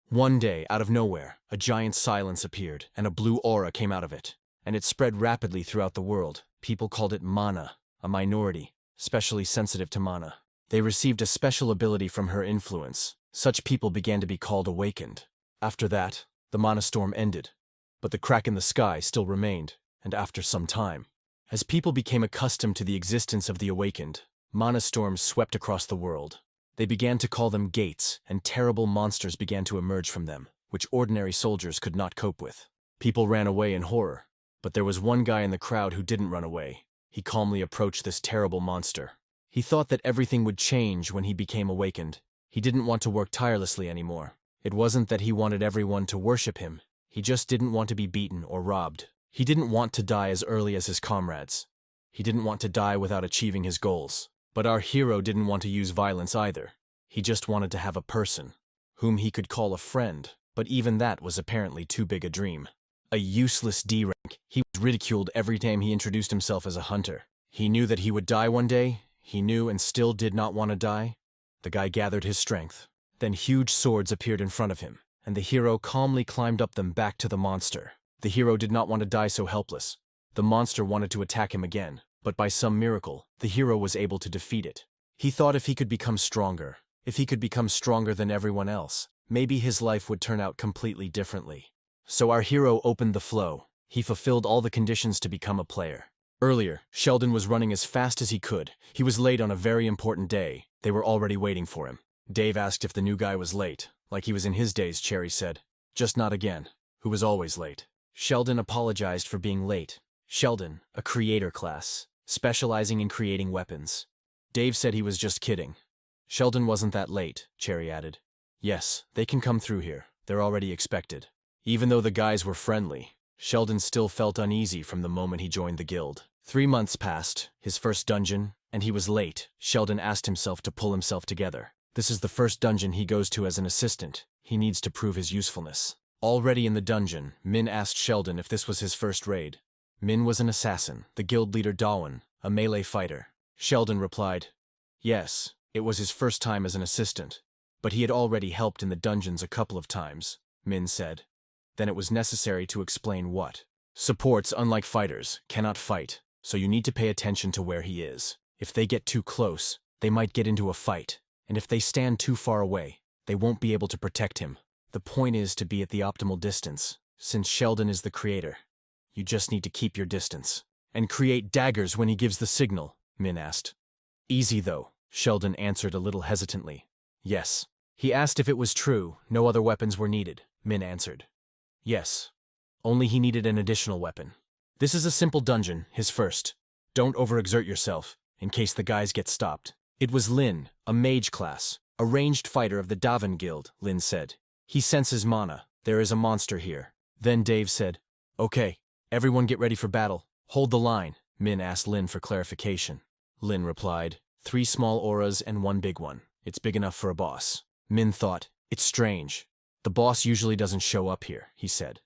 One day, out of nowhere, a giant silence appeared, and a blue aura came out of it, and it spread rapidly throughout the world. People called it mana, a minority, especially sensitive to mana. They received a special ability from her influence. Such people began to be called awakened. After that, the mana storm ended, but the crack in the sky still remained, and after some time, as people became accustomed to the existence of the awakened, mana storms swept across the world. They began to call them gates, and terrible monsters began to emerge from them, which ordinary soldiers could not cope with. People ran away in horror, but there was one guy in the crowd who didn't run away. He calmly approached this terrible monster. He thought that everything would change when he became awakened. He didn't want to work tirelessly anymore. It wasn't that he wanted everyone to worship him. He just didn't want to be beaten or robbed. He didn't want to die as early as his comrades. He didn't want to die without achieving his goals. But our hero didn't want to use violence either. He just wanted to have a person, whom he could call a friend, but even that was apparently too big a dream. A useless D rank, he was ridiculed every time he introduced himself as a hunter. He knew that he would die one day. He knew and still did not want to die. The guy gathered his strength. Then huge swords appeared in front of him, and the hero calmly climbed up them back to the monster. The hero did not want to die so helpless. The monster wanted to attack him again, but by some miracle, the hero was able to defeat it. He thought if he could become stronger, than everyone else, maybe his life would turn out completely differently. So our hero opened the flow. He fulfilled all the conditions to become a player. Earlier, Sheldon was running as fast as he could. He was late on a very important day. They were already waiting for him. Dave asked if the new guy was late. Like he was in his days, Cherry said. Just not again. Who was always late. Sheldon apologized for being late. Sheldon, a creator class, specializing in creating weapons. Dave said he was just kidding. Sheldon wasn't that late, Cherry added. Yes, they can come through here. They're already expected. Even though the guys were friendly, Sheldon still felt uneasy from the moment he joined the guild. 3 months passed, his first dungeon, and he was late. Sheldon asked himself to pull himself together. This is the first dungeon he goes to as an assistant. He needs to prove his usefulness. Already in the dungeon, Min asked Sheldon if this was his first raid. Min was an assassin, the guild leader Dawan, a melee fighter. Sheldon replied, yes, it was his first time as an assistant, but he had already helped in the dungeons a couple of times, Min said. Then it was necessary to explain what. Supports, unlike fighters, cannot fight, so you need to pay attention to where he is. If they get too close, they might get into a fight, and if they stand too far away, they won't be able to protect him. The point is to be at the optimal distance. Since Sheldon is the creator, you just need to keep your distance. And create daggers when he gives the signal, Min asked. Easy though, Sheldon answered a little hesitantly. Yes. He asked if it was true, no other weapons were needed, Min answered. Yes. Only he needed an additional weapon. This is a simple dungeon, his first. Don't overexert yourself, in case the guys get stopped. It was Lin, a mage class, a ranged fighter of the Davan Guild, Lin said. He senses mana. There is a monster here. Then Dave said, okay, everyone get ready for battle. Hold the line, Min asked Lin for clarification. Lin replied, 3 small auras and 1 big one. It's big enough for a boss. Min thought, it's strange. The boss usually doesn't show up here, he said.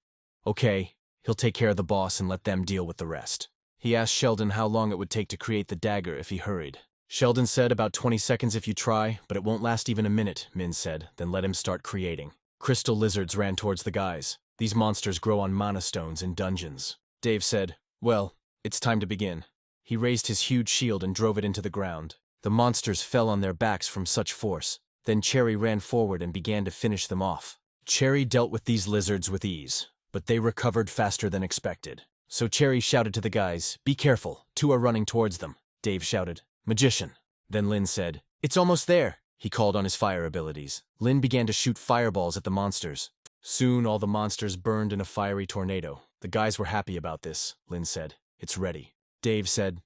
Okay, he'll take care of the boss and let them deal with the rest. He asked Sheldon how long it would take to create the dagger if he hurried. Sheldon said about 20 seconds if you try, but it won't last even a minute, Min said, then let him start creating. Crystal lizards ran towards the guys. These monsters grow on mana stones in dungeons. Dave said, well, it's time to begin. He raised his huge shield and drove it into the ground. The monsters fell on their backs from such force. Then Cherry ran forward and began to finish them off. Cherry dealt with these lizards with ease, but they recovered faster than expected. So Cherry shouted to the guys, be careful, 2 are running towards them. Dave shouted, magician. Then Lin said, it's almost there. He called on his fire abilities. Lin began to shoot fireballs at the monsters. Soon all the monsters burned in a fiery tornado. The guys were happy about this, Lin said. It's ready. Dave said,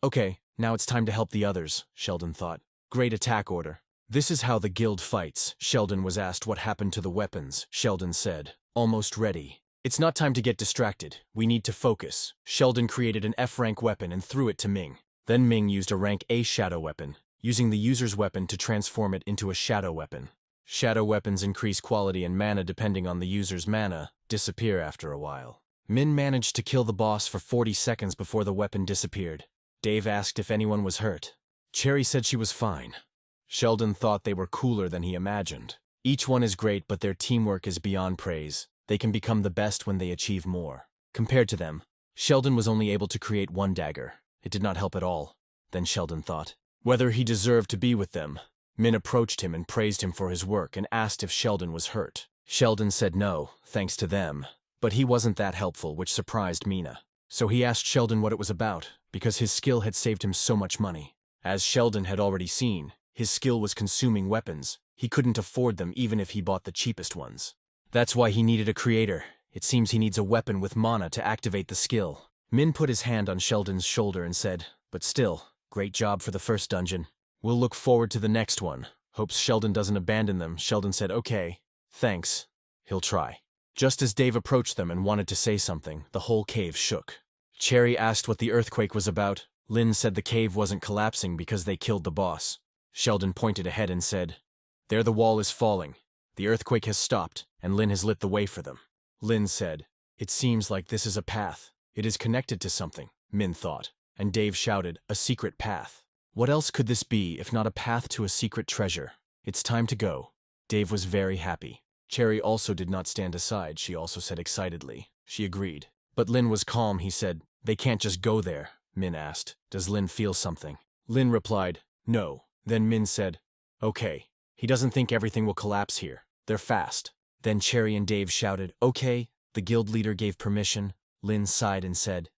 okay, now it's time to help the others, Sheldon thought. Great attack order. This is how the guild fights. Sheldon was asked what happened to the weapons. Sheldon said, almost ready. It's not time to get distracted. We need to focus. Sheldon created an F-rank weapon and threw it to Ming. Then Ming used a rank A shadow weapon, using the user's weapon to transform it into a shadow weapon. Shadow weapons increase quality and mana depending on the user's mana, disappear after a while. Min managed to kill the boss for 40 seconds before the weapon disappeared. Dave asked if anyone was hurt. Cherry said she was fine. Sheldon thought they were cooler than he imagined. Each one is great, but their teamwork is beyond praise. They can become the best when they achieve more. Compared to them, Sheldon was only able to create one dagger. It did not help at all. Then Sheldon thought whether he deserved to be with them. Min approached him and praised him for his work and asked if Sheldon was hurt. Sheldon said no, thanks to them. But he wasn't that helpful, which surprised Mina. So he asked Sheldon what it was about, because his skill had saved him so much money. As Sheldon had already seen, his skill was consuming weapons. He couldn't afford them even if he bought the cheapest ones. That's why he needed a creator. It seems he needs a weapon with mana to activate the skill. Min put his hand on Sheldon's shoulder and said, but still, great job for the first dungeon. We'll look forward to the next one. Hopes Sheldon doesn't abandon them. Sheldon said, okay, thanks. He'll try. Just as Dave approached them and wanted to say something, the whole cave shook. Cherry asked what the earthquake was about. Lynn said the cave wasn't collapsing because they killed the boss. Sheldon pointed ahead and said, there the wall is falling. The earthquake has stopped, and Lynn has lit the way for them. Lynn said, it seems like this is a path. It is connected to something, Min thought. And Dave shouted, a secret path. What else could this be if not a path to a secret treasure? It's time to go. Dave was very happy. Cherry also did not stand aside. She also said excitedly. She agreed. But Lynn was calm. He said, they can't just go there. Min asked, does Lynn feel something? Lynn replied, no. Then Min said, okay. He doesn't think everything will collapse here. They're fast. Then Cherry and Dave shouted, okay. The guild leader gave permission. Lynn sighed and said,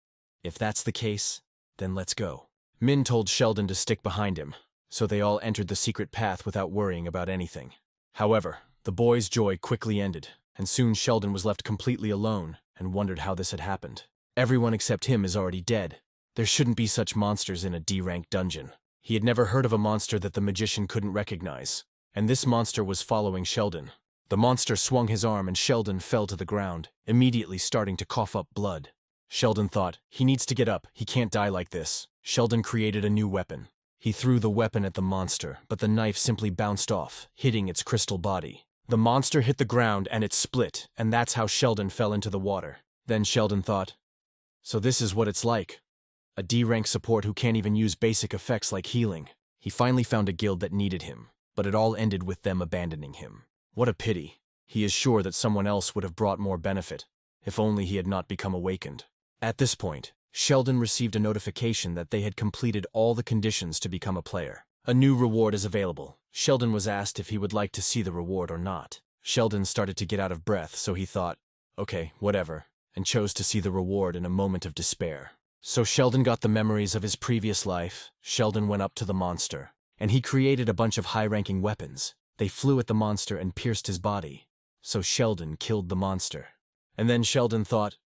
if that's the case, then let's go. Min told Sheldon to stick behind him, so they all entered the secret path without worrying about anything. However, the boys' joy quickly ended, and soon Sheldon was left completely alone and wondered how this had happened. Everyone except him is already dead. There shouldn't be such monsters in a D-rank dungeon. He had never heard of a monster that the magician couldn't recognize, and this monster was following Sheldon. The monster swung his arm and Sheldon fell to the ground, immediately starting to cough up blood. Sheldon thought, he needs to get up, he can't die like this. Sheldon created a new weapon. He threw the weapon at the monster, but the knife simply bounced off, hitting its crystal body. The monster hit the ground and it split, and that's how Sheldon fell into the water. Then Sheldon thought, so this is what it's like. A D-rank support who can't even use basic effects like healing. He finally found a guild that needed him, but it all ended with them abandoning him. What a pity. He is sure that someone else would have brought more benefit, if only he had not become awakened. At this point, Sheldon received a notification that they had completed all the conditions to become a player. A new reward is available. Sheldon was asked if he would like to see the reward or not. Sheldon started to get out of breath, so he thought, okay, whatever, and chose to see the reward in a moment of despair. So Sheldon got the memories of his previous life. Sheldon went up to the monster, and he created a bunch of high-ranking weapons. They flew at the monster and pierced his body. So Sheldon killed the monster. And then Sheldon thought,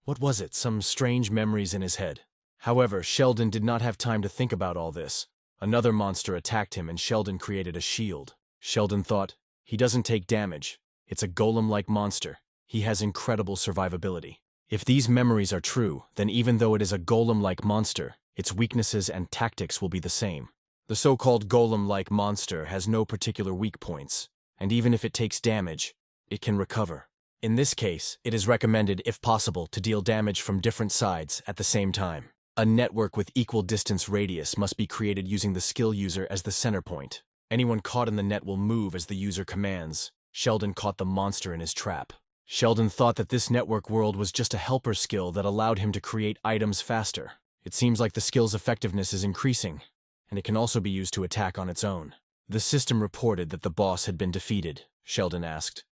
what was it? Some strange memories in his head. However, Sheldon did not have time to think about all this. Another monster attacked him and Sheldon created a shield. Sheldon thought, he doesn't take damage. It's a golem-like monster. He has incredible survivability. If these memories are true, then even though it is a golem-like monster, its weaknesses and tactics will be the same. The so-called golem-like monster has no particular weak points, and even if it takes damage, it can recover. In this case, it is recommended, if possible, to deal damage from different sides at the same time. A network with equal distance radius must be created using the skill user as the center point. Anyone caught in the net will move as the user commands. Sheldon caught the monster in his trap. Sheldon thought that this network world was just a helper skill that allowed him to create items faster. It seems like the skill's effectiveness is increasing, and it can also be used to attack on its own. The system reported that the boss had been defeated. Sheldon asked.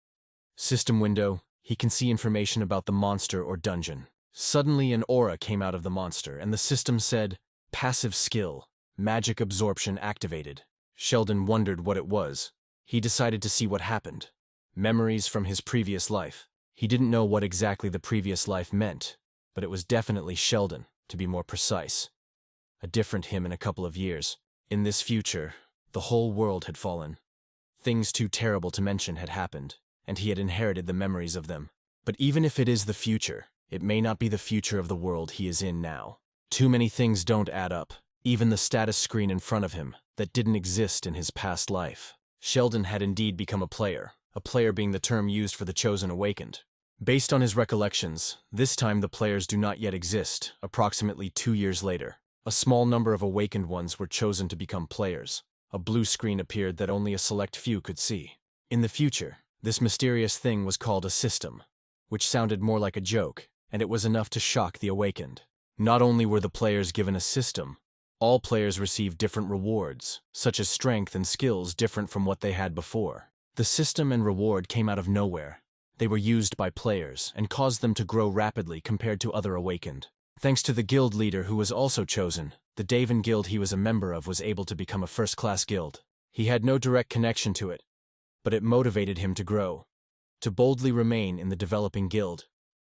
System window, he can see information about the monster or dungeon. Suddenly an aura came out of the monster, and the system said, passive skill, magic absorption activated. Sheldon wondered what it was. He decided to see what happened. Memories from his previous life. He didn't know what exactly the previous life meant, but it was definitely Sheldon, to be more precise. A different him in a couple of years. In this future, the whole world had fallen. Things too terrible to mention had happened, and he had inherited the memories of them. But even if it is the future, it may not be the future of the world he is in now. Too many things don't add up, even the status screen in front of him, that didn't exist in his past life. Sheldon had indeed become a player being the term used for the chosen awakened. Based on his recollections, this time the players do not yet exist, approximately 2 years later. A small number of awakened ones were chosen to become players. A blue screen appeared that only a select few could see. In the future, this mysterious thing was called a system, which sounded more like a joke, and it was enough to shock the awakened. Not only were the players given a system, all players received different rewards, such as strength and skills different from what they had before. The system and reward came out of nowhere. They were used by players and caused them to grow rapidly compared to other awakened. Thanks to the guild leader who was also chosen, the Daven guild he was a member of was able to become a first-class guild. He had no direct connection to it, but it motivated him to grow, to boldly remain in the developing guild.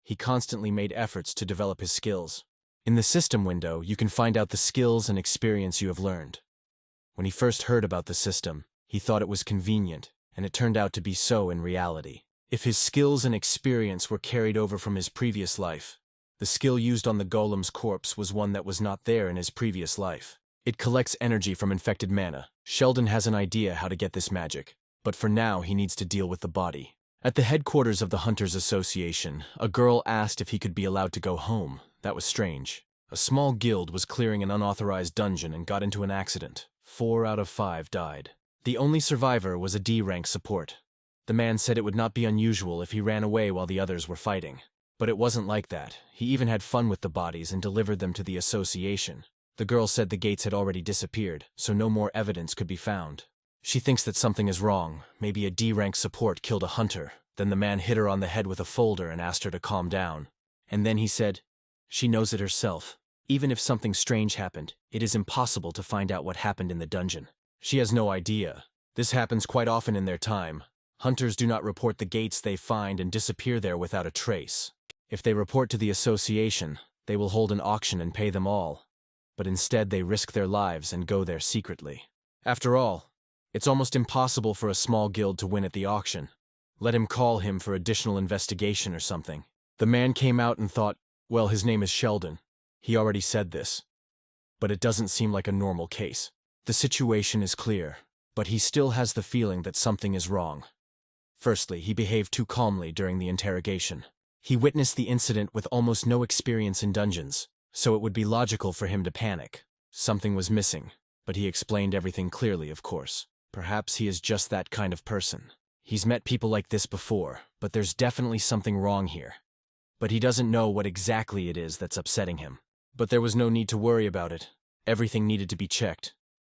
He constantly made efforts to develop his skills. In the system window, you can find out the skills and experience you have learned. When he first heard about the system, he thought it was convenient, and it turned out to be so in reality. If his skills and experience were carried over from his previous life, the skill used on the golem's corpse was one that was not there in his previous life. It collects energy from infected mana. Sheldon has an idea how to get this magic, but for now he needs to deal with the body. At the headquarters of the Hunters Association, a girl asked if he could be allowed to go home. That was strange. A small guild was clearing an unauthorized dungeon and got into an accident. 4 out of 5 died. The only survivor was a D-rank support. The man said it would not be unusual if he ran away while the others were fighting. But it wasn't like that. He even had fun with the bodies and delivered them to the association. The girl said the gates had already disappeared, so no more evidence could be found. She thinks that something is wrong. Maybe a D-rank support killed a hunter. Then the man hit her on the head with a folder and asked her to calm down. And then he said, she knows it herself. Even if something strange happened, it is impossible to find out what happened in the dungeon. She has no idea. This happens quite often in their time. Hunters do not report the gates they find and disappear there without a trace. If they report to the association, they will hold an auction and pay them all. But instead they risk their lives and go there secretly. After all, it's almost impossible for a small guild to win at the auction. Let him call him for additional investigation or something. The man came out and thought, well, his name is Sheldon. He already said this. But it doesn't seem like a normal case. The situation is clear, but he still has the feeling that something is wrong. Firstly, he behaved too calmly during the interrogation. He witnessed the incident with almost no experience in dungeons, so it would be logical for him to panic. Something was missing, but he explained everything clearly, of course. Perhaps he is just that kind of person. He's met people like this before, but there's definitely something wrong here. But he doesn't know what exactly it is that's upsetting him. But there was no need to worry about it. Everything needed to be checked.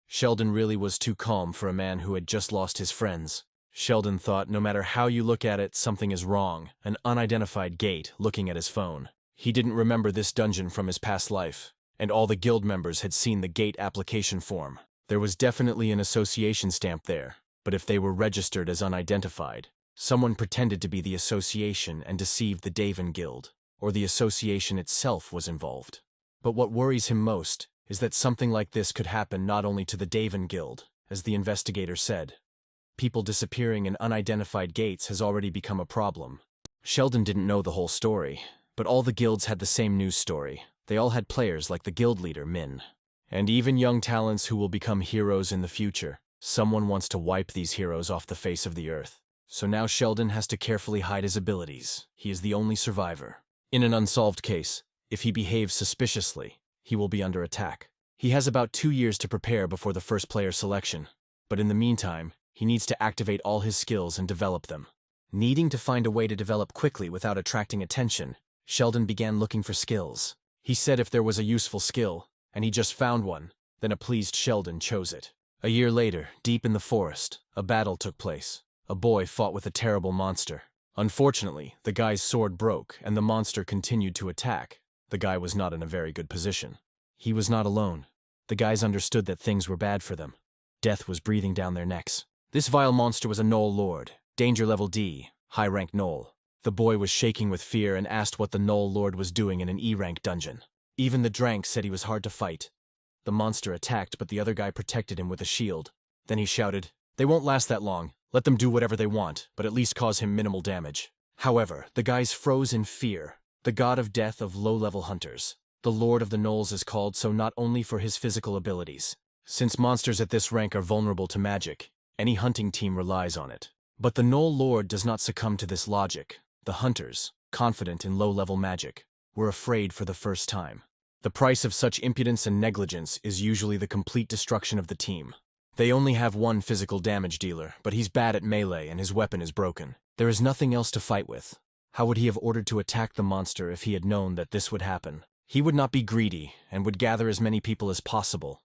Sheldon really was too calm for a man who had just lost his friends. Sheldon thought no matter how you look at it, something is wrong. An unidentified gate, looking at his phone. He didn't remember this dungeon from his past life, and all the guild members had seen the gate application form. There was definitely an association stamp there, but if they were registered as unidentified, someone pretended to be the association and deceived the Daven Guild, or the association itself was involved. But what worries him most is that something like this could happen not only to the Daven Guild, as the investigator said. People disappearing in unidentified gates has already become a problem. Sheldon didn't know the whole story, but all the guilds had the same news story. They all had players like the guild leader, Min. And even young talents who will become heroes in the future. Someone wants to wipe these heroes off the face of the earth. So now Sheldon has to carefully hide his abilities. He is the only survivor. In an unsolved case, if he behaves suspiciously, he will be under attack. He has about 2 years to prepare before the first player selection, but in the meantime, he needs to activate all his skills and develop them. Needing to find a way to develop quickly without attracting attention, Sheldon began looking for skills. He said if there was a useful skill, and he just found one, then a pleased Sheldon chose it. A year later, deep in the forest, a battle took place. A boy fought with a terrible monster. Unfortunately, the guy's sword broke, and the monster continued to attack. The guy was not in a very good position. He was not alone. The guys understood that things were bad for them. Death was breathing down their necks. This vile monster was a Gnoll Lord, danger level D, high-rank Gnoll. The boy was shaking with fear and asked what the Gnoll Lord was doing in an E-rank dungeon. Even the Drank said he was hard to fight. The monster attacked, but the other guy protected him with a shield. Then he shouted, "They won't last that long. Let them do whatever they want, but at least cause him minimal damage." However, the guys froze in fear. The god of death of low-level hunters. The Lord of the Gnolls is called so not only for his physical abilities. Since monsters at this rank are vulnerable to magic, any hunting team relies on it. But the Gnoll Lord does not succumb to this logic. The hunters, confident in low-level magic, were afraid for the first time. The price of such impudence and negligence is usually the complete destruction of the team. They only have one physical damage dealer, but he's bad at melee and his weapon is broken. There is nothing else to fight with. How would he have ordered to attack the monster if he had known that this would happen? He would not be greedy and would gather as many people as possible.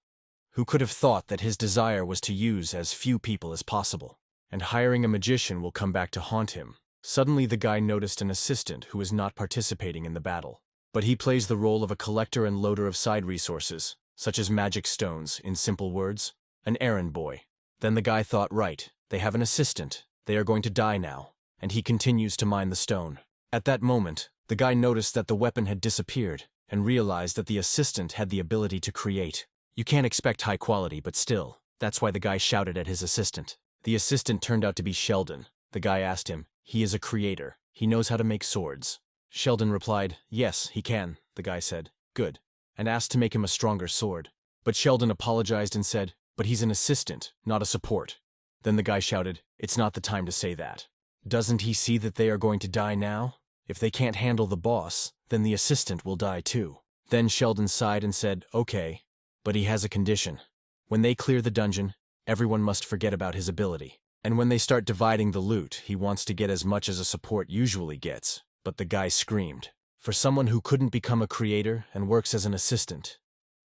Who could have thought that his desire was to use as few people as possible? And hiring a magician will come back to haunt him. Suddenly the guy noticed an assistant who is not participating in the battle. But he plays the role of a collector and loader of side resources, such as magic stones, in simple words, an errand boy. Then the guy thought, right, they have an assistant, they are going to die now, and he continues to mine the stone. At that moment, the guy noticed that the weapon had disappeared, and realized that the assistant had the ability to create. You can't expect high quality, but still, that's why the guy shouted at his assistant. The assistant turned out to be Sheldon. The guy asked him, he is a creator, he knows how to make swords. Sheldon replied, yes, he can, the guy said, good, and asked to make him a stronger sword. But Sheldon apologized and said, but he's an assistant, not a support. Then the guy shouted, it's not the time to say that. Doesn't he see that they are going to die now? If they can't handle the boss, then the assistant will die too. Then Sheldon sighed and said, okay, but he has a condition. When they clear the dungeon, everyone must forget about his ability. And when they start dividing the loot, he wants to get as much as a support usually gets. But the guy screamed. For someone who couldn't become a creator and works as an assistant,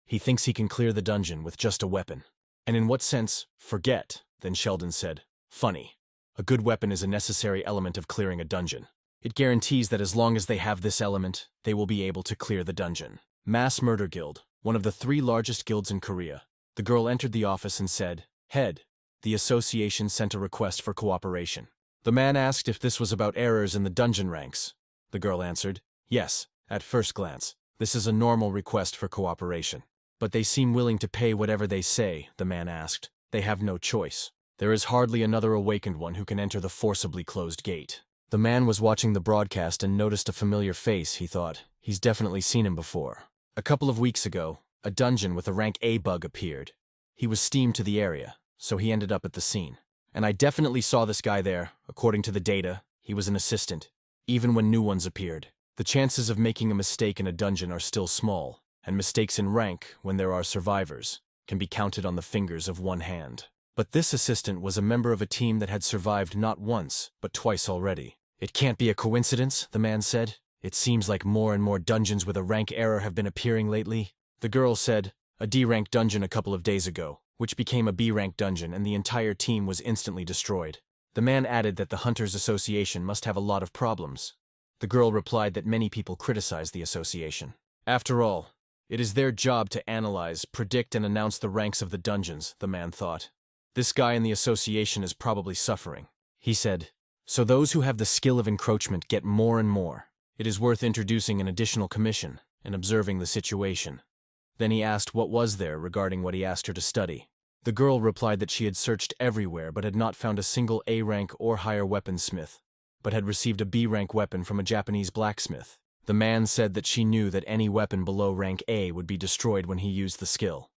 he thinks he can clear the dungeon with just a weapon. And in what sense, forget? Then Sheldon said, funny. A good weapon is a necessary element of clearing a dungeon. It guarantees that as long as they have this element, they will be able to clear the dungeon. Mass Murder Guild, one of the 3 largest guilds in Korea. The girl entered the office and said, head, the association sent a request for cooperation. The man asked if this was about errors in the dungeon ranks. The girl answered, yes, at first glance. This is a normal request for cooperation. But they seem willing to pay whatever they say, the man asked. They have no choice. There is hardly another awakened one who can enter the forcibly closed gate. The man was watching the broadcast and noticed a familiar face, he thought. He's definitely seen him before. A couple of weeks ago, a dungeon with a rank A bug appeared. He was steamed to the area, so he ended up at the scene. And I definitely saw this guy there. According to the data, he was an assistant. Even when new ones appeared, the chances of making a mistake in a dungeon are still small, and mistakes in rank, when there are survivors, can be counted on the fingers of one hand. But this assistant was a member of a team that had survived not once, but twice already. It can't be a coincidence, the man said. It seems like more and more dungeons with a rank error have been appearing lately. The girl said, a D-rank dungeon a couple of days ago, which became a B-rank dungeon, and the entire team was instantly destroyed. The man added that the Hunters Association must have a lot of problems. The girl replied that many people criticize the association. After all, it is their job to analyze, predict, and announce the ranks of the dungeons, the man thought. This guy in the association is probably suffering. He said, so those who have the skill of encroachment get more and more. It is worth introducing an additional commission and observing the situation. Then he asked what was there regarding what he asked her to study. The girl replied that she had searched everywhere but had not found a single A-rank or higher weaponsmith, but had received a B-rank weapon from a Japanese blacksmith. The man said that she knew that any weapon below rank A would be destroyed when he used the skill,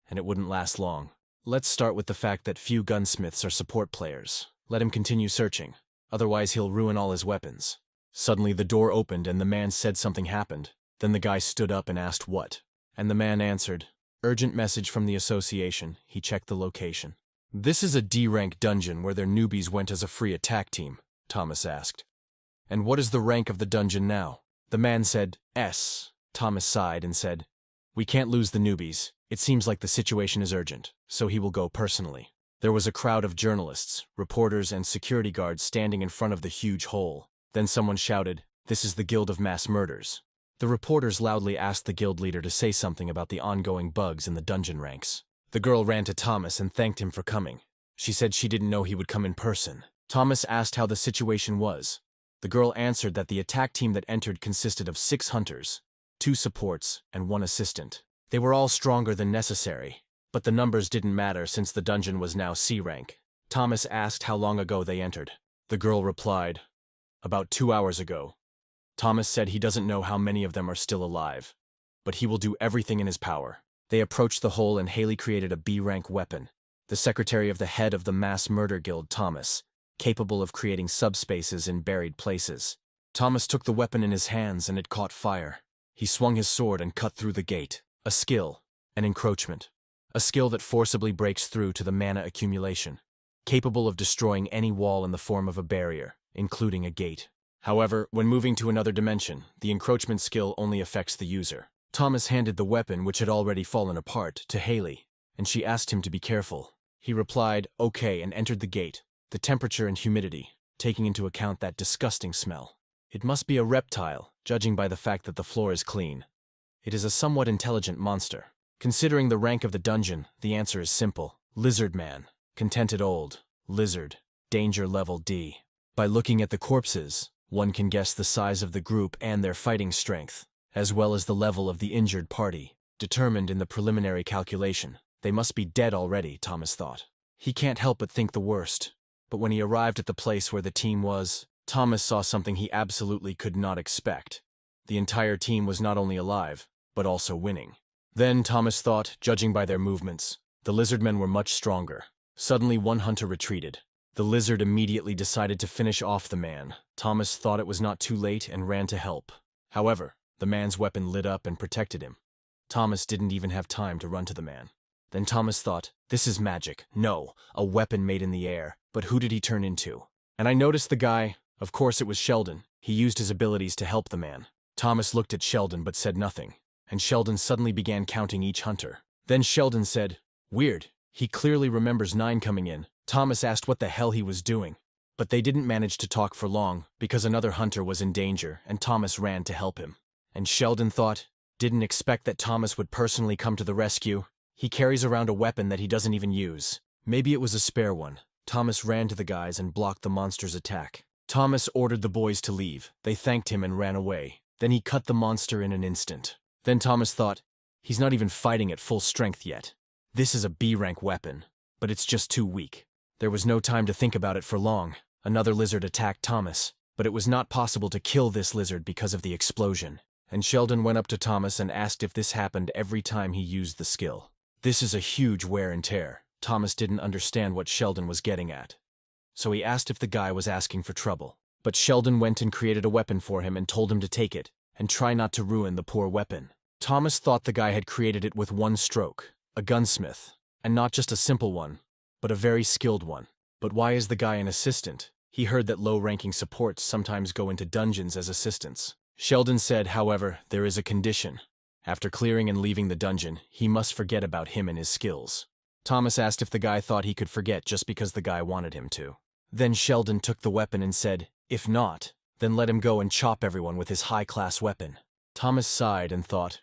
and it wouldn't last long. Let's start with the fact that few gunsmiths are support players. Let him continue searching, otherwise he'll ruin all his weapons. Suddenly the door opened and the man said something happened. Then the guy stood up and asked what. And the man answered, urgent message from the association. He checked the location. This is a D-rank dungeon where their newbies went as a free attack team, Thomas asked. And what is the rank of the dungeon now? The man said, S. Thomas sighed and said, we can't lose the newbies. It seems like the situation is urgent, so he will go personally. There was a crowd of journalists, reporters, and security guards standing in front of the huge hole. Then someone shouted, this is the Guild of Mass Murders. The reporters loudly asked the guild leader to say something about the ongoing bugs in the dungeon ranks. The girl ran to Thomas and thanked him for coming. She said she didn't know he would come in person. Thomas asked how the situation was. The girl answered that the attack team that entered consisted of 6 hunters, 2 supports, and 1 assistant. They were all stronger than necessary, but the numbers didn't matter since the dungeon was now C rank. Thomas asked how long ago they entered. The girl replied, about 2 hours ago. Thomas said he doesn't know how many of them are still alive, but he will do everything in his power. They approached the hole and Haley created a B-rank weapon, the secretary of the head of the Mass Murder Guild, Thomas, capable of creating subspaces in buried places. Thomas took the weapon in his hands and it caught fire. He swung his sword and cut through the gate. A skill, an encroachment, a skill that forcibly breaks through to the mana accumulation, capable of destroying any wall in the form of a barrier, including a gate. However, when moving to another dimension, the encroachment skill only affects the user. Thomas handed the weapon, which had already fallen apart, to Haley, and she asked him to be careful. He replied, "Okay," and entered the gate, the temperature and humidity, taking into account that disgusting smell. It must be a reptile, judging by the fact that the floor is clean. It is a somewhat intelligent monster. Considering the rank of the dungeon, the answer is simple. Lizard man. Contented old. Lizard. Danger level D. By looking at the corpses, one can guess the size of the group and their fighting strength, as well as the level of the injured party, determined in the preliminary calculation. They must be dead already, Thomas thought. He can't help but think the worst. But when he arrived at the place where the team was, Thomas saw something he absolutely could not expect. The entire team was not only alive, but also winning. Then, Thomas thought, judging by their movements, the lizardmen were much stronger. Suddenly, one hunter retreated. The lizard immediately decided to finish off the man. Thomas thought it was not too late and ran to help. However, the man's weapon lit up and protected him. Thomas didn't even have time to run to the man. Then Thomas thought, this is magic. No, a weapon made in the air. But who did he turn into? And I noticed the guy. Of course it was Sheldon. He used his abilities to help the man. Thomas looked at Sheldon but said nothing. And Sheldon suddenly began counting each hunter. Then Sheldon said, "Weird. He clearly remembers 9 coming in." Thomas asked what the hell he was doing. But they didn't manage to talk for long, because another hunter was in danger, and Thomas ran to help him. And Sheldon thought, didn't expect that Thomas would personally come to the rescue. He carries around a weapon that he doesn't even use. Maybe it was a spare one. Thomas ran to the guys and blocked the monster's attack. Thomas ordered the boys to leave. They thanked him and ran away. Then he cut the monster in an instant. Then Thomas thought, he's not even fighting at full strength yet. This is a B-rank weapon, but it's just too weak. There was no time to think about it for long. Another lizard attacked Thomas, but it was not possible to kill this lizard because of the explosion. And Sheldon went up to Thomas and asked if this happened every time he used the skill. This is a huge wear and tear. Thomas didn't understand what Sheldon was getting at. So he asked if the guy was asking for trouble. But Sheldon went and created a weapon for him and told him to take it, and try not to ruin the poor weapon. Thomas thought the guy had created it with one stroke, a gunsmith, and not just a simple one, but a very skilled one. But why is the guy an assistant? He heard that low-ranking supports sometimes go into dungeons as assistants. Sheldon said, however, there is a condition. After clearing and leaving the dungeon, he must forget about him and his skills. Thomas asked if the guy thought he could forget just because the guy wanted him to. Then Sheldon took the weapon and said, if not, then let him go and chop everyone with his high-class weapon. Thomas sighed and thought,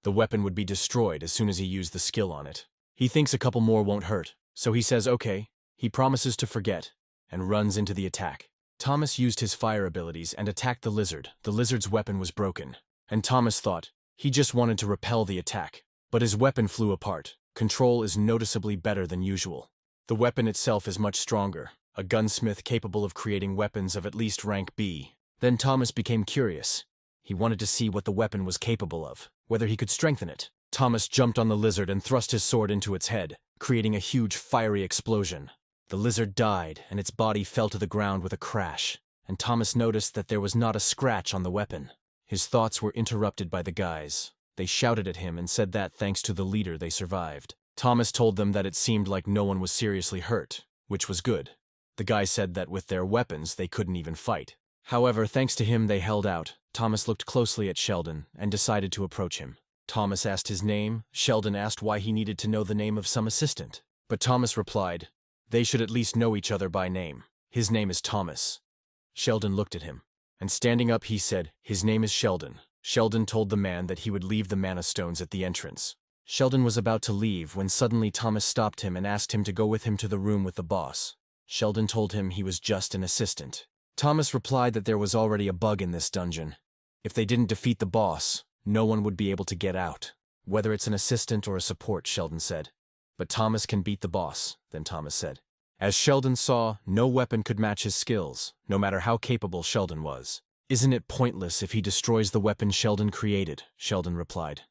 the weapon would be destroyed as soon as he used the skill on it. He thinks a couple more won't hurt, so he says okay. He promises to forget, and runs into the attack. Thomas used his fire abilities and attacked the lizard. The lizard's weapon was broken, and Thomas thought he just wanted to repel the attack. But his weapon flew apart. Control is noticeably better than usual. The weapon itself is much stronger, a gunsmith capable of creating weapons of at least rank B. Then Thomas became curious. He wanted to see what the weapon was capable of, whether he could strengthen it. Thomas jumped on the lizard and thrust his sword into its head, creating a huge fiery explosion. The lizard died, and its body fell to the ground with a crash, and Thomas noticed that there was not a scratch on the weapon. His thoughts were interrupted by the guys. They shouted at him and said that, thanks to the leader, they survived. Thomas told them that it seemed like no one was seriously hurt, which was good. The guys said that with their weapons, they couldn't even fight. However, thanks to him, they held out. Thomas looked closely at Sheldon and decided to approach him. Thomas asked his name. Sheldon asked why he needed to know the name of some assistant. But Thomas replied, they should at least know each other by name. His name is Thomas. Sheldon looked at him, and standing up he said, his name is Sheldon. Sheldon told the man that he would leave the mana stones at the entrance. Sheldon was about to leave when suddenly Thomas stopped him and asked him to go with him to the room with the boss. Sheldon told him he was just an assistant. Thomas replied that there was already a bug in this dungeon. If they didn't defeat the boss, no one would be able to get out. Whether it's an assistant or a support, Sheldon said. But Thomas can beat the boss, then Thomas said. As Sheldon saw, no weapon could match his skills, no matter how capable Sheldon was. Isn't it pointless if he destroys the weapon Sheldon created? Sheldon replied.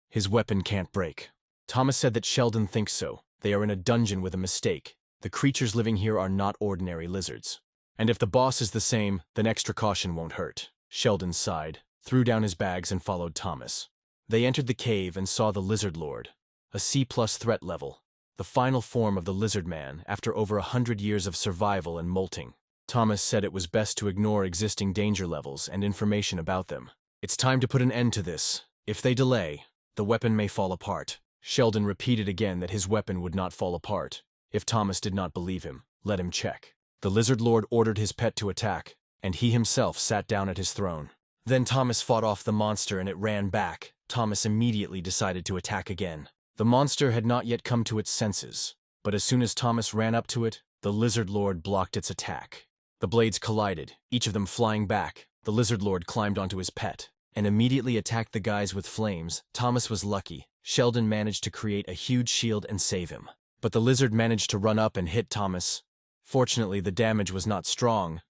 His weapon can't break. Thomas said that Sheldon thinks so. They are in a dungeon with a mistake. The creatures living here are not ordinary lizards. And if the boss is the same, then extra caution won't hurt. Sheldon sighed, threw down his bags and followed Thomas. They entered the cave and saw the Lizard Lord. a C+ threat level, the final form of the lizard man after over 100 years of survival and molting. Thomas said it was best to ignore existing danger levels and information about them. It's time to put an end to this. If they delay, the weapon may fall apart. Sheldon repeated again that his weapon would not fall apart. If Thomas did not believe him, let him check. The lizard lord ordered his pet to attack, and he himself sat down at his throne. Then Thomas fought off the monster and it ran back. Thomas immediately decided to attack again. The monster had not yet come to its senses, but as soon as Thomas ran up to it, the lizard lord blocked its attack. The blades collided, each of them flying back. The lizard lord climbed onto his pet and immediately attacked the guys with flames. Thomas was lucky. Sheldon managed to create a huge shield and save him. But the lizard managed to run up and hit Thomas. Fortunately, the damage was not strong.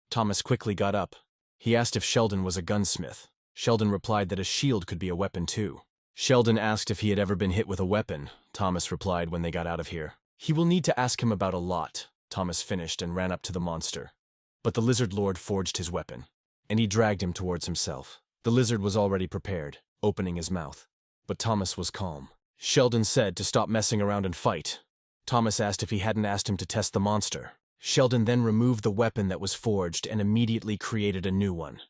Thomas quickly got up. He asked if Sheldon was a gunsmith. Sheldon replied that a shield could be a weapon too. Sheldon asked if he had ever been hit with a weapon. Thomas replied when they got out of here. He will need to ask him about a lot. Thomas finished and ran up to the monster. But the lizard lord forged his weapon, and he dragged him towards himself. The lizard was already prepared, opening his mouth. But Thomas was calm. Sheldon said to stop messing around and fight. Thomas asked if he hadn't asked him to test the monster. Sheldon then removed the weapon that was forged and immediately created a new one.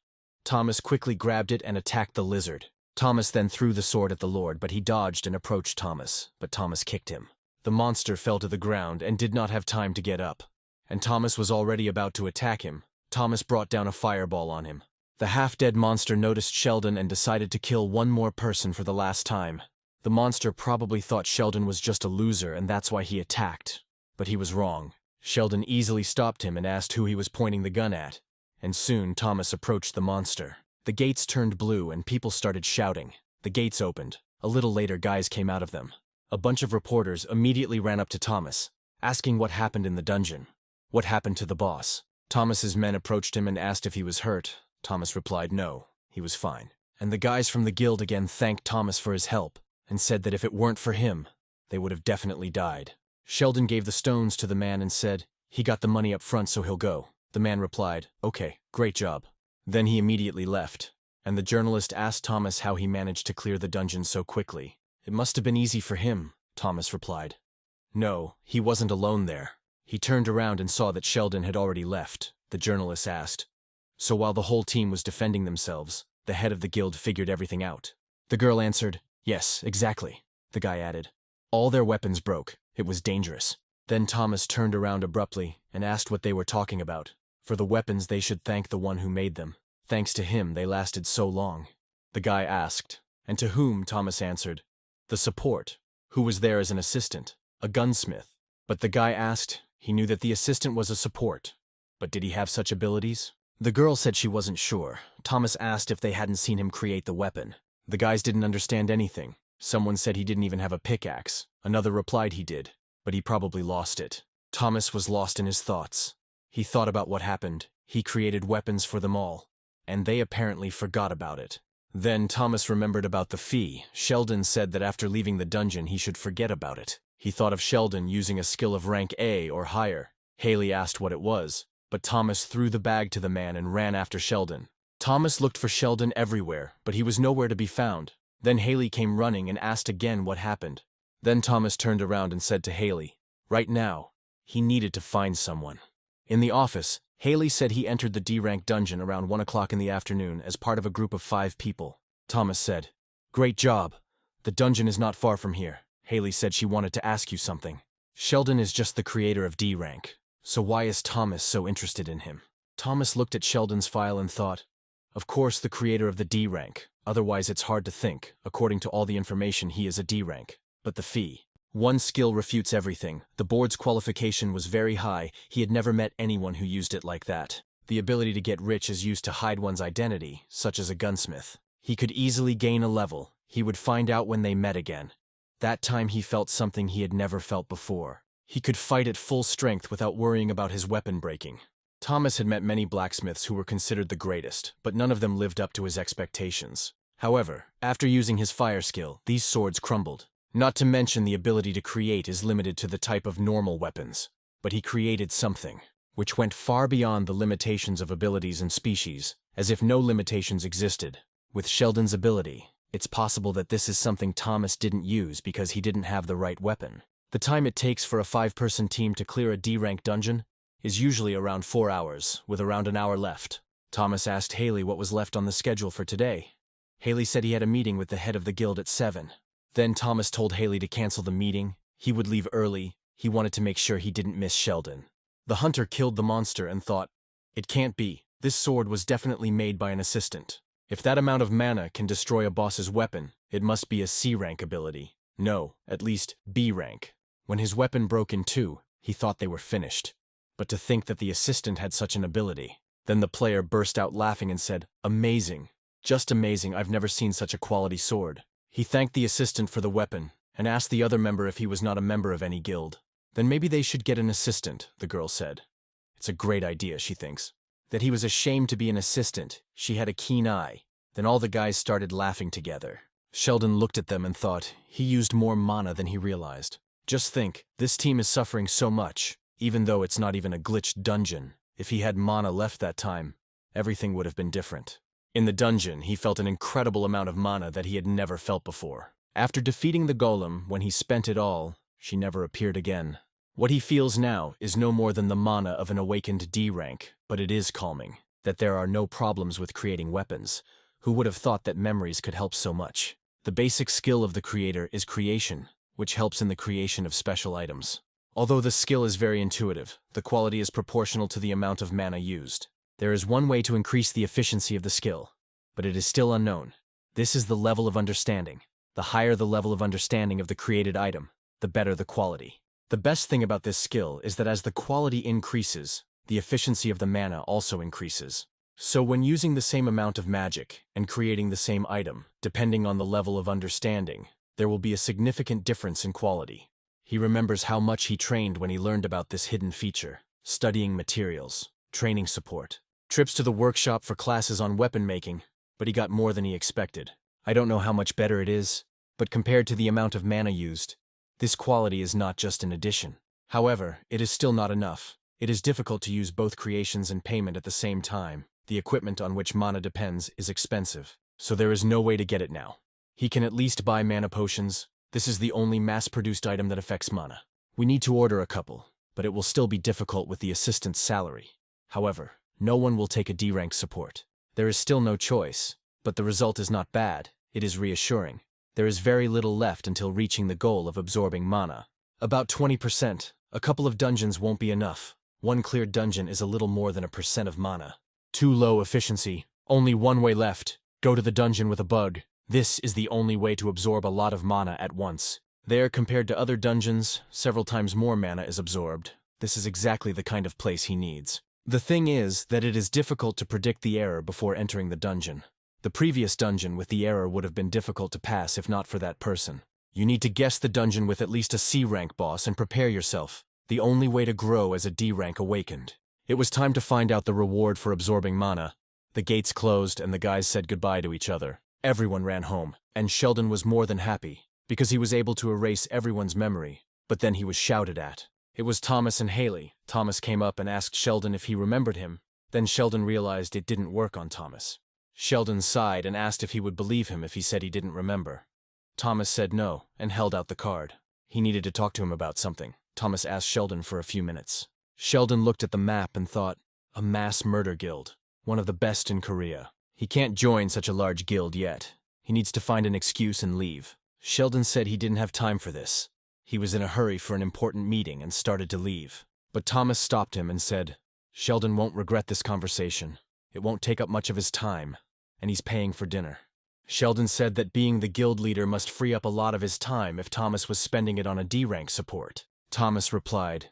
Thomas quickly grabbed it and attacked the lizard. Thomas then threw the sword at the lord, but he dodged and approached Thomas, but Thomas kicked him. The monster fell to the ground and did not have time to get up, and Thomas was already about to attack him. Thomas brought down a fireball on him. The half-dead monster noticed Sheldon and decided to kill one more person for the last time. The monster probably thought Sheldon was just a loser and that's why he attacked, but he was wrong. Sheldon easily stopped him and asked who he was pointing the gun at, and soon Thomas approached the monster. The gates turned blue and people started shouting. The gates opened. A little later, guys came out of them. A bunch of reporters immediately ran up to Thomas, asking what happened in the dungeon. What happened to the boss? Thomas's men approached him and asked if he was hurt. Thomas replied no, he was fine. And the guys from the guild again thanked Thomas for his help and said that if it weren't for him, they would have definitely died. Sheldon gave the stones to the man and said, he got the money up front so he'll go. The man replied, okay, great job. Then he immediately left, and the journalist asked Thomas how he managed to clear the dungeon so quickly. It must have been easy for him, Thomas replied. No, he wasn't alone there. He turned around and saw that Sheldon had already left. The journalist asked. So while the whole team was defending themselves, the head of the guild figured everything out. The girl answered, yes, exactly. The guy added, all their weapons broke. It was dangerous. Then Thomas turned around abruptly and asked what they were talking about. For the weapons, they should thank the one who made them. Thanks to him, they lasted so long. The guy asked, and to whom? Thomas answered, the support, who was there as an assistant, a gunsmith. But the guy asked, he knew that the assistant was a support, but did he have such abilities? The girl said she wasn't sure. Thomas asked if they hadn't seen him create the weapon. The guys didn't understand anything. Someone said he didn't even have a pickaxe. Another replied he did, but he probably lost it. Thomas was lost in his thoughts. He thought about what happened. He created weapons for them all, and they apparently forgot about it. Then Thomas remembered about the fee. Sheldon said that after leaving the dungeon he should forget about it. He thought of Sheldon using a skill of rank A or higher. Haley asked what it was, but Thomas threw the bag to the man and ran after Sheldon. Thomas looked for Sheldon everywhere, but he was nowhere to be found. Then Haley came running and asked again what happened. Then Thomas turned around and said to Haley, right now, he needed to find someone. In the office, Haley said he entered the D-rank dungeon around 1 o'clock in the afternoon as part of a group of 5 people. Thomas said, great job. The dungeon is not far from here. Haley said she wanted to ask you something. Sheldon is just the creator of D-rank, so why is Thomas so interested in him? Thomas looked at Sheldon's file and thought, of course the creator of the D-rank, otherwise it's hard to think. According to all the information, he is a D-rank. But the fee. One skill refutes everything. The board's qualification was very high. He had never met anyone who used it like that. The ability to get rich is used to hide one's identity, such as a gunsmith. He could easily gain a level. He would find out when they met again. That time he felt something he had never felt before. He could fight at full strength without worrying about his weapon breaking. Thomas had met many blacksmiths who were considered the greatest, but none of them lived up to his expectations. However, after using his fire skill, these swords crumbled. Not to mention the ability to create is limited to the type of normal weapons. But he created something, which went far beyond the limitations of abilities and species, as if no limitations existed. With Sheldon's ability, It's possible that this is something Thomas didn't use because he didn't have the right weapon. The time it takes for a 5-person team to clear a D-rank dungeon is usually around 4 hours, with around an hour left. Thomas asked Haley what was left on the schedule for today. Haley said he had a meeting with the head of the guild at 7. Then Thomas told Haley to cancel the meeting. He would leave early. He wanted to make sure he didn't miss Sheldon. The hunter killed the monster and thought, "It can't be. This sword was definitely made by an assistant. If that amount of mana can destroy a boss's weapon, it must be a C-rank ability. No, at least B rank." When his weapon broke in two, he thought they were finished. But to think that the assistant had such an ability. Then the player burst out laughing and said, "Amazing. Just amazing, I've never seen such a quality sword." He thanked the assistant for the weapon and asked the other member if he was not a member of any guild. Then maybe they should get an assistant, the girl said. It's a great idea, she thinks. That he was ashamed to be an assistant, she had a keen eye. Then all the guys started laughing together. Sheldon looked at them and thought he used more mana than he realized. Just think, this team is suffering so much, even though it's not even a glitched dungeon. If he had mana left that time, everything would have been different. In the dungeon, he felt an incredible amount of mana that he had never felt before. After defeating the golem, when he spent it all, she never appeared again. What he feels now is no more than the mana of an awakened D rank, but it is calming, that there are no problems with creating weapons. Who would have thought that memories could help so much? The basic skill of the creator is creation, which helps in the creation of special items. Although the skill is very intuitive, the quality is proportional to the amount of mana used. There is one way to increase the efficiency of the skill, but it is still unknown. This is the level of understanding. The higher the level of understanding of the created item, the better the quality. The best thing about this skill is that as the quality increases, the efficiency of the mana also increases. So when using the same amount of magic and creating the same item, depending on the level of understanding, there will be a significant difference in quality. He remembers how much he trained when he learned about this hidden feature, studying materials, training support, trips to the workshop for classes on weapon making, but he got more than he expected. I don't know how much better it is, but compared to the amount of mana used, this quality is not just an addition. However, it is still not enough. It is difficult to use both creations and payment at the same time. The equipment on which mana depends is expensive, so there is no way to get it now. He can at least buy mana potions. This is the only mass-produced item that affects mana. We need to order a couple, but it will still be difficult with the assistant's salary. However, no one will take a D-rank support. There is still no choice, but the result is not bad. It is reassuring. There is very little left until reaching the goal of absorbing mana. About 20%. A couple of dungeons won't be enough. One cleared dungeon is a little more than 1% of mana. Too low efficiency. Only one way left. Go to the dungeon with a bug. This is the only way to absorb a lot of mana at once. There, compared to other dungeons, several times more mana is absorbed. This is exactly the kind of place he needs. The thing is that it is difficult to predict the error before entering the dungeon. The previous dungeon with the error would have been difficult to pass if not for that person. You need to guess the dungeon with at least a C-rank boss and prepare yourself. The only way to grow as a D-rank awakened. It was time to find out the reward for absorbing mana. The gates closed and the guys said goodbye to each other. Everyone ran home, and Sheldon was more than happy, because he was able to erase everyone's memory. But then he was shouted at. It was Thomas and Haley. Thomas came up and asked Sheldon if he remembered him. Then Sheldon realized it didn't work on Thomas. Sheldon sighed and asked if he would believe him if he said he didn't remember. Thomas said no, and held out the card. He needed to talk to him about something. Thomas asked Sheldon for a few minutes. Sheldon looked at the map and thought, a mass murder guild, one of the best in Korea. He can't join such a large guild yet. He needs to find an excuse and leave. Sheldon said he didn't have time for this. He was in a hurry for an important meeting and started to leave. But Thomas stopped him and said, Sheldon won't regret this conversation. It won't take up much of his time, and he's paying for dinner. Sheldon said that being the guild leader must free up a lot of his time if Thomas was spending it on a D-rank support. Thomas replied,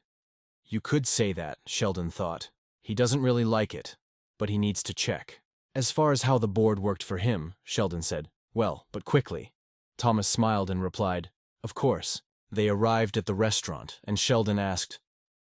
You could say that, Sheldon thought. He doesn't really like it, but he needs to check. As far as how the board worked for him, Sheldon said, well, but quickly. Thomas smiled and replied, Of course. They arrived at the restaurant, and Sheldon asked,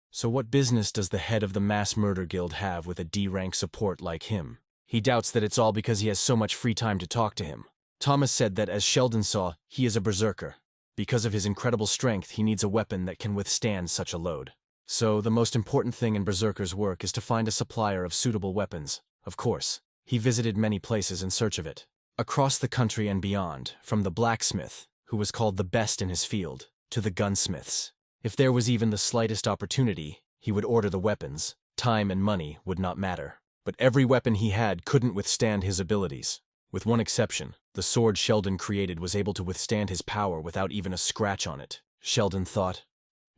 So what business does the head of the Mass Murder Guild have with a D-rank support like him? He doubts that it's all because he has so much free time to talk to him. Thomas said that as Sheldon saw, he is a berserker. Because of his incredible strength, he needs a weapon that can withstand such a load. So the most important thing in berserker's work is to find a supplier of suitable weapons. Of course, he visited many places in search of it. Across the country and beyond, from the blacksmith, who was called the best in his field, to the gunsmiths. If there was even the slightest opportunity, he would order the weapons. Time and money would not matter. But every weapon he had couldn't withstand his abilities. With one exception, the sword Sheldon created was able to withstand his power without even a scratch on it. Sheldon thought.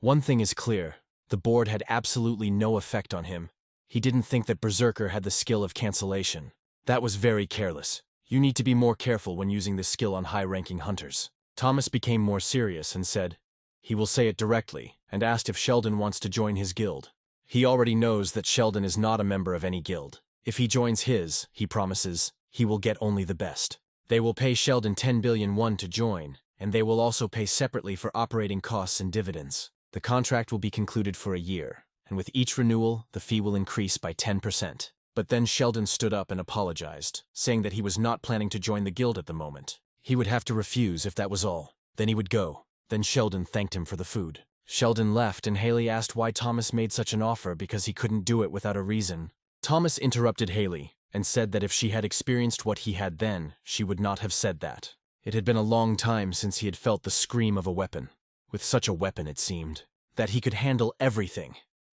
One thing is clear, the board had absolutely no effect on him. He didn't think that Berserker had the skill of cancellation. That was very careless. You need to be more careful when using this skill on high-ranking hunters. Thomas became more serious and said, he will say it directly, and asked if Sheldon wants to join his guild. He already knows that Sheldon is not a member of any guild. If he joins his, he promises, he will get only the best. They will pay Sheldon 10 billion won to join, and they will also pay separately for operating costs and dividends. The contract will be concluded for a year, and with each renewal, the fee will increase by 10%. But then Sheldon stood up and apologized, saying that he was not planning to join the guild at the moment. He would have to refuse if that was all. Then he would go. Then Sheldon thanked him for the food. Sheldon left and Haley asked why Thomas made such an offer because he couldn't do it without a reason. Thomas interrupted Haley and said that if she had experienced what he had then, she would not have said that. It had been a long time since he had felt the scream of a weapon. With such a weapon, it seemed, that he could handle everything.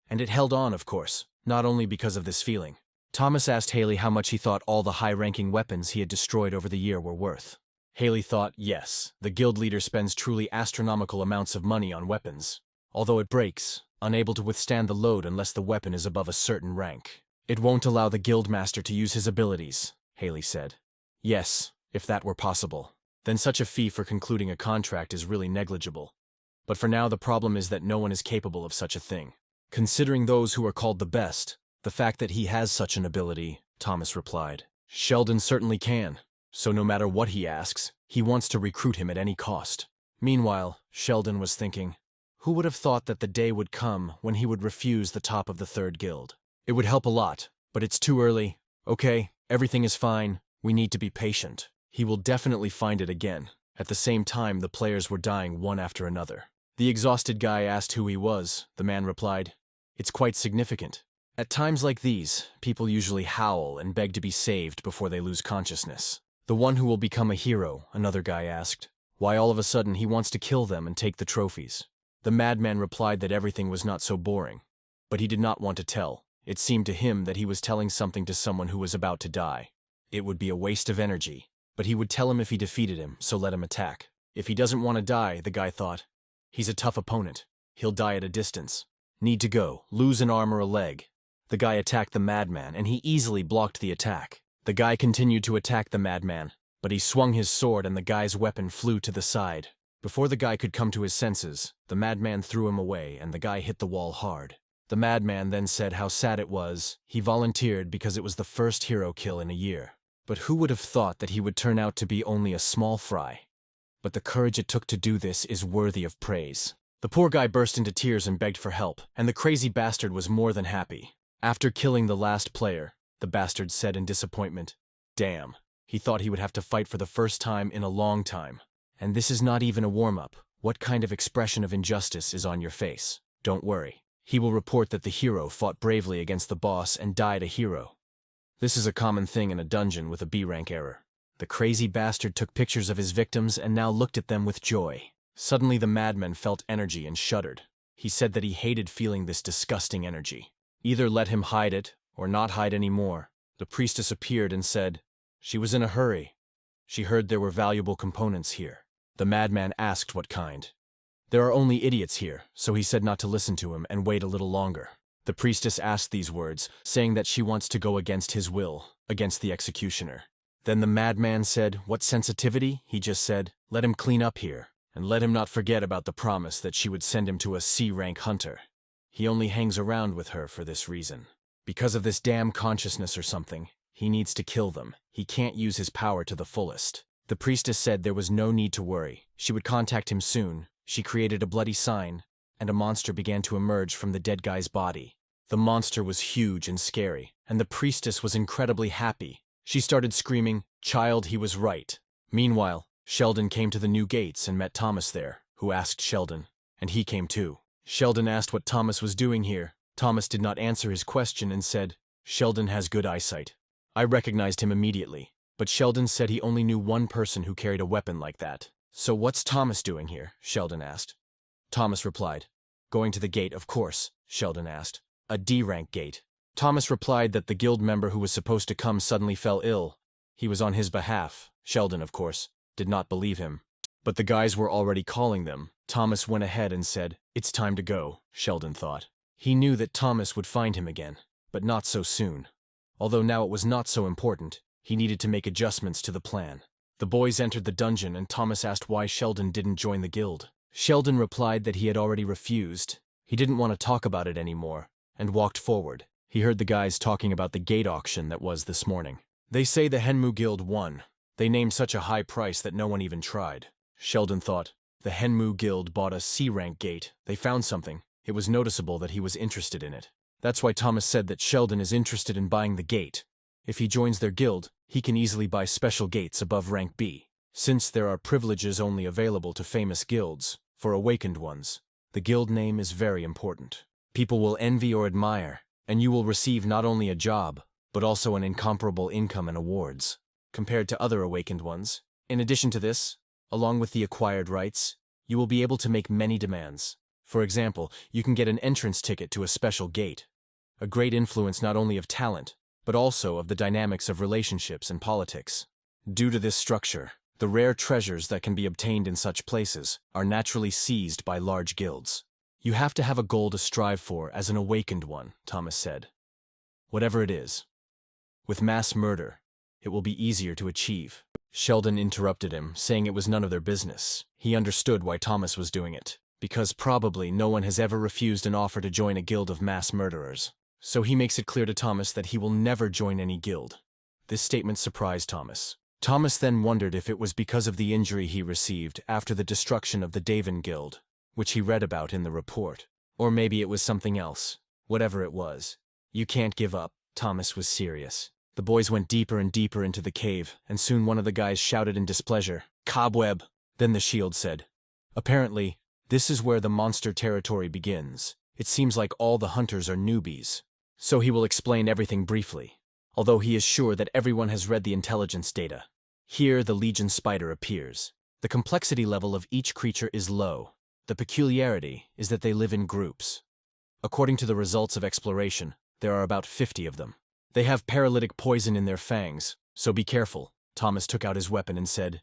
And it held on, of course, not only because of this feeling. Thomas asked Haley how much he thought all the high-ranking weapons he had destroyed over the year were worth. Haley thought, yes, the guild leader spends truly astronomical amounts of money on weapons. Although it breaks, unable to withstand the load unless the weapon is above a certain rank. It won't allow the guild master to use his abilities, Haley said. Yes, if that were possible. Then such a fee for concluding a contract is really negligible. But for now the problem is that no one is capable of such a thing. Considering those who are called the best, the fact that he has such an ability, Thomas replied. Sheldon certainly can, so no matter what he asks, he wants to recruit him at any cost. Meanwhile, Sheldon was thinking, who would have thought that the day would come when he would refuse the top of the third guild? It would help a lot, but it's too early. Okay, everything is fine, we need to be patient. He will definitely find it again. At the same time, the players were dying one after another. The exhausted guy asked who he was. The man replied, it's quite significant. At times like these, people usually howl and beg to be saved before they lose consciousness. The one who will become a hero, another guy asked. Why all of a sudden he wants to kill them and take the trophies. The madman replied that everything was not so boring. But he did not want to tell. It seemed to him that he was telling something to someone who was about to die. It would be a waste of energy. But he would tell him if he defeated him, so let him attack. If he doesn't want to die, the guy thought. He's a tough opponent. He'll die at a distance. Need to go, lose an arm or a leg. The guy attacked the madman, and he easily blocked the attack. The guy continued to attack the madman, but he swung his sword and the guy's weapon flew to the side. Before the guy could come to his senses, the madman threw him away and the guy hit the wall hard. The madman then said how sad it was. He volunteered because it was the first hero kill in a year. But who would have thought that he would turn out to be only a small fry? But the courage it took to do this is worthy of praise. The poor guy burst into tears and begged for help, and the crazy bastard was more than happy. After killing the last player, the bastard said in disappointment, damn, he thought he would have to fight for the first time in a long time. And this is not even a warm-up. What kind of expression of injustice is on your face? Don't worry. He will report that the hero fought bravely against the boss and died a hero. This is a common thing in a dungeon with a B-rank error. The crazy bastard took pictures of his victims and now looked at them with joy. Suddenly the madman felt energy and shuddered. He said that he hated feeling this disgusting energy. Either let him hide it, or not hide any more. The priestess appeared and said, she was in a hurry. She heard there were valuable components here. The madman asked what kind. There are only idiots here, so he said not to listen to him and wait a little longer. The priestess asked these words, saying that she wants to go against his will, against the executioner. Then the madman said, what sensitivity? He just said, let him clean up here, and let him not forget about the promise that she would send him to a C-rank hunter. He only hangs around with her for this reason. Because of this damn consciousness or something, he needs to kill them. He can't use his power to the fullest. The priestess said there was no need to worry. She would contact him soon. She created a bloody sign, and a monster began to emerge from the dead guy's body. The monster was huge and scary, and the priestess was incredibly happy. She started screaming, child, he was right. Meanwhile, Sheldon came to the new gates and met Thomas there, who asked Sheldon, and he came too. Sheldon asked what Thomas was doing here. Thomas did not answer his question and said, Sheldon has good eyesight. I recognized him immediately, but Sheldon said he only knew one person who carried a weapon like that. "So what's Thomas doing here?" Sheldon asked. Thomas replied. "Going to the gate, of course," Sheldon asked. "A D-rank gate." Thomas replied that the guild member who was supposed to come suddenly fell ill. He was on his behalf. Sheldon, of course, did not believe him. But the guys were already calling them. Thomas went ahead and said, "It's time to go," Sheldon thought. He knew that Thomas would find him again, but not so soon. Although now it was not so important, he needed to make adjustments to the plan. The boys entered the dungeon and Thomas asked why Sheldon didn't join the guild. Sheldon replied that he had already refused. He didn't want to talk about it anymore, and walked forward. He heard the guys talking about the gate auction that was this morning. "They say the Henmu Guild won. They named such a high price that no one even tried." Sheldon thought, the Henmu Guild bought a C-rank gate. They found something. It was noticeable that he was interested in it. That's why Thomas said that Sheldon is interested in buying the gate. If he joins their guild, he can easily buy special gates above rank B. Since there are privileges only available to famous guilds, for awakened ones, the guild name is very important. People will envy or admire, and you will receive not only a job, but also an incomparable income and awards, compared to other awakened ones. In addition to this, along with the acquired rights, you will be able to make many demands. For example, you can get an entrance ticket to a special gate, a great influence not only of talent, but also of the dynamics of relationships and politics. Due to this structure, the rare treasures that can be obtained in such places are naturally seized by large guilds. You have to have a goal to strive for as an awakened one, Thomas said. Whatever it is. With mass murder, it will be easier to achieve. Sheldon interrupted him, saying it was none of their business. He understood why Thomas was doing it, because probably no one has ever refused an offer to join a guild of mass murderers. So he makes it clear to Thomas that he will never join any guild. This statement surprised Thomas. Thomas then wondered if it was because of the injury he received after the destruction of the Daven Guild, which he read about in the report. Or maybe it was something else. Whatever it was. You can't give up. Thomas was serious. The boys went deeper and deeper into the cave, and soon one of the guys shouted in displeasure, "Cobweb!" Then the shield said, "Apparently, this is where the monster territory begins. It seems like all the hunters are newbies." So he will explain everything briefly, although he is sure that everyone has read the intelligence data. Here the Legion Spider appears. The complexity level of each creature is low. The peculiarity is that they live in groups. According to the results of exploration, there are about 50 of them. They have paralytic poison in their fangs, so be careful. Thomas took out his weapon and said,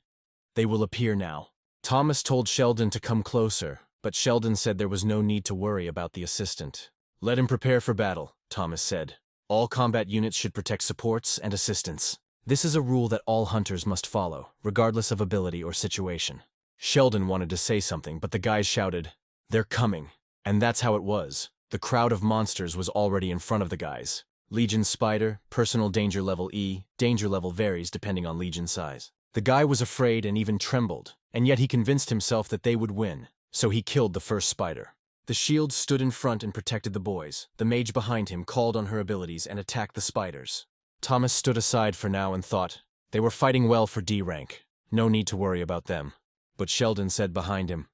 "They will appear now." Thomas told Sheldon to come closer, but Sheldon said there was no need to worry about the assistant. "Let him prepare for battle," Thomas said. "All combat units should protect supports and assistants. This is a rule that all hunters must follow, regardless of ability or situation." Sheldon wanted to say something, but the guys shouted, "They're coming." And that's how it was. The crowd of monsters was already in front of the guys. Legion Spider, personal danger level E, danger level varies depending on Legion size. The guy was afraid and even trembled, and yet he convinced himself that they would win, so he killed the first spider. The shield stood in front and protected the boys. The mage behind him called on her abilities and attacked the spiders. Thomas stood aside for now and thought, they were fighting well for D rank. No need to worry about them. But Sheldon said behind him,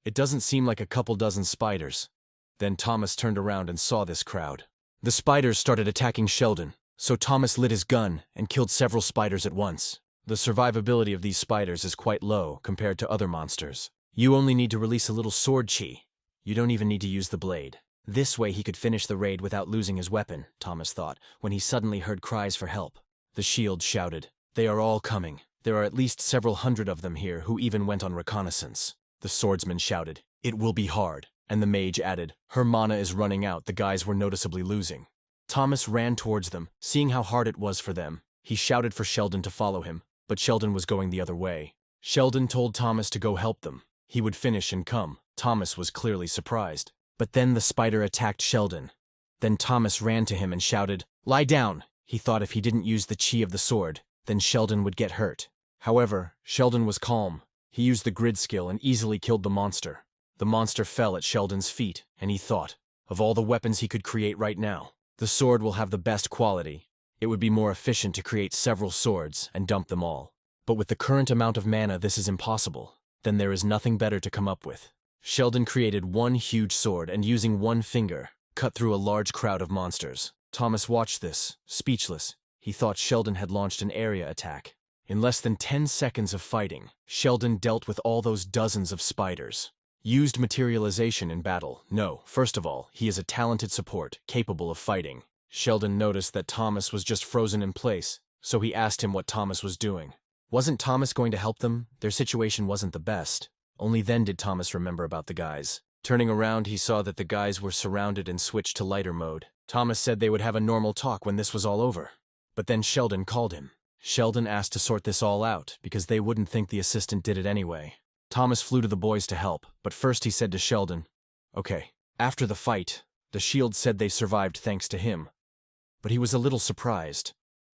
"It doesn't seem like a couple dozen spiders." Then Thomas turned around and saw this crowd. The spiders started attacking Sheldon, so Thomas lit his gun and killed several spiders at once. The survivability of these spiders is quite low compared to other monsters. You only need to release a little sword chi. You don't even need to use the blade. This way he could finish the raid without losing his weapon, Thomas thought, when he suddenly heard cries for help. The shield shouted, "They are all coming. There are at least several hundred of them here who even went on reconnaissance." The swordsman shouted, "It will be hard." And the mage added, "Her mana is running out." The guys were noticeably losing. Thomas ran towards them, seeing how hard it was for them. He shouted for Sheldon to follow him, but Sheldon was going the other way. Sheldon told Thomas to go help them. He would finish and come. Thomas was clearly surprised. But then the spider attacked Sheldon. Then Thomas ran to him and shouted, "Lie down!" He thought if he didn't use the chi of the sword, then Sheldon would get hurt. However, Sheldon was calm. He used the grid skill and easily killed the monster. The monster fell at Sheldon's feet, and he thought, of all the weapons he could create right now, the sword will have the best quality. It would be more efficient to create several swords and dump them all. But with the current amount of mana, this is impossible. Then there is nothing better to come up with. Sheldon created one huge sword and using one finger, cut through a large crowd of monsters. Thomas watched this, speechless. He thought Sheldon had launched an area attack. In less than 10 seconds of fighting, Sheldon dealt with all those dozens of spiders. Used materialization in battle. No, first of all, he is a talented support, capable of fighting. Sheldon noticed that Thomas was just frozen in place, so he asked him what Thomas was doing. Wasn't Thomas going to help them? Their situation wasn't the best. Only then did Thomas remember about the guys. Turning around, he saw that the guys were surrounded and switched to lighter mode. Thomas said they would have a normal talk when this was all over. But then Sheldon called him. Sheldon asked to sort this all out, because they wouldn't think the assistant did it anyway. Thomas flew to the boys to help, but first he said to Sheldon, "Okay." After the fight, the Shield said they survived thanks to him. But he was a little surprised.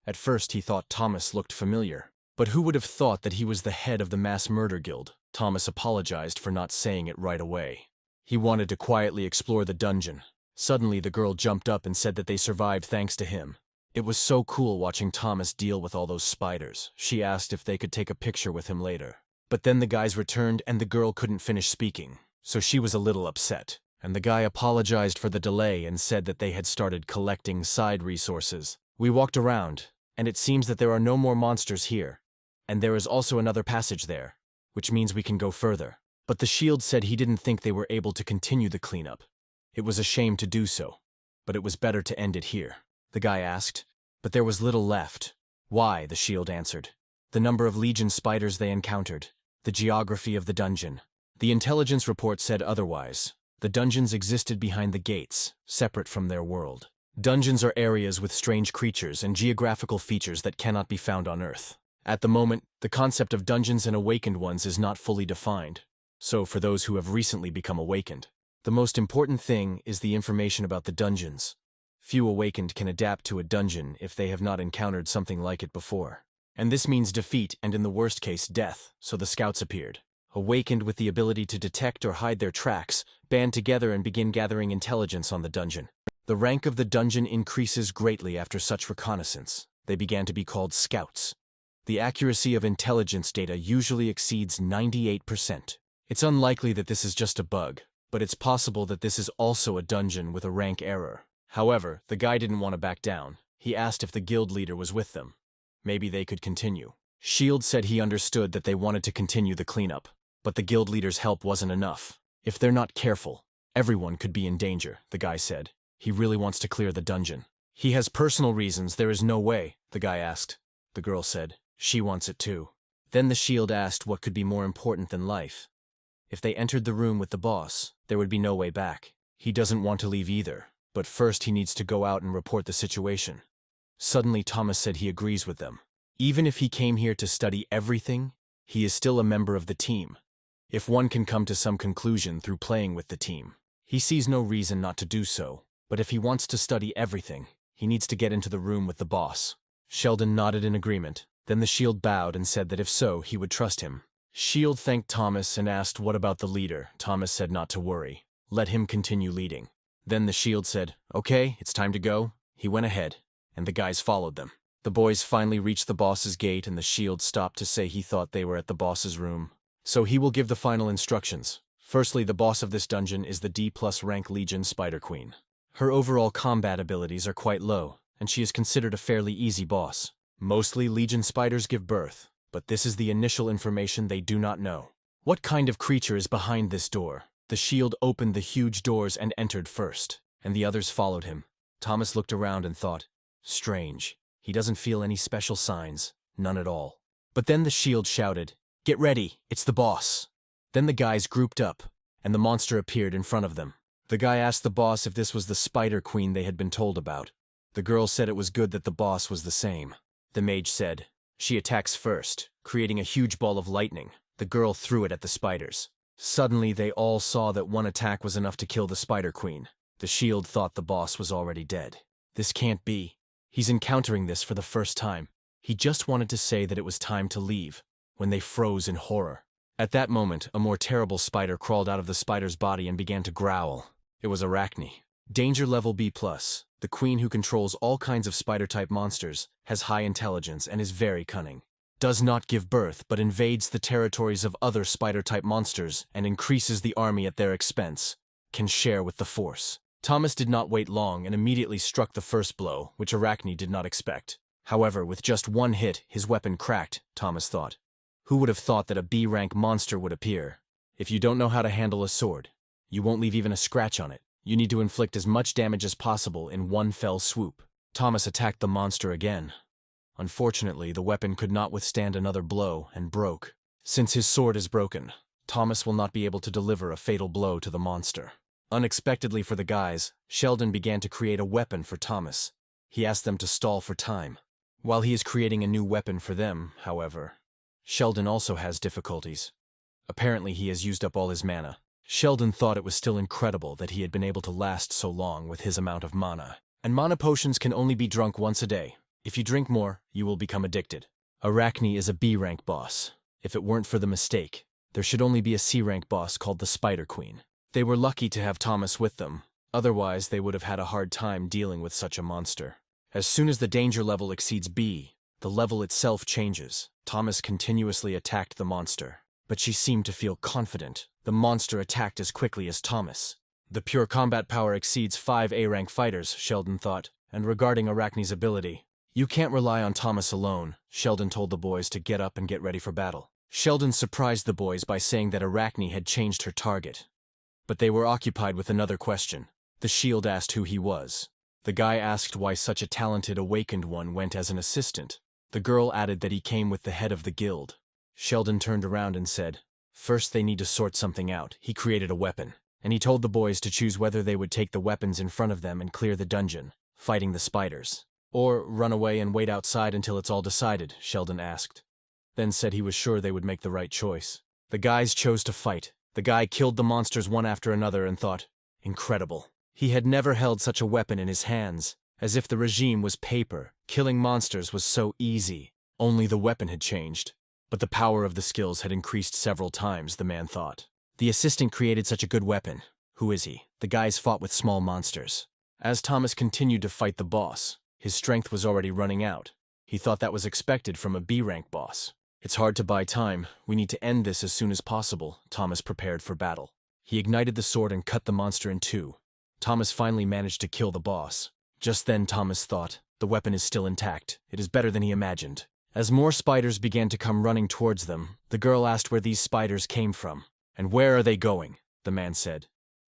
At first he thought Thomas looked familiar. But who would have thought that he was the head of the mass murder guild? Thomas apologized for not saying it right away. He wanted to quietly explore the dungeon. Suddenly the girl jumped up and said that they survived thanks to him. It was so cool watching Thomas deal with all those spiders. She asked if they could take a picture with him later. But then the guys returned and the girl couldn't finish speaking, so she was a little upset. And the guy apologized for the delay and said that they had started collecting side resources. We walked around, and it seems that there are no more monsters here. And there is also another passage there, which means we can go further. But the Shield said he didn't think they were able to continue the cleanup. It was a shame to do so, but it was better to end it here. The guy asked, but there was little left. Why? The Shield answered. The number of Legion spiders they encountered, the geography of the dungeon. The intelligence report said otherwise. The dungeons existed behind the gates, separate from their world. Dungeons are areas with strange creatures and geographical features that cannot be found on Earth. At the moment, the concept of dungeons and awakened ones is not fully defined. So for those who have recently become awakened, the most important thing is the information about the dungeons. Few awakened can adapt to a dungeon if they have not encountered something like it before. And this means defeat and in the worst case, death, so the scouts appeared. Awakened with the ability to detect or hide their tracks, band together and begin gathering intelligence on the dungeon. The rank of the dungeon increases greatly after such reconnaissance. They began to be called scouts. The accuracy of intelligence data usually exceeds 98%. It's unlikely that this is just a bug, but it's possible that this is also a dungeon with a rank error. However, the guy didn't want to back down. He asked if the guild leader was with them. Maybe they could continue. Shield said he understood that they wanted to continue the cleanup, but the guild leader's help wasn't enough. If they're not careful, everyone could be in danger, the guy said. He really wants to clear the dungeon. He has personal reasons. There is no way, the guy asked. The girl said. She wants it too. Then the Shield asked what could be more important than life. If they entered the room with the boss, there would be no way back. He doesn't want to leave either, but first he needs to go out and report the situation. Suddenly Thomas said he agrees with them. Even if he came here to study everything, he is still a member of the team. If one can come to some conclusion through playing with the team, he sees no reason not to do so. But if he wants to study everything, he needs to get into the room with the boss. Sheldon nodded in agreement. Then the Shield bowed and said that if so, he would trust him. Shield thanked Thomas and asked what about the leader. Thomas said not to worry. Let him continue leading. Then the Shield said, "Okay, it's time to go." He went ahead, and the guys followed them. The boys finally reached the boss's gate and the Shield stopped to say he thought they were at the boss's room. So he will give the final instructions. Firstly, the boss of this dungeon is the D+ rank Legion Spider Queen. Her overall combat abilities are quite low, and she is considered a fairly easy boss. Mostly Legion spiders give birth, but this is the initial information they do not know. What kind of creature is behind this door? The Shield opened the huge doors and entered first, and the others followed him. Thomas looked around and thought, strange. He doesn't feel any special signs, none at all. But then the Shield shouted, "Get ready, it's the boss." Then the guys grouped up, and the monster appeared in front of them. The guy asked the boss if this was the Spider Queen they had been told about. The girl said it was good that the boss was the same. The mage said, "She attacks first," creating a huge ball of lightning. The girl threw it at the spiders. Suddenly they all saw that one attack was enough to kill the Spider Queen. The Shield thought the boss was already dead. This can't be. He's encountering this for the first time. He just wanted to say that it was time to leave, when they froze in horror. At that moment, a more terrible spider crawled out of the spider's body and began to growl. It was Arachne. Danger level B+. The queen who controls all kinds of spider-type monsters, has high intelligence and is very cunning. Does not give birth but invades the territories of other spider-type monsters and increases the army at their expense. Can share with the force. Thomas did not wait long and immediately struck the first blow, which Arachne did not expect. However, with just one hit, his weapon cracked, Thomas thought. Who would have thought that a B-rank monster would appear? If you don't know how to handle a sword, you won't leave even a scratch on it. You need to inflict as much damage as possible in one fell swoop. Thomas attacked the monster again. Unfortunately, the weapon could not withstand another blow and broke. Since his sword is broken, Thomas will not be able to deliver a fatal blow to the monster. Unexpectedly for the guys, Sheldon began to create a weapon for Thomas. He asked them to stall for time. While he is creating a new weapon for them, however, Sheldon also has difficulties. Apparently he has used up all his mana. Sheldon thought it was still incredible that he had been able to last so long with his amount of mana. And mana potions can only be drunk once a day. If you drink more, you will become addicted. Arachne is a B-rank boss. If it weren't for the mistake, there should only be a C-rank boss called the Spider Queen. They were lucky to have Thomas with them. Otherwise, they would have had a hard time dealing with such a monster. As soon as the danger level exceeds B, the level itself changes. Thomas continuously attacked the monster, but she seemed to feel confident. The monster attacked as quickly as Thomas. The pure combat power exceeds 5 A-rank fighters, Sheldon thought. And regarding Arachne's ability, you can't rely on Thomas alone. Sheldon told the boys to get up and get ready for battle. Sheldon surprised the boys by saying that Arachne had changed her target. But they were occupied with another question. The shield asked who he was. The guy asked why such a talented awakened one went as an assistant. The girl added that he came with the head of the guild. Sheldon turned around and said, first they need to sort something out. He created a weapon, and he told the boys to choose whether they would take the weapons in front of them and clear the dungeon, fighting the spiders, or run away and wait outside until it's all decided, Sheldon asked. Then said he was sure they would make the right choice. The guys chose to fight. The guy killed the monsters one after another and thought, incredible. He had never held such a weapon in his hands, as if the regime was paper. Killing monsters was so easy. Only the weapon had changed. But the power of the skills had increased several times, the man thought. The assistant created such a good weapon. Who is he? The guys fought with small monsters. As Thomas continued to fight the boss, his strength was already running out. He thought that was expected from a B-rank boss. It's hard to buy time. We need to end this as soon as possible. Thomas prepared for battle. He ignited the sword and cut the monster in two. Thomas finally managed to kill the boss. Just then Thomas thought, the weapon is still intact. It is better than he imagined. As more spiders began to come running towards them, the girl asked where these spiders came from. And where are they going? The man said.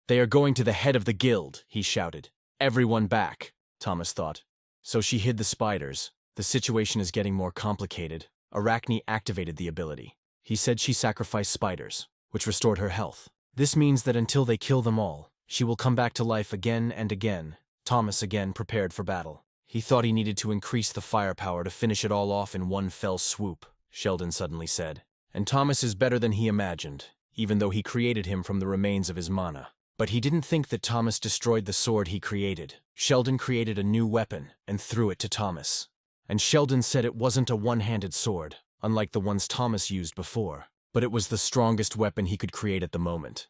They are going to the head of the guild, he shouted. Everyone back, Thomas thought. So she hid the spiders. The situation is getting more complicated. Arachne activated the ability. He said she sacrificed spiders, which restored her health. This means that until they kill them all, she will come back to life again and again. Thomas again prepared for battle. He thought he needed to increase the firepower to finish it all off in one fell swoop, Sheldon suddenly said. And Thomas is better than he imagined, even though he created him from the remains of his mana. But he didn't think that Thomas destroyed the sword he created. Sheldon created a new weapon and threw it to Thomas. And Sheldon said it wasn't a one-handed sword, unlike the ones Thomas used before, but it was the strongest weapon he could create at the moment.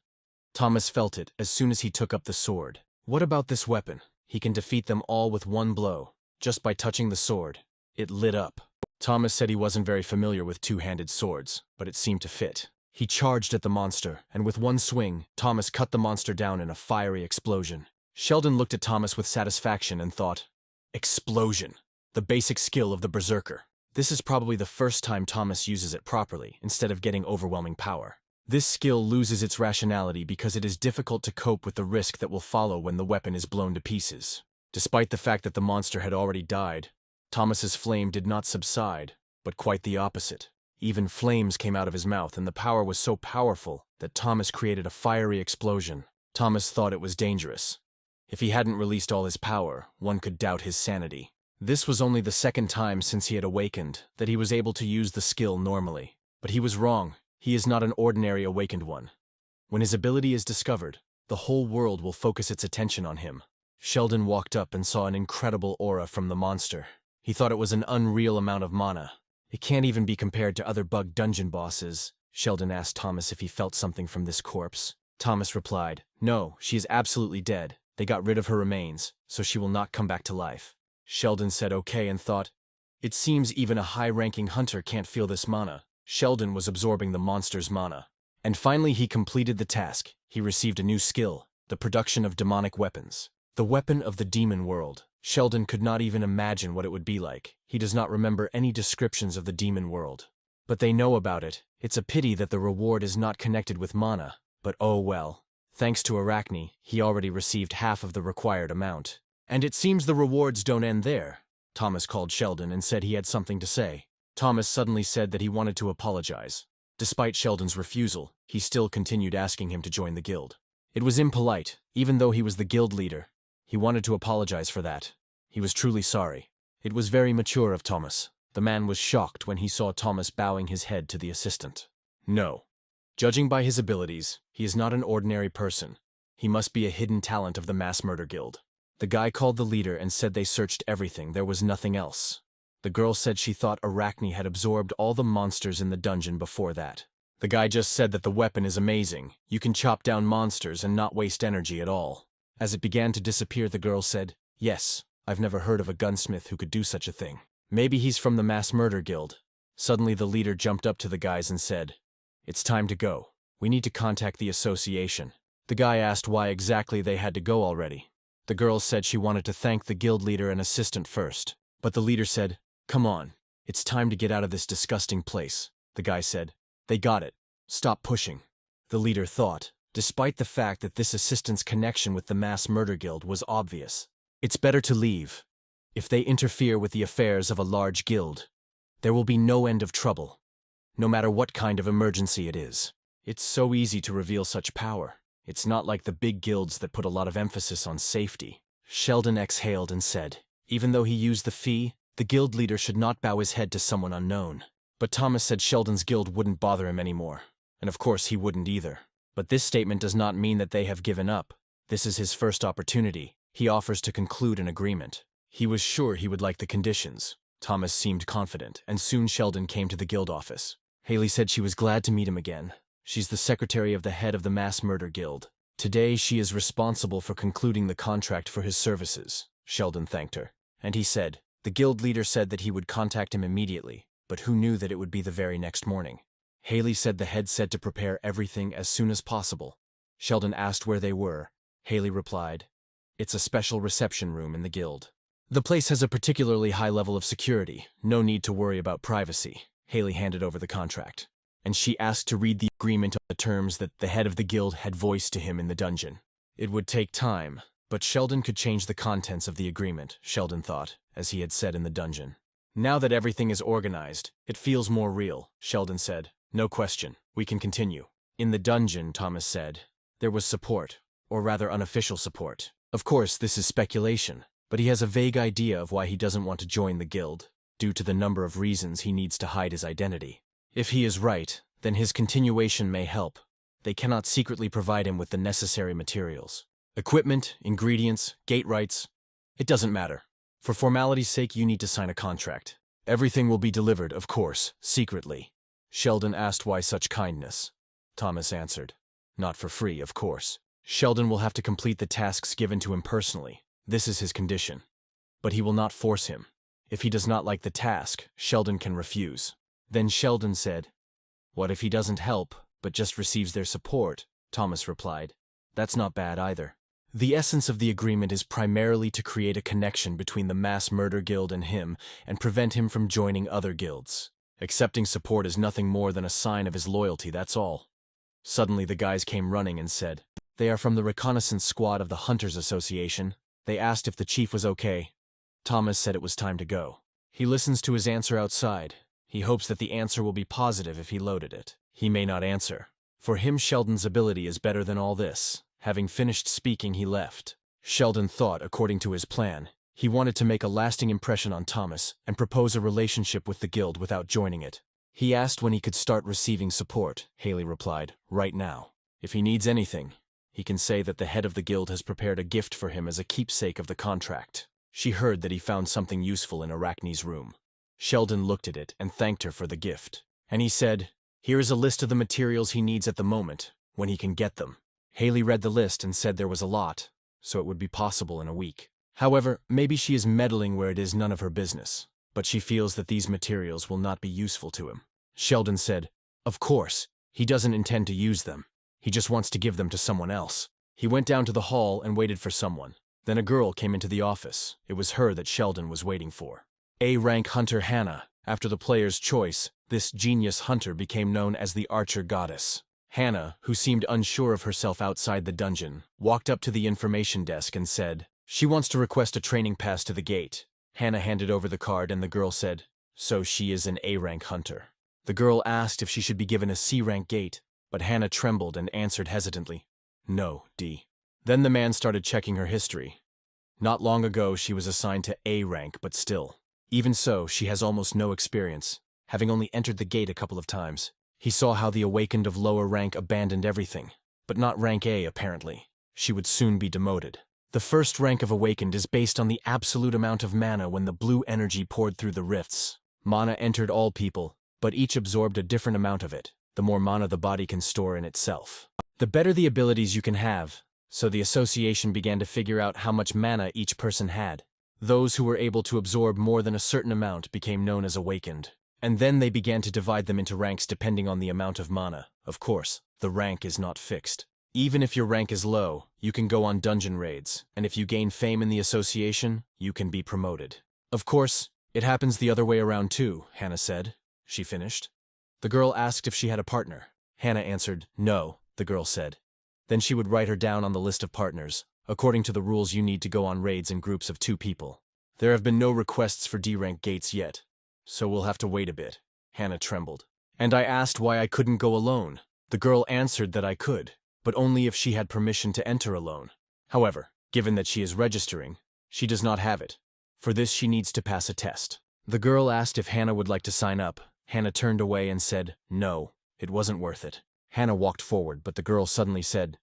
Thomas felt it as soon as he took up the sword. What about this weapon? He can defeat them all with one blow, just by touching the sword. It lit up. Thomas said he wasn't very familiar with two-handed swords, but it seemed to fit. He charged at the monster, and with one swing, Thomas cut the monster down in a fiery explosion. Sheldon looked at Thomas with satisfaction and thought, explosion, the basic skill of the berserker. This is probably the first time Thomas uses it properly, instead of getting overwhelming power. This skill loses its rationality because it is difficult to cope with the risk that will follow when the weapon is blown to pieces. Despite the fact that the monster had already died, Thomas's flame did not subside, but quite the opposite. Even flames came out of his mouth, and the power was so powerful that Thomas created a fiery explosion. Thomas thought it was dangerous. If he hadn't released all his power, one could doubt his sanity. This was only the second time since he had awakened that he was able to use the skill normally. But he was wrong. He is not an ordinary awakened one. When his ability is discovered, the whole world will focus its attention on him. Sheldon walked up and saw an incredible aura from the monster. He thought it was an unreal amount of mana. It can't even be compared to other bug dungeon bosses. Sheldon asked Thomas if he felt something from this corpse. Thomas replied, no, she is absolutely dead. They got rid of her remains, so she will not come back to life. Sheldon said okay and thought, it seems even a high-ranking hunter can't feel this mana. Sheldon was absorbing the monster's mana. And finally he completed the task. He received a new skill, the production of demonic weapons. The weapon of the demon world. Sheldon could not even imagine what it would be like. He does not remember any descriptions of the demon world. But they know about it. It's a pity that the reward is not connected with mana, but oh well. Thanks to Arachne, he already received half of the required amount. And it seems the rewards don't end there. Thomas called Sheldon and said he had something to say. Thomas suddenly said that he wanted to apologize. Despite Sheldon's refusal, he still continued asking him to join the guild. It was impolite, even though he was the guild leader. He wanted to apologize for that. He was truly sorry. It was very mature of Thomas. The man was shocked when he saw Thomas bowing his head to the assistant. No. Judging by his abilities, he is not an ordinary person. He must be a hidden talent of the Mass Murder Guild. The guy called the leader and said they searched everything, there was nothing else. The girl said she thought Arachne had absorbed all the monsters in the dungeon before that. The guy just said that the weapon is amazing. You can chop down monsters and not waste energy at all. As it began to disappear, the girl said, "Yes, I've never heard of a gunsmith who could do such a thing. Maybe he's from the Mass Murder Guild." Suddenly the leader jumped up to the guys and said, "It's time to go. We need to contact the association." The guy asked why exactly they had to go already. The girl said she wanted to thank the guild leader and assistant first. But the leader said, "Come on, it's time to get out of this disgusting place." The guy said, "They got it. Stop pushing." The leader thought, despite the fact that this assistant's connection with the Mass Murder Guild was obvious, it's better to leave. If they interfere with the affairs of a large guild, there will be no end of trouble, no matter what kind of emergency it is. It's so easy to reveal such power. It's not like the big guilds that put a lot of emphasis on safety. Sheldon exhaled and said, even though he used the fee, the guild leader should not bow his head to someone unknown. But Thomas said Sheldon's guild wouldn't bother him anymore. And of course he wouldn't either. But this statement does not mean that they have given up. This is his first opportunity. He offers to conclude an agreement. He was sure he would like the conditions. Thomas seemed confident, and soon Sheldon came to the guild office. Haley said she was glad to meet him again. She's the secretary of the head of the Mass Murder Guild. Today she is responsible for concluding the contract for his services. Sheldon thanked her. And he said, the guild leader said that he would contact him immediately, but who knew that it would be the very next morning? Haley said the head said to prepare everything as soon as possible. Sheldon asked where they were. Haley replied, "It's a special reception room in the guild. The place has a particularly high level of security, no need to worry about privacy." Haley handed over the contract, and she asked to read the agreement on the terms that the head of the guild had voiced to him in the dungeon. It would take time, but Sheldon could change the contents of the agreement, Sheldon thought, as he had said in the dungeon. Now that everything is organized, it feels more real, Sheldon said. No question, we can continue. In the dungeon, Thomas said, there was support, or rather unofficial support. Of course, this is speculation, but he has a vague idea of why he doesn't want to join the guild, due to the number of reasons he needs to hide his identity. If he is right, then his continuation may help. They cannot secretly provide him with the necessary materials. Equipment, ingredients, gate rights, it doesn't matter. For formality's sake, you need to sign a contract. Everything will be delivered, of course, secretly. Sheldon asked why such kindness. Thomas answered, not for free, of course. Sheldon will have to complete the tasks given to him personally. This is his condition. But he will not force him. If he does not like the task, Sheldon can refuse. Then Sheldon said, what if he doesn't help, but just receives their support? Thomas replied, that's not bad either. The essence of the agreement is primarily to create a connection between the Mass Murder Guild and him and prevent him from joining other guilds. Accepting support is nothing more than a sign of his loyalty, that's all. Suddenly the guys came running and said, they are from the reconnaissance squad of the Hunters Association. They asked if the chief was okay. Thomas said it was time to go. He listens to his answer outside. He hopes that the answer will be positive if he loaded it. He may not answer. For him, Sheldon's ability is better than all this. Having finished speaking, he left. Sheldon thought, according to his plan, he wanted to make a lasting impression on Thomas and propose a relationship with the guild without joining it. He asked when he could start receiving support. Haley replied, right now. If he needs anything, he can say that the head of the guild has prepared a gift for him as a keepsake of the contract. She heard that he found something useful in Arachne's room. Sheldon looked at it and thanked her for the gift. And he said, here is a list of the materials he needs at the moment, when he can get them. Haley read the list and said there was a lot, so it would be possible in a week. However, maybe she is meddling where it is none of her business, but she feels that these materials will not be useful to him. Sheldon said, of course, he doesn't intend to use them. He just wants to give them to someone else. He went down to the hall and waited for someone. Then a girl came into the office. It was her that Sheldon was waiting for. A-rank hunter Hannah. After the player's choice, this genius hunter became known as the Archer Goddess. Hannah, who seemed unsure of herself outside the dungeon, walked up to the information desk and said, "She wants to request a training pass to the gate." Hannah handed over the card and the girl said, "So she is an A-rank hunter." The girl asked if she should be given a C-rank gate, but Hannah trembled and answered hesitantly, "No, D." Then the man started checking her history. Not long ago she was assigned to A rank, but still. Even so, she has almost no experience, having only entered the gate a couple of times. He saw how the awakened of lower rank abandoned everything, but not rank A apparently. She would soon be demoted. The first rank of awakened is based on the absolute amount of mana when the blue energy poured through the rifts. Mana entered all people, but each absorbed a different amount of it, the more mana the body can store in itself. The better the abilities you can have, so the association began to figure out how much mana each person had. Those who were able to absorb more than a certain amount became known as awakened. And then they began to divide them into ranks depending on the amount of mana. Of course, the rank is not fixed. Even if your rank is low, you can go on dungeon raids, and if you gain fame in the association, you can be promoted. Of course, it happens the other way around too, Hannah said. She finished. The girl asked if she had a partner. Hannah answered, "No," the girl said. Then she would write her down on the list of partners. According to the rules, you need to go on raids in groups of 2 people. There have been no requests for D-rank gates yet, so we'll have to wait a bit. Hannah trembled. And I asked why I couldn't go alone. The girl answered that I could, but only if she had permission to enter alone. However, given that she is registering, she does not have it. For this, she needs to pass a test. The girl asked if Hannah would like to sign up. Hannah turned away and said, "No, it wasn't worth it." Hannah walked forward, but the girl suddenly said,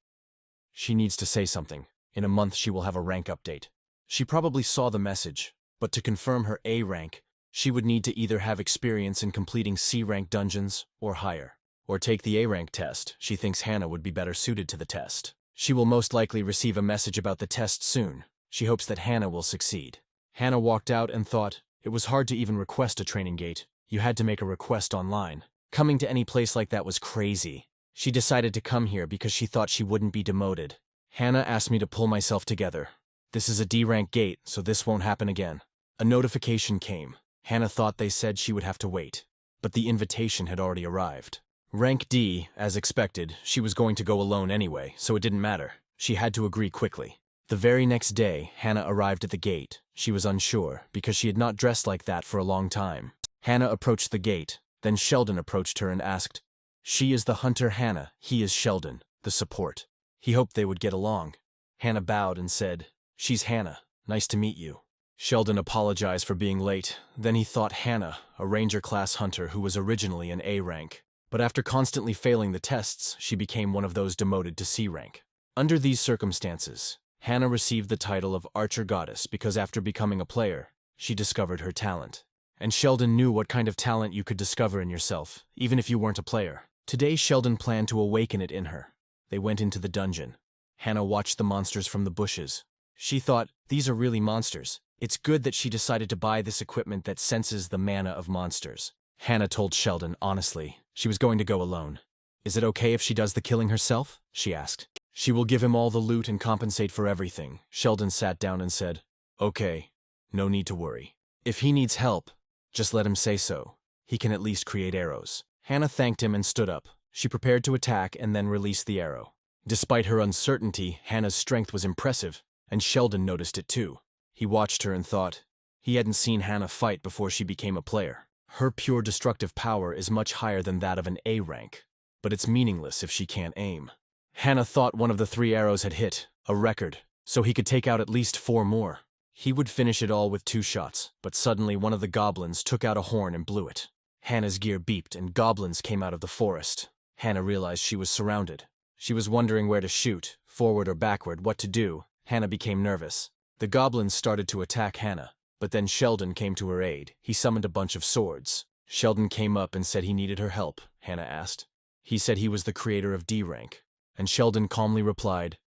"She needs to say something. In a month she will have a rank update." She probably saw the message, but to confirm her A rank, she would need to either have experience in completing C-rank dungeons or higher, or take the A-rank test. She thinks Hannah would be better suited to the test. She will most likely receive a message about the test soon. She hopes that Hannah will succeed. Hannah walked out and thought, it was hard to even request a training gate. You had to make a request online. Coming to any place like that was crazy. She decided to come here because she thought she wouldn't be demoted. Hannah asked me to pull myself together. This is a D-rank gate, so this won't happen again. A notification came. Hannah thought they said she would have to wait, but the invitation had already arrived. Rank D, as expected, she was going to go alone anyway, so it didn't matter. She had to agree quickly. The very next day, Hannah arrived at the gate. She was unsure, because she had not dressed like that for a long time. Hannah approached the gate. Then Sheldon approached her and asked, "She is the hunter Hannah, he is Sheldon, the support." He hoped they would get along. Hannah bowed and said, "She's Hannah, nice to meet you." Sheldon apologized for being late. Then he thought Hannah, a ranger-class hunter who was originally an A rank. But after constantly failing the tests, she became one of those demoted to C rank. Under these circumstances, Hannah received the title of Archer Goddess because after becoming a player, she discovered her talent. And Sheldon knew what kind of talent you could discover in yourself, even if you weren't a player. Today, Sheldon planned to awaken it in her. They went into the dungeon. Hannah watched the monsters from the bushes. She thought, these are really monsters. It's good that she decided to buy this equipment that senses the mana of monsters. Hannah told Sheldon, honestly, she was going to go alone. "Is it okay if she does the killing herself?" she asked. "She will give him all the loot and compensate for everything." Sheldon sat down and said, "Okay, no need to worry. If he needs help, just let him say so. He can at least create arrows." Hannah thanked him and stood up. She prepared to attack and then released the arrow. Despite her uncertainty, Hannah's strength was impressive, and Sheldon noticed it too. He watched her and thought, he hadn't seen Hannah fight before she became a player. Her pure destructive power is much higher than that of an A rank, but it's meaningless if she can't aim. Hannah thought one of the 3 arrows had hit, a record, so he could take out at least 4 more. He would finish it all with 2 shots, but suddenly one of the goblins took out a horn and blew it. Hannah's gear beeped and goblins came out of the forest. Hannah realized she was surrounded. She was wondering where to shoot, forward or backward, what to do. Hannah became nervous. The goblins started to attack Hannah, but then Sheldon came to her aid. He summoned a bunch of swords. Sheldon came up and said he needed her help, Hannah asked. He said he was the creator of D rank, and Sheldon calmly replied,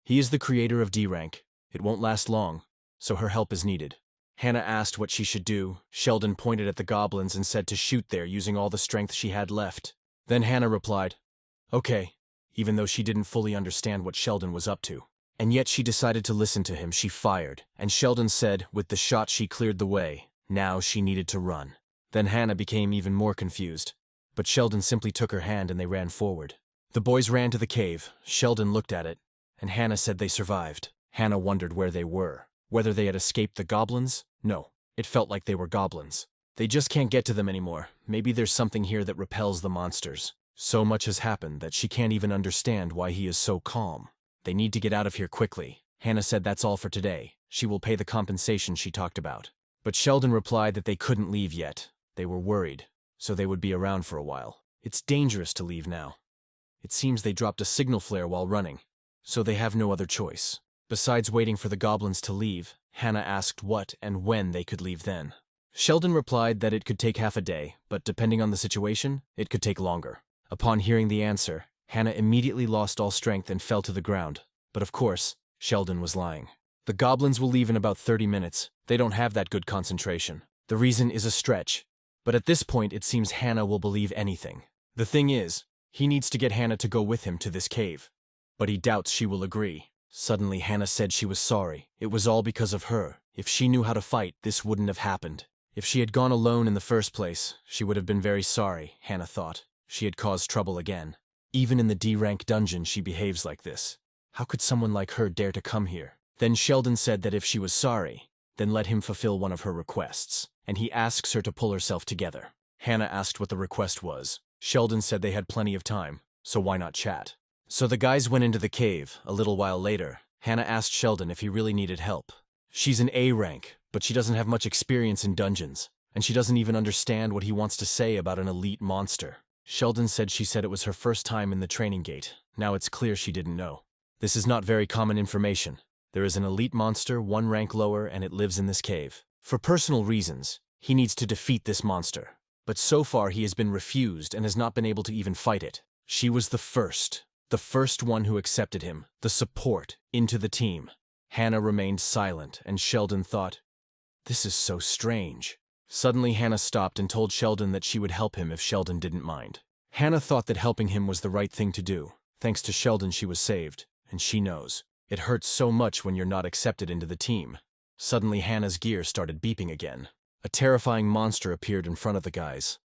"He is the creator of D rank. It won't last long, so her help is needed." Hannah asked what she should do. Sheldon pointed at the goblins and said to shoot there using all the strength she had left. Then Hannah replied, "Okay," even though she didn't fully understand what Sheldon was up to. And yet she decided to listen to him. She fired, and Sheldon said with the shot she cleared the way. Now she needed to run. Then Hannah became even more confused. But Sheldon simply took her hand and they ran forward. The boys ran to the cave. Sheldon looked at it, and Hannah said they survived. Hannah wondered where they were. Whether they had escaped the goblins? No, it felt like they were goblins. They just can't get to them anymore. Maybe there's something here that repels the monsters. So much has happened that she can't even understand why he is so calm. They need to get out of here quickly. Hannah said that's all for today. She will pay the compensation she talked about. But Sheldon replied that they couldn't leave yet. They were worried, so they would be around for a while. It's dangerous to leave now. It seems they dropped a signal flare while running, so they have no other choice. Besides waiting for the goblins to leave, Hannah asked what and when they could leave then. Sheldon replied that it could take half a day, but depending on the situation, it could take longer. Upon hearing the answer, Hannah immediately lost all strength and fell to the ground. But of course, Sheldon was lying. The goblins will leave in about 30 minutes. They don't have that good concentration. The reason is a stretch. But at this point, it seems Hannah will believe anything. The thing is, he needs to get Hannah to go with him to this cave. But he doubts she will agree. Suddenly, Hannah said she was sorry. It was all because of her. If she knew how to fight, this wouldn't have happened. If she had gone alone in the first place, she would have been very sorry, Hannah thought. She had caused trouble again. Even in the D-rank dungeon, she behaves like this. How could someone like her dare to come here? Then Sheldon said that if she was sorry, then let him fulfill one of her requests, and he asks her to pull herself together. Hannah asked what the request was. Sheldon said they had plenty of time, so why not chat? So the guys went into the cave. A little while later, Hannah asked Sheldon if he really needed help. She's an A rank, but she doesn't have much experience in dungeons, and she doesn't even understand what he wants to say about an elite monster. Sheldon said she said it was her first time in the training gate. Now it's clear she didn't know. This is not very common information. There is an elite monster 1 rank lower, and it lives in this cave. For personal reasons, he needs to defeat this monster. But so far he has been refused and has not been able to even fight it. She was the first one who accepted him, the support, into the team. Hannah remained silent, and Sheldon thought, this is so strange. Suddenly Hannah stopped and told Sheldon that she would help him if Sheldon didn't mind. Hannah thought that helping him was the right thing to do. Thanks to Sheldon she was saved, and she knows. It hurts so much when you're not accepted into the team. Suddenly Hannah's gear started beeping again. A terrifying monster appeared in front of the guys.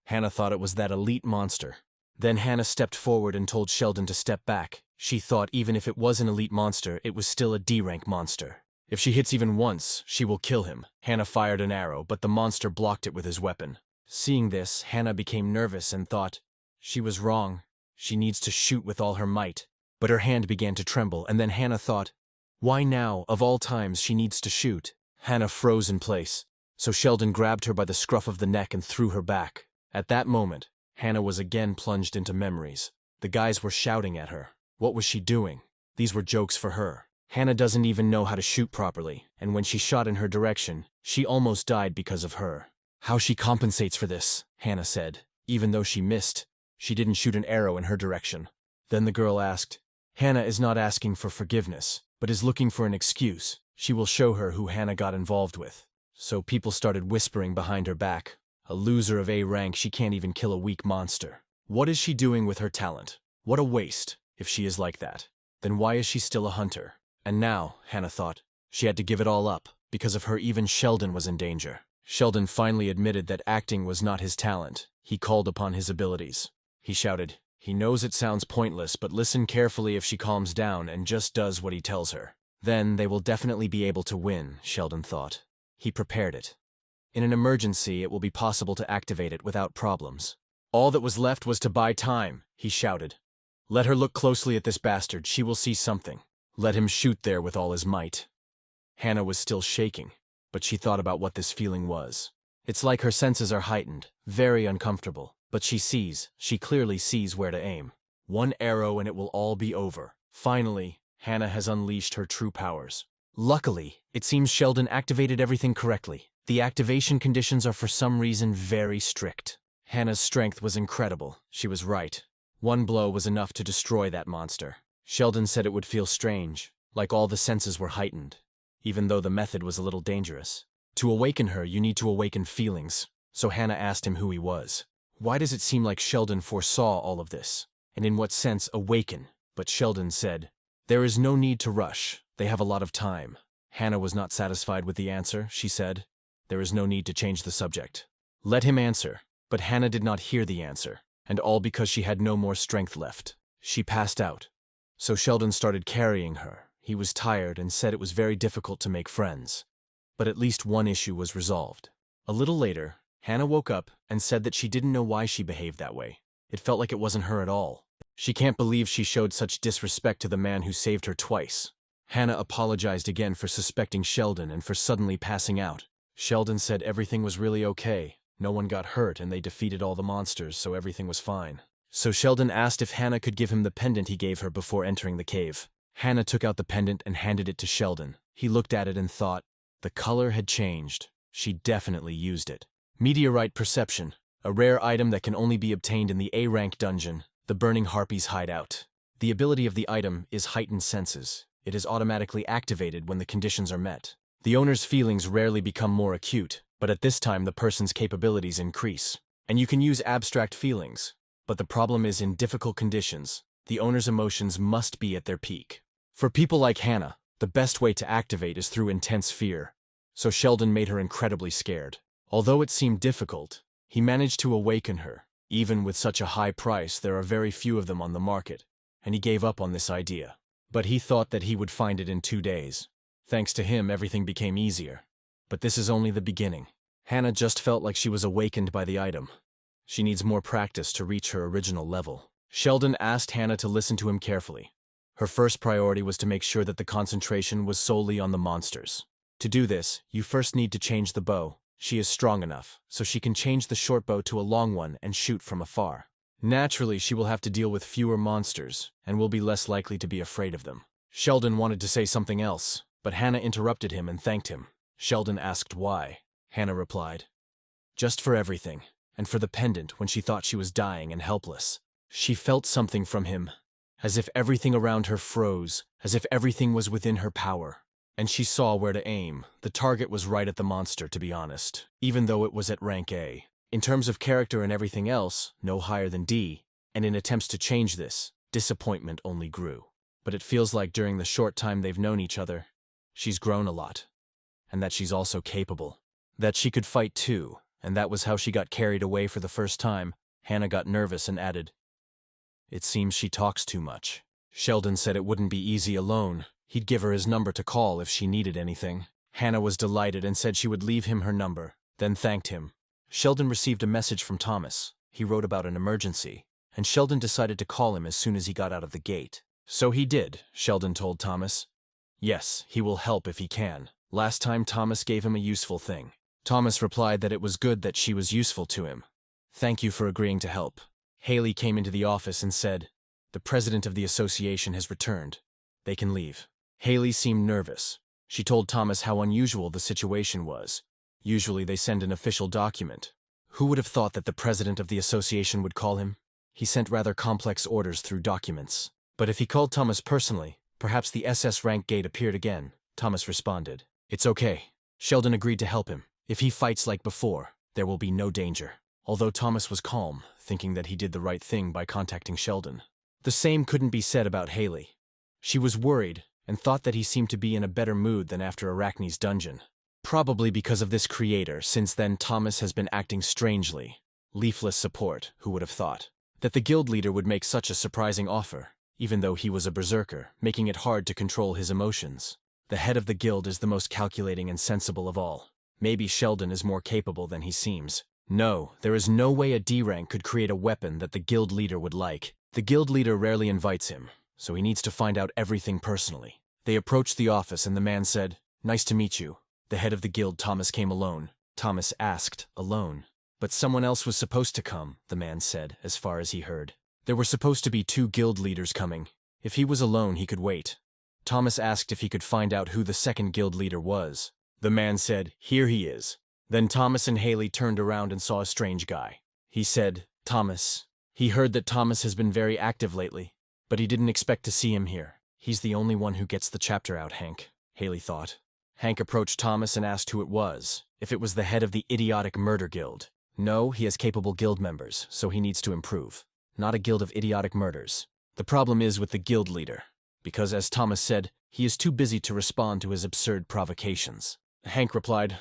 Hannah thought it was that elite monster. Then Hannah stepped forward and told Sheldon to step back. She thought even if it was an elite monster, it was still a D-rank monster. If she hits even once, she will kill him. Hannah fired an arrow, but the monster blocked it with his weapon. Seeing this, Hannah became nervous and thought, she was wrong. She needs to shoot with all her might. But her hand began to tremble, and then Hannah thought, why now, of all times, she needs to shoot? Hannah froze in place, so Sheldon grabbed her by the scruff of the neck and threw her back. At that moment, Hannah was again plunged into memories. The guys were shouting at her. What was she doing? These were jokes for her. Hannah doesn't even know how to shoot properly, and when she shot in her direction, she almost died because of her. How she compensates for this, Hannah said. Even though she missed, she didn't shoot an arrow in her direction. Then the girl asked, Hannah is not asking for forgiveness, but is looking for an excuse. She will show her who Hannah got involved with. So people started whispering behind her back. A loser of A rank, she can't even kill a weak monster. What is she doing with her talent? What a waste, if she is like that. Then why is she still a hunter? And now, Hannah thought, she had to give it all up. Because of her, even Sheldon was in danger. Sheldon finally admitted that acting was not his talent. He called upon his abilities. He shouted, he knows it sounds pointless, but listen carefully if she calms down and just does what he tells her. Then they will definitely be able to win, Sheldon thought. He prepared it. In an emergency, it will be possible to activate it without problems. All that was left was to buy time, he shouted. Let her look closely at this bastard, she will see something. Let him shoot there with all his might. Hannah was still shaking, but she thought about what this feeling was. It's like her senses are heightened, very uncomfortable, but she clearly sees where to aim. One arrow and it will all be over. Finally, Hannah has unleashed her true powers. Luckily, it seems Sheldon activated everything correctly. The activation conditions are for some reason very strict. Hannah's strength was incredible. She was right. One blow was enough to destroy that monster. Sheldon said it would feel strange, like all the senses were heightened, even though the method was a little dangerous. To awaken her, you need to awaken feelings. So Hannah asked him who he was. Why does it seem like Sheldon foresaw all of this? And in what sense awaken? But Sheldon said, There is no need to rush. They have a lot of time. Hannah was not satisfied with the answer, she said. There is no need to change the subject. Let him answer. But Hannah did not hear the answer, and all because she had no more strength left. She passed out. So Sheldon started carrying her. He was tired and said it was very difficult to make friends. But at least one issue was resolved. A little later, Hannah woke up and said that she didn't know why she behaved that way. It felt like it wasn't her at all. She can't believe she showed such disrespect to the man who saved her twice. Hannah apologized again for suspecting Sheldon and for suddenly passing out. Sheldon said everything was really okay. No one got hurt and they defeated all the monsters, so everything was fine. So Sheldon asked if Hannah could give him the pendant he gave her before entering the cave. Hannah took out the pendant and handed it to Sheldon. He looked at it and thought, the color had changed. She definitely used it. Meteorite Perception, a rare item that can only be obtained in the A-rank dungeon, the Burning Harpy's hideout. The ability of the item is Heightened Senses. It is automatically activated when the conditions are met. The owner's feelings rarely become more acute, but at this time the person's capabilities increase. And you can use abstract feelings, but the problem is in difficult conditions, the owner's emotions must be at their peak. For people like Hannah, the best way to activate is through intense fear. So Sheldon made her incredibly scared. Although it seemed difficult, he managed to awaken her. Even with such a high price, there are very few of them on the market, and he gave up on this idea. But he thought that he would find it in 2 days. Thanks to him, everything became easier. But this is only the beginning. Hannah just felt like she was awakened by the item. She needs more practice to reach her original level. Sheldon asked Hannah to listen to him carefully. Her first priority was to make sure that the concentration was solely on the monsters. To do this, you first need to change the bow. She is strong enough, so she can change the short bow to a long one and shoot from afar. Naturally, she will have to deal with fewer monsters, and will be less likely to be afraid of them. Sheldon wanted to say something else, but Hannah interrupted him and thanked him. Sheldon asked why. Hannah replied, just for everything, and for the pendant when she thought she was dying and helpless. She felt something from him, as if everything around her froze, as if everything was within her power. And she saw where to aim. The target was right at the monster, to be honest, even though it was at rank A. In terms of character and everything else, no higher than D, and in attempts to change this, disappointment only grew. But it feels like during the short time they've known each other, she's grown a lot. And that she's also capable. That she could fight too, and that was how she got carried away for the first time. Hannah got nervous and added, it seems she talks too much. Sheldon said it wouldn't be easy alone. He'd give her his number to call if she needed anything. Hannah was delighted and said she would leave him her number, then thanked him. Sheldon received a message from Thomas. He wrote about an emergency, and Sheldon decided to call him as soon as he got out of the gate. So he did, Sheldon told Thomas. Yes, he will help if he can. Last time Thomas gave him a useful thing. Thomas replied that it was good that she was useful to him. Thank you for agreeing to help. Haley came into the office and said, the president of the association has returned. They can leave. Haley seemed nervous. She told Thomas how unusual the situation was. Usually they send an official document. Who would have thought that the president of the association would call him? He sent rather complex orders through documents. But if he called Thomas personally, perhaps the SS rank gate appeared again. Thomas responded, it's okay. Sheldon agreed to help him. If he fights like before, there will be no danger. Although Thomas was calm, thinking that he did the right thing by contacting Sheldon. The same couldn't be said about Haley. She was worried and thought that he seemed to be in a better mood than after Arachne's dungeon. Probably because of this creator, since then Thomas has been acting strangely. Leafless support, who would have thought? That the guild leader would make such a surprising offer, even though he was a berserker, making it hard to control his emotions. The head of the guild is the most calculating and sensible of all. Maybe Sheldon is more capable than he seems. No, there is no way a D rank could create a weapon that the guild leader would like. The guild leader rarely invites him, so he needs to find out everything personally. They approached the office and the man said, nice to meet you. The head of the guild, Thomas, came alone. Thomas asked, alone. But someone else was supposed to come, the man said, as far as he heard. There were supposed to be 2 guild leaders coming. If he was alone, he could wait. Thomas asked if he could find out who the second guild leader was. The man said, here he is. Then Thomas and Haley turned around and saw a strange guy. He said, Thomas. He heard that Thomas has been very active lately, but he didn't expect to see him here. He's the only one who gets the chapter out, Hank, Haley thought. Hank approached Thomas and asked who it was, if it was the head of the idiotic murder guild. No, he has capable guild members, so he needs to improve. Not a guild of idiotic murders. The problem is with the guild leader. because, as Thomas said, he is too busy to respond to his absurd provocations. Hank replied,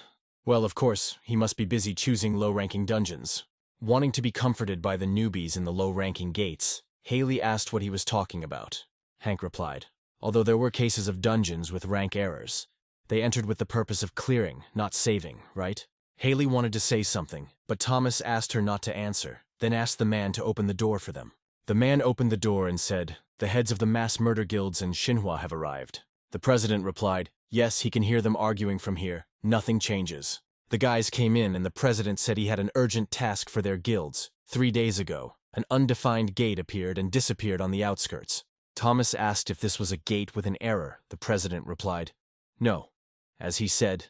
well, of course, he must be busy choosing low-ranking dungeons. Wanting to be comforted by the newbies in the low-ranking gates, Haley asked what he was talking about. Hank replied, although there were cases of dungeons with rank errors, they entered with the purpose of clearing, not saving, right? Haley wanted to say something, but Thomas asked her not to answer, then asked the man to open the door for them. The man opened the door and said, the heads of the mass murder guilds in Xinhua have arrived. The president replied, yes, he can hear them arguing from here. Nothing changes. The guys came in and the president said he had an urgent task for their guilds. 3 days ago, an undefined gate appeared and disappeared on the outskirts. Thomas asked if this was a gate with an error. The president replied, no. As he said,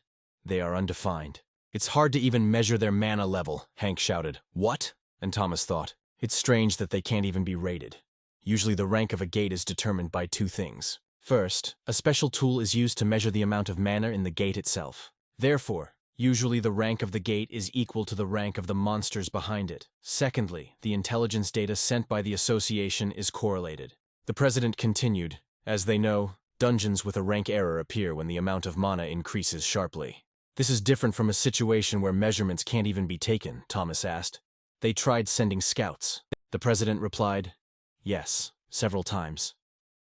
they are undefined. It's hard to even measure their mana level, Hank shouted. What? And Thomas thought, it's strange that they can't even be rated. Usually the rank of a gate is determined by 2 things. First, a special tool is used to measure the amount of mana in the gate itself. Therefore, usually the rank of the gate is equal to the rank of the monsters behind it. Secondly, the intelligence data sent by the association is correlated. The president continued, as they know, dungeons with a rank error appear when the amount of mana increases sharply. This is different from a situation where measurements can't even be taken, Thomas asked. They tried sending scouts. The president replied, yes, several times.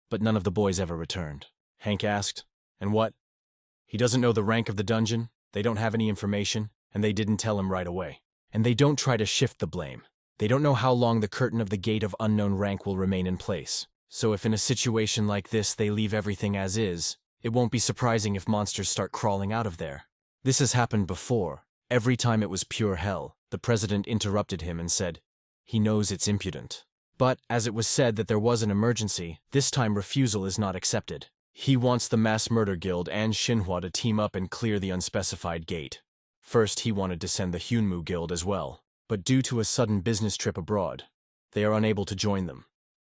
But none of the boys ever returned. Hank asked, and what? He doesn't know the rank of the dungeon, they don't have any information, and they didn't tell him right away. And they don't try to shift the blame. They don't know how long the curtain of the gate of unknown rank will remain in place. So if in a situation like this they leave everything as is, it won't be surprising if monsters start crawling out of there. This has happened before. Every time it was pure hell. The president interrupted him and said, he knows it's impudent. But, as it was said that there was an emergency, this time refusal is not accepted. He wants the Mass Murder Guild and Xinhua to team up and clear the unspecified gate. First, he wanted to send the Hyunmu Guild as well, but due to a sudden business trip abroad, they are unable to join them.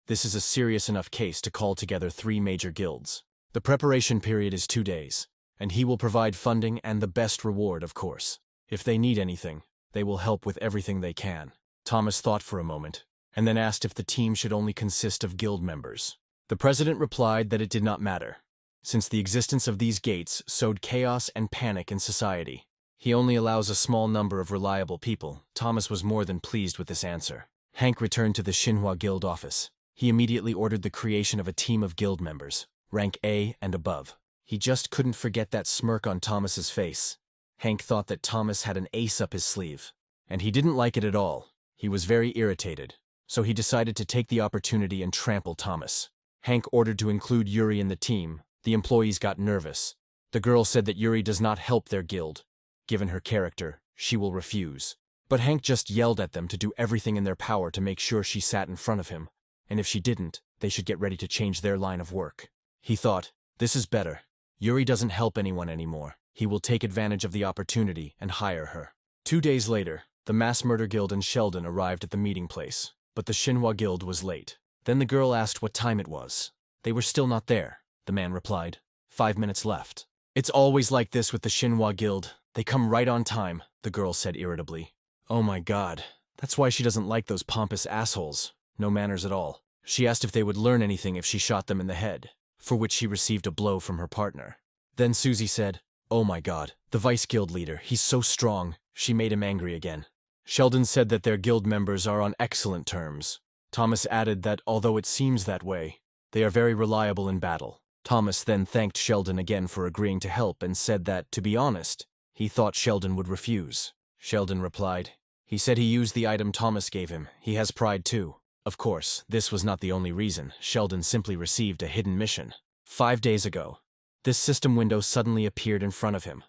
This is a serious enough case to call together 3 major guilds. The preparation period is 2 days, and he will provide funding and the best reward, of course. If they need anything, they will help with everything they can. Thomas thought for a moment, and then asked if the team should only consist of guild members. The president replied that it did not matter, since the existence of these gates sowed chaos and panic in society. He only allows a small number of reliable people. Thomas was more than pleased with this answer. Hank returned to the Xinhua Guild office. He immediately ordered the creation of a team of guild members, rank A and above. He just couldn't forget that smirk on Thomas's face. Hank thought that Thomas had an ace up his sleeve, and he didn't like it at all. He was very irritated, so he decided to take the opportunity and trample Thomas. Hank ordered to include Yuri in the team. The employees got nervous. The girl said that Yuri does not help their guild. Given her character, she will refuse. But Hank just yelled at them to do everything in their power to make sure she sat in front of him, and if she didn't, they should get ready to change their line of work. He thought, this is better. Yuri doesn't help anyone anymore. He will take advantage of the opportunity and hire her. 2 days later, the Mass Murder Guild and Sheldon arrived at the meeting place, but the Xinhua Guild was late. Then the girl asked what time it was. They were still not there, the man replied. 5 minutes left. It's always like this with the Xinhua Guild. They come right on time, the girl said irritably. Oh my god, that's why she doesn't like those pompous assholes. No manners at all. She asked if they would learn anything if she shot them in the head, for which she received a blow from her partner. Then Susie said, oh my god, the vice guild leader, he's so strong. She made him angry again. Sheldon said that their guild members are on excellent terms. Thomas added that although it seems that way, they are very reliable in battle. Thomas then thanked Sheldon again for agreeing to help and said that, to be honest, he thought Sheldon would refuse. Sheldon replied, he said he used the item Thomas gave him. He has pride too. Of course, this was not the only reason. Sheldon simply received a hidden mission. 5 days ago, this system window suddenly appeared in front of him.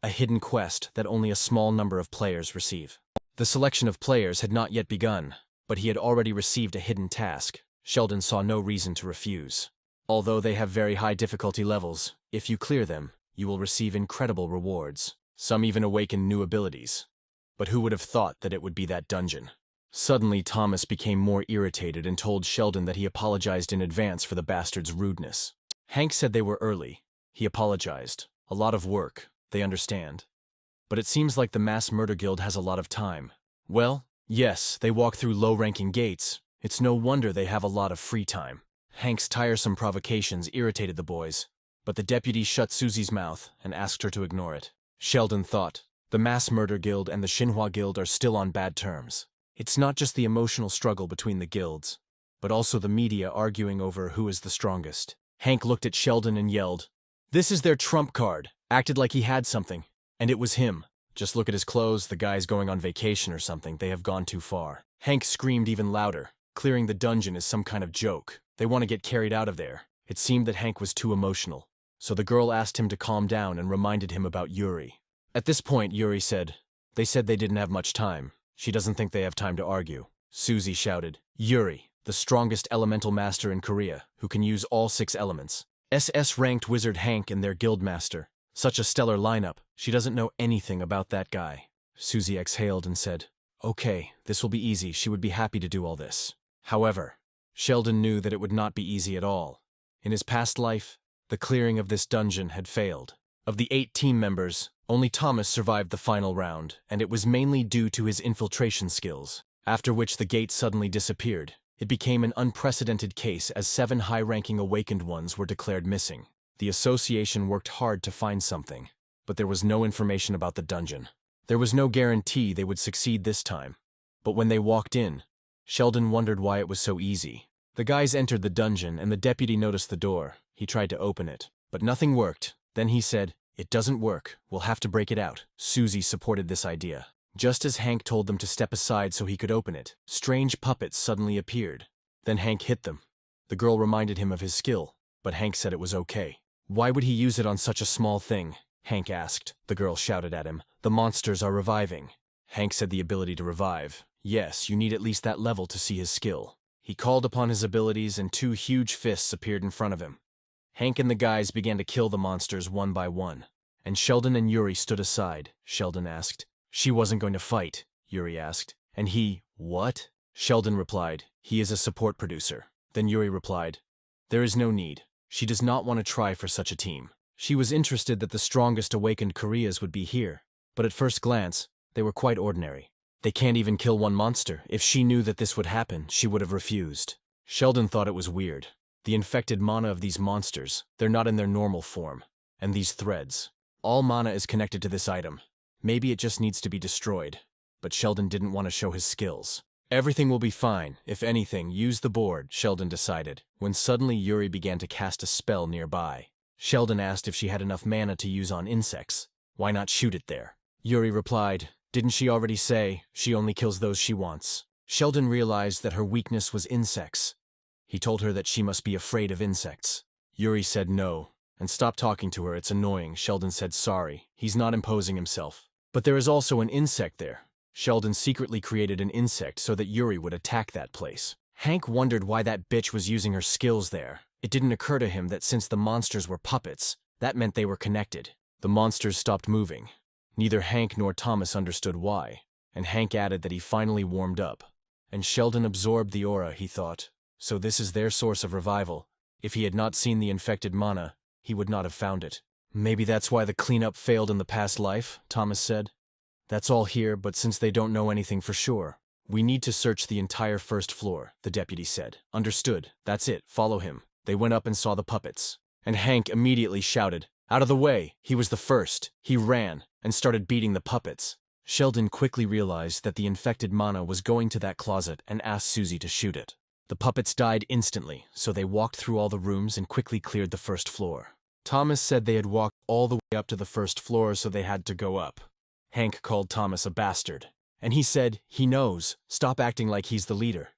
A hidden quest that only a small number of players receive. The selection of players had not yet begun, but he had already received a hidden task. Sheldon saw no reason to refuse. Although they have very high difficulty levels, if you clear them, you will receive incredible rewards. Some even awaken new abilities. But who would have thought that it would be that dungeon? Suddenly, Thomas became more irritated and told Sheldon that he apologized in advance for the bastard's rudeness. Hank said they were early. He apologized. A lot of work, they understand. But it seems like the Mass Murder Guild has a lot of time. Well, yes, they walk through low-ranking gates. It's no wonder they have a lot of free time. Hank's tiresome provocations irritated the boys, but the deputy shut Susie's mouth and asked her to ignore it. Sheldon thought, the Mass Murder Guild and the Xinhua Guild are still on bad terms. It's not just the emotional struggle between the guilds, but also the media arguing over who is the strongest. Hank looked at Sheldon and yelled, "This is their trump card," acted like he had something, and it was him. Just look at his clothes, the guy's going on vacation or something, they have gone too far. Hank screamed even louder, clearing the dungeon is some kind of joke. They want to get carried out of there. It seemed that Hank was too emotional, so the girl asked him to calm down and reminded him about Yuri. At this point, Yuri said, "They said they didn't have much time. She doesn't think they have time to argue." Susie shouted, "Yuri, the strongest elemental master in Korea, who can use all 6 elements. SS-ranked wizard Hank and their guild master. Such a stellar lineup, she doesn't know anything about that guy." Susie exhaled and said, "Okay, this will be easy, she would be happy to do all this." However, Sheldon knew that it would not be easy at all. In his past life, the clearing of this dungeon had failed. Of the 8 team members, only Thomas survived the final round, and it was mainly due to his infiltration skills, after which the gate suddenly disappeared. It became an unprecedented case as 7 high-ranking awakened ones were declared missing. The association worked hard to find something, but there was no information about the dungeon. There was no guarantee they would succeed this time. But when they walked in, Sheldon wondered why it was so easy. The guys entered the dungeon and the deputy noticed the door. He tried to open it, but nothing worked. Then he said, "It doesn't work, we'll have to break it out." Susie supported this idea. Just as Hank told them to step aside so he could open it, strange puppets suddenly appeared. Then Hank hit them. The girl reminded him of his skill, but Hank said it was okay. "Why would he use it on such a small thing?" Hank asked. The girl shouted at him, "The monsters are reviving." Hank said the ability to revive. Yes, you need at least that level to see his skill. He called upon his abilities and 2 huge fists appeared in front of him. Hank and the guys began to kill the monsters one by one. And Sheldon and Yuri stood aside. Sheldon asked. "She wasn't going to fight," Yuri asked. And he, "What?" Sheldon replied, "He is a support producer." Then Yuri replied, "There is no need. She does not want to try for such a team." She was interested that the strongest awakened Koreas would be here, but at first glance, they were quite ordinary. They can't even kill one monster. If she knew that this would happen, she would have refused. Sheldon thought it was weird. The infected mana of these monsters, they're not in their normal form. And these threads. All mana is connected to this item. Maybe it just needs to be destroyed. But Sheldon didn't want to show his skills. Everything will be fine. If anything, use the board, Sheldon decided, when suddenly Yuri began to cast a spell nearby. Sheldon asked if she had enough mana to use on insects. Why not shoot it there? Yuri replied, "Didn't she already say she only kills those she wants?" Sheldon realized that her weakness was insects. He told her that she must be afraid of insects. Yuri said no, and stop talking to her, it's annoying. Sheldon said sorry, he's not imposing himself. But there is also an insect there. Sheldon secretly created an insect so that Yuri would attack that place. Hank wondered why that bitch was using her skills there. It didn't occur to him that since the monsters were puppets, that meant they were connected. The monsters stopped moving. Neither Hank nor Thomas understood why, and Hank added that he finally warmed up. And Sheldon absorbed the aura, he thought. So this is their source of revival. If he had not seen the infected mana, he would not have found it. "Maybe that's why the cleanup failed in the past life," Thomas said. "That's all here, but since they don't know anything for sure, we need to search the entire first floor," the deputy said. "Understood. That's it. Follow him." They went up and saw the puppets. And Hank immediately shouted, "Out of the way!" He was the first. He ran and started beating the puppets. Sheldon quickly realized that the infected mana was going to that closet and asked Susie to shoot it. The puppets died instantly, so they walked through all the rooms and quickly cleared the first floor. Thomas said they had walked all the way up to the first floor, so they had to go up. Hank called Thomas a bastard. And he said, "He knows. Stop acting like he's the leader."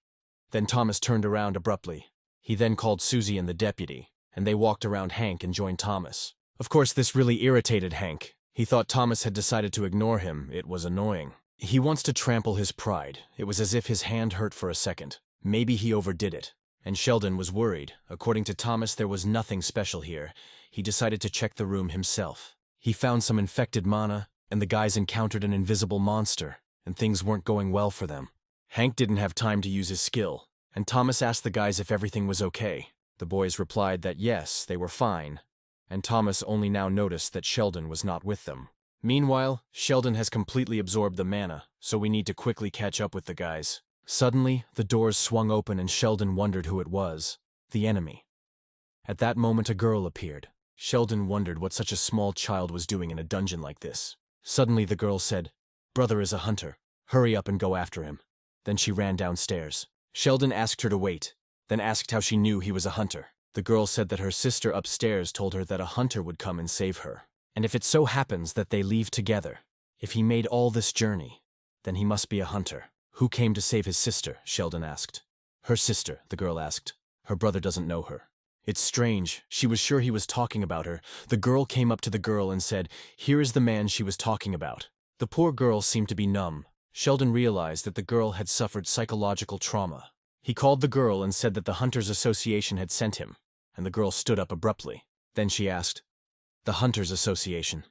Then Thomas turned around abruptly. He then called Susie and the deputy, and they walked around Hank and joined Thomas. Of course, this really irritated Hank. He thought Thomas had decided to ignore him. It was annoying. He wants to trample his pride. It was as if his hand hurt for a second. Maybe he overdid it. And Sheldon was worried. According to Thomas, there was nothing special here. He decided to check the room himself. He found some infected mana, and the guys encountered an invisible monster, and things weren't going well for them. Hank didn't have time to use his skill, and Thomas asked the guys if everything was okay. The boys replied that yes, they were fine, and Thomas only now noticed that Sheldon was not with them. Meanwhile, Sheldon has completely absorbed the mana, so we need to quickly catch up with the guys. Suddenly, the doors swung open and Sheldon wondered who it was. the enemy. At that moment a girl appeared. Sheldon wondered what such a small child was doing in a dungeon like this. Suddenly the girl said, "Brother is a hunter. Hurry up and go after him." Then she ran downstairs. Sheldon asked her to wait, then asked how she knew he was a hunter. The girl said that her sister upstairs told her that a hunter would come and save her. And if it so happens that they leave together, if he made all this journey, then he must be a hunter. Who came to save his sister? Sheldon asked. Her sister, the girl asked. Her brother doesn't know her. It's strange. She was sure he was talking about her. The girl came up to the girl and said, "Here is the man she was talking about." The poor girl seemed to be numb. Sheldon realized that the girl had suffered psychological trauma. He called the girl and said that the Hunters Association had sent him, and the girl stood up abruptly. Then she asked, "The Hunters Association?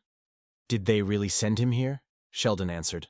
Did they really send him here?" Sheldon answered,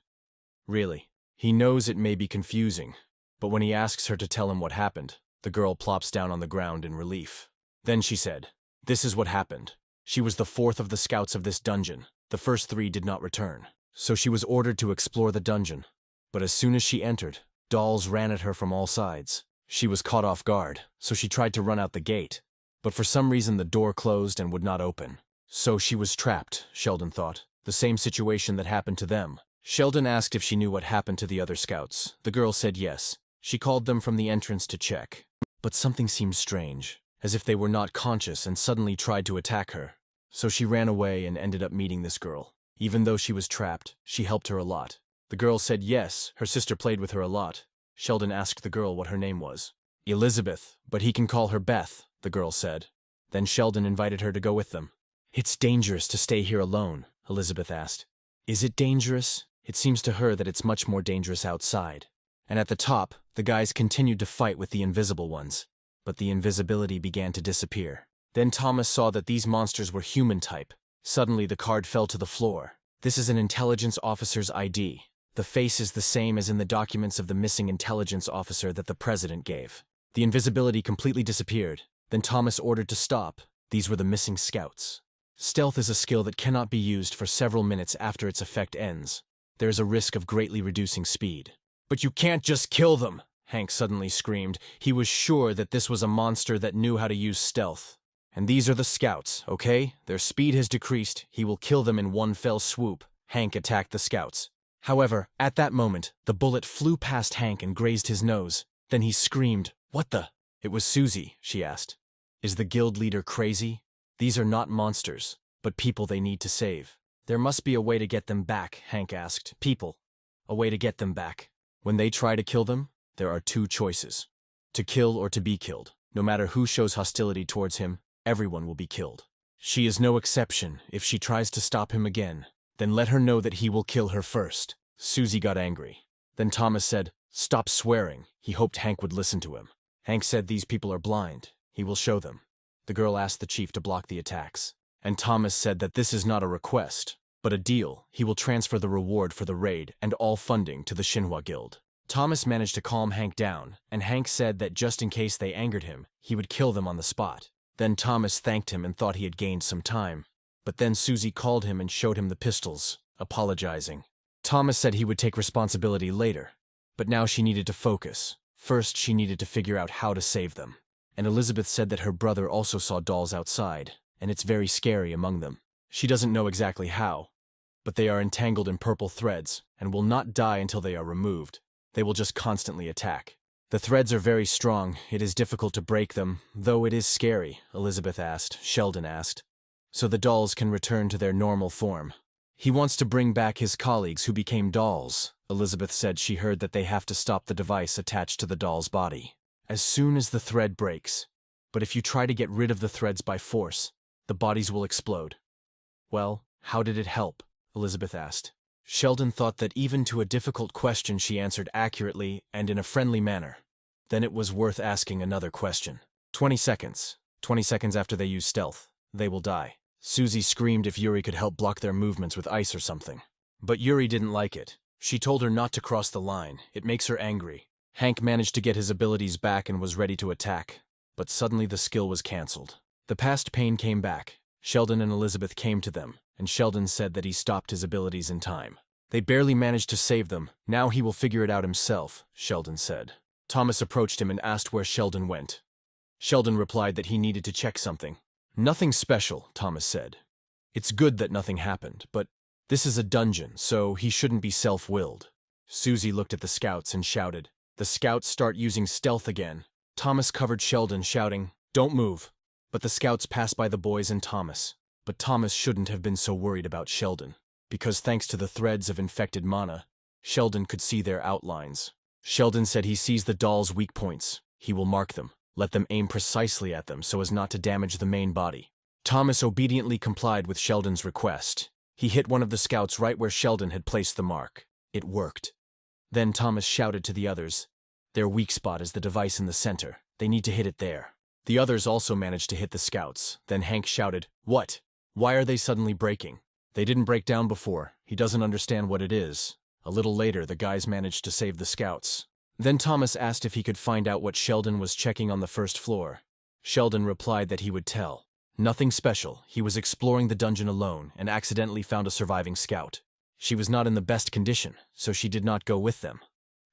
"Really." He knows it may be confusing, but when he asks her to tell him what happened, the girl plops down on the ground in relief. Then she said, "This is what happened. She was the fourth of the scouts of this dungeon. The first three did not return. So she was ordered to explore the dungeon. But as soon as she entered, dolls ran at her from all sides. She was caught off guard, so she tried to run out the gate. But for some reason the door closed and would not open. So she was trapped, Sheldon thought. The same situation that happened to them. Sheldon asked if she knew what happened to the other scouts. The girl said yes. She called them from the entrance to check. But something seemed strange, as if they were not conscious and suddenly tried to attack her. So she ran away and ended up meeting this girl. Even though she was trapped, she helped her a lot. The girl said yes, her sister played with her a lot. Sheldon asked the girl what her name was. "Elizabeth, but he can call her Beth," the girl said. Then Sheldon invited her to go with them. "It's dangerous to stay here alone," Elizabeth asked. "Is it dangerous?" It seems to her that it's much more dangerous outside. And at the top, the guys continued to fight with the invisible ones. But the invisibility began to disappear. Then Thomas saw that these monsters were human type. Suddenly the card fell to the floor. This is an intelligence officer's ID. The face is the same as in the documents of the missing intelligence officer that the president gave. The invisibility completely disappeared. Then Thomas ordered to stop. These were the missing scouts. Stealth is a skill that cannot be used for several minutes after its effect ends. There is a risk of greatly reducing speed. "But you can't just kill them!" Hank suddenly screamed. He was sure that this was a monster that knew how to use stealth. "And these are the scouts, okay? Their speed has decreased. He will kill them in one fell swoop." Hank attacked the scouts. However, at that moment, the bullet flew past Hank and grazed his nose. Then he screamed, "What the?" It was Susie, she asked. "Is the guild leader crazy? These are not monsters, but people they need to save." "There must be a way to get them back," Hank asked. "People. A way to get them back. When they try to kill them, there are two choices. To kill or to be killed. No matter who shows hostility towards him, everyone will be killed. She is no exception. If she tries to stop him again, then let her know that he will kill her first." Susie got angry. Then Thomas said, "Stop swearing." He hoped Hank would listen to him. Hank said these people are blind. He will show them. The girl asked the chief to block the attacks. And Thomas said that this is not a request, but a deal. He will transfer the reward for the raid and all funding to the Shinhwa Guild. Thomas managed to calm Hank down, and Hank said that just in case they angered him, he would kill them on the spot. Then Thomas thanked him and thought he had gained some time. But then Susie called him and showed him the pistols, apologizing. Thomas said he would take responsibility later, but now she needed to focus. First, she needed to figure out how to save them. And Elizabeth said that her brother also saw dolls outside, and it's very scary among them. She doesn't know exactly how, but they are entangled in purple threads and will not die until they are removed. They will just constantly attack. The threads are very strong. It is difficult to break them, though it is scary, Elizabeth asked. Sheldon asked. So the dolls can return to their normal form. He wants to bring back his colleagues who became dolls. Elizabeth said she heard that they have to stop the device attached to the doll's body as soon as the thread breaks. But if you try to get rid of the threads by force, the bodies will explode. Well, how did it help? Elizabeth asked. Sheldon thought that even to a difficult question she answered accurately and in a friendly manner. Then it was worth asking another question. 20 seconds. 20 seconds after they use stealth, they will die. Susie screamed if Yuri could help block their movements with ice or something. But Yuri didn't like it. She told her not to cross the line. It makes her angry. Hank managed to get his abilities back and was ready to attack. But suddenly the skill was cancelled. The past pain came back. Sheldon and Elizabeth came to them, and Sheldon said that he stopped his abilities in time. They barely managed to save them. Now he will figure it out himself, Sheldon said. Thomas approached him and asked where Sheldon went. Sheldon replied that he needed to check something. Nothing special, Thomas said. It's good that nothing happened, but this is a dungeon, so he shouldn't be self-willed. Susie looked at the scouts and shouted. The scouts start using stealth again. Thomas covered Sheldon, shouting, "Don't move." But the scouts passed by the boys and Thomas. But Thomas shouldn't have been so worried about Sheldon, because thanks to the threads of infected mana, Sheldon could see their outlines. Sheldon said he sees the doll's weak points. He will mark them, let them aim precisely at them so as not to damage the main body. Thomas obediently complied with Sheldon's request. He hit one of the scouts right where Sheldon had placed the mark. It worked. Then Thomas shouted to the others, "Their weak spot is the device in the center. They need to hit it there." The others also managed to hit the scouts. Then Hank shouted, "What? Why are they suddenly breaking? They didn't break down before. He doesn't understand what it is." A little later, the guys managed to save the scouts. Then Thomas asked if he could find out what Sheldon was checking on the first floor. Sheldon replied that he would tell. Nothing special. He was exploring the dungeon alone and accidentally found a surviving scout. She was not in the best condition, so she did not go with them.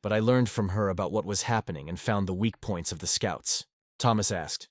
But I learned from her about what was happening and found the weak points of the scouts. Thomas asked.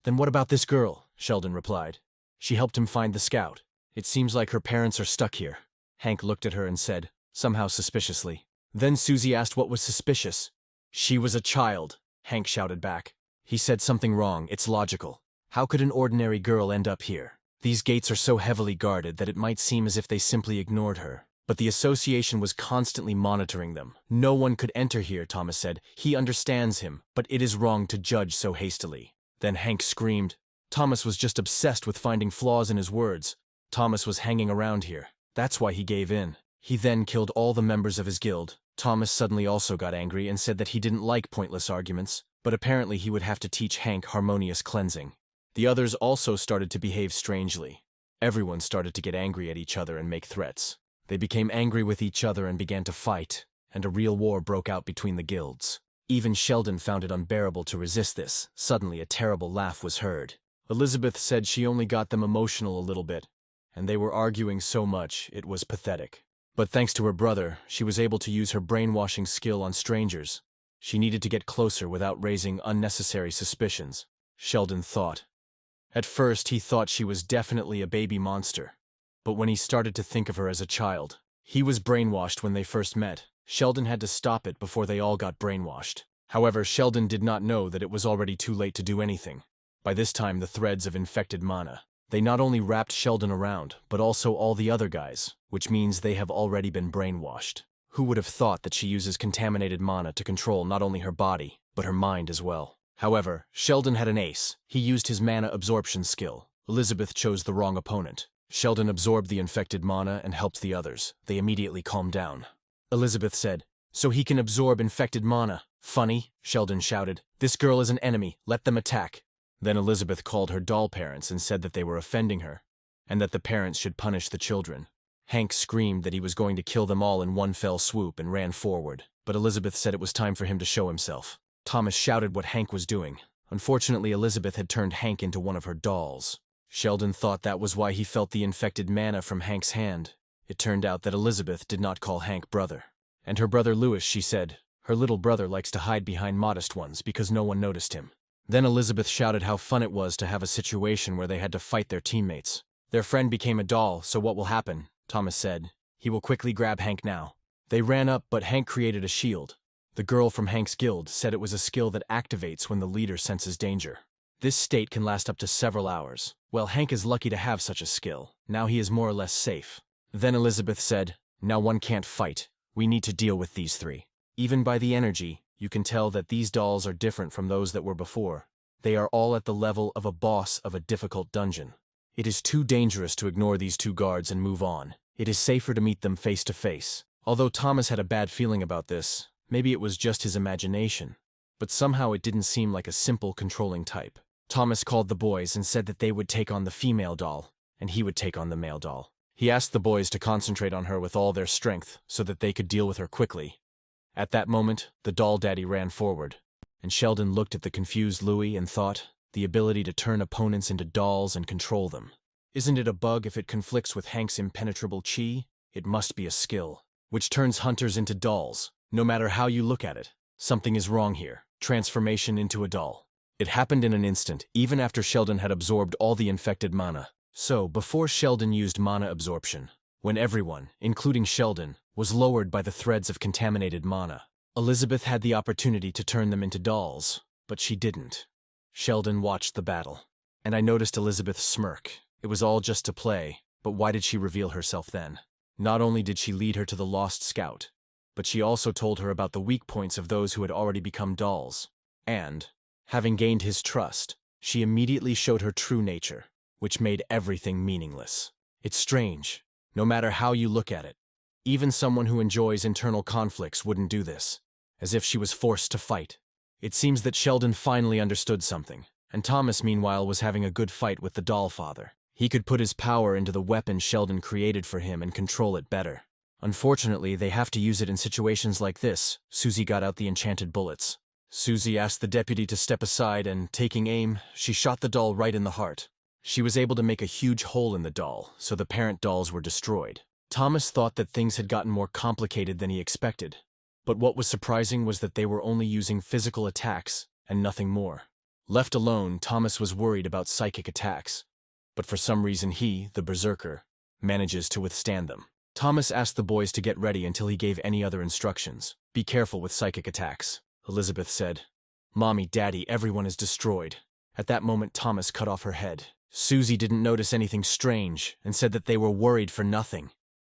"Then what about this girl?" Sheldon replied. "She helped him find the scout. It seems like her parents are stuck here." Hank looked at her and said, somehow suspiciously. Then Susie asked what was suspicious. "She was a child," Hank shouted back. He said something wrong. It's logical. How could an ordinary girl end up here? These gates are so heavily guarded that it might seem as if they simply ignored her. But the association was constantly monitoring them. "No one could enter here," Thomas said. "He understands him, but it is wrong to judge so hastily." Then Hank screamed. Thomas was just obsessed with finding flaws in his words. Thomas was hanging around here. That's why he gave in. He then killed all the members of his guild. Thomas suddenly also got angry and said that he didn't like pointless arguments, but apparently he would have to teach Hank harmonious cleansing. The others also started to behave strangely. Everyone started to get angry at each other and make threats. They became angry with each other and began to fight, and a real war broke out between the guilds. Even Sheldon found it unbearable to resist this. Suddenly a terrible laugh was heard. Elizabeth said she only got them emotional a little bit, and they were arguing so much it was pathetic. But thanks to her brother, she was able to use her brainwashing skill on strangers. She needed to get closer without raising unnecessary suspicions, Sheldon thought. At first, he thought she was definitely a baby monster. But when he started to think of her as a child, he was brainwashed when they first met. Sheldon had to stop it before they all got brainwashed. However, Sheldon did not know that it was already too late to do anything. By this time, the threads of infected mana. They not only wrapped Sheldon around, but also all the other guys, which means they have already been brainwashed. Who would have thought that she uses contaminated mana to control not only her body, but her mind as well? However, Sheldon had an ace. He used his mana absorption skill. Elizabeth chose the wrong opponent. Sheldon absorbed the infected mana and helped the others. They immediately calmed down. Elizabeth said, "So he can absorb infected mana." "Funny," Sheldon shouted. "This girl is an enemy. Let them attack." Then Elizabeth called her doll parents and said that they were offending her, and that the parents should punish the children. Hank screamed that he was going to kill them all in one fell swoop and ran forward, but Elizabeth said it was time for him to show himself. Thomas shouted what Hank was doing. Unfortunately, Elizabeth had turned Hank into one of her dolls. Sheldon thought that was why he felt the infected mana from Hank's hand. It turned out that Elizabeth did not call Hank brother. And her brother Louis, she said. Her little brother likes to hide behind modest ones because no one noticed him. Then Elizabeth shouted how fun it was to have a situation where they had to fight their teammates. Their friend became a doll, so what will happen? Thomas said. He will quickly grab Hank now. They ran up, but Hank created a shield. The girl from Hank's guild said it was a skill that activates when the leader senses danger. This state can last up to several hours. Well, Hank is lucky to have such a skill. Now he is more or less safe. Then Elizabeth said, "Now one can't fight. We need to deal with these three." Even by the energy, you can tell that these dolls are different from those that were before. They are all at the level of a boss of a difficult dungeon. It is too dangerous to ignore these two guards and move on. It is safer to meet them face to face. Although Thomas had a bad feeling about this, maybe it was just his imagination. But somehow it didn't seem like a simple controlling type. Thomas called the boys and said that they would take on the female doll, and he would take on the male doll. He asked the boys to concentrate on her with all their strength so that they could deal with her quickly. At that moment, the doll daddy ran forward, and Sheldon looked at the confused Louis and thought, the ability to turn opponents into dolls and control them. Isn't it a bug if it conflicts with Hank's impenetrable chi? It must be a skill, which turns hunters into dolls. No matter how you look at it, something is wrong here. Transformation into a doll. It happened in an instant, even after Sheldon had absorbed all the infected mana. So, before Sheldon used mana absorption, when everyone, including Sheldon, was lowered by the threads of contaminated mana, Elizabeth had the opportunity to turn them into dolls, but she didn't. Sheldon watched the battle, and I noticed Elizabeth's smirk. It was all just to play, but why did she reveal herself then? Not only did she lead her to the lost scout, but she also told her about the weak points of those who had already become dolls. And, having gained his trust, she immediately showed her true nature, which made everything meaningless. It's strange, no matter how you look at it. Even someone who enjoys internal conflicts wouldn't do this, as if she was forced to fight. It seems that Sheldon finally understood something, and Thomas meanwhile was having a good fight with the doll father. He could put his power into the weapon Sheldon created for him and control it better. Unfortunately, they have to use it in situations like this. Susie got out the enchanted bullets. Susie asked the deputy to step aside and, taking aim, she shot the doll right in the heart. She was able to make a huge hole in the doll, so the parent dolls were destroyed. Thomas thought that things had gotten more complicated than he expected. But what was surprising was that they were only using physical attacks and nothing more. Left alone, Thomas was worried about psychic attacks. But for some reason he, the berserker, manages to withstand them. Thomas asked the boys to get ready until he gave any other instructions. Be careful with psychic attacks, Elizabeth said. Mommy, Daddy, everyone is destroyed. At that moment, Thomas cut off her head. Susie didn't notice anything strange and said that they were worried for nothing.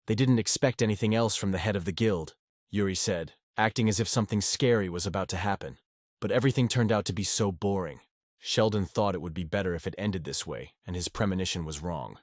They didn't expect anything else from the head of the guild, Yuri said, acting as if something scary was about to happen. But everything turned out to be so boring. Sheldon thought it would be better if it ended this way, and his premonition was wrong.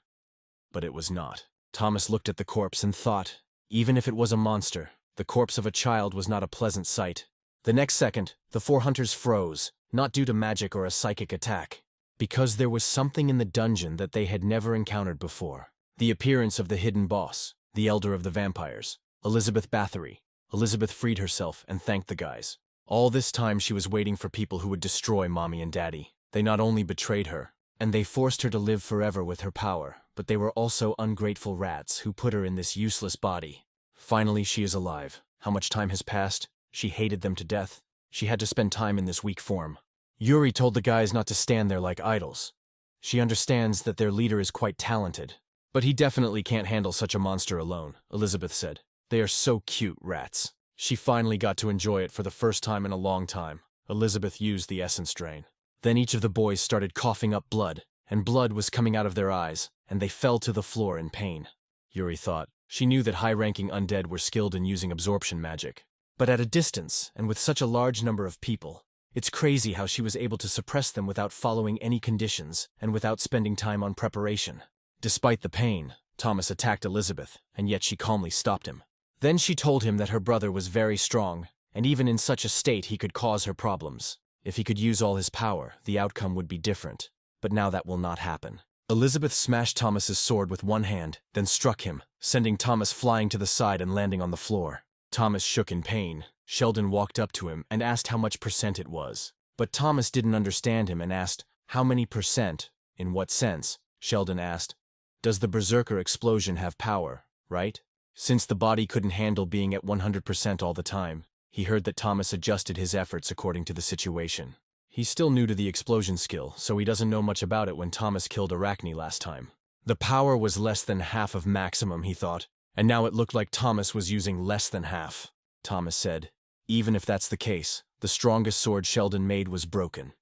But it was not. Thomas looked at the corpse and thought, even if it was a monster, the corpse of a child was not a pleasant sight. The next second, the four hunters froze, not due to magic or a psychic attack, because there was something in the dungeon that they had never encountered before. The appearance of the hidden boss, the elder of the vampires, Elizabeth Bathory. Elizabeth freed herself and thanked the guys. All this time she was waiting for people who would destroy Mommy and Daddy. They not only betrayed her, and they forced her to live forever with her power, but they were also ungrateful rats who put her in this useless body. Finally, she is alive. How much time has passed? She hated them to death. She had to spend time in this weak form. Yuri told the guys not to stand there like idols. She understands that their leader is quite talented, but he definitely can't handle such a monster alone, Elizabeth said. They are so cute, rats. She finally got to enjoy it for the first time in a long time. Elizabeth used the essence drain. Then each of the boys started coughing up blood, and blood was coming out of their eyes, and they fell to the floor in pain. Yuri thought. She knew that high-ranking undead were skilled in using absorption magic. But at a distance, and with such a large number of people, it's crazy how she was able to suppress them without following any conditions and without spending time on preparation. Despite the pain, Thomas attacked Elizabeth, and yet she calmly stopped him. Then she told him that her brother was very strong, and even in such a state he could cause her problems. If he could use all his power, the outcome would be different. But now that will not happen. Elizabeth smashed Thomas's sword with one hand, then struck him, sending Thomas flying to the side and landing on the floor. Thomas shook in pain. Sheldon walked up to him and asked how much percent it was. But Thomas didn't understand him and asked, how many percent? In what sense? Sheldon asked. Does the berserker explosion have power, right? Since the body couldn't handle being at 100% all the time, he heard that Thomas adjusted his efforts according to the situation. He's still new to the explosion skill, so he doesn't know much about it when Thomas killed Arachne last time. The power was less than half of maximum, he thought, and now it looked like Thomas was using less than half. Thomas said, even if that's the case, the strongest sword Sheldon made was broken.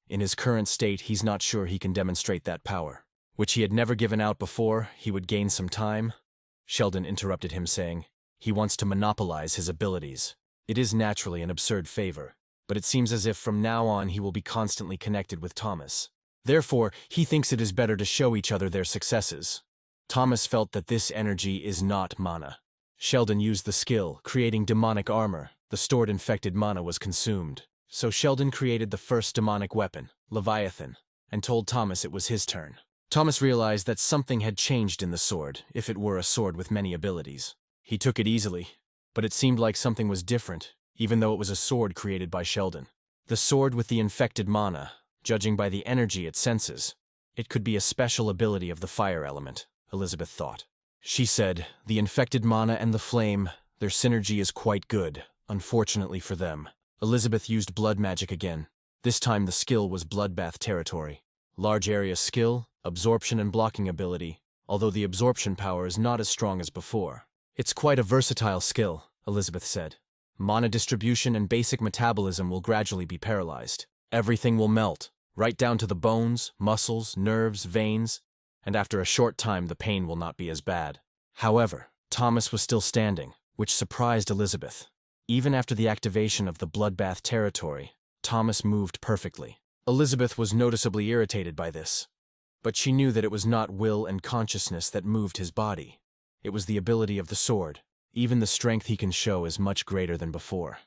In his current state, he's not sure he can demonstrate that power, which he had never given out before. He would gain some time. Sheldon interrupted him, saying, he wants to monopolize his abilities. It is naturally an absurd favor, but it seems as if from now on he will be constantly connected with Thomas. Therefore, he thinks it is better to show each other their successes. Thomas felt that this energy is not mana. Sheldon used the skill, creating demonic armor. The stored infected mana was consumed. So Sheldon created the first demonic weapon, Leviathan, and told Thomas it was his turn. Thomas realized that something had changed in the sword, if it were a sword with many abilities. He took it easily, but it seemed like something was different, even though it was a sword created by Sheldon. The sword with the infected mana, judging by the energy it senses, it could be a special ability of the fire element, Elizabeth thought. She said, the infected mana and the flame, their synergy is quite good, unfortunately for them. Elizabeth used blood magic again. This time the skill was bloodbath territory. Large area skill, absorption and blocking ability, although the absorption power is not as strong as before. It's quite a versatile skill, Elizabeth said. Mana distribution and basic metabolism will gradually be paralyzed. Everything will melt, right down to the bones, muscles, nerves, veins, and after a short time the pain will not be as bad. However, Thomas was still standing, which surprised Elizabeth. Even after the activation of the bloodbath territory, Thomas moved perfectly. Elizabeth was noticeably irritated by this, but she knew that it was not will and consciousness that moved his body. It was the ability of the sword. Even the strength he can show is much greater than before.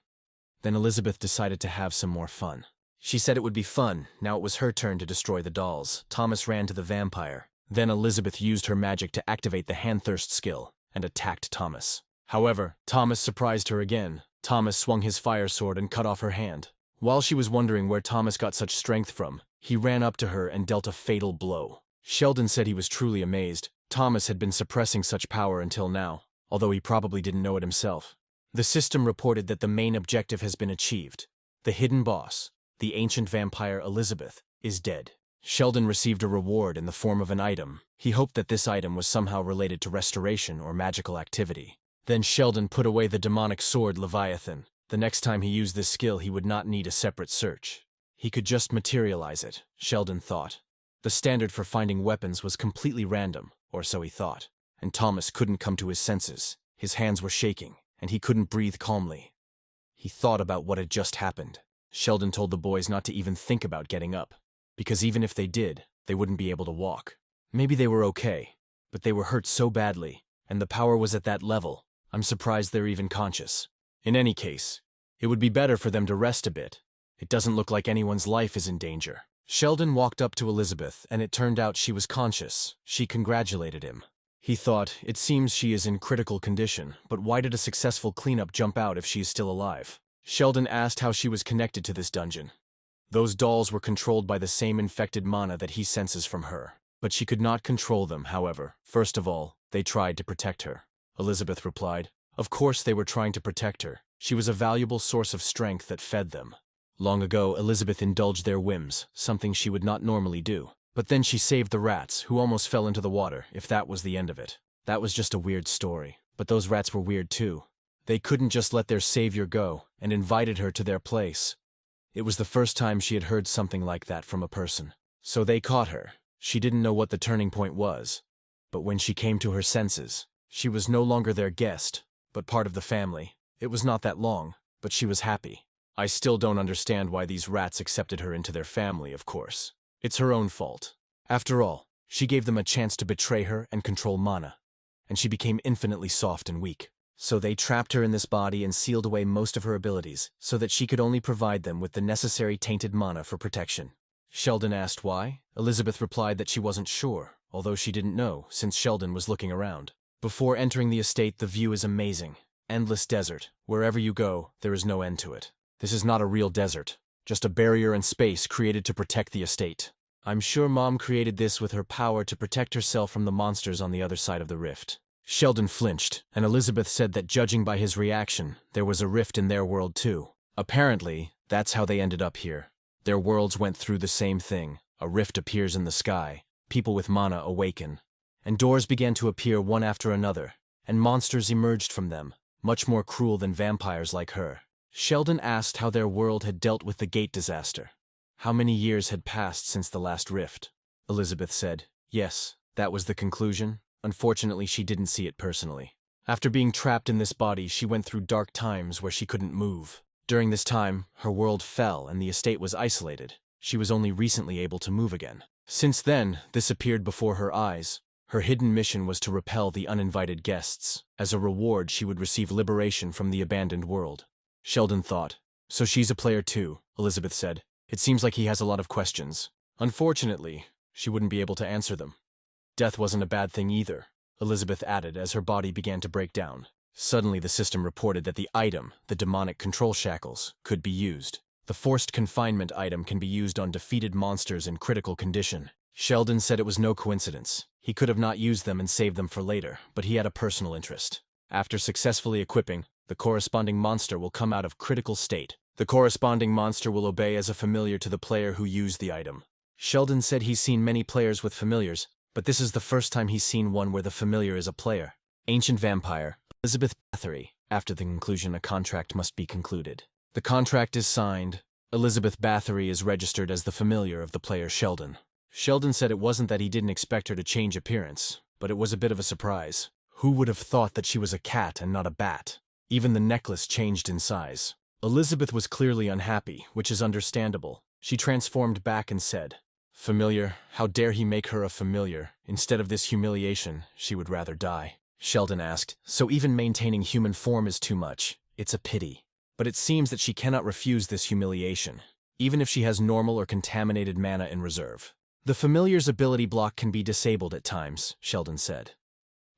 Then Elizabeth decided to have some more fun. She said it would be fun. Now it was her turn to destroy the dolls. Thomas ran to the vampire. Then Elizabeth used her magic to activate the handthirst skill and attacked Thomas. However, Thomas surprised her again. Thomas swung his fire sword and cut off her hand. While she was wondering where Thomas got such strength from, he ran up to her and dealt a fatal blow. Sheldon said he was truly amazed. Thomas had been suppressing such power until now, although he probably didn't know it himself. The system reported that the main objective has been achieved. The hidden boss, the ancient vampire Elizabeth, is dead. Sheldon received a reward in the form of an item. He hoped that this item was somehow related to restoration or magical activity. Then Sheldon put away the demonic sword Leviathan. The next time he used this skill, he would not need a separate search. He could just materialize it, Sheldon thought. The standard for finding weapons was completely random, or so he thought, and Thomas couldn't come to his senses. His hands were shaking, and he couldn't breathe calmly. He thought about what had just happened. Sheldon told the boys not to even think about getting up, because even if they did, they wouldn't be able to walk. Maybe they were okay, but they were hurt so badly, and the power was at that level. I'm surprised they're even conscious. In any case, it would be better for them to rest a bit. It doesn't look like anyone's life is in danger. Sheldon walked up to Elizabeth, and it turned out she was conscious. She congratulated him. He thought, it seems she is in critical condition, but why did a successful cleanup jump out if she is still alive? Sheldon asked how she was connected to this dungeon. Those dolls were controlled by the same infected mana that he senses from her. But she could not control them, however. First of all, they tried to protect her. Elizabeth replied. Of course they were trying to protect her. She was a valuable source of strength that fed them. Long ago, Elizabeth indulged their whims, something she would not normally do. But then she saved the rats, who almost fell into the water, if that was the end of it. That was just a weird story. But those rats were weird too. They couldn't just let their savior go, and invited her to their place. It was the first time she had heard something like that from a person. So they caught her. She didn't know what the turning point was. But when she came to her senses, she was no longer their guest, but part of the family. It was not that long, but she was happy. I still don't understand why these rats accepted her into their family, of course. It's her own fault. After all, she gave them a chance to betray her and control mana, and she became infinitely soft and weak. So they trapped her in this body and sealed away most of her abilities, so that she could only provide them with the necessary tainted mana for protection. Sheldon asked why. Elizabeth replied that she wasn't sure, although she didn't know, since Sheldon was looking around. Before entering the estate, the view is amazing. Endless desert. Wherever you go, there is no end to it. This is not a real desert, just a barrier in space created to protect the estate. I'm sure Mom created this with her power to protect herself from the monsters on the other side of the rift. Sheldon flinched, and Elizabeth said that judging by his reaction, there was a rift in their world too. Apparently, that's how they ended up here. Their worlds went through the same thing. A rift appears in the sky, people with mana awaken, and doors began to appear one after another, and monsters emerged from them, much more cruel than vampires like her. Sheldon asked how their world had dealt with the gate disaster. How many years had passed since the last rift? Elizabeth said, yes, that was the conclusion. Unfortunately, she didn't see it personally. After being trapped in this body, she went through dark times where she couldn't move. During this time, her world fell and the estate was isolated. She was only recently able to move again. Since then, this appeared before her eyes. Her hidden mission was to repel the uninvited guests. As a reward, she would receive liberation from the abandoned world. Sheldon thought, so she's a player too, Elizabeth said. It seems like he has a lot of questions. Unfortunately, she wouldn't be able to answer them. Death wasn't a bad thing either, Elizabeth added as her body began to break down. Suddenly the system reported that the item, the demonic control shackles, could be used. The forced confinement item can be used on defeated monsters in critical condition. Sheldon said it was no coincidence. He could have not used them and saved them for later, but he had a personal interest. After successfully equipping, the corresponding monster will come out of critical state. The corresponding monster will obey as a familiar to the player who used the item. Sheldon said he's seen many players with familiars, but this is the first time he's seen one where the familiar is a player. Ancient Vampire, Elizabeth Bathory. After the conclusion, a contract must be concluded. The contract is signed. Elizabeth Bathory is registered as the familiar of the player Sheldon. Sheldon said it wasn't that he didn't expect her to change appearance, but it was a bit of a surprise. Who would have thought that she was a cat and not a bat? Even the necklace changed in size. Elizabeth was clearly unhappy, which is understandable. She transformed back and said, "Familiar, how dare he make her a familiar? Instead of this humiliation, she would rather die." Sheldon asked, "So even maintaining human form is too much? It's a pity." But it seems that she cannot refuse this humiliation, even if she has normal or contaminated mana in reserve. The familiar's ability block can be disabled at times, Sheldon said.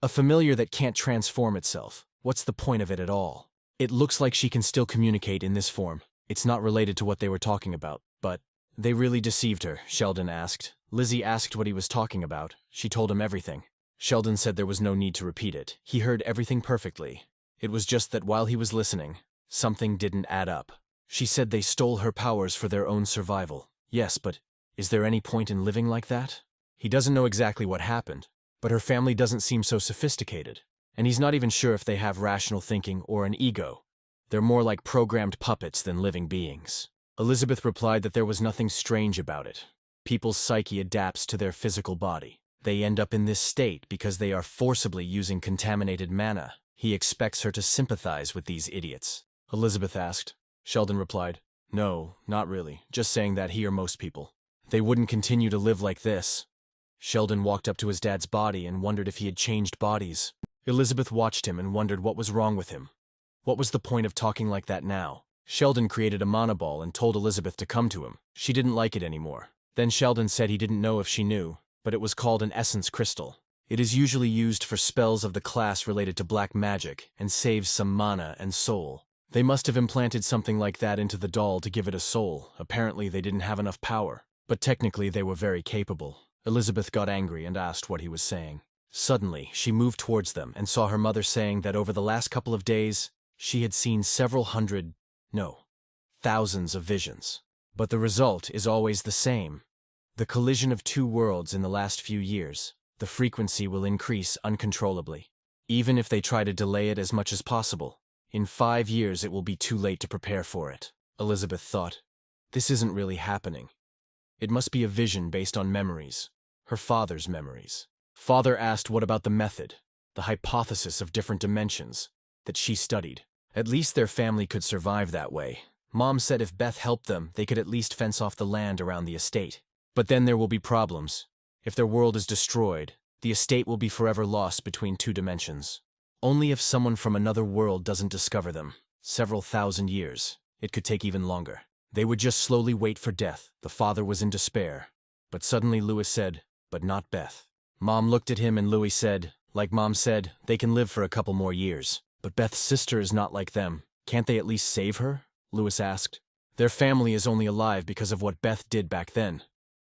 A familiar that can't transform itself, what's the point of it at all? It looks like she can still communicate in this form. It's not related to what they were talking about, but they really deceived her, Sheldon asked. Lizzie asked what he was talking about. She told him everything. Sheldon said there was no need to repeat it. He heard everything perfectly. It was just that while he was listening, something didn't add up. She said they stole her powers for their own survival. Yes, but is there any point in living like that? He doesn't know exactly what happened, but her family doesn't seem so sophisticated. And he's not even sure if they have rational thinking or an ego. They're more like programmed puppets than living beings. Elizabeth replied that there was nothing strange about it. People's psyche adapts to their physical body. They end up in this state because they are forcibly using contaminated mana. He expects her to sympathize with these idiots. Elizabeth asked. Sheldon replied, "No, not really, just saying that he or most people. They wouldn't continue to live like this." Sheldon walked up to his dad's body and wondered if he had changed bodies. Elizabeth watched him and wondered what was wrong with him. What was the point of talking like that now? Sheldon created a mana ball and told Elizabeth to come to him. She didn't like it anymore. Then Sheldon said he didn't know if she knew, but it was called an essence crystal. It is usually used for spells of the class related to black magic and saves some mana and soul. They must have implanted something like that into the doll to give it a soul. Apparently they didn't have enough power, but technically they were very capable. Elizabeth got angry and asked what he was saying. Suddenly, she moved towards them and saw her mother saying that over the last couple of days, she had seen thousands of visions. But the result is always the same. The collision of two worlds in the last few years. The frequency will increase uncontrollably. Even if they try to delay it as much as possible, in 5 years it will be too late to prepare for it. Elizabeth thought, this isn't really happening. It must be a vision based on memories. Her father's memories. Father asked what about the method, the hypothesis of different dimensions, that she studied. At least their family could survive that way. Mom said if Beth helped them, they could at least fence off the land around the estate. But then there will be problems. If their world is destroyed, the estate will be forever lost between two dimensions. Only if someone from another world doesn't discover them. Several thousand years. It could take even longer. They would just slowly wait for death. The father was in despair. But suddenly Louis said, but not Beth. Mom looked at him and Louis said, like Mom said, they can live for a couple more years. But Beth's sister is not like them. Can't they at least save her? Louis asked. Their family is only alive because of what Beth did back then.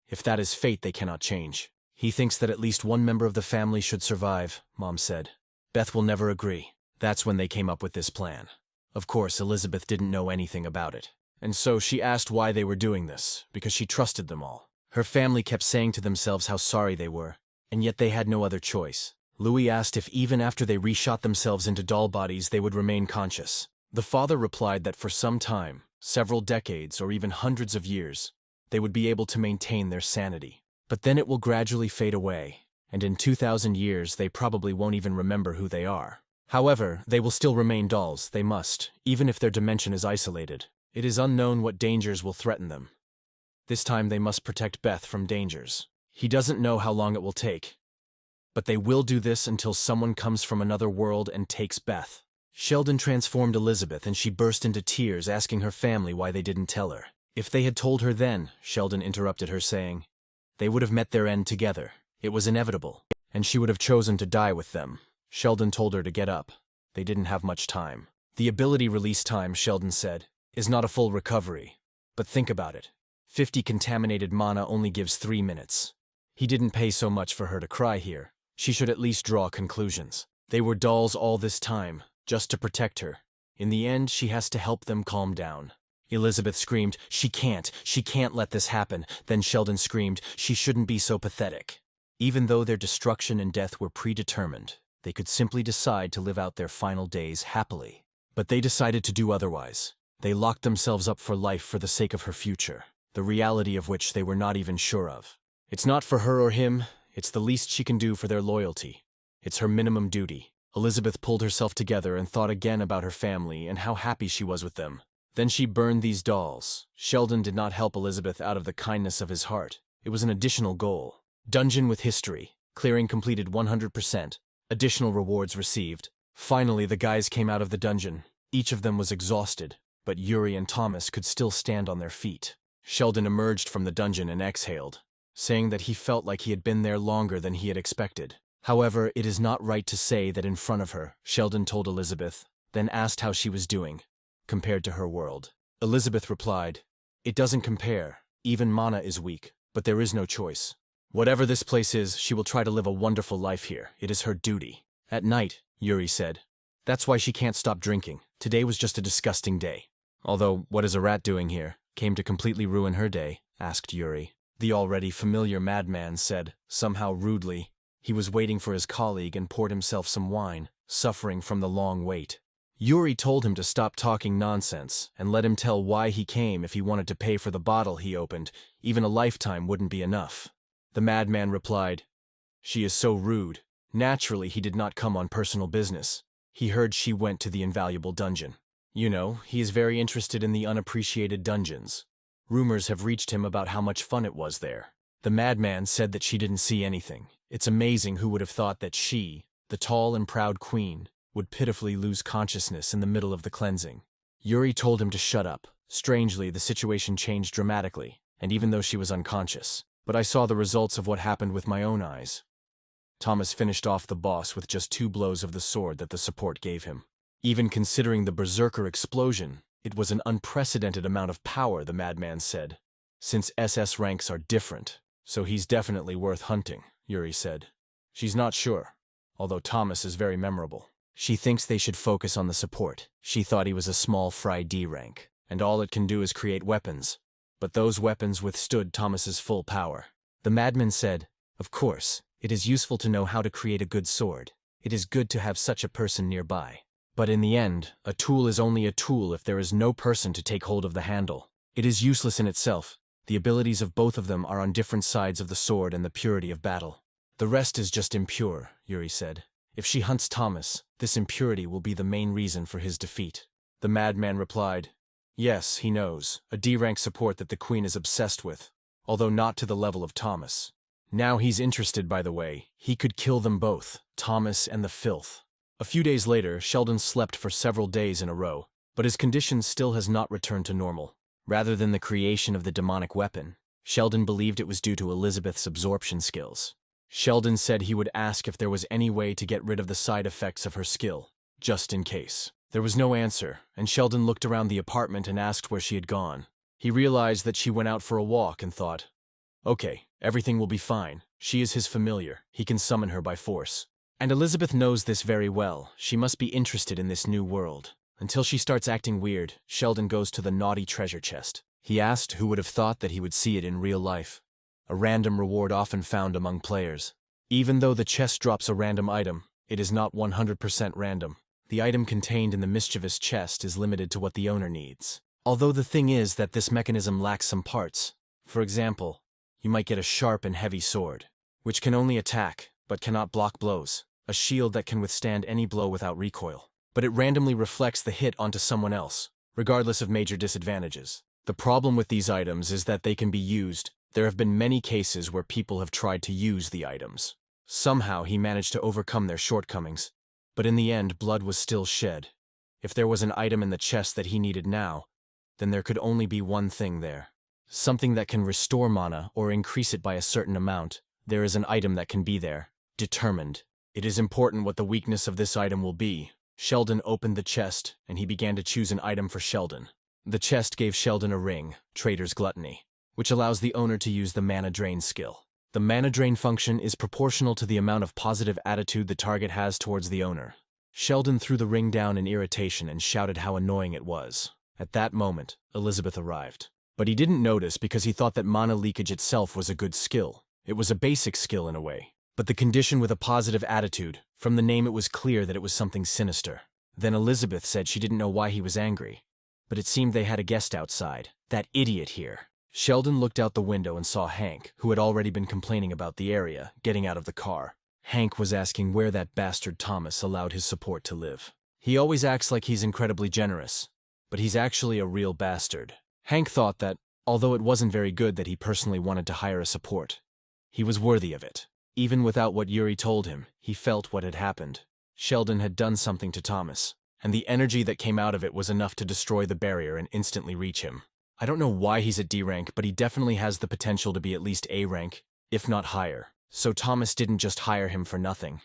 If that is fate, they cannot change. He thinks that at least one member of the family should survive, Mom said. Beth will never agree. That's when they came up with this plan. Of course, Elizabeth didn't know anything about it. And so she asked why they were doing this, because she trusted them all. Her family kept saying to themselves how sorry they were, and yet they had no other choice. Louis asked if even after they reshot themselves into doll bodies they would remain conscious. The father replied that for some time, several decades or even hundreds of years, they would be able to maintain their sanity. But then it will gradually fade away, and in 2,000 years they probably won't even remember who they are. However, they will still remain dolls, they must, even if their dimension is isolated. It is unknown what dangers will threaten them. This time they must protect Beth from dangers. He doesn't know how long it will take. But they will do this until someone comes from another world and takes Beth. Sheldon transformed Elizabeth and she burst into tears asking her family why they didn't tell her. If they had told her then, Sheldon interrupted her saying, they would have met their end together. It was inevitable, and she would have chosen to die with them. Sheldon told her to get up. They didn't have much time. The ability release time, Sheldon said, is not a full recovery. But think about it. 50 contaminated mana only gives 3 minutes. He didn't pay so much for her to cry here. She should at least draw conclusions. They were dolls all this time, just to protect her. In the end, she has to help them calm down. Elizabeth screamed, she can't let this happen. Then Sheldon screamed, she shouldn't be so pathetic. Even though their destruction and death were predetermined, they could simply decide to live out their final days happily. But they decided to do otherwise. They locked themselves up for life for the sake of her future, the reality of which they were not even sure of. It's not for her or him, it's the least she can do for their loyalty. It's her minimum duty. Elizabeth pulled herself together and thought again about her family and how happy she was with them. Then she burned these dolls. Sheldon did not help Elizabeth out of the kindness of his heart. It was an additional goal. Dungeon with history. Clearing completed 100%. Additional rewards received. Finally, the guys came out of the dungeon. Each of them was exhausted, but Yuri and Thomas could still stand on their feet. Sheldon emerged from the dungeon and exhaled, saying that he felt like he had been there longer than he had expected. However, it is not right to say that in front of her, Sheldon told Elizabeth, then asked how she was doing, compared to her world. Elizabeth replied, "It doesn't compare. Even Mana is weak, but there is no choice. Whatever this place is, she will try to live a wonderful life here. It is her duty." At night, Yuri said, "That's why she can't stop drinking. Today was just a disgusting day." "Although, what is a rat doing here? Came to completely ruin her day?" asked Yuri. The already familiar madman said, somehow rudely, he was waiting for his colleague and poured himself some wine, suffering from the long wait. Yuri told him to stop talking nonsense and let him tell why he came. If he wanted to pay for the bottle he opened, even a lifetime wouldn't be enough. The madman replied, "She is so rude." Naturally, he did not come on personal business. He heard she went to the invaluable dungeon. You know, he is very interested in the unappreciated dungeons. Rumors have reached him about how much fun it was there. The madman said that she didn't see anything. It's amazing who would have thought that she, the tall and proud queen, would pitifully lose consciousness in the middle of the cleansing. Yuri told him to shut up. Strangely, the situation changed dramatically, and even though she was unconscious. But I saw the results of what happened with my own eyes. Thomas finished off the boss with just 2 blows of the sword that the support gave him. Even considering the berserker explosion, it was an unprecedented amount of power, the madman said. Since SS ranks are different, so he's definitely worth hunting, Yuri said. She's not sure, although Thomas is very memorable. She thinks they should focus on the support. She thought he was a small fry D rank, and all it can do is create weapons. But those weapons withstood Thomas's full power. The madman said, "Of course, it is useful to know how to create a good sword. It is good to have such a person nearby. But in the end, a tool is only a tool if there is no person to take hold of the handle. It is useless in itself. The abilities of both of them are on different sides of the sword and the purity of battle. The rest is just impure," Yuri said. "If she hunts Thomas, this impurity will be the main reason for his defeat." The madman replied, "Yes, he knows, a D-rank support that the queen is obsessed with, although not to the level of Thomas. Now he's interested, by the way. He could kill them both, Thomas and the filth." A few days later, Sheldon slept for several days in a row, but his condition still has not returned to normal. Rather than the creation of the demonic weapon, Sheldon believed it was due to Elizabeth's absorption skills. Sheldon said he would ask if there was any way to get rid of the side effects of her skill, just in case. There was no answer, and Sheldon looked around the apartment and asked where she had gone. He realized that she went out for a walk and thought, "Okay, everything will be fine. She is his familiar. He can summon her by force." And Elizabeth knows this very well. She must be interested in this new world. Until she starts acting weird, Sheldon goes to the naughty treasure chest. He asked who would have thought that he would see it in real life. A random reward often found among players. Even though the chest drops a random item, it is not 100% random. The item contained in the mischievous chest is limited to what the owner needs. Although the thing is that this mechanism lacks some parts. For example, you might get a sharp and heavy sword, which can only attack, but cannot block blows. A shield that can withstand any blow without recoil. But it randomly reflects the hit onto someone else, regardless of major disadvantages. The problem with these items is that they can be used. There have been many cases where people have tried to use the items. Somehow he managed to overcome their shortcomings, but in the end blood was still shed. If there was an item in the chest that he needed now, then there could only be one thing there. Something that can restore mana or increase it by a certain amount. There is an item that can be there, determined. It is important what the weakness of this item will be. Sheldon opened the chest, and he began to choose an item for Sheldon. The chest gave Sheldon a ring, Trader's Gluttony, which allows the owner to use the Mana Drain skill. The Mana Drain function is proportional to the amount of positive attitude the target has towards the owner. Sheldon threw the ring down in irritation and shouted how annoying it was. At that moment, Elizabeth arrived. But he didn't notice because he thought that mana leakage itself was a good skill. It was a basic skill in a way. But the condition with a positive attitude, from the name it was clear that it was something sinister. Then Elizabeth said she didn't know why he was angry. But it seemed they had a guest outside. That idiot here. Sheldon looked out the window and saw Hank, who had already been complaining about the area, getting out of the car. Hank was asking where that bastard Thomas allowed his support to live. He always acts like he's incredibly generous, but he's actually a real bastard. Hank thought that, although it wasn't very good that he personally wanted to hire a support, he was worthy of it. Even without what Yuri told him, he felt what had happened. Sheldon had done something to Thomas, and the energy that came out of it was enough to destroy the barrier and instantly reach him. I don't know why he's at D rank, but he definitely has the potential to be at least A rank, if not higher. So Thomas didn't just hire him for nothing.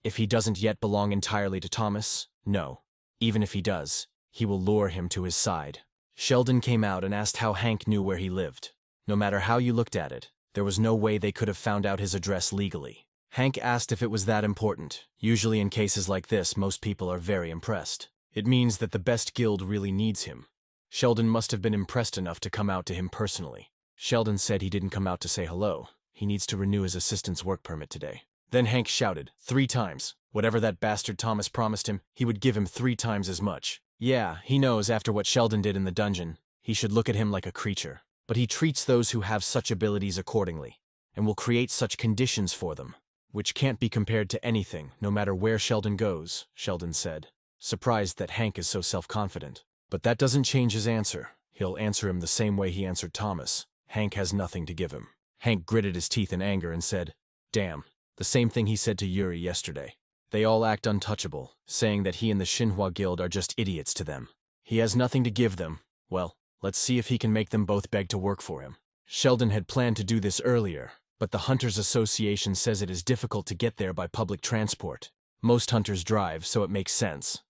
If he doesn't yet belong entirely to Thomas, no. Even if he does, he will lure him to his side. Sheldon came out and asked how Hank knew where he lived. No matter how you looked at it, there was no way they could have found out his address legally. Hank asked if it was that important. Usually in cases like this, most people are very impressed. It means that the best guild really needs him. Sheldon must have been impressed enough to come out to him personally. Sheldon said he didn't come out to say hello. He needs to renew his assistant's work permit today. Then Hank shouted, 3 times. Whatever that bastard Thomas promised him, he would give him 3 times as much. Yeah, he knows after what Sheldon did in the dungeon, he should look at him like a creature. But he treats those who have such abilities accordingly, and will create such conditions for them, which can't be compared to anything, no matter where Sheldon goes, Sheldon said, surprised that Hank is so self-confident. But that doesn't change his answer. He'll answer him the same way he answered Thomas. Hank has nothing to give him. Hank gritted his teeth in anger and said, damn, the same thing he said to Yuri yesterday. They all act untouchable, saying that he and the Shinhwa Guild are just idiots to them. He has nothing to give them. Well, let's see if he can make them both beg to work for him. Sheldon had planned to do this earlier, but the Hunters Association says it is difficult to get there by public transport. Most hunters drive, so it makes sense.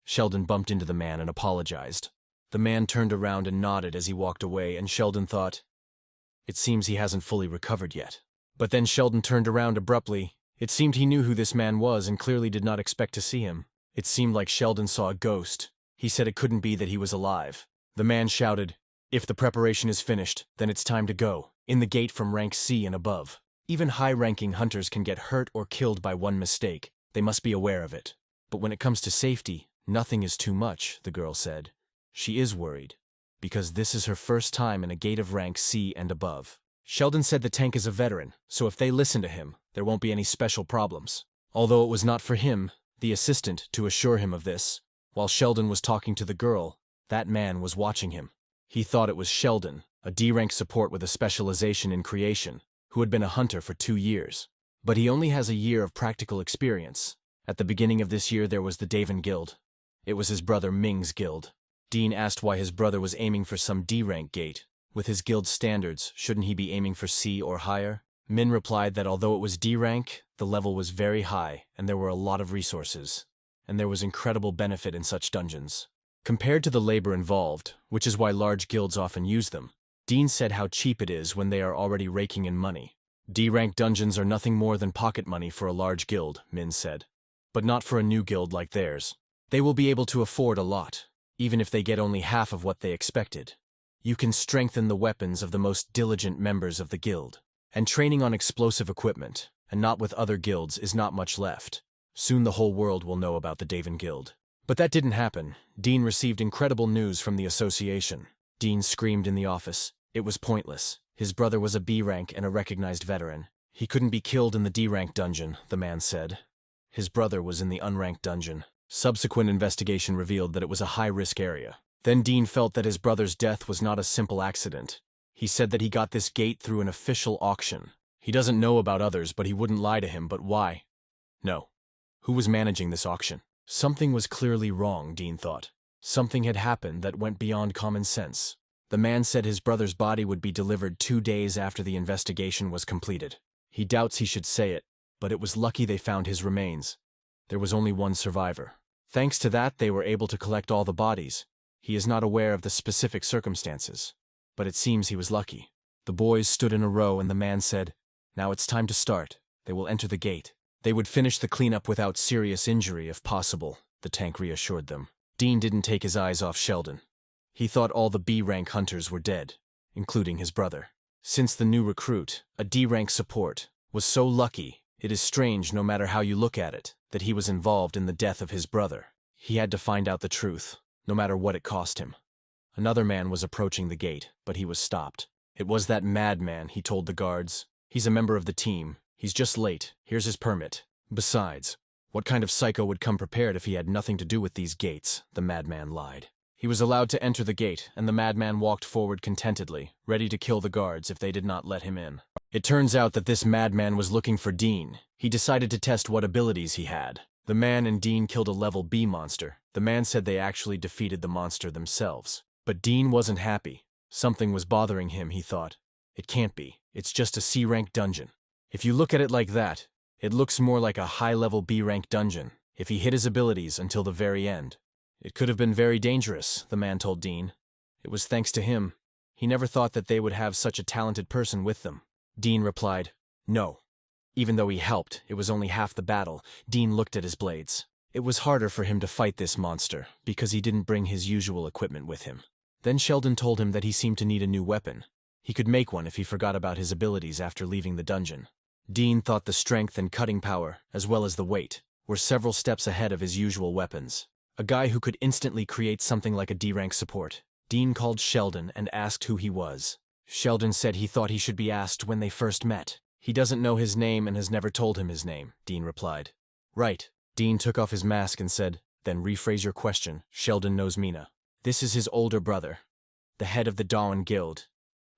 Sheldon bumped into the man and apologized. The man turned around and nodded as he walked away, and Sheldon thought, it seems he hasn't fully recovered yet. But then Sheldon turned around abruptly. It seemed he knew who this man was and clearly did not expect to see him. It seemed like Sheldon saw a ghost. He said it couldn't be that he was alive. The man shouted, if the preparation is finished, then it's time to go. In the gate from rank C and above. Even high-ranking hunters can get hurt or killed by one mistake. They must be aware of it. But when it comes to safety, nothing is too much, the girl said. She is worried, because this is her first time in a gate of rank C and above. Sheldon said the tank is a veteran, so if they listen to him, there won't be any special problems. Although it was not for him, the assistant, to assure him of this. While Sheldon was talking to the girl, that man was watching him. He thought it was Sheldon, a D-rank support with a specialization in creation, who had been a hunter for 2 years. But he only has a year of practical experience. At the beginning of this year there was the Daven Guild. It was his brother Ming's guild. Dean asked why his brother was aiming for some D-rank gate. With his guild's standards, shouldn't he be aiming for C or higher? Min replied that although it was D-rank, the level was very high, and there were a lot of resources. And there was incredible benefit in such dungeons. Compared to the labor involved, which is why large guilds often use them, Dean said how cheap it is when they are already raking in money. D-rank dungeons are nothing more than pocket money for a large guild, Min said. But not for a new guild like theirs. They will be able to afford a lot, even if they get only half of what they expected. You can strengthen the weapons of the most diligent members of the guild. And training on explosive equipment, and not with other guilds, is not much left. Soon the whole world will know about the Daven Guild. But that didn't happen. Dean received incredible news from the association. Dean screamed in the office. It was pointless. His brother was a B rank and a recognized veteran. He couldn't be killed in the D rank dungeon, the man said. His brother was in the unranked dungeon. Subsequent investigation revealed that it was a high-risk area. Then Dean felt that his brother's death was not a simple accident. He said that he got this gate through an official auction. He doesn't know about others, but he wouldn't lie to him, but why? No. Who was managing this auction? Something was clearly wrong, Dean thought. Something had happened that went beyond common sense. The man said his brother's body would be delivered 2 days after the investigation was completed. He doubts he should say it, but it was lucky they found his remains. There was only one survivor. Thanks to that, they were able to collect all the bodies. He is not aware of the specific circumstances, but it seems he was lucky. The boys stood in a row and the man said, now it's time to start. They will enter the gate. They would finish the cleanup without serious injury if possible, the tank reassured them. Dean didn't take his eyes off Sheldon. He thought all the B-rank hunters were dead, including his brother. Since the new recruit, a D-rank support, was so lucky, it is strange no matter how you look at it, that he was involved in the death of his brother. He had to find out the truth, no matter what it cost him. Another man was approaching the gate, but he was stopped. It was that madman, he told the guards. He's a member of the team. He's just late. Here's his permit. Besides, what kind of psycho would come prepared if he had nothing to do with these gates? The madman lied. He was allowed to enter the gate, and the madman walked forward contentedly, ready to kill the guards if they did not let him in. It turns out that this madman was looking for Dean. He decided to test what abilities he had. The man and Dean killed a level B monster. The man said they actually defeated the monster themselves. But Dean wasn't happy. Something was bothering him, he thought. It can't be. It's just a C-rank dungeon. If you look at it like that, it looks more like a high-level B-rank dungeon. If he hid his abilities until the very end. It could have been very dangerous, the man told Dean. It was thanks to him. He never thought that they would have such a talented person with them. Dean replied, no. Even though he helped, it was only half the battle. Dean looked at his blades. It was harder for him to fight this monster, because he didn't bring his usual equipment with him. Then Sheldon told him that he seemed to need a new weapon. He could make one if he forgot about his abilities after leaving the dungeon. Dean thought the strength and cutting power, as well as the weight, were several steps ahead of his usual weapons. A guy who could instantly create something like a D-rank support. Dean called Sheldon and asked who he was. Sheldon said he thought he should be asked when they first met. He doesn't know his name and has never told him his name, Dean replied. Right. Dean took off his mask and said, then rephrase your question. Sheldon knows Mina. This is his older brother, the head of the Dawn Guild,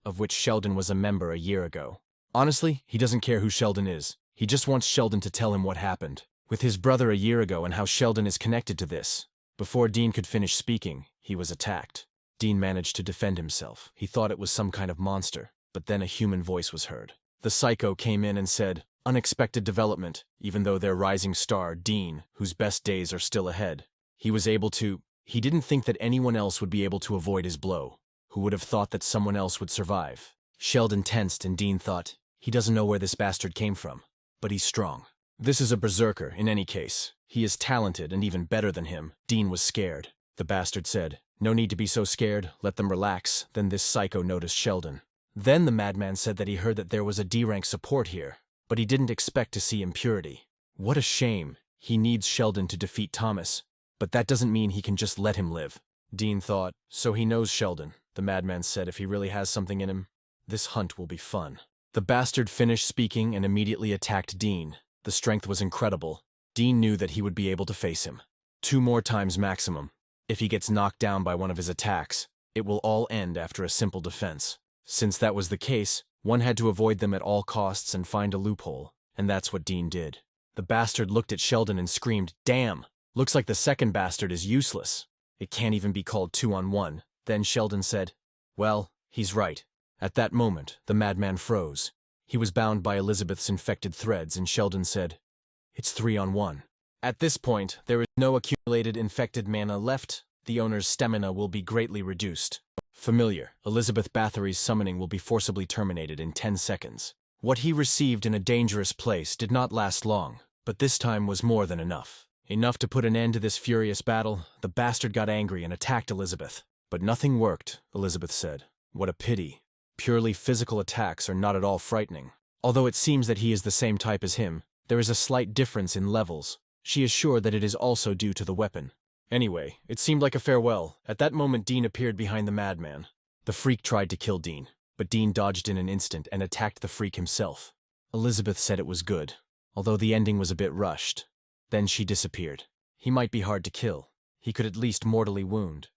of which Sheldon was a member a year ago. Honestly, he doesn't care who Sheldon is. He just wants Sheldon to tell him what happened with his brother a year ago and how Sheldon is connected to this. Before Dean could finish speaking, he was attacked. Dean managed to defend himself. He thought it was some kind of monster, but then a human voice was heard. The psycho came in and said, unexpected development, even though their rising star, Dean, whose best days are still ahead. He didn't think that anyone else would be able to avoid his blow. Who would have thought that someone else would survive? Sheldon tensed and Dean thought, he doesn't know where this bastard came from, but he's strong. This is a berserker, in any case. He is talented and even better than him. Dean was scared. The bastard said, no need to be so scared, let them relax. Then this psycho noticed Sheldon. Then the madman said that he heard that there was a D-rank support here, but he didn't expect to see impurity. What a shame. He needs Sheldon to defeat Thomas, but that doesn't mean he can just let him live. Dean thought, so he knows Sheldon. The madman said if he really has something in him, this hunt will be fun. The bastard finished speaking and immediately attacked Dean. The strength was incredible. Dean knew that he would be able to face him. 2 more times maximum. If he gets knocked down by one of his attacks, it will all end after a simple defense. Since that was the case, one had to avoid them at all costs and find a loophole, and that's what Dean did. The bastard looked at Sheldon and screamed, damn! Looks like the second bastard is useless. It can't even be called 2-on-1. Then Sheldon said, well, he's right. At that moment, the madman froze. He was bound by Elizabeth's infected threads, and Sheldon said, it's 3-on-1. At this point, there is no accumulated infected mana left. The owner's stamina will be greatly reduced. Familiar, Elizabeth Bathory's summoning will be forcibly terminated in 10 seconds. What he received in a dangerous place did not last long, but this time was more than enough. Enough to put an end to this furious battle. The bastard got angry and attacked Elizabeth. But nothing worked, Elizabeth said. What a pity. Purely physical attacks are not at all frightening. Although it seems that he is the same type as him, there is a slight difference in levels. She is sure that it is also due to the weapon. Anyway, it seemed like a farewell. At that moment, Dean appeared behind the madman. The freak tried to kill Dean, but Dean dodged in an instant and attacked the freak himself. Elizabeth said it was good, although the ending was a bit rushed. Then she disappeared. He might be hard to kill. He could at least mortally wound.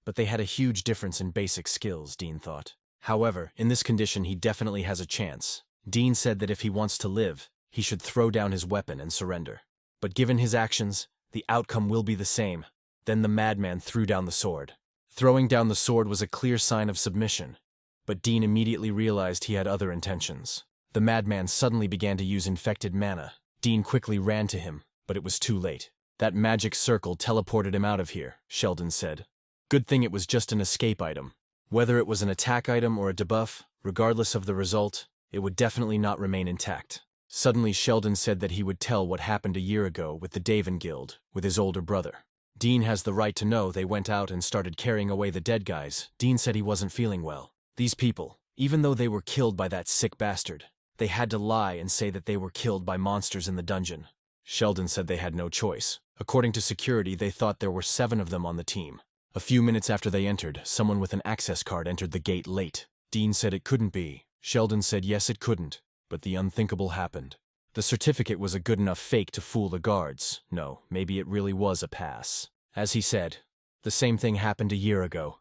But they had a huge difference in basic skills, Dean thought. However, in this condition he definitely has a chance. Dean said that if he wants to live, he should throw down his weapon and surrender. But given his actions, the outcome will be the same. Then the madman threw down the sword. Throwing down the sword was a clear sign of submission. But Dean immediately realized he had other intentions. The madman suddenly began to use infected mana. Dean quickly ran to him, but it was too late. That magic circle teleported him out of here, Sheldon said. Good thing it was just an escape item. Whether it was an attack item or a debuff, regardless of the result, it would definitely not remain intact. Suddenly Sheldon said that he would tell what happened a year ago with the Daven Guild, with his older brother. Dean has the right to know they went out and started carrying away the dead guys. Dean said he wasn't feeling well. These people, even though they were killed by that sick bastard, they had to lie and say that they were killed by monsters in the dungeon. Sheldon said they had no choice. According to security, they thought there were 7 of them on the team. A few minutes after they entered, someone with an access card entered the gate late. Dean said it couldn't be. Sheldon said yes it couldn't, but the unthinkable happened. The certificate was a good enough fake to fool the guards. No, maybe it really was a pass. As he said, the same thing happened a year ago,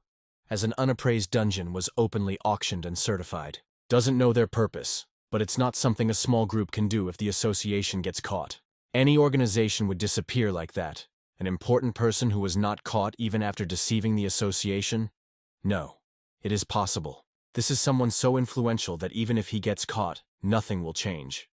as an unappraised dungeon was openly auctioned and certified. Doesn't know their purpose, but it's not something a small group can do if the association gets caught. Any organization would disappear like that. An important person who was not caught even after deceiving the association? No, it is possible. This is someone so influential that even if he gets caught, nothing will change.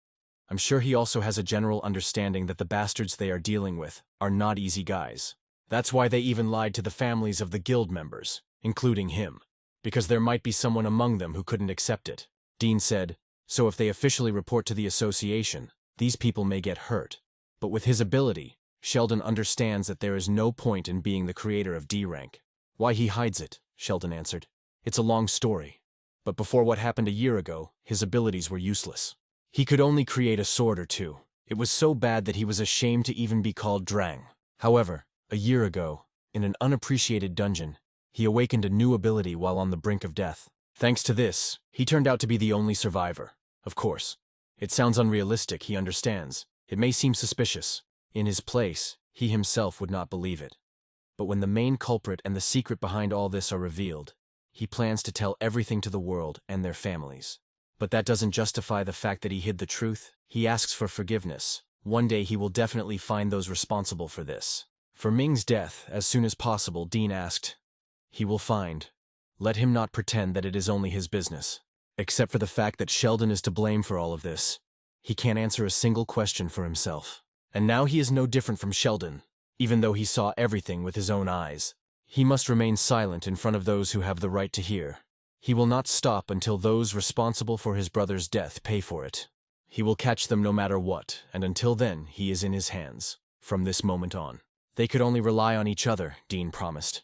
I'm sure he also has a general understanding that the bastards they are dealing with are not easy guys. That's why they even lied to the families of the guild members, including him, because there might be someone among them who couldn't accept it. Dean said, so if they officially report to the association, these people may get hurt. But with his ability, Sheldon understands that there is no point in being the creator of D rank. Why he hides it, Sheldon answered. It's a long story. But before what happened a year ago, his abilities were useless. He could only create a sword or two. It was so bad that he was ashamed to even be called Drang. However, a year ago, in an unappreciated dungeon, he awakened a new ability while on the brink of death. Thanks to this, he turned out to be the only survivor. Of course, it sounds unrealistic, he understands. It may seem suspicious. In his place, he himself would not believe it. But when the main culprit and the secret behind all this are revealed, he plans to tell everything to the world and their families. But that doesn't justify the fact that he hid the truth. He asks for forgiveness. One day he will definitely find those responsible for this. For Ming's death, as soon as possible, Dean asked, he will find. Let him not pretend that it is only his business. Except for the fact that Sheldon is to blame for all of this. He can't answer a single question for himself. And now he is no different from Sheldon, even though he saw everything with his own eyes. He must remain silent in front of those who have the right to hear. He will not stop until those responsible for his brother's death pay for it. He will catch them no matter what, and until then, he is in his hands, from this moment on. They could only rely on each other, Dean promised.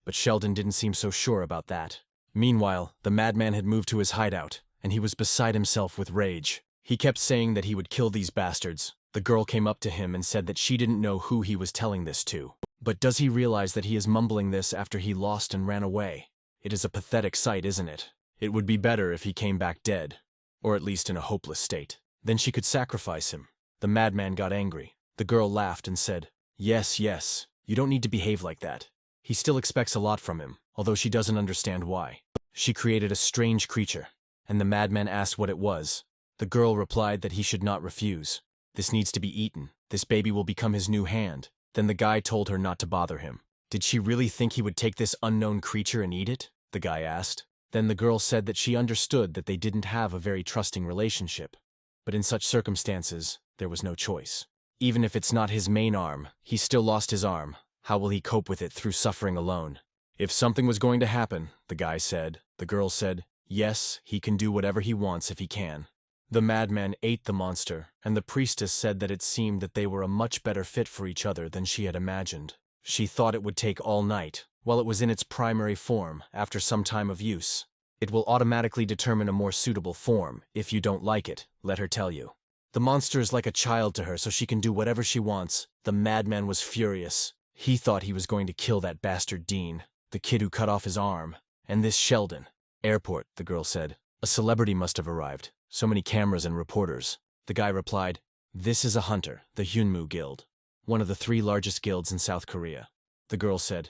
But Sheldon didn't seem so sure about that. Meanwhile, the madman had moved to his hideout, and he was beside himself with rage. He kept saying that he would kill these bastards. The girl came up to him and said that she didn't know who he was telling this to. But does he realize that he is mumbling this after he lost and ran away? It is a pathetic sight, isn't it? It would be better if he came back dead, or at least in a hopeless state. Then she could sacrifice him. The madman got angry. The girl laughed and said, yes, yes, you don't need to behave like that. He still expects a lot from him, although she doesn't understand why. She created a strange creature, and the madman asked what it was. The girl replied that he should not refuse. This needs to be eaten. This baby will become his new hand. Then the guy told her not to bother him. Did she really think he would take this unknown creature and eat it? The guy asked. Then the girl said that she understood that they didn't have a very trusting relationship. But in such circumstances, there was no choice. Even if it's not his main arm, he still lost his arm. How will he cope with it through suffering alone? If something was going to happen, the guy said, the girl said, yes, he can do whatever he wants if he can. The madman ate the monster, and the priestess said that it seemed that they were a much better fit for each other than she had imagined. She thought it would take all night, while it was in its primary form, after some time of use. It will automatically determine a more suitable form. If you don't like it, let her tell you. The monster is like a child to her, so she can do whatever she wants. The madman was furious. He thought he was going to kill that bastard Dean, the kid who cut off his arm, and this Sheldon. Airport, the girl said. A celebrity must have arrived. So many cameras and reporters. The guy replied, this is a hunter, the Hyunmu Guild, one of the 3 largest guilds in South Korea. The girl said,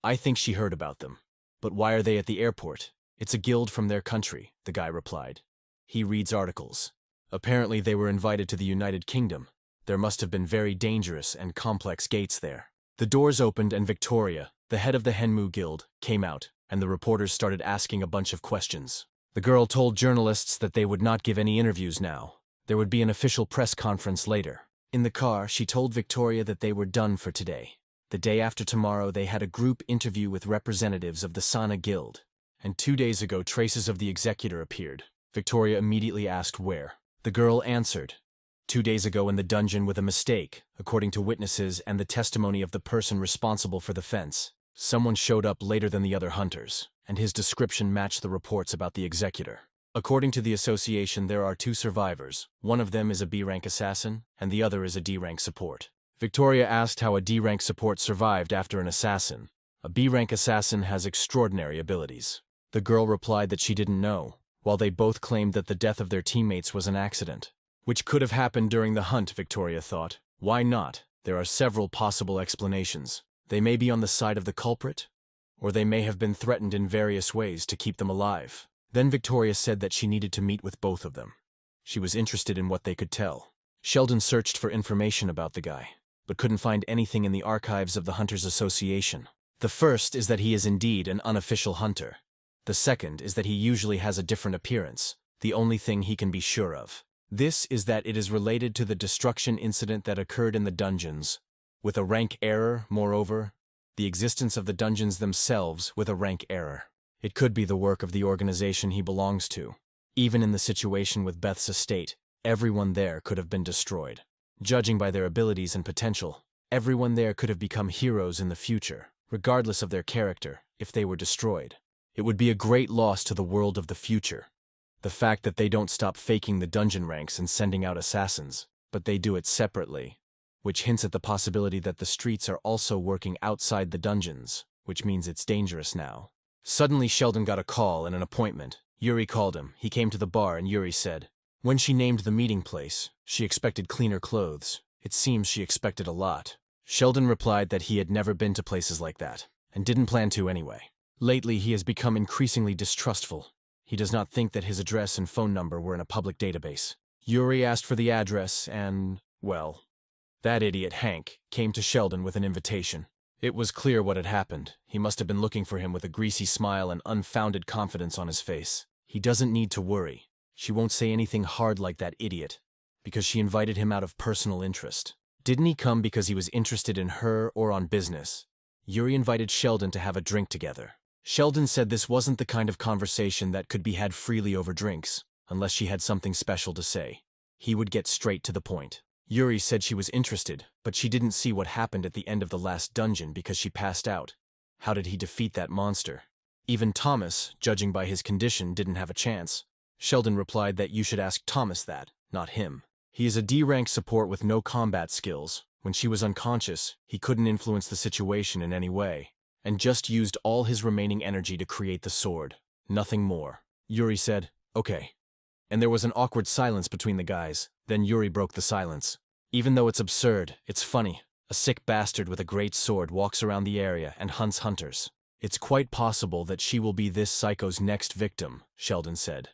I think she heard about them. But why are they at the airport? It's a guild from their country, the guy replied. He reads articles. Apparently they were invited to the United Kingdom. There must have been very dangerous and complex gates there. The doors opened and Victoria, the head of the Hyunmu Guild, came out, and the reporters started asking a bunch of questions. The girl told journalists that they would not give any interviews now. There would be an official press conference later. In the car, she told Victoria that they were done for today. The day after tomorrow, they had a group interview with representatives of the Sana Guild. And 2 days ago, traces of the executor appeared. Victoria immediately asked where. The girl answered, 2 days ago in the dungeon with a mistake, according to witnesses and the testimony of the person responsible for the fence. Someone showed up later than the other hunters, and his description matched the reports about the executor. According to the association, there are 2 survivors. One of them is a B-rank assassin, and the other is a D-rank support. Victoria asked how a D-rank support survived after an assassin. A B-rank assassin has extraordinary abilities. The girl replied that she didn't know, while they both claimed that the death of their teammates was an accident. Which could have happened during the hunt, Victoria thought. Why not? There are several possible explanations. They may be on the side of the culprit, or they may have been threatened in various ways to keep them alive. Then Victoria said that she needed to meet with both of them. She was interested in what they could tell. Sheldon searched for information about the guy, but couldn't find anything in the archives of the Hunters Association. The first is that he is indeed an unofficial hunter. The second is that he usually has a different appearance, the only thing he can be sure of. This is that it is related to the destruction incident that occurred in the dungeons, with a rank error, moreover, the existence of the dungeons themselves with a rank error. It could be the work of the organization he belongs to. Even in the situation with Beth's estate, everyone there could have been destroyed. Judging by their abilities and potential, everyone there could have become heroes in the future, regardless of their character, if they were destroyed. It would be a great loss to the world of the future. The fact that they don't stop faking the dungeon ranks and sending out assassins, but they do it separately, which hints at the possibility that the streets are also working outside the dungeons, which means it's dangerous now. Suddenly Sheldon got a call and an appointment. Yuri called him. He came to the bar and Yuri said, when she named the meeting place, she expected cleaner clothes. It seems she expected a lot. Sheldon replied that he had never been to places like that, and didn't plan to anyway. Lately he has become increasingly distrustful. He does not think that his address and phone number were in a public database. Yuri asked for the address and, well, that idiot Hank came to Sheldon with an invitation. It was clear what had happened. He must have been looking for him with a greasy smile and unfounded confidence on his face. He doesn't need to worry. She won't say anything hard like that idiot, because she invited him out of personal interest. Didn't he come because he was interested in her or on business? Yuri invited Sheldon to have a drink together. Sheldon said this wasn't the kind of conversation that could be had freely over drinks, unless she had something special to say. He would get straight to the point. Yuri said she was interested, but she didn't see what happened at the end of the last dungeon because she passed out. How did he defeat that monster? Even Thomas, judging by his condition, didn't have a chance. Sheldon replied that you should ask Thomas that, not him. He is a D-rank support with no combat skills. When she was unconscious, he couldn't influence the situation in any way, and just used all his remaining energy to create the sword. Nothing more. Yuri said, okay. And there was an awkward silence between the guys. Then Yuri broke the silence. Even though it's absurd, it's funny. A sick bastard with a great sword walks around the area and hunts hunters. It's quite possible that she will be this psycho's next victim, Sheldon said.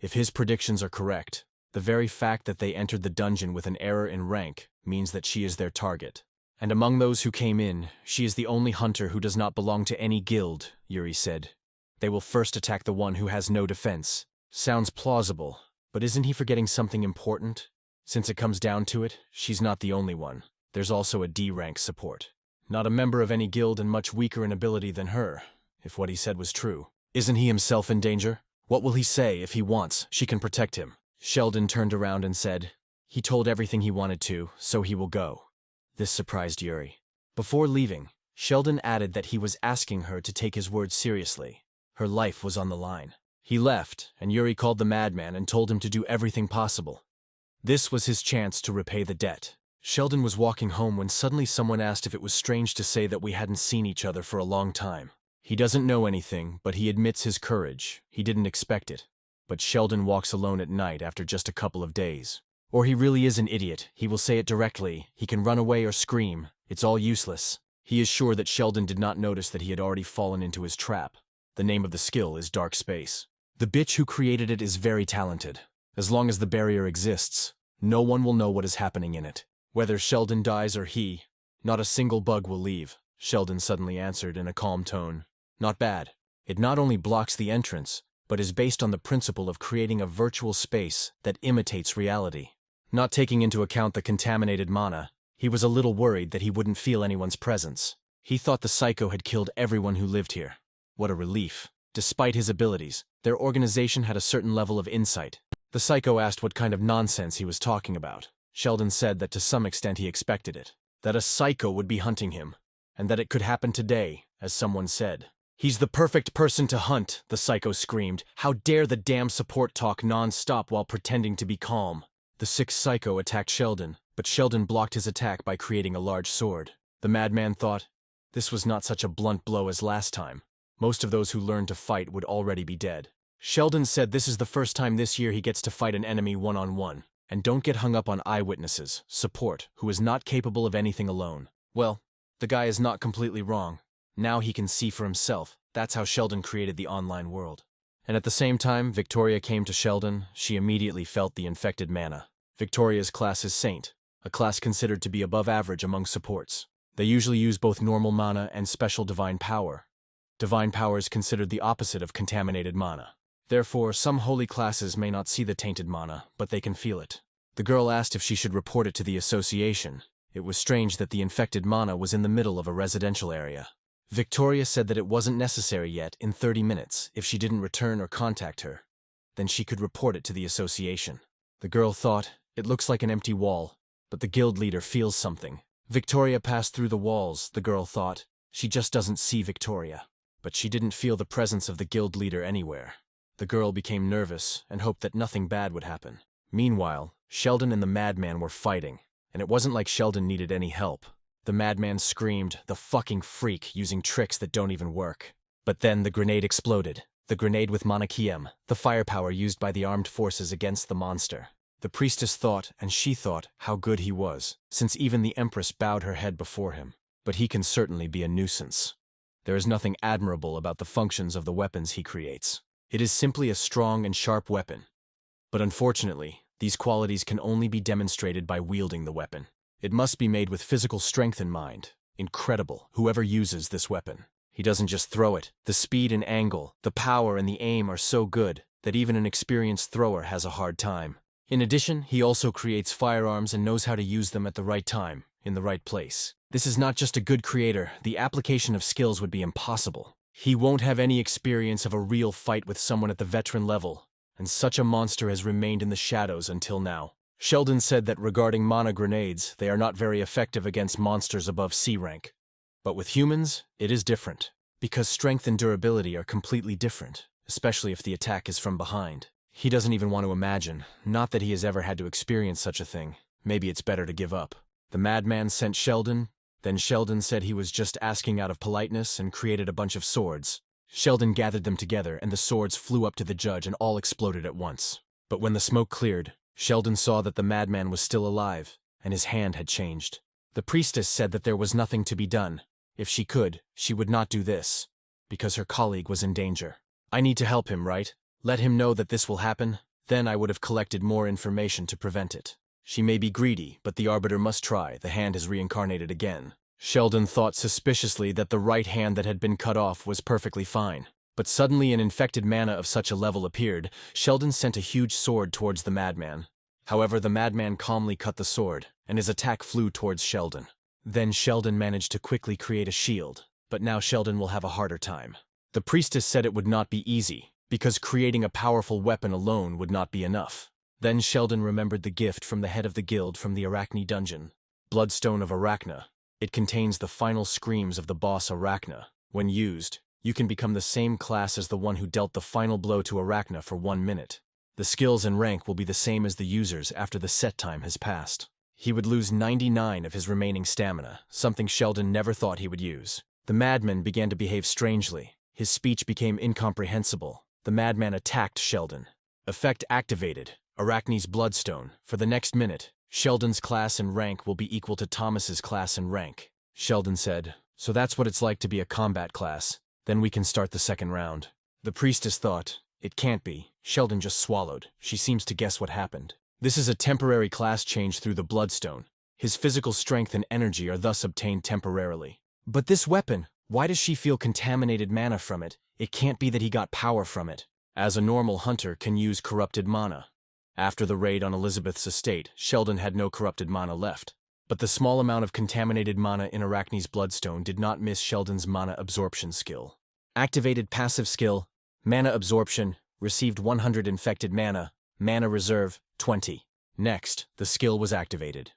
If his predictions are correct, the very fact that they entered the dungeon with an error in rank means that she is their target. And among those who came in, she is the only hunter who does not belong to any guild, Yuri said. They will first attack the one who has no defense. Sounds plausible, but isn't he forgetting something important? Since it comes down to it, she's not the only one. There's also a D-rank support. Not a member of any guild and much weaker in ability than her, if what he said was true. Isn't he himself in danger? What will he say if he wants? She can protect him. Sheldon turned around and said, he told everything he wanted to, so he will go. This surprised Yuri. Before leaving, Sheldon added that he was asking her to take his words seriously. Her life was on the line. He left, and Yuri called the madman and told him to do everything possible. This was his chance to repay the debt. Sheldon was walking home when suddenly someone asked if it was strange to say that we hadn't seen each other for a long time. He doesn't know anything, but he admits his courage. He didn't expect it. But Sheldon walks alone at night after just a couple of days. Or he really is an idiot. He will say it directly. He can run away or scream. It's all useless. He is sure that Sheldon did not notice that he had already fallen into his trap. The name of the skill is Dark Space. The bitch who created it is very talented. As long as the barrier exists, no one will know what is happening in it. Whether Sheldon dies or he, not a single bug will leave, Sheldon suddenly answered in a calm tone. Not bad. It not only blocks the entrance, but is based on the principle of creating a virtual space that imitates reality. Not taking into account the contaminated mana, he was a little worried that he wouldn't feel anyone's presence. He thought the psycho had killed everyone who lived here. What a relief. Despite his abilities, their organization had a certain level of insight. The psycho asked what kind of nonsense he was talking about. Sheldon said that to some extent he expected it. That a psycho would be hunting him, and that it could happen today, as someone said. "He's the perfect person to hunt," the psycho screamed. "How dare the damn support talk non-stop while pretending to be calm." The sick psycho attacked Sheldon, but Sheldon blocked his attack by creating a large sword. The madman thought, this was not such a blunt blow as last time. Most of those who learned to fight would already be dead. Sheldon said this is the first time this year he gets to fight an enemy one-on-one. And don't get hung up on eyewitnesses, support, who is not capable of anything alone. Well, the guy is not completely wrong. Now he can see for himself. That's how Sheldon created the online world. And at the same time Victoria came to Sheldon, she immediately felt the infected mana. Victoria's class is Saint, a class considered to be above average among supports. They usually use both normal mana and special divine power. Divine power is considered the opposite of contaminated mana. Therefore, some holy classes may not see the tainted mana, but they can feel it. The girl asked if she should report it to the association. It was strange that the infected mana was in the middle of a residential area. Victoria said that it wasn't necessary yet. In 30 minutes, if she didn't return or contact her, then she could report it to the association. The girl thought, it looks like an empty wall, but the guild leader feels something. Victoria passed through the walls, the girl thought. She just doesn't see Victoria. But she didn't feel the presence of the guild leader anywhere. The girl became nervous and hoped that nothing bad would happen. Meanwhile, Sheldon and the madman were fighting, and it wasn't like Sheldon needed any help. The madman screamed, the fucking freak, using tricks that don't even work. But then the grenade exploded. The grenade with mangacaps, the firepower used by the armed forces against the monster. The priestess thought, and she thought, how good he was, since even the empress bowed her head before him. But he can certainly be a nuisance. There is nothing admirable about the functions of the weapons he creates. It is simply a strong and sharp weapon. But unfortunately, these qualities can only be demonstrated by wielding the weapon. It must be made with physical strength in mind. Incredible, whoever uses this weapon. He doesn't just throw it. The speed and angle, the power and the aim are so good that even an experienced thrower has a hard time. In addition, he also creates firearms and knows how to use them at the right time, in the right place. This is not just a good creator, the application of skills would be impossible. He won't have any experience of a real fight with someone at the veteran level, and such a monster has remained in the shadows until now. Sheldon said that regarding mana grenades, they are not very effective against monsters above C rank. But with humans, it is different, because strength and durability are completely different, especially if the attack is from behind. He doesn't even want to imagine, not that he has ever had to experience such a thing. Maybe it's better to give up. The madman sent Sheldon. Then Sheldon said he was just asking out of politeness and created a bunch of swords. Sheldon gathered them together and the swords flew up to the judge and all exploded at once. But when the smoke cleared, Sheldon saw that the madman was still alive, and his hand had changed. The priestess said that there was nothing to be done. If she could, she would not do this, because her colleague was in danger. I need to help him, right? Let him know that this will happen, then I would have collected more information to prevent it. She may be greedy, but the arbiter must try. The hand is reincarnated again. Sheldon thought suspiciously that the right hand that had been cut off was perfectly fine. But suddenly an infected mana of such a level appeared. Sheldon sent a huge sword towards the madman. However, the madman calmly cut the sword, and his attack flew towards Sheldon. Then Sheldon managed to quickly create a shield, but now Sheldon will have a harder time. The priestess said it would not be easy, because creating a powerful weapon alone would not be enough. Then Sheldon remembered the gift from the head of the guild from the Arachne dungeon. Bloodstone of Arachne. It contains the final screams of the boss Arachne. When used, you can become the same class as the one who dealt the final blow to Arachne for 1 minute. The skills and rank will be the same as the user's after the set time has passed. He would lose 99 of his remaining stamina, something Sheldon never thought he would use. The madman began to behave strangely. His speech became incomprehensible. The madman attacked Sheldon. Effect activated. Arachne's Bloodstone. For the next minute, Sheldon's class and rank will be equal to Thomas's class and rank. Sheldon said, so that's what it's like to be a combat class. Then we can start the second round. The priestess thought, it can't be. Sheldon just swallowed. She seems to guess what happened. This is a temporary class change through the Bloodstone. His physical strength and energy are thus obtained temporarily. But this weapon, why does she feel contaminated mana from it? It can't be that he got power from it. As a normal hunter can use corrupted mana. After the raid on Elizabeth's estate, Sheldon had no corrupted mana left. But the small amount of contaminated mana in Arachne's Bloodstone did not miss Sheldon's mana absorption skill. Activated passive skill, mana absorption, received 100 infected mana, mana reserve, 20. Next, the skill was activated.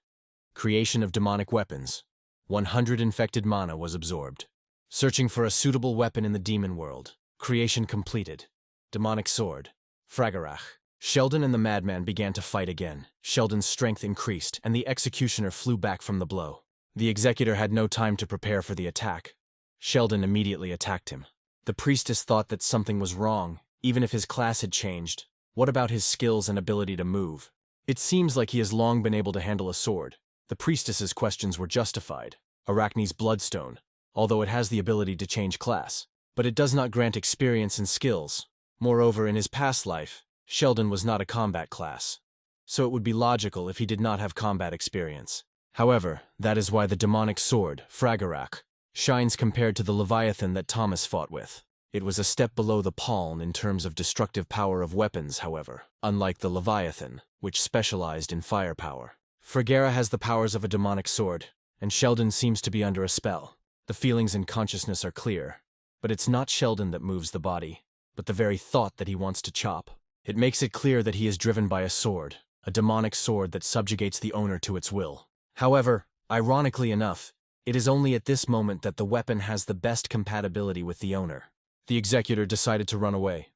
Creation of demonic weapons. 100 infected mana was absorbed. Searching for a suitable weapon in the demon world. Creation completed. Demonic sword. Fragarach. Sheldon and the madman began to fight again. Sheldon's strength increased, and the executioner flew back from the blow. The executor had no time to prepare for the attack. Sheldon immediately attacked him. The priestess thought that something was wrong, even if his class had changed. What about his skills and ability to move? It seems like he has long been able to handle a sword. The priestess's questions were justified. Arachne's bloodstone, although it has the ability to change class, but it does not grant experience and skills. Moreover, in his past life, Sheldon was not a combat class, so it would be logical if he did not have combat experience. However, that is why the demonic sword, Fragarach, shines compared to the Leviathan that Thomas fought with. It was a step below the Palm in terms of destructive power of weapons, however, unlike the Leviathan, which specialized in firepower. Fragara has the powers of a demonic sword, and Sheldon seems to be under a spell. The feelings and consciousness are clear, but it's not Sheldon that moves the body, but the very thought that he wants to chop. It makes it clear that he is driven by a sword, a demonic sword that subjugates the owner to its will. However, ironically enough, it is only at this moment that the weapon has the best compatibility with the owner. The executor decided to run away,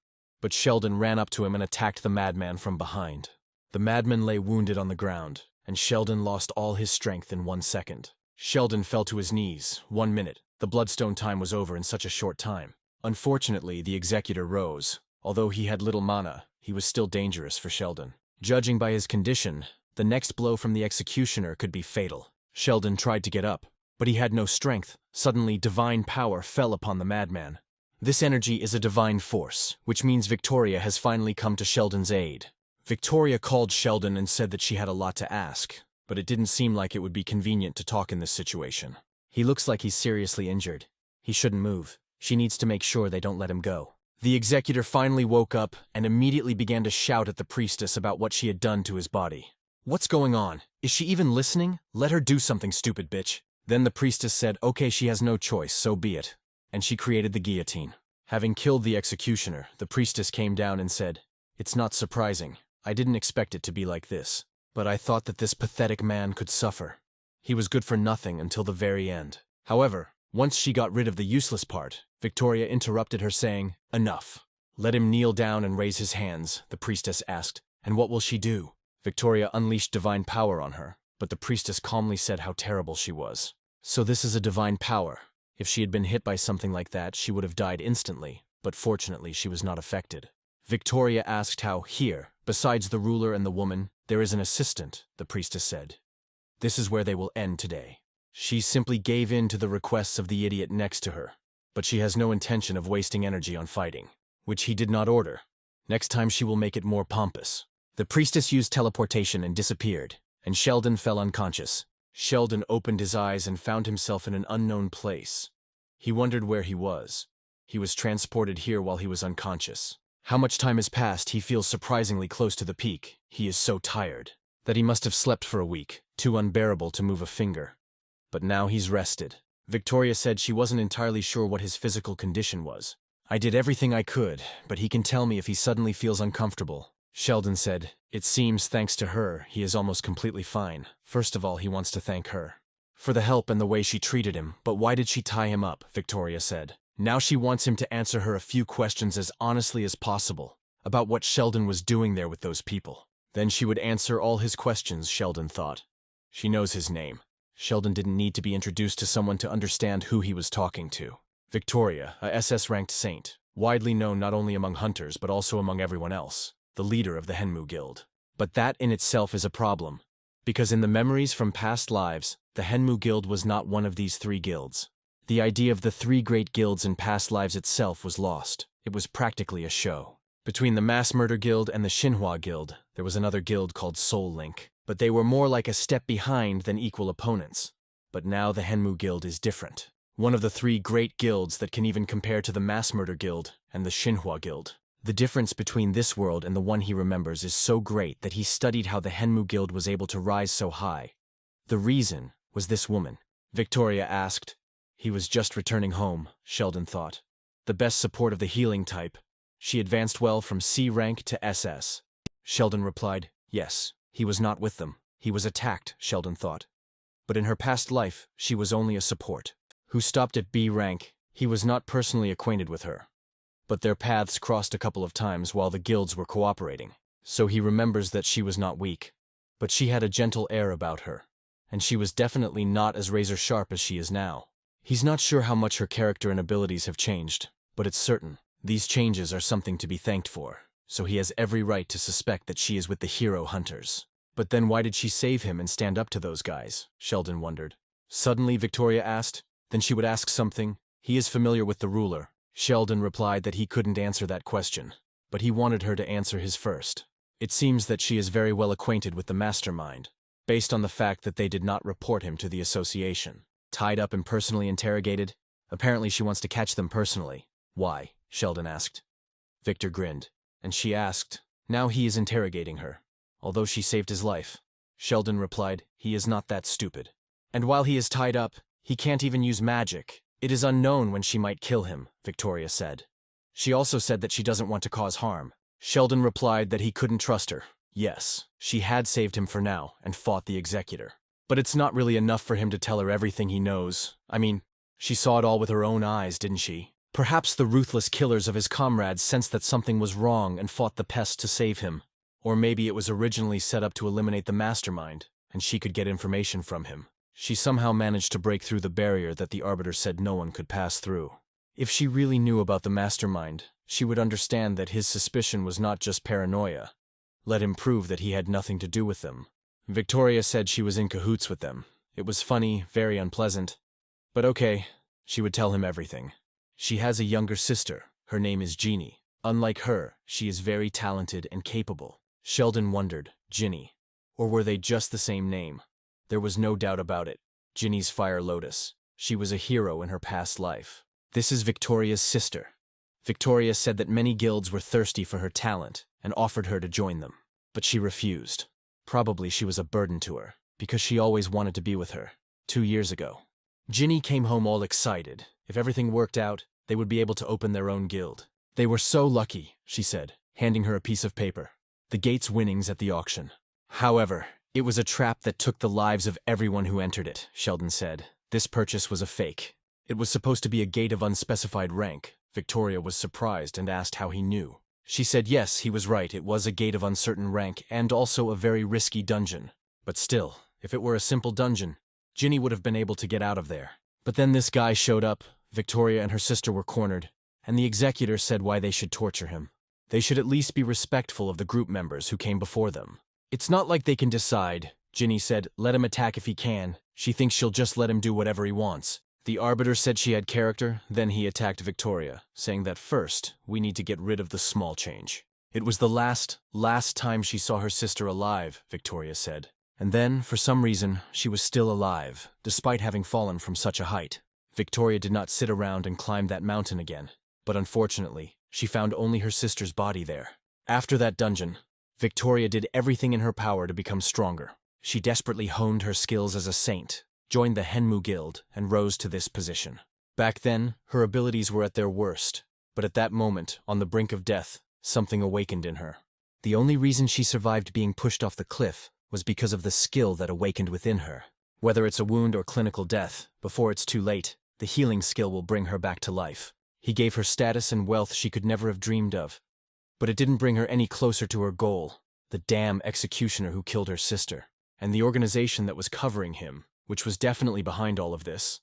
but Sheldon ran up to him and attacked the madman from behind. The madman lay wounded on the ground, and Sheldon lost all his strength in 1 second. Sheldon fell to his knees. 1 minute. The bloodstone time was over in such a short time. Unfortunately, the executor rose. Although he had little mana, he was still dangerous for Sheldon. Judging by his condition, the next blow from the executioner could be fatal. Sheldon tried to get up, but he had no strength. Suddenly, divine power fell upon the madman. This energy is a divine force, which means Victoria has finally come to Sheldon's aid. Victoria called Sheldon and said that she had a lot to ask, but it didn't seem like it would be convenient to talk in this situation. He looks like he's seriously injured. He shouldn't move. She needs to make sure they don't let him go. The executor finally woke up and immediately began to shout at the priestess about what she had done to his body. What's going on? Is she even listening? Let her do something, stupid bitch. Then the priestess said, okay, she has no choice, so be it. And she created the guillotine. Having killed the executioner, the priestess came down and said, it's not surprising. I didn't expect it to be like this. But I thought that this pathetic man could suffer. He was good for nothing until the very end. However, once she got rid of the useless part, Victoria interrupted her saying, enough. Let him kneel down and raise his hands, the priestess asked. And what will she do? Victoria unleashed divine power on her, but the priestess calmly said how terrible she was. So this is a divine power. If she had been hit by something like that, she would have died instantly, but fortunately she was not affected. Victoria asked how here, besides the ruler and the woman, there is an assistant, the priestess said. This is where they will end today. She simply gave in to the requests of the idiot next to her, but she has no intention of wasting energy on fighting, which he did not order. Next time she will make it more pompous. The priestess used teleportation and disappeared, and Sheldon fell unconscious. Sheldon opened his eyes and found himself in an unknown place. He wondered where he was. He was transported here while he was unconscious. How much time has passed, he feels surprisingly close to the peak. He is so tired that he must have slept for a week, too unbearable to move a finger. But now he's rested. Victoria said she wasn't entirely sure what his physical condition was. I did everything I could, but he can tell me if he suddenly feels uncomfortable. Sheldon said, it seems thanks to her, he is almost completely fine. First of all, he wants to thank her for the help and the way she treated him. But why did she tie him up? Victoria said. Now she wants him to answer her a few questions as honestly as possible about what Sheldon was doing there with those people. Then she would answer all his questions, Sheldon thought. She knows his name. Sheldon didn't need to be introduced to someone to understand who he was talking to. Victoria, a SS-ranked saint, widely known not only among hunters but also among everyone else, the leader of the Henmu Guild. But that in itself is a problem, because in the memories from past lives, the Henmu Guild was not one of these 3 guilds. The idea of the 3 great guilds in past lives itself was lost. It was practically a show. Between the Mass Murder Guild and the Xinhua Guild, there was another guild called Soul Link, but they were more like a step behind than equal opponents. But now the Henmu Guild is different. One of the 3 great guilds that can even compare to the Mass Murder Guild and the Xinhua Guild. The difference between this world and the one he remembers is so great that he studied how the Henmu Guild was able to rise so high. The reason was this woman. Victoria asked. He was just returning home, Sheldon thought. The best support of the healing type. She advanced well from C rank to SS. Sheldon replied, yes. He was not with them. He was attacked, Sheldon thought. But in her past life, she was only a support, who stopped at B rank. He was not personally acquainted with her, but their paths crossed a couple of times while the guilds were cooperating. So he remembers that she was not weak, but she had a gentle air about her, and she was definitely not as razor-sharp as she is now. He's not sure how much her character and abilities have changed, but it's certain these changes are something to be thanked for, so he has every right to suspect that she is with the hero hunters. But then why did she save him and stand up to those guys? Sheldon wondered. Suddenly, Victoria asked. Then she would ask something. He is familiar with the ruler. Sheldon replied that he couldn't answer that question, but he wanted her to answer his first. It seems that she is very well acquainted with the mastermind, based on the fact that they did not report him to the association. Tied up and personally interrogated? Apparently she wants to catch them personally. Why? Sheldon asked. Victor grinned, and she asked. Now he is interrogating her, although she saved his life. Sheldon replied, he is not that stupid. And while he is tied up, he can't even use magic. It is unknown when she might kill him, Victoria said. She also said that she doesn't want to cause harm. Sheldon replied that he couldn't trust her. Yes, she had saved him for now and fought the executor. But it's not really enough for him to tell her everything he knows. I mean, she saw it all with her own eyes, didn't she? Perhaps the ruthless killers of his comrades sensed that something was wrong and fought the pest to save him. Or maybe it was originally set up to eliminate the mastermind, and she could get information from him. She somehow managed to break through the barrier that the Arbiter said no one could pass through. If she really knew about the mastermind, she would understand that his suspicion was not just paranoia. Let him prove that he had nothing to do with them. Victoria said she was in cahoots with them. It was funny, very unpleasant. But okay, she would tell him everything. She has a younger sister. Her name is Jeannie. Unlike her, she is very talented and capable. Sheldon wondered, Ginny. Or were they just the same name? There was no doubt about it. Ginny's Fire Lotus. She was a hero in her past life. This is Victoria's sister. Victoria said that many guilds were thirsty for her talent and offered her to join them. But she refused. Probably she was a burden to her, because she always wanted to be with her. 2 years ago. Ginny came home all excited. If everything worked out, they would be able to open their own guild. They were so lucky, she said, handing her a piece of paper. The gate's winnings at the auction. However, it was a trap that took the lives of everyone who entered it, Sheldon said. This purchase was a fake. It was supposed to be a gate of unspecified rank. Victoria was surprised and asked how he knew. She said yes, he was right, it was a gate of uncertain rank and also a very risky dungeon. But still, if it were a simple dungeon, Ginny would have been able to get out of there. But then this guy showed up, Victoria and her sister were cornered, and the executor said why they should torture him. They should at least be respectful of the group members who came before them. It's not like they can decide, Ginny said, let him attack if he can. She thinks she'll just let him do whatever he wants. The Arbiter said she had character, then he attacked Victoria, saying that first, we need to get rid of the small change. It was the last time she saw her sister alive, Victoria said. And then, for some reason, she was still alive, despite having fallen from such a height. Victoria did not sit around and climb that mountain again, but unfortunately, she found only her sister's body there. After that dungeon, Victoria did everything in her power to become stronger. She desperately honed her skills as a saint, joined the Henmu Guild, and rose to this position. Back then, her abilities were at their worst, but at that moment, on the brink of death, something awakened in her. The only reason she survived being pushed off the cliff was because of the skill that awakened within her. Whether it's a wound or clinical death, before it's too late, the healing skill will bring her back to life. He gave her status and wealth she could never have dreamed of. But it didn't bring her any closer to her goal, the damn executioner who killed her sister, and the organization that was covering him, which was definitely behind all of this.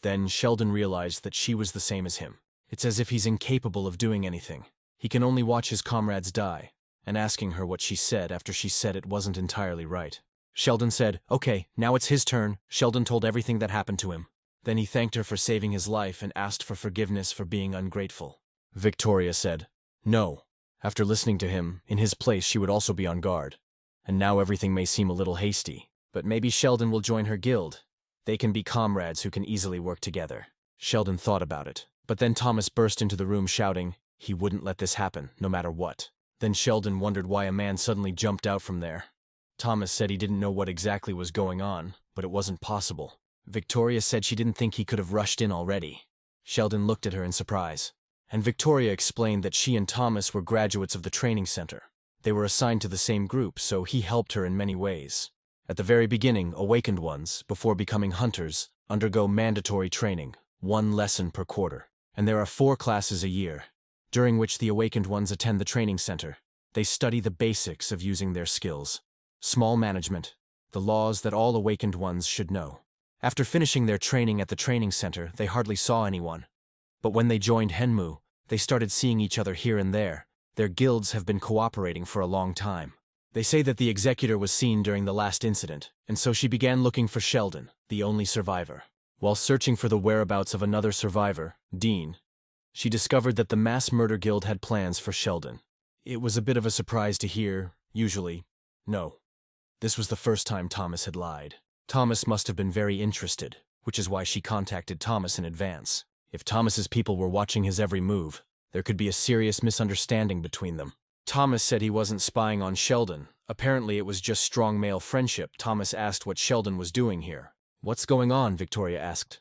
Then Sheldon realized that she was the same as him. It's as if he's incapable of doing anything. He can only watch his comrades die, and asking her what she said after she said it wasn't entirely right. Sheldon said, okay, now it's his turn. Sheldon told everything that happened to him. Then he thanked her for saving his life and asked for forgiveness for being ungrateful. Victoria said, no. After listening to him, in his place she would also be on guard. And now everything may seem a little hasty. But maybe Sheldon will join her guild. They can be comrades who can easily work together. Sheldon thought about it. But then Thomas burst into the room shouting, he wouldn't let this happen, no matter what. Then Sheldon wondered why a man suddenly jumped out from there. Thomas said he didn't know what exactly was going on, but it wasn't possible. Victoria said she didn't think he could have rushed in already. Sheldon looked at her in surprise. And Victoria explained that she and Thomas were graduates of the training center. They were assigned to the same group, so he helped her in many ways. At the very beginning, awakened ones, before becoming hunters, undergo mandatory training, 1 lesson per quarter. And there are 4 classes a year, during which the awakened ones attend the training center. They study the basics of using their skills. Small management, the laws that all awakened ones should know. After finishing their training at the training center, they hardly saw anyone. But when they joined Henmu, they started seeing each other here and there. Their guilds have been cooperating for a long time. They say that the executor was seen during the last incident, and so she began looking for Sheldon, the only survivor. While searching for the whereabouts of another survivor, Dean, she discovered that the mass murder guild had plans for Sheldon. It was a bit of a surprise to hear, usually, no. This was the first time Thomas had lied. Thomas must have been very interested, which is why she contacted Thomas in advance. If Thomas's people were watching his every move, there could be a serious misunderstanding between them. Thomas said he wasn't spying on Sheldon. Apparently it was just strong male friendship. Thomas asked what Sheldon was doing here. "What's going on?" Victoria asked.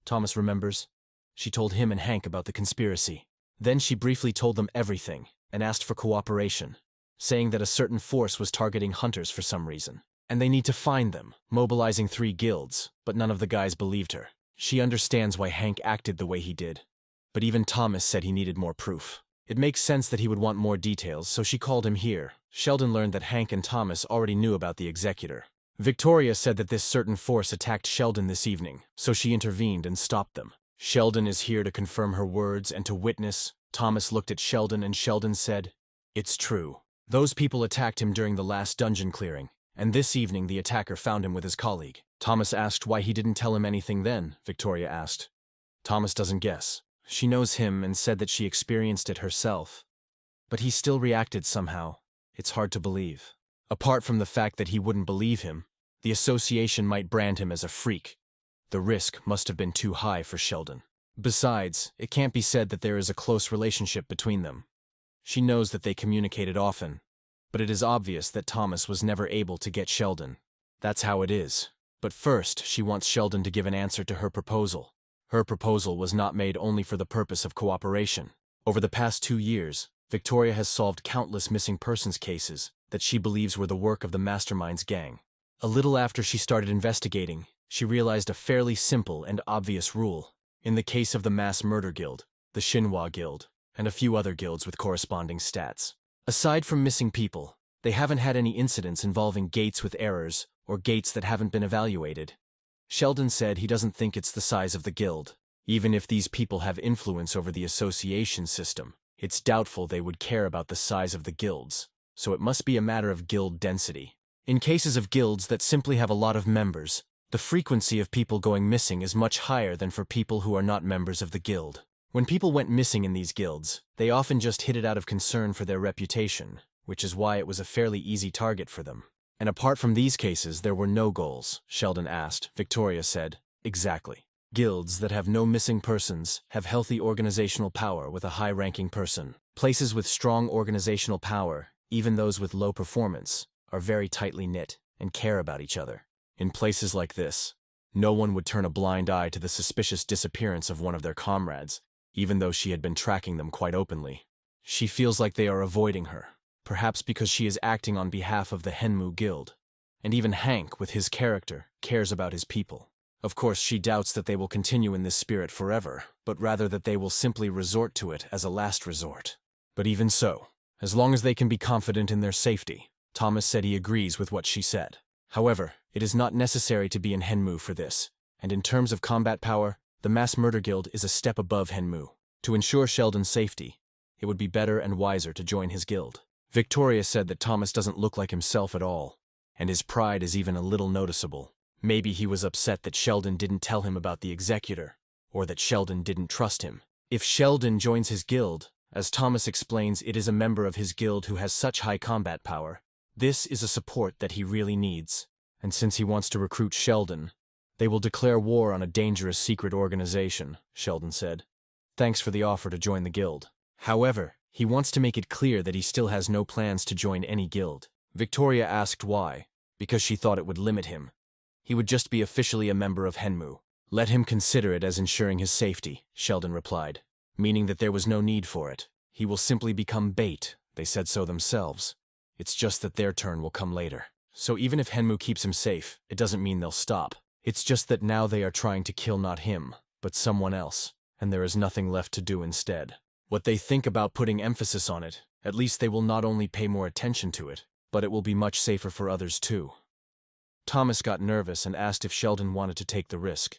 Thomas remembers. She told him and Hank about the conspiracy. Then she briefly told them everything and asked for cooperation, saying that a certain force was targeting hunters for some reason, and they need to find them, mobilizing 3 guilds, but none of the guys believed her. She understands why Hank acted the way he did, but even Thomas said he needed more proof. It makes sense that he would want more details, so she called him here. Sheldon learned that Hank and Thomas already knew about the executor. Victoria said that this certain force attacked Sheldon this evening, so she intervened and stopped them. Sheldon is here to confirm her words and to witness. Thomas looked at Sheldon and Sheldon said, "It's true. Those people attacked him during the last dungeon clearing, and this evening the attacker found him with his colleague." Thomas asked why he didn't tell him anything then, Victoria asked. Thomas doesn't guess. She knows him and said that she experienced it herself. But he still reacted somehow. It's hard to believe. Apart from the fact that he wouldn't believe him, the association might brand him as a freak. The risk must have been too high for Sheldon. Besides, it can't be said that there is a close relationship between them. She knows that they communicated often, but it is obvious that Thomas was never able to get Sheldon. That's how it is. But first, she wants Sheldon to give an answer to her proposal. Her proposal was not made only for the purpose of cooperation. Over the past 2 years, Victoria has solved countless missing persons cases that she believes were the work of the Mastermind's gang. A little after she started investigating, she realized a fairly simple and obvious rule. In the case of the Mass Murder Guild, the Shinhwa Guild, and a few other guilds with corresponding stats. Aside from missing people, they haven't had any incidents involving gates with errors or gates that haven't been evaluated. Sheldon said he doesn't think it's the size of the guild. Even if these people have influence over the association system, it's doubtful they would care about the size of the guilds, so it must be a matter of guild density. In cases of guilds that simply have a lot of members, the frequency of people going missing is much higher than for people who are not members of the guild. When people went missing in these guilds, they often just hid it out of concern for their reputation, which is why it was a fairly easy target for them. And apart from these cases, there were no goals, Sheldon asked. Victoria said, "Exactly. Guilds that have no missing persons have healthy organizational power with a high-ranking person. Places with strong organizational power, even those with low performance, are very tightly knit and care about each other. In places like this, no one would turn a blind eye to the suspicious disappearance of one of their comrades, even though she had been tracking them quite openly. She feels like they are avoiding her, perhaps because she is acting on behalf of the Henmu Guild. And even Hank, with his character, cares about his people. Of course, she doubts that they will continue in this spirit forever, but rather that they will simply resort to it as a last resort. But even so, as long as they can be confident in their safety, Thomas said he agrees with what she said. However, it is not necessary to be in Henmu for this, and in terms of combat power, the Mass Murder Guild is a step above Henmu. To ensure Sheldon's safety, it would be better and wiser to join his guild. Victoria said that Thomas doesn't look like himself at all, and his pride is even a little noticeable. Maybe he was upset that Sheldon didn't tell him about the executor, or that Sheldon didn't trust him. If Sheldon joins his guild, as Thomas explains, it is a member of his guild who has such high combat power. This is a support that he really needs, and since he wants to recruit Sheldon, they will declare war on a dangerous secret organization, Sheldon said. Thanks for the offer to join the guild. However, he wants to make it clear that he still has no plans to join any guild. Victoria asked why, because she thought it would limit him. He would just be officially a member of Henmu. Let him consider it as ensuring his safety, Sheldon replied, meaning that there was no need for it. He will simply become bait, they said so themselves. It's just that their turn will come later. So even if Henmu keeps him safe, it doesn't mean they'll stop. It's just that now they are trying to kill not him, but someone else, and there is nothing left to do instead. What they think about putting emphasis on it, at least they will not only pay more attention to it, but it will be much safer for others too. Thomas got nervous and asked if Sheldon wanted to take the risk.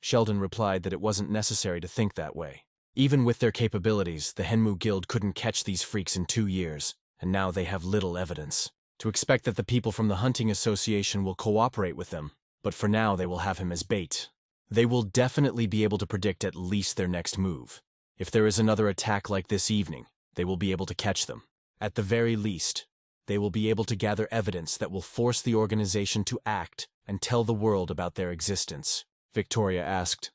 Sheldon replied that it wasn't necessary to think that way. Even with their capabilities, the Henmu Guild couldn't catch these freaks in 2 years, and now they have little evidence. To expect that the people from the Hunting Association will cooperate with them, but for now they will have him as bait. They will definitely be able to predict at least their next move. If there is another attack like this evening, they will be able to catch them. At the very least, they will be able to gather evidence that will force the organization to act and tell the world about their existence. Victoria asked.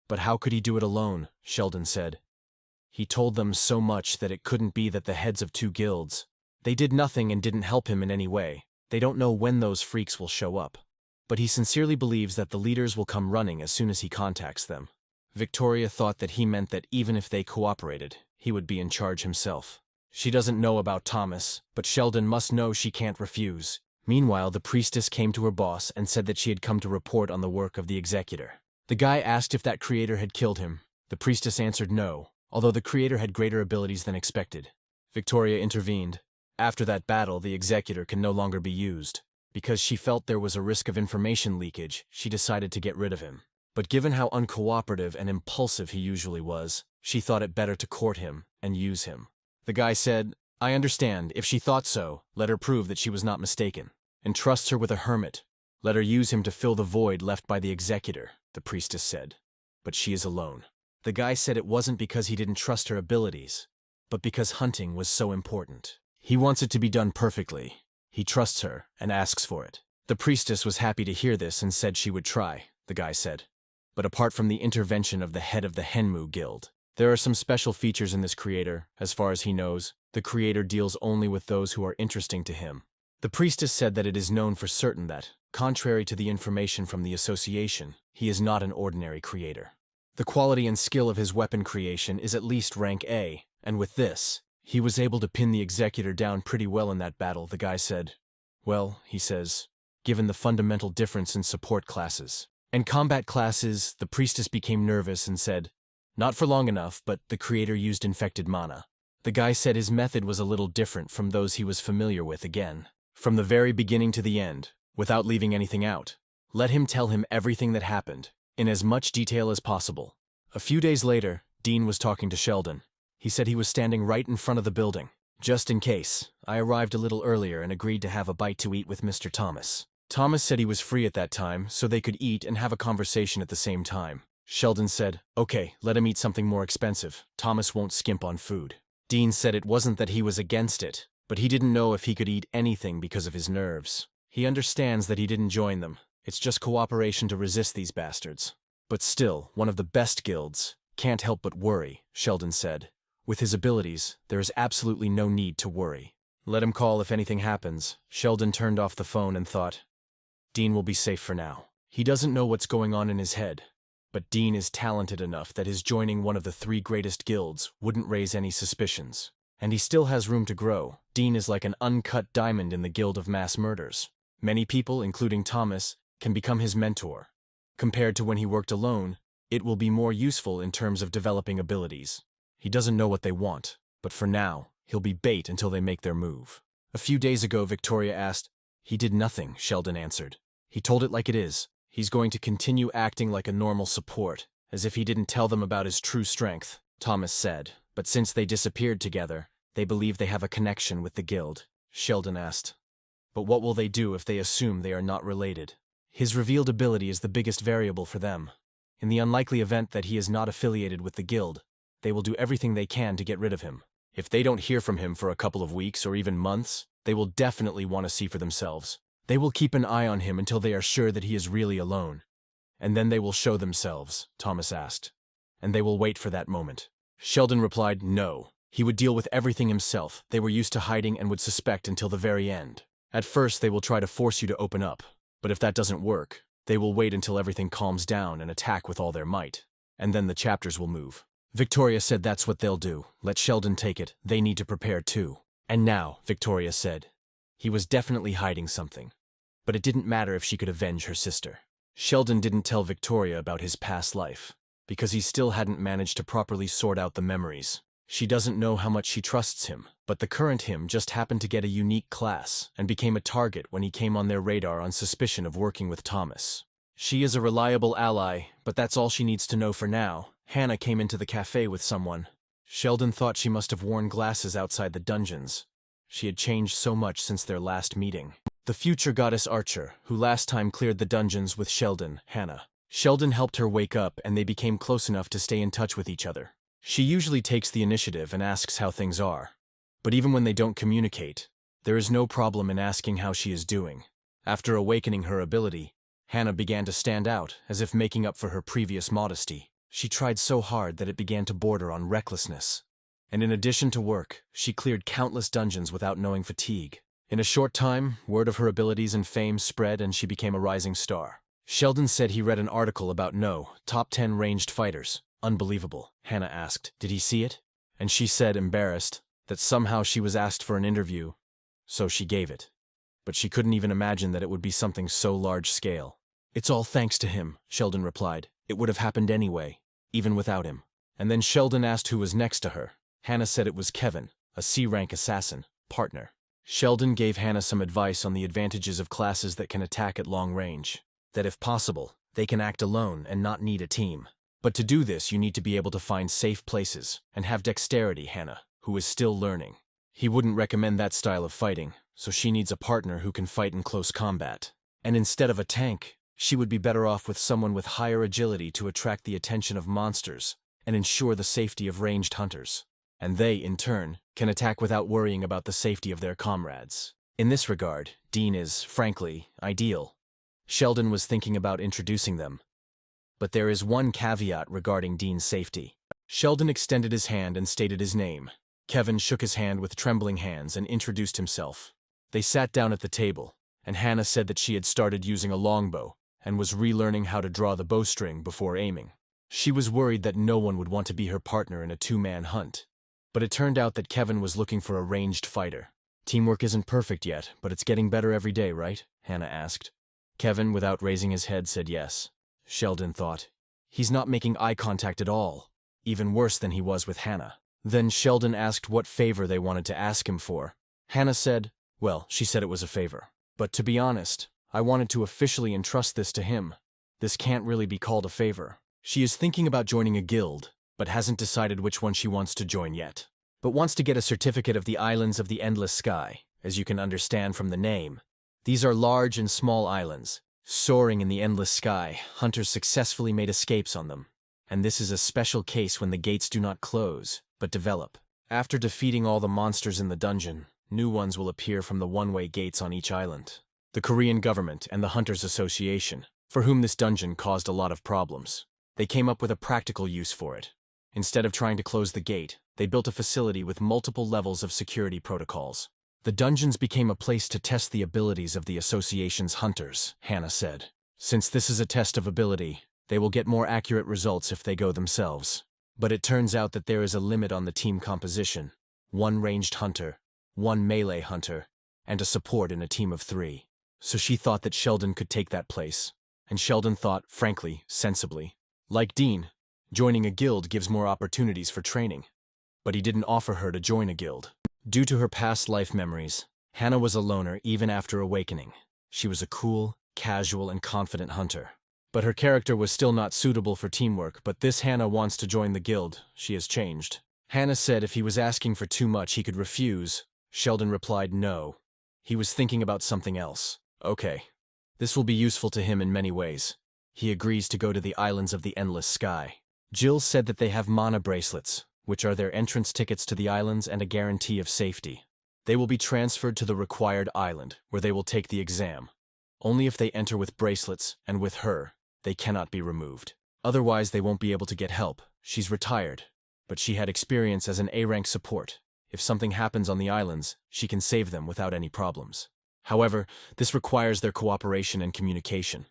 But how could he do it alone? Sheldon said. He told them so much that it couldn't be that the heads of 2 guilds. They did nothing and didn't help him in any way. They don't know when those freaks will show up. But he sincerely believes that the leaders will come running as soon as he contacts them. Victoria thought that he meant that even if they cooperated, he would be in charge himself. She doesn't know about Thomas, but Sheldon must know she can't refuse. Meanwhile, the priestess came to her boss and said that she had come to report on the work of the executor. The guy asked if that creator had killed him. The priestess answered no, although the creator had greater abilities than expected. Victoria intervened. After that battle, the executor can no longer be used. Because she felt there was a risk of information leakage, she decided to get rid of him. But given how uncooperative and impulsive he usually was, she thought it better to court him and use him. The guy said, I understand. If she thought so, let her prove that she was not mistaken. Entrust her with a hermit. Let her use him to fill the void left by the executor, the priestess said. But she is alone. The guy said it wasn't because he didn't trust her abilities, but because hunting was so important. He wants it to be done perfectly. He trusts her and asks for it. The priestess was happy to hear this and said she would try, the guy said. But apart from the intervention of the head of the Henmu Guild, there are some special features in this creator. As far as he knows, the creator deals only with those who are interesting to him. The priestess said that it is known for certain that, contrary to the information from the association, he is not an ordinary creator. The quality and skill of his weapon creation is at least rank A, and with this, he was able to pin the executor down pretty well in that battle, the guy said. Well, he says, given the fundamental difference in support classes and combat classes, the priestess became nervous and said, not for long enough, but the creator used infected mana. The guy said his method was a little different from those he was familiar with again. From the very beginning to the end, without leaving anything out. Let him tell him everything that happened, in as much detail as possible. A few days later, Dean was talking to Sheldon. He said he was standing right in front of the building. Just in case, I arrived a little earlier and agreed to have a bite to eat with Mr. Thomas. Thomas said he was free at that time, so they could eat and have a conversation at the same time. Sheldon said, okay, let him eat something more expensive. Thomas won't skimp on food. Dean said it wasn't that he was against it, but he didn't know if he could eat anything because of his nerves. He understands that he didn't join them. It's just cooperation to resist these bastards. But still, one of the best guilds. Can't help but worry, Sheldon said. With his abilities, there is absolutely no need to worry. Let him call if anything happens. Sheldon turned off the phone and thought, Dean will be safe for now. He doesn't know what's going on in his head. But Dean is talented enough that his joining one of the 3 greatest guilds wouldn't raise any suspicions. And he still has room to grow. Dean is like an uncut diamond in the guild of mass murders. Many people, including Thomas, can become his mentor. Compared to when he worked alone, it will be more useful in terms of developing abilities. He doesn't know what they want, but for now, he'll be bait until they make their move. A few days ago, Victoria asked. He did nothing, Sheldon answered. He told it like it is. He's going to continue acting like a normal support, as if he didn't tell them about his true strength, Thomas said. But since they disappeared together, they believe they have a connection with the guild. Sheldon asked. But what will they do if they assume they are not related? His revealed ability is the biggest variable for them. In the unlikely event that he is not affiliated with the guild, they will do everything they can to get rid of him. If they don't hear from him for a couple of weeks or even months, they will definitely want to see for themselves. They will keep an eye on him until they are sure that he is really alone. And then they will show themselves, Thomas asked. And they will wait for that moment. Sheldon replied, no. He would deal with everything himself. They were used to hiding and would suspect until the very end. At first, they will try to force you to open up. But if that doesn't work, they will wait until everything calms down and attack with all their might. And then the chapters will move. Victoria said that's what they'll do. Let Sheldon take it. They need to prepare too. And now, Victoria said. He was definitely hiding something. But it didn't matter if she could avenge her sister. Sheldon didn't tell Victoria about his past life, because he still hadn't managed to properly sort out the memories. She doesn't know how much she trusts him, but the current him just happened to get a unique class and became a target when he came on their radar on suspicion of working with Thomas. She is a reliable ally, but that's all she needs to know for now. Hannah came into the cafe with someone. Sheldon thought she must have worn glasses outside the dungeons. She had changed so much since their last meeting. The future goddess Archer, who last time cleared the dungeons with Sheldon, Hannah. Sheldon helped her wake up and they became close enough to stay in touch with each other. She usually takes the initiative and asks how things are. But even when they don't communicate, there is no problem in asking how she is doing. After awakening her ability, Hannah began to stand out, as if making up for her previous modesty. She tried so hard that it began to border on recklessness. And in addition to work, she cleared countless dungeons without knowing fatigue. In a short time, word of her abilities and fame spread and she became a rising star. Sheldon said he read an article about top 10 ranged fighters. Unbelievable. Hannah asked, did he see it? And she said, embarrassed, that somehow she was asked for an interview, so she gave it. But she couldn't even imagine that it would be something so large-scale. It's all thanks to him, Sheldon replied. It would have happened anyway, even without him. And then Sheldon asked who was next to her. Hannah said it was Kevin, a C-rank assassin, partner. Sheldon gave Hannah some advice on the advantages of classes that can attack at long range. That if possible, they can act alone and not need a team. But to do this, you need to be able to find safe places and have dexterity, Hannah, who is still learning. He wouldn't recommend that style of fighting, so she needs a partner who can fight in close combat. And instead of a tank, she would be better off with someone with higher agility to attract the attention of monsters and ensure the safety of ranged hunters. And they, in turn, can attack without worrying about the safety of their comrades. In this regard, Dean is, frankly, ideal. Sheldon was thinking about introducing them. But there is one caveat regarding Dean's safety. Sheldon extended his hand and stated his name. Kevin shook his hand with trembling hands and introduced himself. They sat down at the table, and Hannah said that she had started using a longbow and was relearning how to draw the bowstring before aiming. She was worried that no one would want to be her partner in a two-man hunt. But it turned out that Kevin was looking for a ranged fighter. Teamwork isn't perfect yet, but it's getting better every day, right? Hannah asked. Kevin, without raising his head, said yes. Sheldon thought. He's not making eye contact at all, even worse than he was with Hannah. Then Sheldon asked what favor they wanted to ask him for. Hannah said, well, she said it was a favor. But to be honest, I wanted to officially entrust this to him. This can't really be called a favor. She is thinking about joining a guild, but hasn't decided which one she wants to join yet. But wants to get a certificate of the Islands of the Endless Sky, as you can understand from the name. These are large and small islands. Soaring in the endless sky, hunters successfully made escapes on them. And this is a special case when the gates do not close, but develop. After defeating all the monsters in the dungeon, new ones will appear from the one-way gates on each island. The Korean government and the Hunters Association, for whom this dungeon caused a lot of problems. They came up with a practical use for it. Instead of trying to close the gate, they built a facility with multiple levels of security protocols. The dungeons became a place to test the abilities of the association's hunters, Hannah said. Since this is a test of ability, they will get more accurate results if they go themselves. But it turns out that there is a limit on the team composition. 1 ranged hunter, 1 melee hunter, and a support in a team of 3. So she thought that Sheldon could take that place. And Sheldon thought, frankly, sensibly. Like Dean, joining a guild gives more opportunities for training. But he didn't offer her to join a guild. Due to her past life memories, Hannah was a loner even after awakening. She was a cool, casual, and confident hunter. But her character was still not suitable for teamwork, but this Hannah wants to join the guild. She has changed. Hannah said if he was asking for too much, he could refuse. Sheldon replied no. He was thinking about something else. Okay. This will be useful to him in many ways. He agrees to go to the Islands of the Endless Sky. Jill said that they have mana bracelets, which are their entrance tickets to the islands and a guarantee of safety. They will be transferred to the required island, where they will take the exam. Only if they enter with bracelets, and with her, they cannot be removed. Otherwise, they won't be able to get help. She's retired, but she had experience as an A-rank support. If something happens on the islands, she can save them without any problems. However, this requires their cooperation and communication.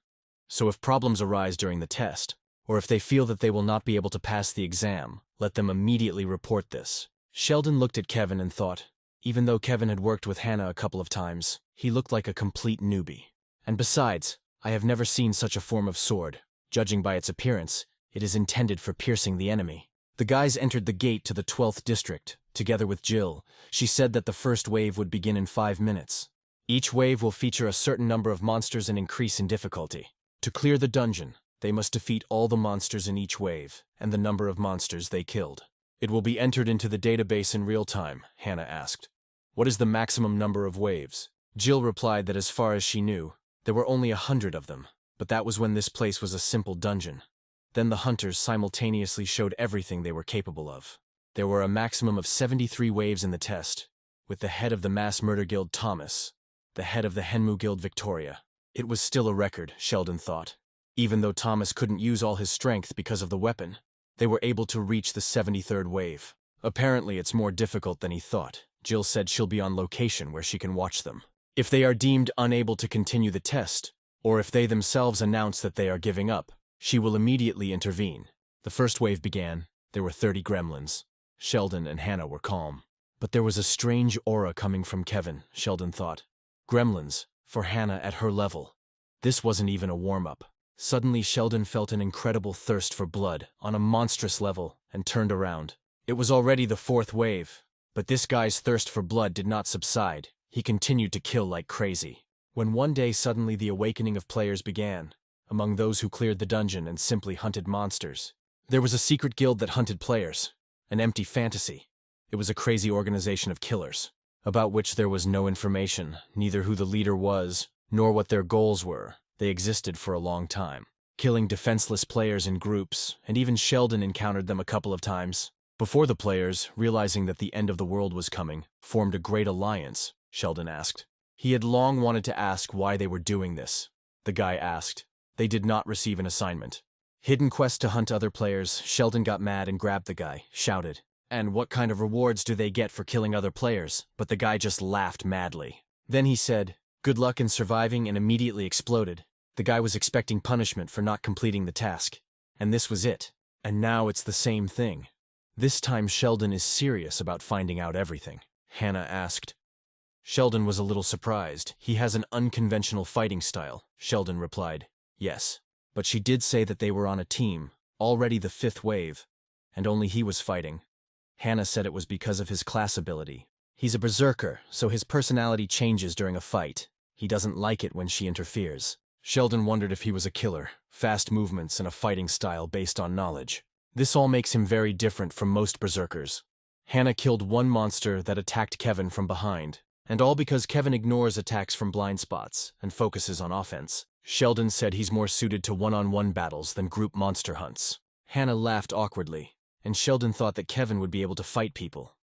So if problems arise during the test, or if they feel that they will not be able to pass the exam, let them immediately report this. Sheldon looked at Kevin and thought, Even though Kevin had worked with Hannah a couple of times, he looked like a complete newbie. And besides, I have never seen such a form of sword. Judging by its appearance, it is intended for piercing the enemy. The guys entered the gate to the 12th district, together with Jill. She said that the first wave would begin in 5 minutes. Each wave will feature a certain number of monsters and increase in difficulty. To clear the dungeon, they must defeat all the monsters in each wave, and the number of monsters they killed. It will be entered into the database in real time, Hannah asked. What is the maximum number of waves? Jill replied that as far as she knew, there were only 100 of them, but that was when this place was a simple dungeon. Then the hunters simultaneously showed everything they were capable of. There were a maximum of 73 waves in the test, with the head of the Mass Murder Guild Thomas, the head of the Henmu Guild Victoria. It was still a record, Sheldon thought. Even though Thomas couldn't use all his strength because of the weapon, they were able to reach the 73rd wave. Apparently it's more difficult than he thought. Jill said she'll be on location where she can watch them. If they are deemed unable to continue the test, or if they themselves announce that they are giving up, she will immediately intervene. The first wave began. There were 30 gremlins. Sheldon and Hannah were calm. But there was a strange aura coming from Kevin, Sheldon thought. Gremlins, for Hannah at her level. This wasn't even a warm-up. Suddenly Sheldon felt an incredible thirst for blood on a monstrous level and turned around. It was already the 4th wave, but this guy's thirst for blood did not subside. He continued to kill like crazy. When one day suddenly the awakening of players began, among those who cleared the dungeon and simply hunted monsters. There was a secret guild that hunted players, an empty fantasy. It was a crazy organization of killers, about which there was no information, neither who the leader was, nor what their goals were. They existed for a long time, killing defenseless players in groups, and even Sheldon encountered them a couple of times. Before the players, realizing that the end of the world was coming, formed a great alliance, Sheldon asked. He had long wanted to ask why they were doing this. The guy asked. They did not receive an assignment. Hidden quest to hunt other players. Sheldon got mad and grabbed the guy, shouted. And what kind of rewards do they get for killing other players? But the guy just laughed madly. Then he said, good luck in surviving, and immediately exploded. The guy was expecting punishment for not completing the task. And this was it. And now it's the same thing. This time Sheldon is serious about finding out everything. Hannah asked. Sheldon was a little surprised. He has an unconventional fighting style, Sheldon replied. Yes, but she did say that they were on a team, already the 5th wave, and only he was fighting. Hannah said it was because of his class ability. He's a berserker, so his personality changes during a fight. He doesn't like it when she interferes. Sheldon wondered if he was a killer, fast movements and a fighting style based on knowledge. This all makes him very different from most berserkers. Hannah killed one monster that attacked Kevin from behind, and all because Kevin ignores attacks from blind spots and focuses on offense. Sheldon said he's more suited to one-on-one battles than group monster hunts. Hannah laughed awkwardly, and Sheldon thought that Kevin would be able to fight people.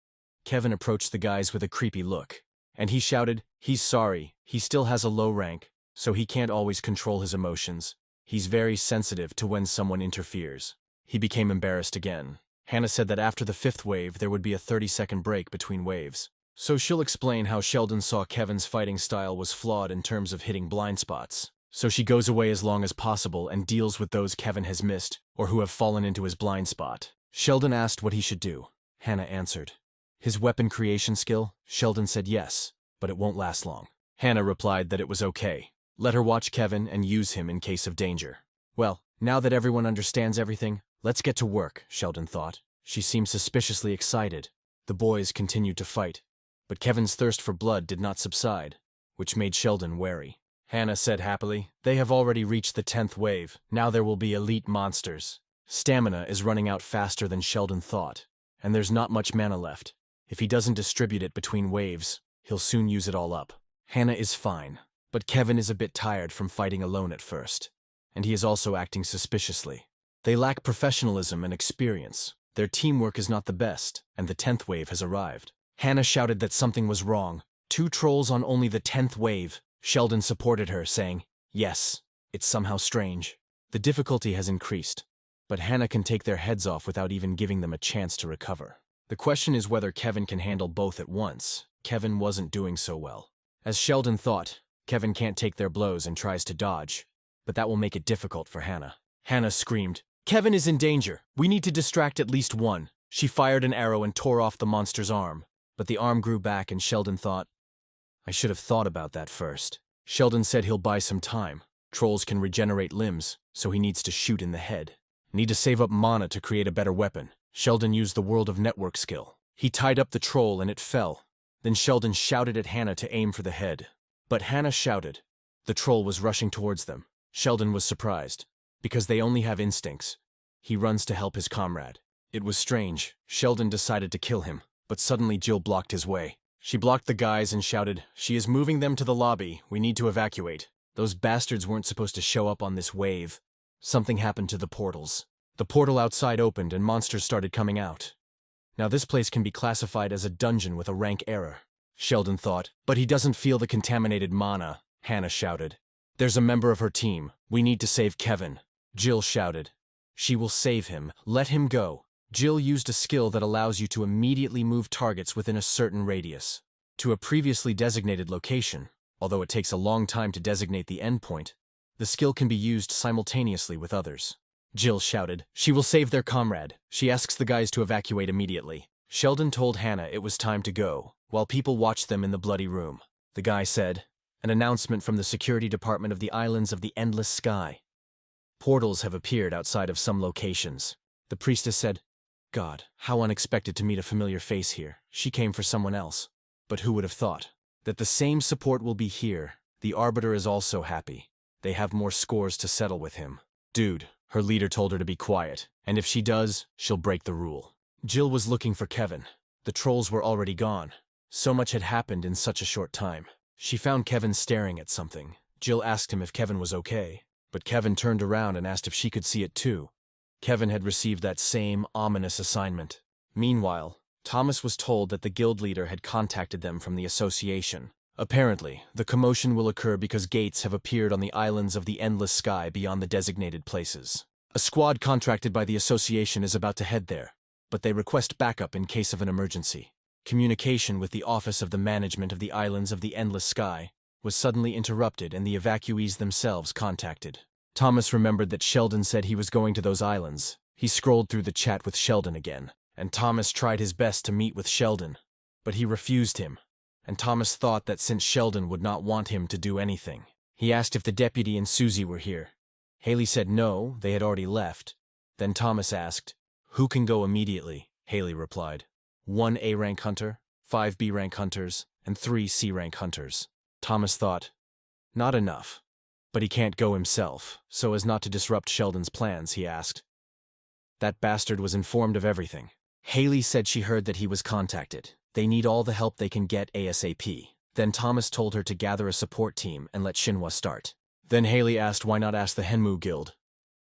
Kevin approached the guys with a creepy look, and he shouted, he's sorry, he still has a low rank, so he can't always control his emotions. He's very sensitive to when someone interferes. He became embarrassed again. Hannah said that after the 5th wave there would be a 30-second break between waves. So she'll explain how Sheldon saw Kevin's fighting style was flawed in terms of hitting blind spots. So she goes away as long as possible and deals with those Kevin has missed or who have fallen into his blind spot. Sheldon asked what he should do. Hannah answered. His weapon creation skill? Sheldon said yes, but it won't last long. Hannah replied that it was okay. Let her watch Kevin and use him in case of danger. Well, now that everyone understands everything, let's get to work, Sheldon thought. She seemed suspiciously excited. The boys continued to fight, but Kevin's thirst for blood did not subside, which made Sheldon wary. Hannah said happily, they have already reached the 10th wave. Now there will be elite monsters. Stamina is running out faster than Sheldon thought, and there's not much mana left. If he doesn't distribute it between waves, he'll soon use it all up. Hannah is fine, but Kevin is a bit tired from fighting alone at first, and he is also acting suspiciously. They lack professionalism and experience. Their teamwork is not the best, and the 10th wave has arrived. Hannah shouted that something was wrong. 2 trolls on only the 10th wave. Sheldon supported her, saying, yes, it's somehow strange. The difficulty has increased, but Hannah can take their heads off without even giving them a chance to recover. The question is whether Kevin can handle both at once. Kevin wasn't doing so well. As Sheldon thought, Kevin can't take their blows and tries to dodge, but that will make it difficult for Hannah. Hannah screamed, Kevin is in danger. We need to distract at least one. She fired an arrow and tore off the monster's arm. but the arm grew back and Sheldon thought, I should have thought about that first. Sheldon said he'll buy some time. Trolls can regenerate limbs, so he needs to shoot in the head. Need to save up mana to create a better weapon. Sheldon used the World of Network skill. He tied up the troll and it fell. Then Sheldon shouted at Hannah to aim for the head. But Hannah shouted. The troll was rushing towards them. Sheldon was surprised. Because they only have instincts. He runs to help his comrade. It was strange. Sheldon decided to kill him, but suddenly Jill blocked his way. She blocked the guys and shouted, She is moving them to the lobby. We need to evacuate. Those bastards weren't supposed to show up on this wave. Something happened to the portals. The portal outside opened and monsters started coming out. Now this place can be classified as a dungeon with a rank error, Sheldon thought. But he doesn't feel the contaminated mana, Hannah shouted. There's a member of her team. We need to save Kevin. Jill shouted. She will save him. Let him go. Jill used a skill that allows you to immediately move targets within a certain radius to a previously designated location. Although it takes a long time to designate the endpoint, the skill can be used simultaneously with others. Jill shouted, She will save their comrade. She asks the guys to evacuate immediately. Sheldon told Hannah it was time to go, while people watched them in the bloody room. The guy said, An announcement from the security department of the Islands of the Endless Sky. Portals have appeared outside of some locations. The priestess said, God, how unexpected to meet a familiar face here. She came for someone else. But who would have thought that the same support will be here? The Arbiter is also happy. They have more scores to settle with him. Dude, her leader told her to be quiet, and if she does, she'll break the rule. Jill was looking for Kevin. The trolls were already gone. So much had happened in such a short time. She found Kevin staring at something. Jill asked him if Kevin was okay, but Kevin turned around and asked if she could see it too. Kevin had received that same ominous assignment. Meanwhile, Thomas was told that the guild leader had contacted them from the association. Apparently, the commotion will occur because gates have appeared on the islands of the Endless Sky beyond the designated places. A squad contracted by the association is about to head there, but they request backup in case of an emergency. Communication with the Office of the Management of the Islands of the Endless Sky was suddenly interrupted and the evacuees themselves contacted. Thomas remembered that Sheldon said he was going to those islands. He scrolled through the chat with Sheldon again, and Thomas tried his best to meet with Sheldon, but he refused him, and Thomas thought that since Sheldon would not want him to do anything. He asked if the deputy and Susie were here. Haley said no, they had already left. Then Thomas asked, Who can go immediately? Haley replied, 1 A-rank hunter, 5 B-rank hunters, and 3 C-rank hunters. Thomas thought, not enough. But he can't go himself, so as not to disrupt Sheldon's plans, he asked. That bastard was informed of everything. Haley said she heard that he was contacted. They need all the help they can get ASAP. Then Thomas told her to gather a support team and let Shinhwa start. Then Haley asked why not ask the Henmu Guild.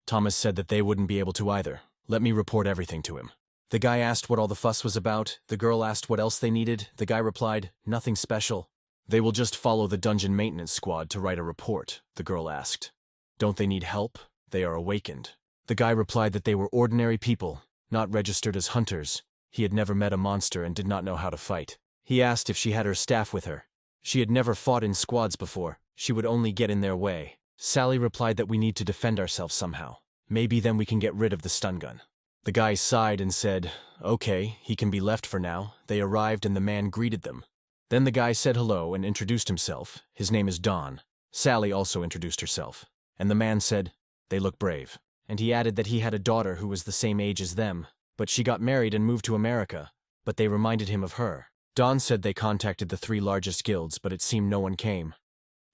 Thomas said that they wouldn't be able to either. Let me report everything to him. The guy asked what all the fuss was about. The girl asked what else they needed. The guy replied, nothing special. They will just follow the dungeon maintenance squad to write a report, the girl asked. Don't they need help? They are awakened. The guy replied that they were ordinary people, not registered as hunters. He had never met a monster and did not know how to fight. He asked if she had her staff with her. She had never fought in squads before. She would only get in their way. Sally replied that we need to defend ourselves somehow. Maybe then we can get rid of the stun gun. The guy sighed and said, okay, he can be left for now. They arrived and the man greeted them. Then the guy said hello and introduced himself. His name is Don. Sally also introduced herself. And the man said, they look brave. And he added that he had a daughter who was the same age as them, but she got married and moved to America, but they reminded him of her. Don said they contacted the 3 largest guilds, but it seemed no one came.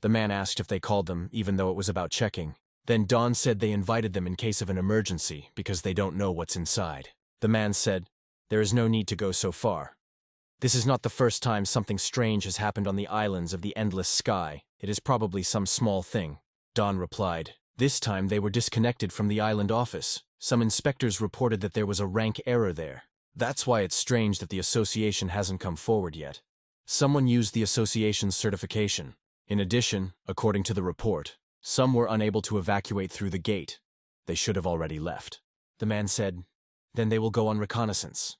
The man asked if they called them, even though it was about checking. Then Don said they invited them in case of an emergency, because they don't know what's inside. The man said, there is no need to go so far. This is not the first time something strange has happened on the islands of the Endless Sky. It is probably some small thing. Don replied. This time they were disconnected from the island office. Some inspectors reported that there was a rank error there. That's why it's strange that the association hasn't come forward yet. Someone used the association's certification. In addition, according to the report, some were unable to evacuate through the gate. They should have already left. The man said, then they will go on reconnaissance.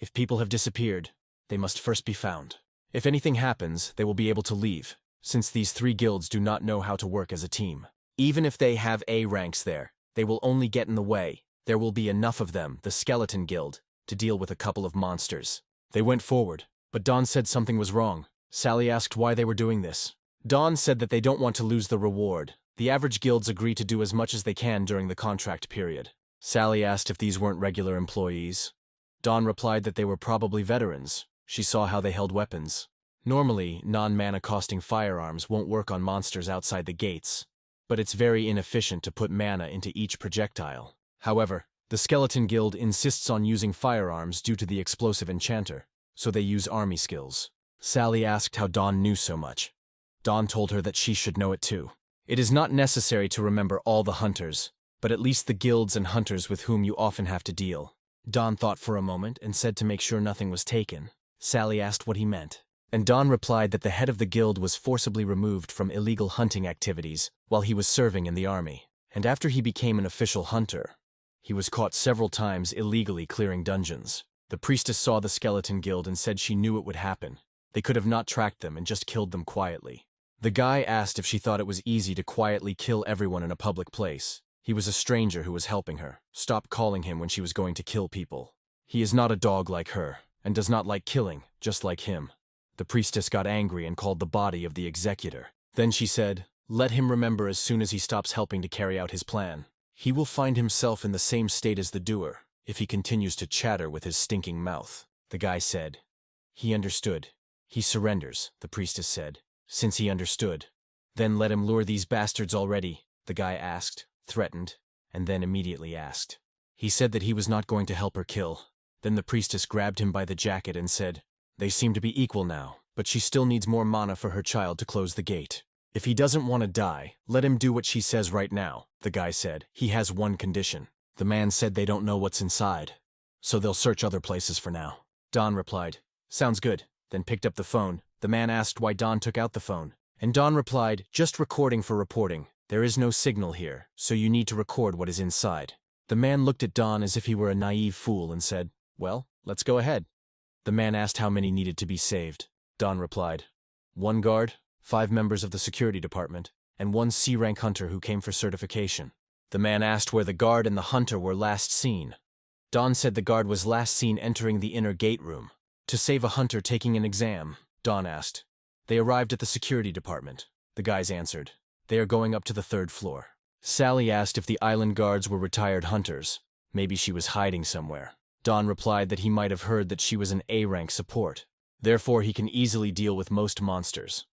If people have disappeared, they must first be found. If anything happens, they will be able to leave, since these 3 guilds do not know how to work as a team. Even if they have A ranks there, they will only get in the way. There will be enough of them, the Skeleton Guild, to deal with a couple of monsters. They went forward. But Don said something was wrong. Sally asked why they were doing this. Don said that they don't want to lose the reward. The average guilds agree to do as much as they can during the contract period. Sally asked if these weren't regular employees. Don replied that they were probably veterans. She saw how they held weapons. Normally, non-mana costing firearms won't work on monsters outside the gates, but it's very inefficient to put mana into each projectile. However, the Skeleton Guild insists on using firearms due to the explosive enchanter, so they use army skills. Sally asked how Don knew so much. Don told her that she should know it too. It is not necessary to remember all the hunters, but at least the guilds and hunters with whom you often have to deal. Don thought for a moment and said to make sure nothing was taken. Sally asked what he meant, and Don replied that the head of the guild was forcibly removed from illegal hunting activities while he was serving in the army. And after he became an official hunter, he was caught several times illegally clearing dungeons. The priestess saw the Skeleton Guild and said she knew it would happen. They could have not tracked them and just killed them quietly. The guy asked if she thought it was easy to quietly kill everyone in a public place. He was a stranger who was helping her. Stop calling him when she was going to kill people. He is not a dog like her, and does not like killing, just like him. The priestess got angry and called the body of the executor. Then she said, "Let him remember as soon as he stops helping to carry out his plan. He will find himself in the same state as the doer, if he continues to chatter with his stinking mouth." The guy said, "He understood. He surrenders," the priestess said. "Since he understood, then let him lure these bastards already," the guy asked, threatened, and then immediately asked. He said that he was not going to help her kill. Then the priestess grabbed him by the jacket and said, "They seem to be equal now, but she still needs more mana for her child to close the gate. If he doesn't want to die, let him do what she says right now," the guy said. "He has one condition." The man said they don't know what's inside, so they'll search other places for now. Don replied, "Sounds good," then picked up the phone. The man asked why Don took out the phone, and Don replied, "Just recording for reporting. There is no signal here, so you need to record what is inside." The man looked at Don as if he were a naive fool and said, "Well, let's go ahead." The man asked how many needed to be saved. Don replied, 1 guard, 5 members of the security department, and 1 C-rank hunter who came for certification. The man asked where the guard and the hunter were last seen. Don said the guard was last seen entering the inner gate room. To save a hunter taking an exam, Don asked. They arrived at the security department. The guys answered. They are going up to the 3rd floor. Sally asked if the island guards were retired hunters. Maybe she was hiding somewhere. Don replied that he might have heard that she was an A-rank support. Therefore, he can easily deal with most monsters.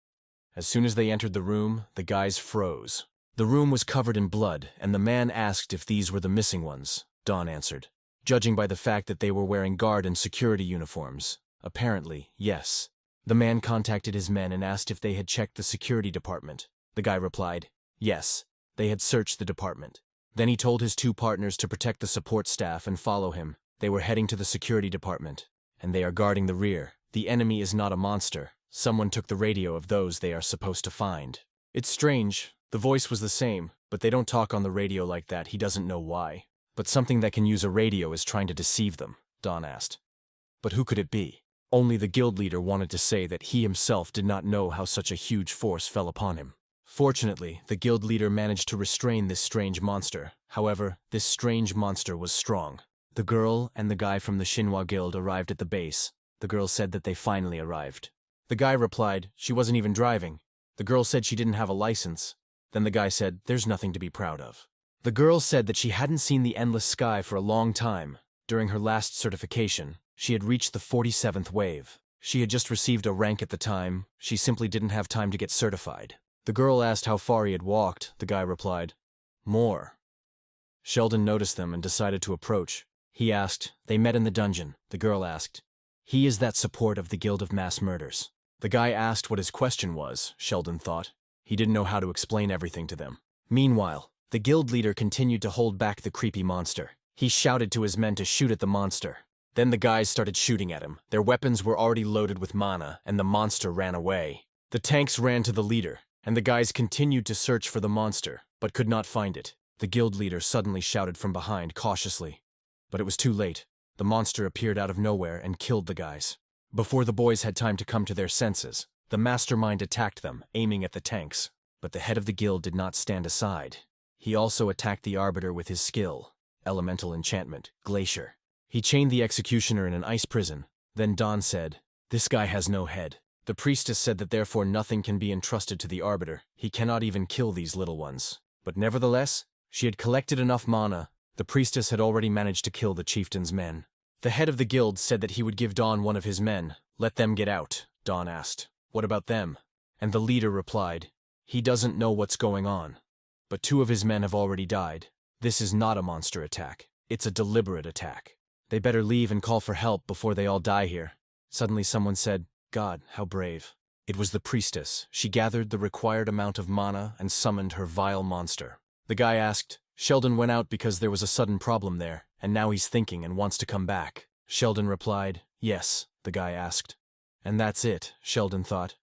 As soon as they entered the room, the guys froze. The room was covered in blood, and the man asked if these were the missing ones. Don answered. Judging by the fact that they were wearing guard and security uniforms, apparently, yes. The man contacted his men and asked if they had checked the security department. The guy replied, yes, they had searched the department. Then he told his 2 partners to protect the support staff and follow him. They were heading to the security department, and they are guarding the rear. The enemy is not a monster. Someone took the radio of those they are supposed to find. It's strange. The voice was the same, but they don't talk on the radio like that. He doesn't know why. But something that can use a radio is trying to deceive them, Don asked. But who could it be? Only the guild leader wanted to say that he himself did not know how such a huge force fell upon him. Fortunately, the guild leader managed to restrain this strange monster. However, this strange monster was strong. The girl and the guy from the Shinhwa Guild arrived at the base. The girl said that they finally arrived. The guy replied, she wasn't even driving. The girl said she didn't have a license. Then the guy said, there's nothing to be proud of. The girl said that she hadn't seen the endless sky for a long time. During her last certification, she had reached the 47th wave. She had just received a rank at the time. She simply didn't have time to get certified. The girl asked how far he had walked. The guy replied, more. Sheldon noticed them and decided to approach. He asked, they met in the dungeon. The girl asked, he is that support of the Guild of Mass Murders. The guy asked what his question was, Sheldon thought. He didn't know how to explain everything to them. Meanwhile, the guild leader continued to hold back the creepy monster. He shouted to his men to shoot at the monster. Then the guys started shooting at him. Their weapons were already loaded with mana, and the monster ran away. The tanks ran to the leader, and the guys continued to search for the monster, but could not find it. The guild leader suddenly shouted from behind, cautiously. But it was too late. The monster appeared out of nowhere and killed the guys. Before the boys had time to come to their senses, the mastermind attacked them, aiming at the tanks. But the head of the guild did not stand aside. He also attacked the arbiter with his skill, elemental enchantment, Glacier. He chained the executioner in an ice prison. Then Don said, This guy has no head. The priestess said that therefore nothing can be entrusted to the arbiter. He cannot even kill these little ones. But nevertheless, she had collected enough mana. The priestess had already managed to kill the chieftain's men. The head of the guild said that he would give Dawn one of his men. Let them get out, Dawn asked. What about them? And the leader replied, he doesn't know what's going on. But 2 of his men have already died. This is not a monster attack. It's a deliberate attack. They better leave and call for help before they all die here. Suddenly someone said, God, how brave. It was the priestess. She gathered the required amount of mana and summoned her vile monster. The guy asked, Sheldon went out because there was a sudden problem there, and now he's thinking and wants to come back. Sheldon replied, yes, the guy asked. And that's it, Sheldon thought.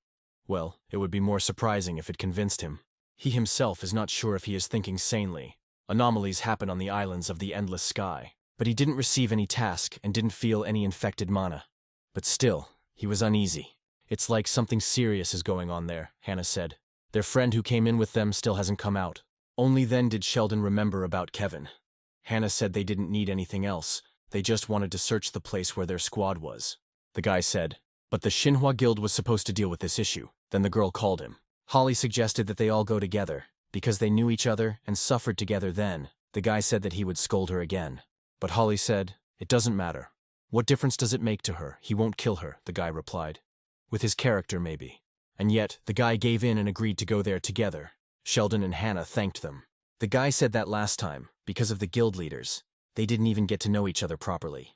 Well, it would be more surprising if it convinced him. He himself is not sure if he is thinking sanely. Anomalies happen on the islands of the endless sky, but he didn't receive any task and didn't feel any infected mana. But still, he was uneasy. It's like something serious is going on there, Hannah said. Their friend who came in with them still hasn't come out. Only then did Sheldon remember about Kevin. Hannah said they didn't need anything else. They just wanted to search the place where their squad was. The guy said, but the Shinhwa Guild was supposed to deal with this issue. Then the girl called him. Holly suggested that they all go together, because they knew each other and suffered together then. The guy said that he would scold her again. But Holly said, it doesn't matter. What difference does it make to her? He won't kill her, the guy replied. With his character, maybe. And yet, the guy gave in and agreed to go there together. Sheldon and Hannah thanked them. The guy said that last time, because of the guild leaders. They didn't even get to know each other properly.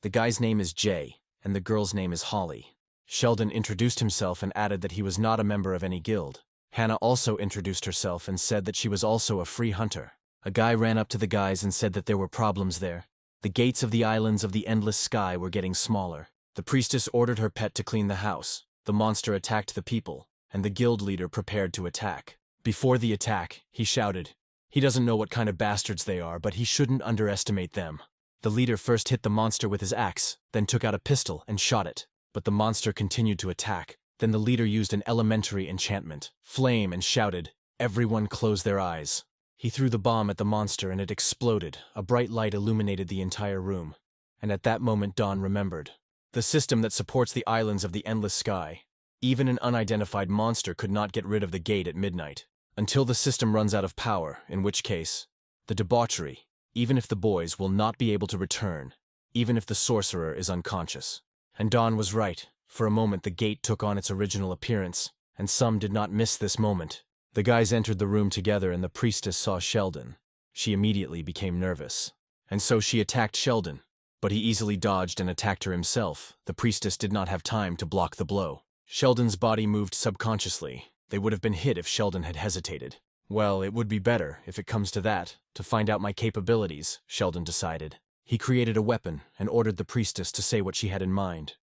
The guy's name is Jay, and the girl's name is Holly. Sheldon introduced himself and added that he was not a member of any guild. Hannah also introduced herself and said that she was also a free hunter. A guy ran up to the guys and said that there were problems there. The gates of the islands of the endless sky were getting smaller. The priestess ordered her pet to clean the house. The monster attacked the people, and the guild leader prepared to attack. Before the attack, he shouted, he doesn't know what kind of bastards they are, but he shouldn't underestimate them. The leader first hit the monster with his axe, then took out a pistol and shot it. But the monster continued to attack. Then the leader used an elementary enchantment, flame, and shouted, everyone close their eyes. He threw the bomb at the monster and it exploded. A bright light illuminated the entire room. And at that moment Dawn remembered. The system that supports the islands of the endless sky. Even an unidentified monster could not get rid of the gate at midnight. Until the system runs out of power, in which case, the debauchery, even if the boys will not be able to return, even if the sorcerer is unconscious. And Dawn was right. For a moment the gate took on its original appearance, and some did not miss this moment. The guys entered the room together and the priestess saw Sheldon. She immediately became nervous. And so she attacked Sheldon. But he easily dodged and attacked her himself. The priestess did not have time to block the blow. Sheldon's body moved subconsciously. They would have been hit if Sheldon had hesitated. Well, it would be better, if it comes to that, to find out my capabilities, Sheldon decided. He created a weapon and ordered the priestess to say what she had in mind.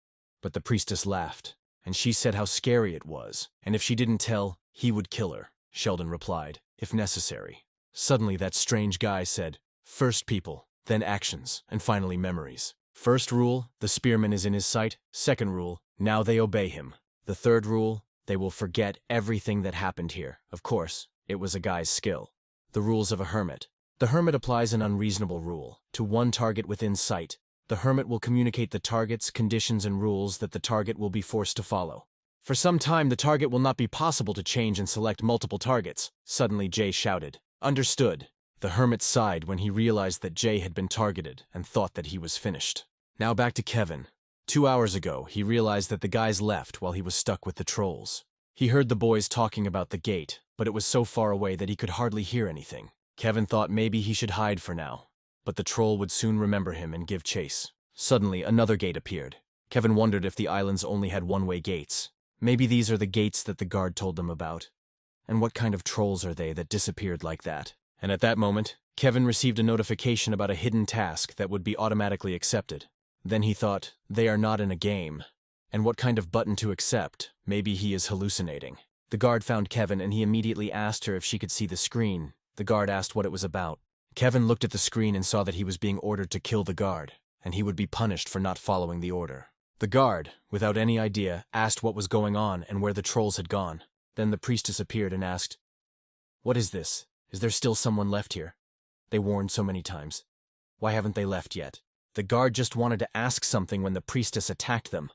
But the priestess laughed, and she said how scary it was, and if she didn't tell, he would kill her, Sheldon replied, if necessary. Suddenly that strange guy said, first people, then actions, and finally memories. First rule, the spearman is in his sight. Second rule, now they obey him. The third rule, they will forget everything that happened here. Of course, it was a guy's skill. The rules of a hermit. The hermit applies an unreasonable rule to one target within sight. The hermit will communicate the targets, conditions, and rules that the target will be forced to follow. For some time, the target will not be possible to change and select multiple targets. Suddenly, Jay shouted, understood. The hermit sighed when he realized that Jay had been targeted and thought that he was finished. Now back to Kevin. 2 hours ago, he realized that the guys left while he was stuck with the trolls. He heard the boys talking about the gate, but it was so far away that he could hardly hear anything. Kevin thought maybe he should hide for now, but the troll would soon remember him and give chase. Suddenly, another gate appeared. Kevin wondered if the islands only had one-way gates. Maybe these are the gates that the guard told them about. And what kind of trolls are they that disappeared like that? And at that moment, Kevin received a notification about a hidden task that would be automatically accepted. Then he thought, they are not in a game. And what kind of button to accept? Maybe he is hallucinating. The guard found Kevin and he immediately asked her if she could see the screen. The guard asked what it was about. Kevin looked at the screen and saw that he was being ordered to kill the guard, and he would be punished for not following the order. The guard, without any idea, asked what was going on and where the trolls had gone. Then the priestess appeared and asked, what is this? Is there still someone left here? They warned so many times. Why haven't they left yet? The guard just wanted to ask something when the priestess attacked them.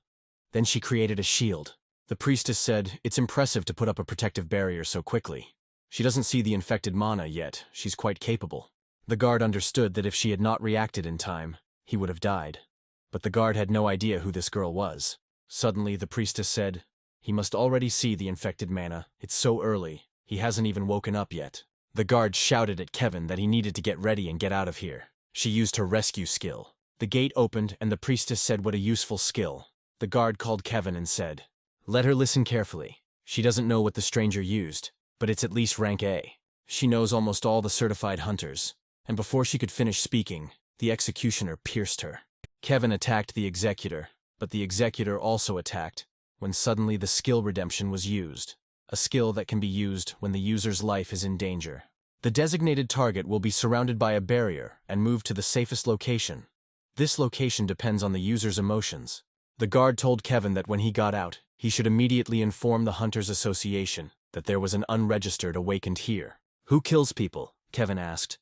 Then she created a shield. The priestess said, "It's impressive to put up a protective barrier so quickly. She doesn't see the infected mana yet, she's quite capable." The guard understood that if she had not reacted in time, he would have died. But the guard had no idea who this girl was. Suddenly, the priestess said, "He must already see the infected mana. It's so early. He hasn't even woken up yet." The guard shouted at Kevin that he needed to get ready and get out of here. She used her rescue skill. The gate opened and the priestess said, "What a useful skill." The guard called Kevin and said, "Let her listen carefully. She doesn't know what the stranger used, but it's at least rank A. She knows almost all the certified hunters." And before she could finish speaking, the executioner pierced her. Kevin attacked the executor, but the executor also attacked, when suddenly the skill redemption was used. A skill that can be used when the user's life is in danger. The designated target will be surrounded by a barrier and moved to the safest location. This location depends on the user's emotions. The guard told Kevin that when he got out, he should immediately inform the Hunters Association that there was an unregistered awakened here. "Who kills people?" Kevin asked.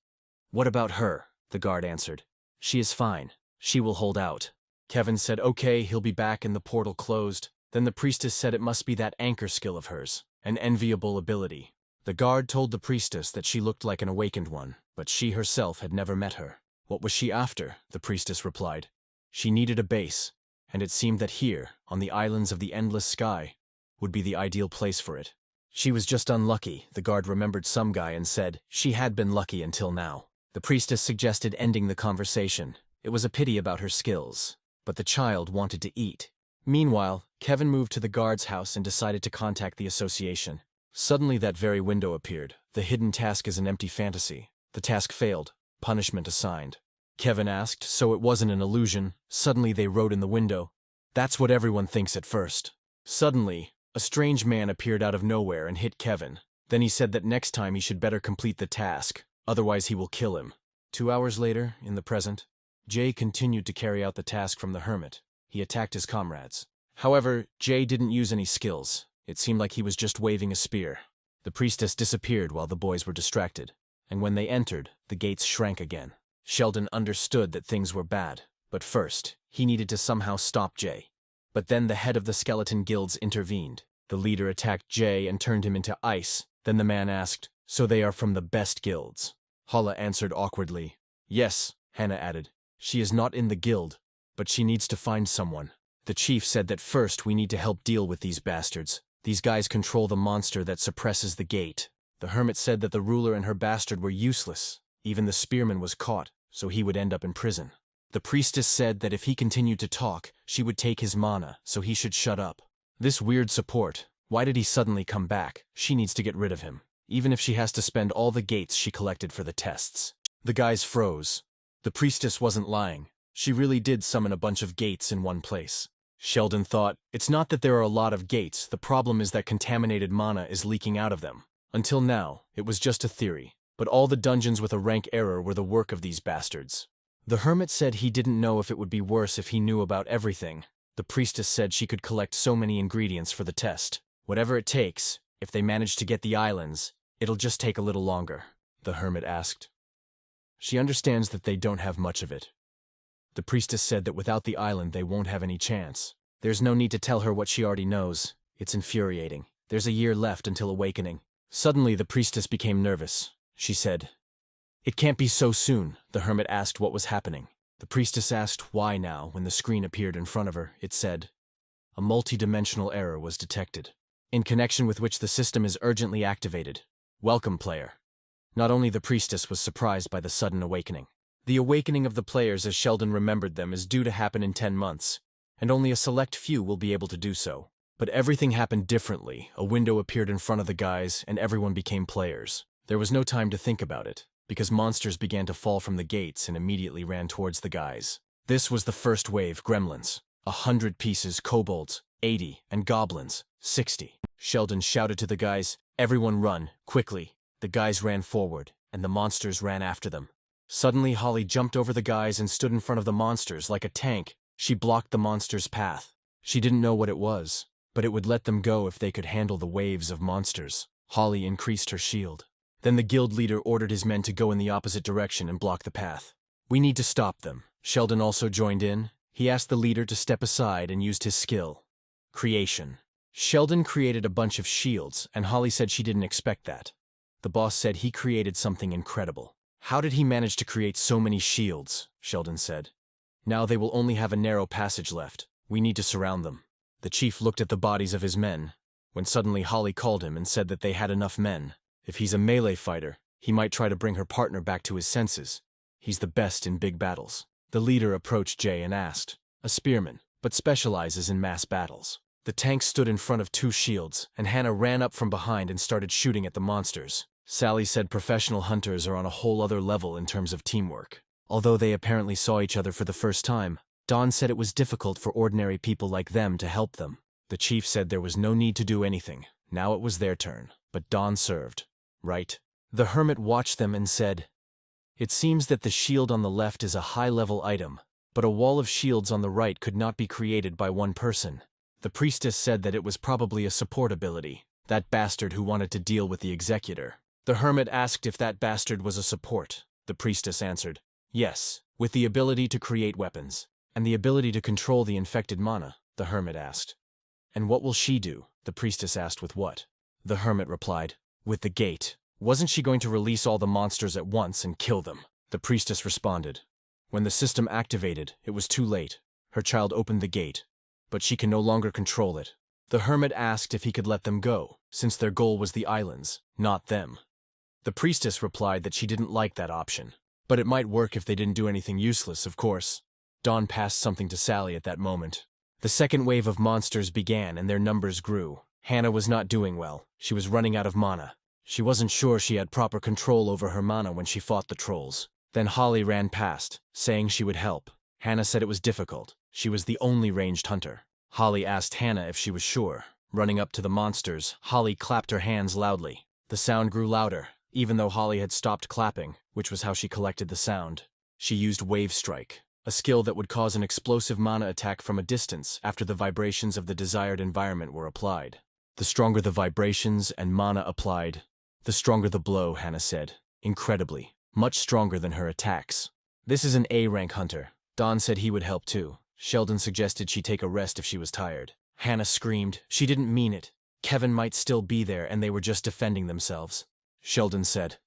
"What about her?" the guard answered. "She is fine. She will hold out." Kevin said, "Okay, he'll be back," and the portal closed. Then the priestess said it must be that anchor skill of hers, an enviable ability. The guard told the priestess that she looked like an awakened one, but she herself had never met her. What was she after? The priestess replied. She needed a base, and it seemed that here, on the islands of the endless sky, would be the ideal place for it. She was just unlucky, the guard remembered some guy and said she had been lucky until now. The priestess suggested ending the conversation. It was a pity about her skills, but the child wanted to eat. Meanwhile, Kevin moved to the guard's house and decided to contact the association. Suddenly that very window appeared. The hidden task is an empty fantasy. The task failed. Punishment assigned. Kevin asked, so it wasn't an illusion. Suddenly they wrote in the window. That's what everyone thinks at first. Suddenly, a strange man appeared out of nowhere and hit Kevin. Then he said that next time he should better complete the task, otherwise he will kill him. 2 hours later, in the present, Jay continued to carry out the task from the hermit. He attacked his comrades. However, Jay didn't use any skills. It seemed like he was just waving a spear. The priestess disappeared while the boys were distracted, and when they entered, the gates shrank again. Sheldon understood that things were bad, but first, he needed to somehow stop Jay. But then the head of the skeleton guilds intervened. The leader attacked Jay and turned him into ice. Then the man asked, "So they are from the best guilds?" Hala answered awkwardly. "Yes," Hannah added. "She is not in the guild, but she needs to find someone." The chief said that first we need to help deal with these bastards. These guys control the monster that suppresses the gate. The hermit said that the ruler and her bastard were useless. Even the spearman was caught, so he would end up in prison. The priestess said that if he continued to talk, she would take his mana, so he should shut up. This weird support, why did he suddenly come back? She needs to get rid of him, even if she has to spend all the gates she collected for the tests. The guys froze. The priestess wasn't lying. She really did summon a bunch of gates in one place. Sheldon thought, it's not that there are a lot of gates, the problem is that contaminated mana is leaking out of them. Until now, it was just a theory, but all the dungeons with a rank error were the work of these bastards. The hermit said he didn't know if it would be worse if he knew about everything. The priestess said she could collect so many ingredients for the test. Whatever it takes, if they manage to get the islands, it'll just take a little longer, the hermit asked. She understands that they don't have much of it. The priestess said that without the island they won't have any chance. There's no need to tell her what she already knows. It's infuriating. There's a year left until awakening. Suddenly the priestess became nervous. She said, "It can't be so soon." The hermit asked what was happening. The priestess asked why now. When the screen appeared in front of her, it said, "A multi-dimensional error was detected, in connection with which the system is urgently activated. Welcome, player." Not only the priestess was surprised by the sudden awakening. The awakening of the players as Sheldon remembered them is due to happen in 10 months, and only a select few will be able to do so. But everything happened differently. A window appeared in front of the guys, and everyone became players. There was no time to think about it, because monsters began to fall from the gates and immediately ran towards the guys. This was the first wave, gremlins. 100 pieces, kobolds, 80, and goblins, 60. Sheldon shouted to the guys, "Everyone run, quickly." The guys ran forward, and the monsters ran after them. Suddenly, Holly jumped over the guys and stood in front of the monsters like a tank. She blocked the monsters' path. She didn't know what it was, but it would let them go if they could handle the waves of monsters. Holly increased her shield. Then the guild leader ordered his men to go in the opposite direction and block the path. "We need to stop them." Sheldon also joined in. He asked the leader to step aside and used his skill. Creation. Sheldon created a bunch of shields, and Holly said she didn't expect that. The boss said he created something incredible. How did he manage to create so many shields? Sheldon said. Now they will only have a narrow passage left. We need to surround them. The chief looked at the bodies of his men, when suddenly Holly called him and said that they had enough men. If he's a melee fighter, he might try to bring her partner back to his senses. He's the best in big battles. The leader approached Jay and asked, a spearman, but specializes in mass battles. The tank stood in front of two shields, and Hannah ran up from behind and started shooting at the monsters. Sally said professional hunters are on a whole other level in terms of teamwork. Although they apparently saw each other for the first time, Dawn said it was difficult for ordinary people like them to help them. The chief said there was no need to do anything. Now it was their turn, but Dawn served. Right? The hermit watched them and said, it seems that the shield on the left is a high-level item, but a wall of shields on the right could not be created by one person. The priestess said that it was probably a support ability, that bastard who wanted to deal with the executor. The hermit asked if that bastard was a support. The priestess answered, yes, with the ability to create weapons, and the ability to control the infected mana, the hermit asked. And what will she do? The priestess asked with what? The hermit replied, with the gate. Wasn't she going to release all the monsters at once and kill them? The priestess responded. When the system activated, it was too late. Her child opened the gate, but she can no longer control it. The hermit asked if he could let them go, since their goal was the islands, not them. The priestess replied that she didn't like that option, but it might work if they didn't do anything useless, of course. Dawn passed something to Sally at that moment. The second wave of monsters began and their numbers grew. Hannah was not doing well. She was running out of mana. She wasn't sure she had proper control over her mana when she fought the trolls. Then Holly ran past, saying she would help. Hannah said it was difficult. She was the only ranged hunter. Holly asked Hannah if she was sure. Running up to the monsters, Holly clapped her hands loudly. The sound grew louder, even though Holly had stopped clapping, which was how she collected the sound. She used Wave Strike, a skill that would cause an explosive mana attack from a distance after the vibrations of the desired environment were applied. The stronger the vibrations and mana applied, the stronger the blow, Hannah said. Incredibly, much stronger than her attacks. This is an A-rank hunter. Dawn said he would help too. Sheldon suggested she take a rest if she was tired. Hannah screamed. She didn't mean it. Kevin might still be there and they were just defending themselves. Sheldon said,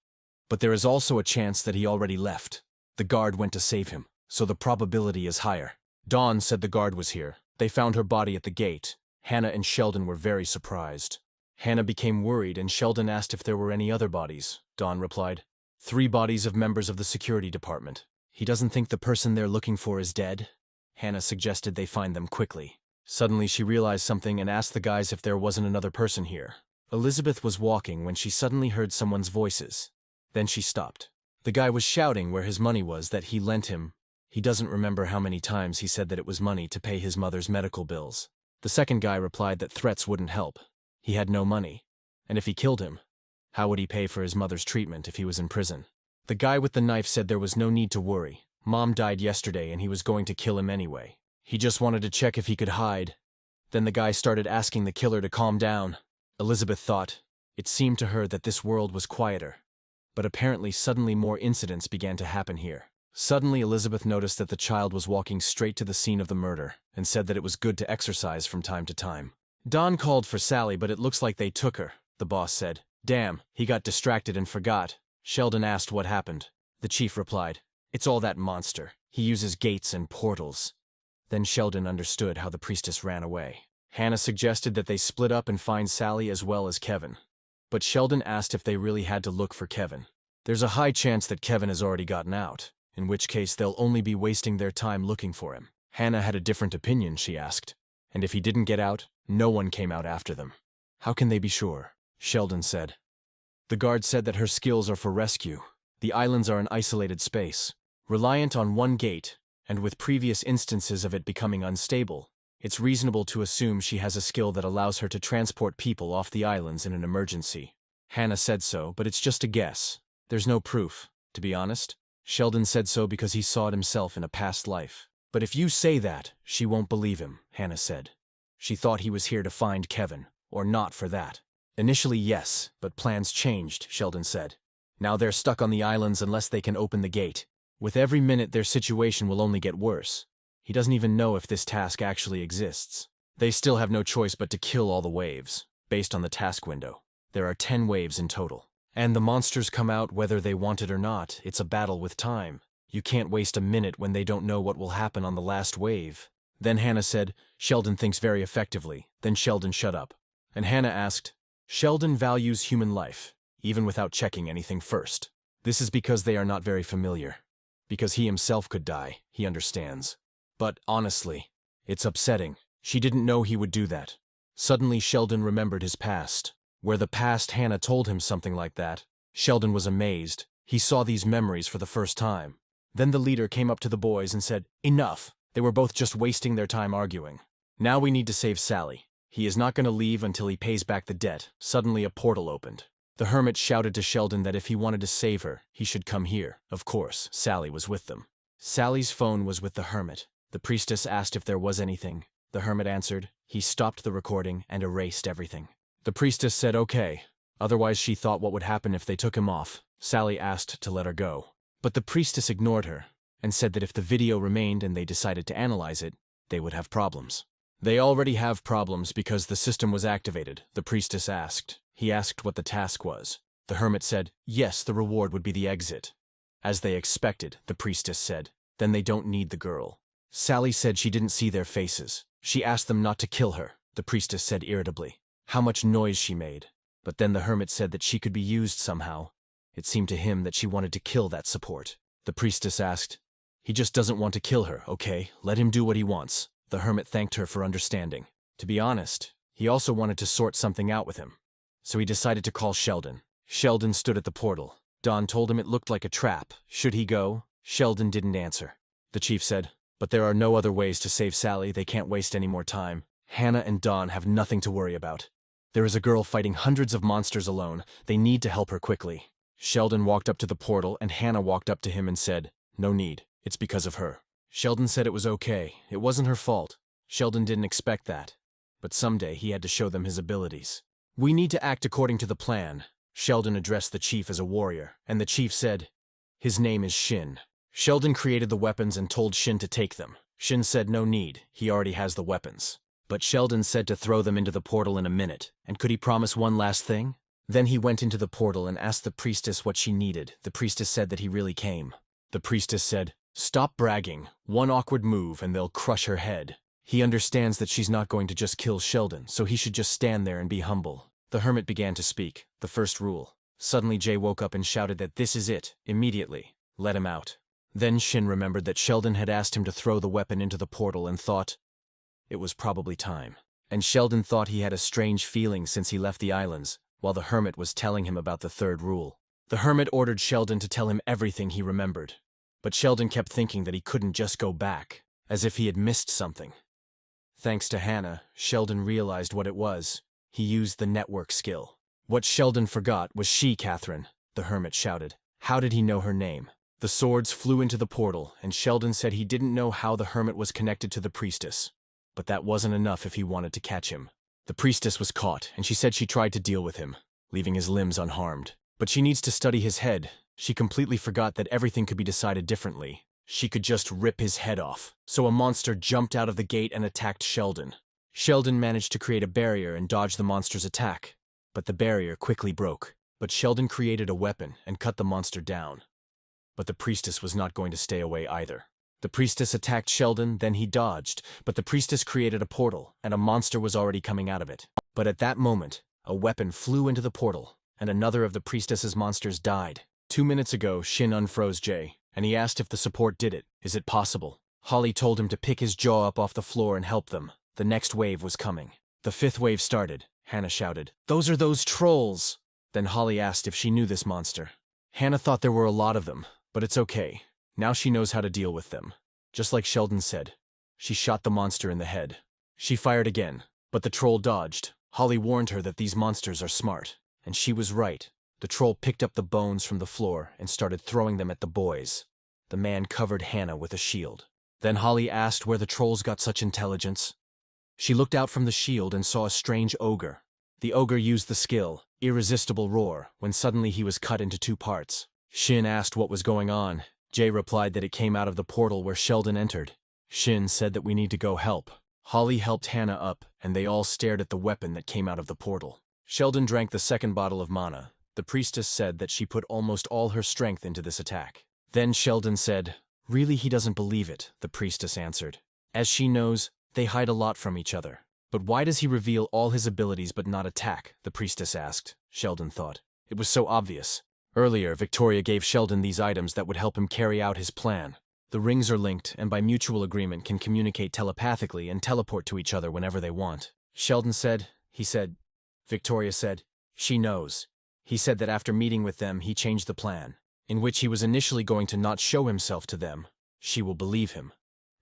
but there is also a chance that he already left. The guard went to save him, so the probability is higher. Dawn said the guard was here. They found her body at the gate. Hannah and Sheldon were very surprised. Hannah became worried and Sheldon asked if there were any other bodies. Dawn replied, 3 bodies of members of the security department. He doesn't think the person they're looking for is dead? Hannah suggested they find them quickly. Suddenly she realized something and asked the guys if there wasn't another person here. Elizabeth was walking when she suddenly heard someone's voices. Then she stopped. The guy was shouting where his money was that he lent him. He doesn't remember how many times he said that it was money to pay his mother's medical bills. The second guy replied that threats wouldn't help. He had no money. And if he killed him, how would he pay for his mother's treatment if he was in prison? The guy with the knife said there was no need to worry. Mom died yesterday and he was going to kill him anyway. He just wanted to check if he could hide. Then the guy started asking the killer to calm down. Elizabeth thought. It seemed to her that this world was quieter. But apparently suddenly more incidents began to happen here. Suddenly Elizabeth noticed that the child was walking straight to the scene of the murder and said that it was good to exercise from time to time. Dawn called for Sally, but it looks like they took her, the boss said. Damn, he got distracted and forgot. Sheldon asked what happened. The chief replied, it's all that monster. He uses gates and portals. Then Sheldon understood how the priestess ran away. Hannah suggested that they split up and find Sally as well as Kevin. But Sheldon asked if they really had to look for Kevin. There's a high chance that Kevin has already gotten out, in which case they'll only be wasting their time looking for him. Hannah had a different opinion, she asked. And if he didn't get out, no one came out after them. How can they be sure? Sheldon said. The guard said that her skills are for rescue. The islands are an isolated space, reliant on one gate, and with previous instances of it becoming unstable, it's reasonable to assume she has a skill that allows her to transport people off the islands in an emergency. Hannah said so, but it's just a guess. There's no proof, to be honest. Sheldon said so because he saw it himself in a past life. But if you say that, she won't believe him, Hannah said. She thought he was here to find Kevin, or not for that. Initially, yes, but plans changed, Sheldon said. Now they're stuck on the islands unless they can open the gate. With every minute, their situation will only get worse. He doesn't even know if this task actually exists. They still have no choice but to kill all the waves, based on the task window. There are 10 waves in total. And the monsters come out whether they want it or not. It's a battle with time. You can't waste a minute when they don't know what will happen on the last wave. Then Hannah said, Sheldon thinks very effectively. Then Sheldon shut up. And Hannah asked, Sheldon values human life, even without checking anything first. This is because they are not very familiar. Because he himself could die, he understands. But, honestly, it's upsetting. She didn't know he would do that. Suddenly Sheldon remembered his past. Where the past Hannah told him something like that, Sheldon was amazed. He saw these memories for the first time. Then the leader came up to the boys and said, Enough! They were both just wasting their time arguing. Now we need to save Sally. He is not going to leave until he pays back the debt. Suddenly a portal opened. The hermit shouted to Sheldon that if he wanted to save her, he should come here. Of course, Sally was with them. Sally's phone was with the hermit. The priestess asked if there was anything. The hermit answered. He stopped the recording and erased everything. The priestess said okay, otherwise she thought what would happen if they took him off. Sally asked to let her go. But the priestess ignored her and said that if the video remained and they decided to analyze it, they would have problems. They already have problems because the system was activated, the priestess asked. He asked what the task was. The hermit said, yes, the reward would be the exit. As they expected, the priestess said. Then they don't need the girl. Sally said she didn't see their faces. She asked them not to kill her, the priestess said irritably. How much noise she made. But then the hermit said that she could be used somehow. It seemed to him that she wanted to kill that support. The priestess asked, he just doesn't want to kill her, okay? Let him do what he wants. The hermit thanked her for understanding. To be honest, he also wanted to sort something out with him. So he decided to call Sheldon. Sheldon stood at the portal. Don told him it looked like a trap. Should he go? Sheldon didn't answer. The chief said, but there are no other ways to save Sally. They can't waste any more time. Hannah and Don have nothing to worry about. There is a girl fighting hundreds of monsters alone. They need to help her quickly. Sheldon walked up to the portal and Hannah walked up to him and said, no need. It's because of her. Sheldon said it was okay. It wasn't her fault. Sheldon didn't expect that. But someday he had to show them his abilities. We need to act according to the plan. Sheldon addressed the chief as a warrior, and the chief said, his name is Shin. Sheldon created the weapons and told Shin to take them. Shin said no need. He already has the weapons. But Sheldon said to throw them into the portal in a minute, and could he promise one last thing? Then he went into the portal and asked the priestess what she needed. The priestess said that he really came. The priestess said, stop bragging. One awkward move and they'll crush her head. He understands that she's not going to just kill Sheldon, so he should just stand there and be humble. The hermit began to speak, the first rule. Suddenly Jay woke up and shouted that this is it, immediately. Let him out. Then Shin remembered that Sheldon had asked him to throw the weapon into the portal and thought, it was probably time. And Sheldon thought he had a strange feeling since he left the islands, while the hermit was telling him about the third rule. The hermit ordered Sheldon to tell him everything he remembered. But Sheldon kept thinking that he couldn't just go back, as if he had missed something. Thanks to Hannah, Sheldon realized what it was. He used the network skill. What Sheldon forgot was she, Catherine, the hermit shouted. How did he know her name? The swords flew into the portal, and Sheldon said he didn't know how the hermit was connected to the priestess. But that wasn't enough if he wanted to catch him. The priestess was caught, and she said she tried to deal with him, leaving his limbs unharmed. But she needs to study his head. She completely forgot that everything could be decided differently. She could just rip his head off. So a monster jumped out of the gate and attacked Sheldon. Sheldon managed to create a barrier and dodge the monster's attack. But the barrier quickly broke. But Sheldon created a weapon and cut the monster down. But the priestess was not going to stay away either. The priestess attacked Sheldon, then he dodged, but the priestess created a portal, and a monster was already coming out of it. But at that moment, a weapon flew into the portal, and another of the priestess's monsters died. 2 minutes ago, Shin unfroze Jay, and he asked if the support did it. Is it possible? Holly told him to pick his jaw up off the floor and help them. The next wave was coming. The 5th wave started. Hannah shouted, those are those trolls! Then Holly asked if she knew this monster. Hannah thought there were a lot of them, but it's okay. Now she knows how to deal with them. Just like Sheldon said. She shot the monster in the head. She fired again, but the troll dodged. Holly warned her that these monsters are smart, and she was right. The troll picked up the bones from the floor and started throwing them at the boys. The man covered Hannah with a shield. Then Holly asked where the trolls got such intelligence. She looked out from the shield and saw a strange ogre. The ogre used the skill, Irresistible Roar, when suddenly he was cut into 2 parts. Shin asked what was going on. Jay replied that it came out of the portal where Sheldon entered. Shin said that we need to go help. Holly helped Hannah up, and they all stared at the weapon that came out of the portal. Sheldon drank the second bottle of mana. The priestess said that she put almost all her strength into this attack. Then Sheldon said, "Really, he doesn't believe it," the priestess answered. As she knows, they hide a lot from each other. But why does he reveal all his abilities but not attack? The priestess asked. Sheldon thought. It was so obvious. Earlier, Victoria gave Sheldon these items that would help him carry out his plan. The rings are linked and by mutual agreement can communicate telepathically and teleport to each other whenever they want. Sheldon said, he said. Victoria said, she knows. He said that after meeting with them, he changed the plan, in which he was initially going to not show himself to them. She will believe him.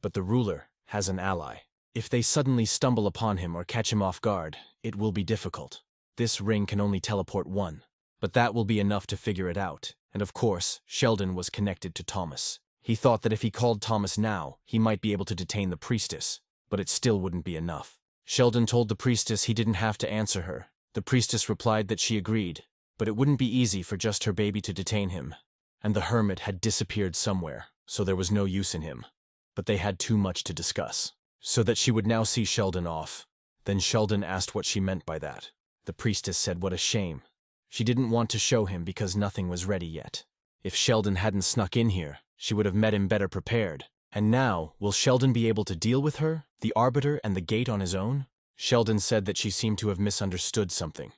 But the ruler has an ally. If they suddenly stumble upon him or catch him off guard, it will be difficult. This ring can only teleport one. But that will be enough to figure it out. And of course, Sheldon was connected to Thomas. He thought that if he called Thomas now, he might be able to detain the priestess. But it still wouldn't be enough. Sheldon told the priestess he didn't have to answer her. The priestess replied that she agreed. But it wouldn't be easy for just her baby to detain him. And the hermit had disappeared somewhere, so there was no use in him. But they had too much to discuss. So that she would now see Sheldon off. Then Sheldon asked what she meant by that. The priestess said what a shame. She didn't want to show him because nothing was ready yet. If Sheldon hadn't snuck in here, she would have met him better prepared. And now, will Sheldon be able to deal with her, the arbiter and the gate on his own? Sheldon said that she seemed to have misunderstood something,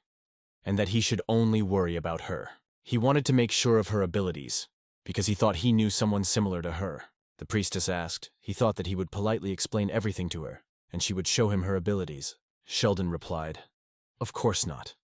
and that he should only worry about her. He wanted to make sure of her abilities, because he thought he knew someone similar to her. The priestess asked. He thought that he would politely explain everything to her, and she would show him her abilities. Sheldon replied, "Of course not.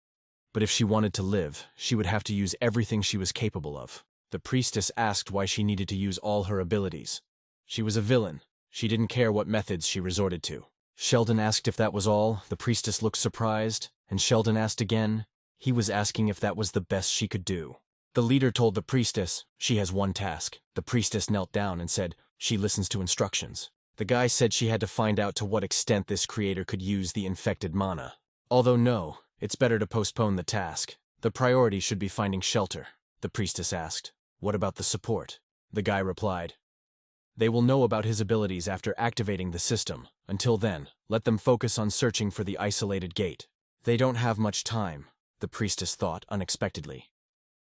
But if she wanted to live, she would have to use everything she was capable of." The priestess asked why she needed to use all her abilities. She was a villain. She didn't care what methods she resorted to. Sheldon asked if that was all. The priestess looked surprised, and Sheldon asked again. He was asking if that was the best she could do. The leader told the priestess, she has one task. The priestess knelt down and said, she listens to instructions. The guy said she had to find out to what extent this creator could use the infected mana. Although no, it's better to postpone the task. The priority should be finding shelter. The priestess asked, what about the support? The guy replied, they will know about his abilities after activating the system. Until then, let them focus on searching for the isolated gate. They don't have much time, the priestess thought unexpectedly.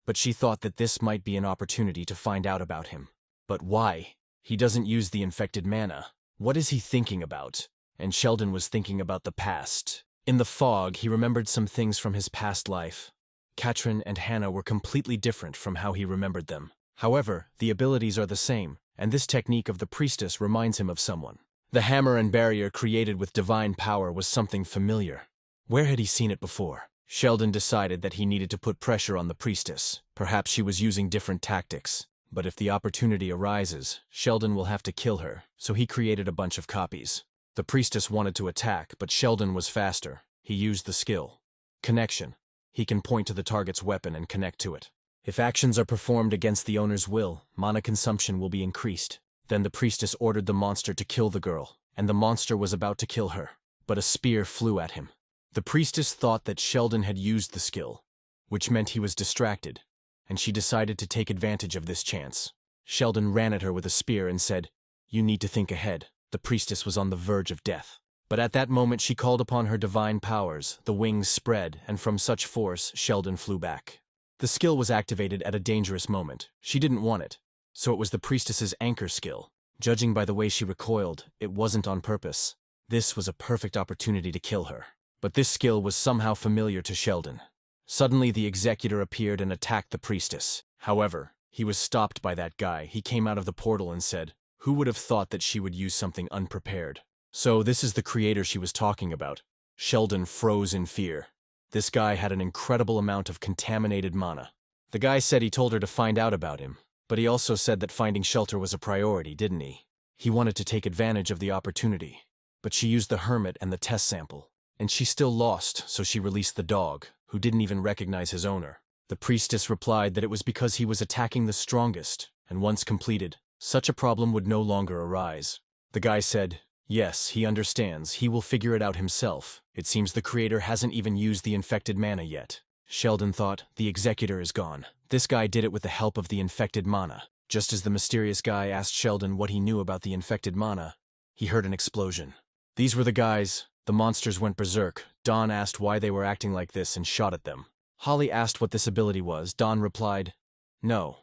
But she thought that this might be an opportunity to find out about him. But why? He doesn't use the infected mana. What is he thinking about? And Sheldon was thinking about the past. In the fog, he remembered some things from his past life. Katrin and Hannah were completely different from how he remembered them. However, the abilities are the same, and this technique of the priestess reminds him of someone. The hammer and barrier created with divine power was something familiar. Where had he seen it before? Sheldon decided that he needed to put pressure on the priestess. Perhaps she was using different tactics. But if the opportunity arises, Sheldon will have to kill her, so he created a bunch of copies. The priestess wanted to attack, but Sheldon was faster. He used the skill. Connection. He can point to the target's weapon and connect to it. If actions are performed against the owner's will, mana consumption will be increased. Then the priestess ordered the monster to kill the girl, and the monster was about to kill her. But a spear flew at him. The priestess thought that Sheldon had used the skill, which meant he was distracted, and she decided to take advantage of this chance. Sheldon ran at her with a spear and said, you need to think ahead. The priestess was on the verge of death. But at that moment she called upon her divine powers, the wings spread, and from such force, Sheldon flew back. The skill was activated at a dangerous moment. She didn't want it, so it was the priestess's anchor skill. Judging by the way she recoiled, it wasn't on purpose. This was a perfect opportunity to kill her. But this skill was somehow familiar to Sheldon. Suddenly the executor appeared and attacked the priestess. However, he was stopped by that guy. He came out of the portal and said, who would have thought that she would use something unprepared? So this is the creator she was talking about. Sheldon froze in fear. This guy had an incredible amount of contaminated mana. The guy said he told her to find out about him, but he also said that finding shelter was a priority, didn't he? He wanted to take advantage of the opportunity. But she used the hermit and the test sample. And she still lost, so she released the dog, who didn't even recognize his owner. The priestess replied that it was because he was attacking the strongest, and once completed, such a problem would no longer arise. The guy said, yes, he understands. He will figure it out himself. It seems the creator hasn't even used the infected mana yet. Sheldon thought, the executor is gone. This guy did it with the help of the infected mana. Just as the mysterious guy asked Sheldon what he knew about the infected mana, he heard an explosion. These were the guys. The monsters went berserk. Don asked why they were acting like this and shot at them. Holly asked what this ability was. Don replied, "No.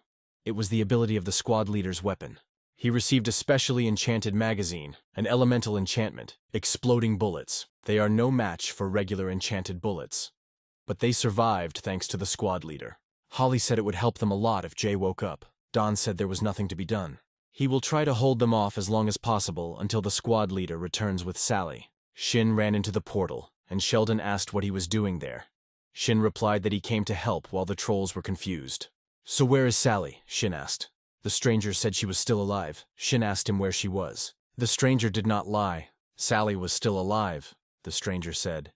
It was the ability of the squad leader's weapon. He received a specially enchanted magazine, an elemental enchantment, exploding bullets. They are no match for regular enchanted bullets. But they survived thanks to the squad leader." Holly said it would help them a lot if Jay woke up. Don said there was nothing to be done. He will try to hold them off as long as possible until the squad leader returns with Sally. Shin ran into the portal, and Sheldon asked what he was doing there. Shin replied that he came to help while the trolls were confused. "So where is Sally?" Shin asked. The stranger said she was still alive. Shin asked him where she was. The stranger did not lie. Sally was still alive, the stranger said.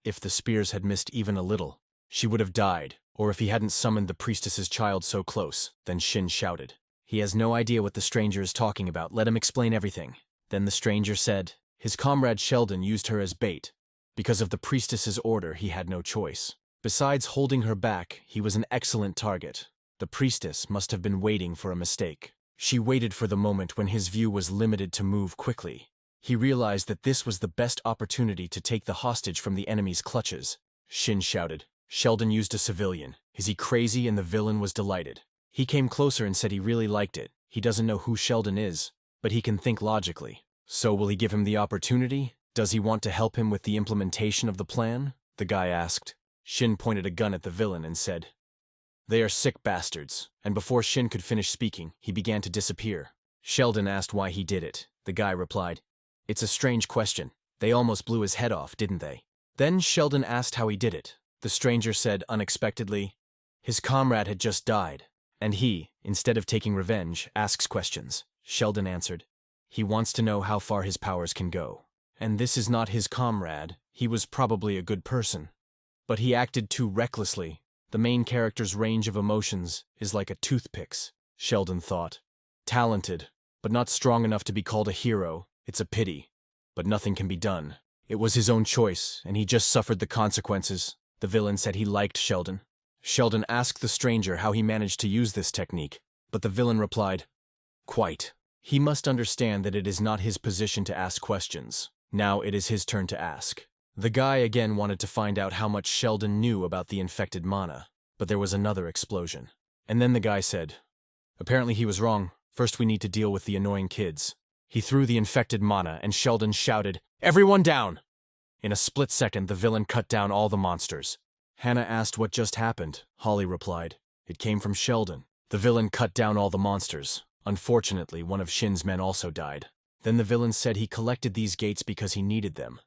If the spears had missed even a little, she would have died, or if he hadn't summoned the priestess's child so close. Then Shin shouted, "He has no idea what the stranger is talking about. Let him explain everything." Then the stranger said, his comrade Sheldon used her as bait. Because of the priestess's order, he had no choice. Besides holding her back, he was an excellent target. The priestess must have been waiting for a mistake. She waited for the moment when his view was limited to move quickly. He realized that this was the best opportunity to take the hostage from the enemy's clutches. Shin shouted. Sheldon used a civilian. Is he crazy? And the villain was delighted. He came closer and said he really liked it. He doesn't know who Sheldon is, but he can think logically. So will he give him the opportunity? Does he want to help him with the implementation of the plan? The guy asked. Shin pointed a gun at the villain and said, "They are sick bastards." And before Shin could finish speaking, he began to disappear. Sheldon asked why he did it. The guy replied, "It's a strange question. They almost blew his head off, didn't they?" Then Sheldon asked how he did it. The stranger said unexpectedly, his comrade had just died, and he, instead of taking revenge, asks questions. Sheldon answered, he wants to know how far his powers can go. And this is not his comrade. He was probably a good person. But he acted too recklessly. The main character's range of emotions is like a toothpick's, Sheldon thought. Talented, but not strong enough to be called a hero. It's a pity. But nothing can be done. It was his own choice, and he just suffered the consequences. The villain said he liked Sheldon. Sheldon asked the stranger how he managed to use this technique, but the villain replied, "Quite. He must understand that it is not his position to ask questions. Now it is his turn to ask." The guy again wanted to find out how much Sheldon knew about the infected mana, but there was another explosion. And then the guy said, "Apparently he was wrong. First we need to deal with the annoying kids." He threw the infected mana, and Sheldon shouted, "Everyone down!" In a split second, the villain cut down all the monsters. Hannah asked what just happened. Holly replied, "It came from Sheldon." The villain cut down all the monsters. Unfortunately, one of Shin's men also died. Then the villain said he collected these gates because he needed them,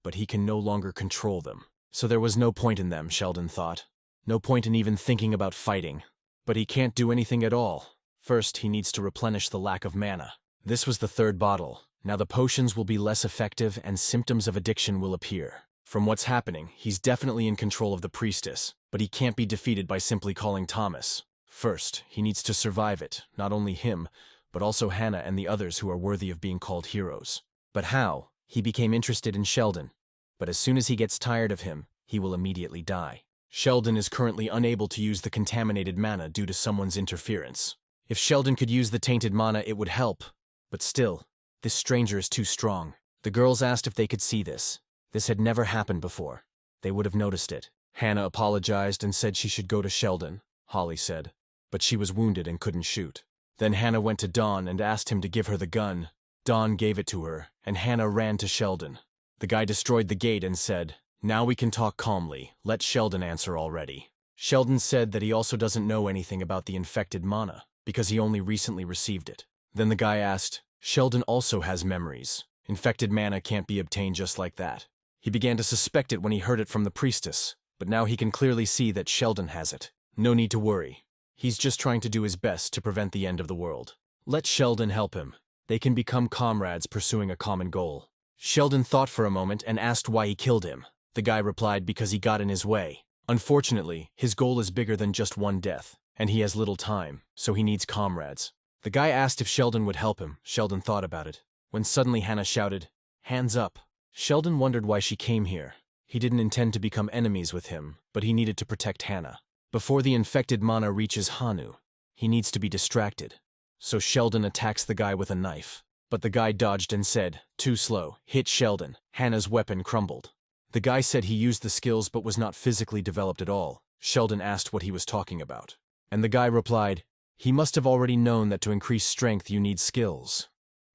but he can no longer control them. So there was no point in them, Sheldon thought. No point in even thinking about fighting. But he can't do anything at all. First, he needs to replenish the lack of mana. This was the third bottle. Now the potions will be less effective and symptoms of addiction will appear. From what's happening, he's definitely in control of the priestess, but he can't be defeated by simply calling Thomas. First, he needs to survive it, not only him, but also Hannah and the others who are worthy of being called heroes. But how? He became interested in Sheldon, but as soon as he gets tired of him, he will immediately die. Sheldon is currently unable to use the contaminated mana due to someone's interference. If Sheldon could use the tainted mana, it would help, but still, this stranger is too strong. The girls asked if they could see this. This had never happened before. They would have noticed it. Hannah apologized and said she should go to Sheldon, Holly said, but she was wounded and couldn't shoot. Then Hannah went to Dawn and asked him to give her the gun. Dawn gave it to her, and Hannah ran to Sheldon. The guy destroyed the gate and said, "Now we can talk calmly. Let Sheldon answer already." Sheldon said that he also doesn't know anything about the infected mana, because he only recently received it. Then the guy asked, "Sheldon also has memories. Infected mana can't be obtained just like that." He began to suspect it when he heard it from the priestess, but now he can clearly see that Sheldon has it. No need to worry. He's just trying to do his best to prevent the end of the world. Let Sheldon help him. They can become comrades pursuing a common goal. Sheldon thought for a moment and asked why he killed him. The guy replied because he got in his way. Unfortunately, his goal is bigger than just one death, and he has little time, so he needs comrades. The guy asked if Sheldon would help him. Sheldon thought about it, when suddenly Hannah shouted, "Hands up." Sheldon wondered why she came here. He didn't intend to become enemies with him, but he needed to protect Hannah. Before the infected mana reaches Hanu, he needs to be distracted. So Sheldon attacks the guy with a knife. But the guy dodged and said, "Too slow," hit Sheldon. Hannah's weapon crumbled. The guy said he used the skills but was not physically developed at all. Sheldon asked what he was talking about. And the guy replied, he must have already known that to increase strength you need skills.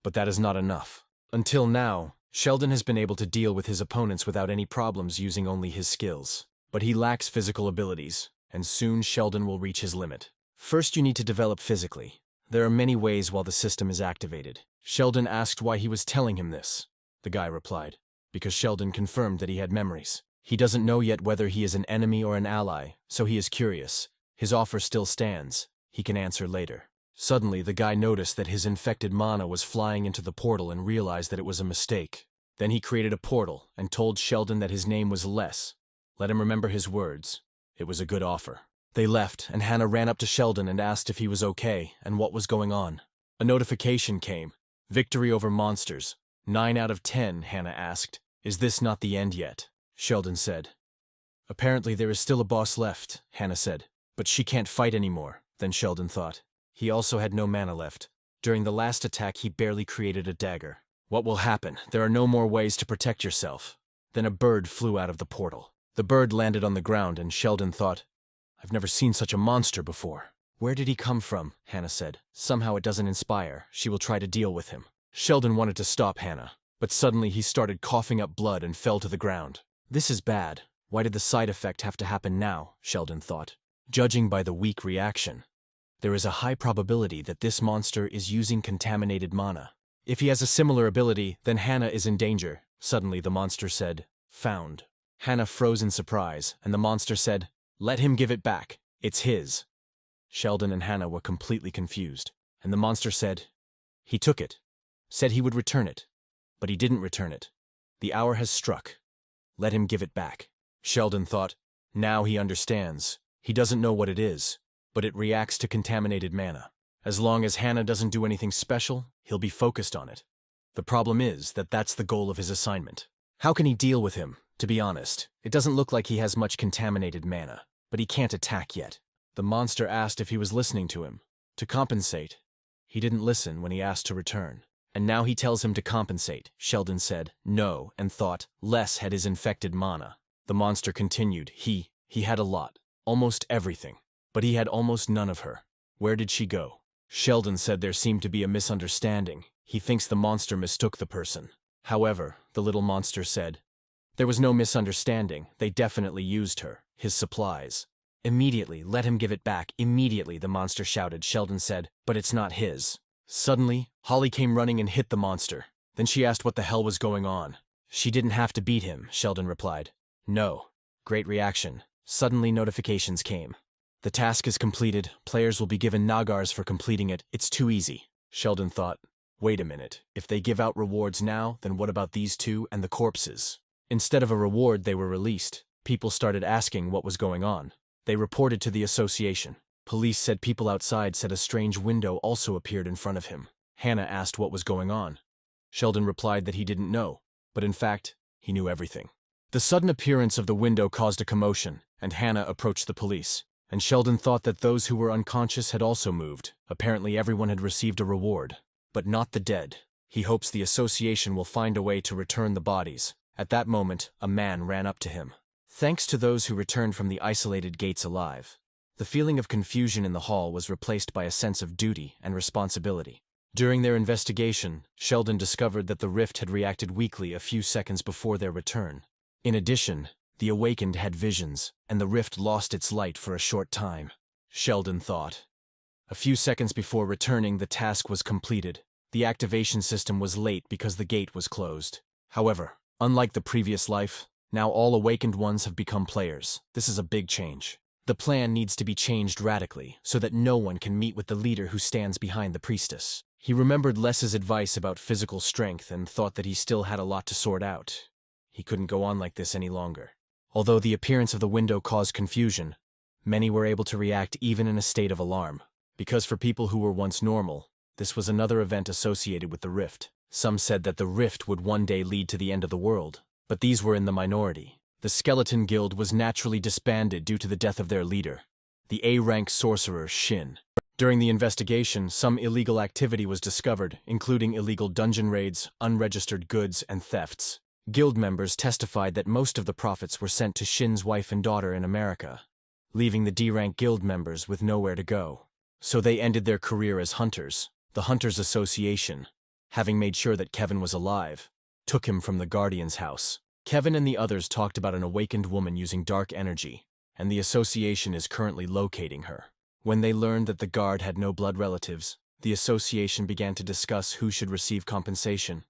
But that is not enough. Until now, Sheldon has been able to deal with his opponents without any problems using only his skills. But he lacks physical abilities, and soon Sheldon will reach his limit. First you need to develop physically. There are many ways while the system is activated. Sheldon asked why he was telling him this. The guy replied, because Sheldon confirmed that he had memories. He doesn't know yet whether he is an enemy or an ally, so he is curious. His offer still stands. He can answer later. Suddenly, the guy noticed that his infected mana was flying into the portal and realized that it was a mistake. Then he created a portal and told Sheldon that his name was Les. Let him remember his words. It was a good offer. They left, and Hannah ran up to Sheldon and asked if he was okay and what was going on. A notification came. Victory over monsters. 9 out of 10, Hannah asked. Is this not the end yet? Sheldon said. Apparently there is still a boss left, Hannah said. But she can't fight anymore, then Sheldon thought. He also had no mana left. During the last attack he barely created a dagger. What will happen? There are no more ways to protect yourself. Then a bird flew out of the portal. The bird landed on the ground and Sheldon thought, I've never seen such a monster before. Where did he come from? Hannah said. Somehow it doesn't inspire. She will try to deal with him. Sheldon wanted to stop Hannah, but suddenly he started coughing up blood and fell to the ground. This is bad. Why did the side effect have to happen now? Sheldon thought. Judging by the weak reaction, there is a high probability that this monster is using contaminated mana. If he has a similar ability, then Hannah is in danger. Suddenly the monster said, found. Hannah froze in surprise, and the monster said, let him give it back. It's his. Sheldon and Hannah were completely confused, and the monster said, he took it. Said he would return it. But he didn't return it. The hour has struck. Let him give it back. Sheldon thought, now he understands. He doesn't know what it is, but it reacts to contaminated mana. As long as Hannah doesn't do anything special, he'll be focused on it. The problem is that that's the goal of his assignment. How can he deal with him? To be honest, it doesn't look like he has much contaminated mana, but he can't attack yet. The monster asked if he was listening to him. To compensate. He didn't listen when he asked to return. And now he tells him to compensate. Sheldon said no and thought Les had his infected mana. The monster continued, he had a lot. Almost everything. But he had almost none of her. Where did she go? Sheldon said there seemed to be a misunderstanding. He thinks the monster mistook the person. However, the little monster said, there was no misunderstanding. They definitely used her. His supplies. Immediately, let him give it back. Immediately, the monster shouted. Sheldon said, but it's not his. Suddenly, Holly came running and hit the monster. Then she asked what the hell was going on. She didn't have to beat him, Sheldon replied. No. Great reaction. Suddenly notifications came. The task is completed. Players will be given nagars for completing it. It's too easy. Sheldon thought, wait a minute. If they give out rewards now, then what about these two and the corpses? Instead of a reward, they were released. People started asking what was going on. They reported to the association. Police said people outside said a strange window also appeared in front of him. Hannah asked what was going on. Sheldon replied that he didn't know, but in fact, he knew everything. The sudden appearance of the window caused a commotion, and Hannah approached the police. And Sheldon thought that those who were unconscious had also moved. Apparently everyone had received a reward. But not the dead. He hopes the association will find a way to return the bodies. At that moment, a man ran up to him. Thanks to those who returned from the isolated gates alive. The feeling of confusion in the hall was replaced by a sense of duty and responsibility. During their investigation, Sheldon discovered that the rift had reacted weakly a few seconds before their return. In addition, the awakened had visions, and the rift lost its light for a short time. Sheldon thought. A few seconds before returning, the task was completed. The activation system was late because the gate was closed. However, unlike the previous life, now all awakened ones have become players. This is a big change. The plan needs to be changed radically, so that no one can meet with the leader who stands behind the priestess. He remembered Les's advice about physical strength and thought that he still had a lot to sort out. He couldn't go on like this any longer. Although the appearance of the window caused confusion, many were able to react even in a state of alarm. Because for people who were once normal, this was another event associated with the rift. Some said that the rift would one day lead to the end of the world, but these were in the minority. The Skeleton Guild was naturally disbanded due to the death of their leader, the A-rank sorcerer Shin. During the investigation, some illegal activity was discovered, including illegal dungeon raids, unregistered goods, and thefts. Guild members testified that most of the profits were sent to Shin's wife and daughter in America, leaving the D-rank guild members with nowhere to go. So they ended their career as hunters. The Hunters Association, having made sure that Kevin was alive, took him from the Guardian's house. Kevin and the others talked about an awakened woman using dark energy, and the association is currently locating her. When they learned that the guard had no blood relatives, the association began to discuss who should receive compensation.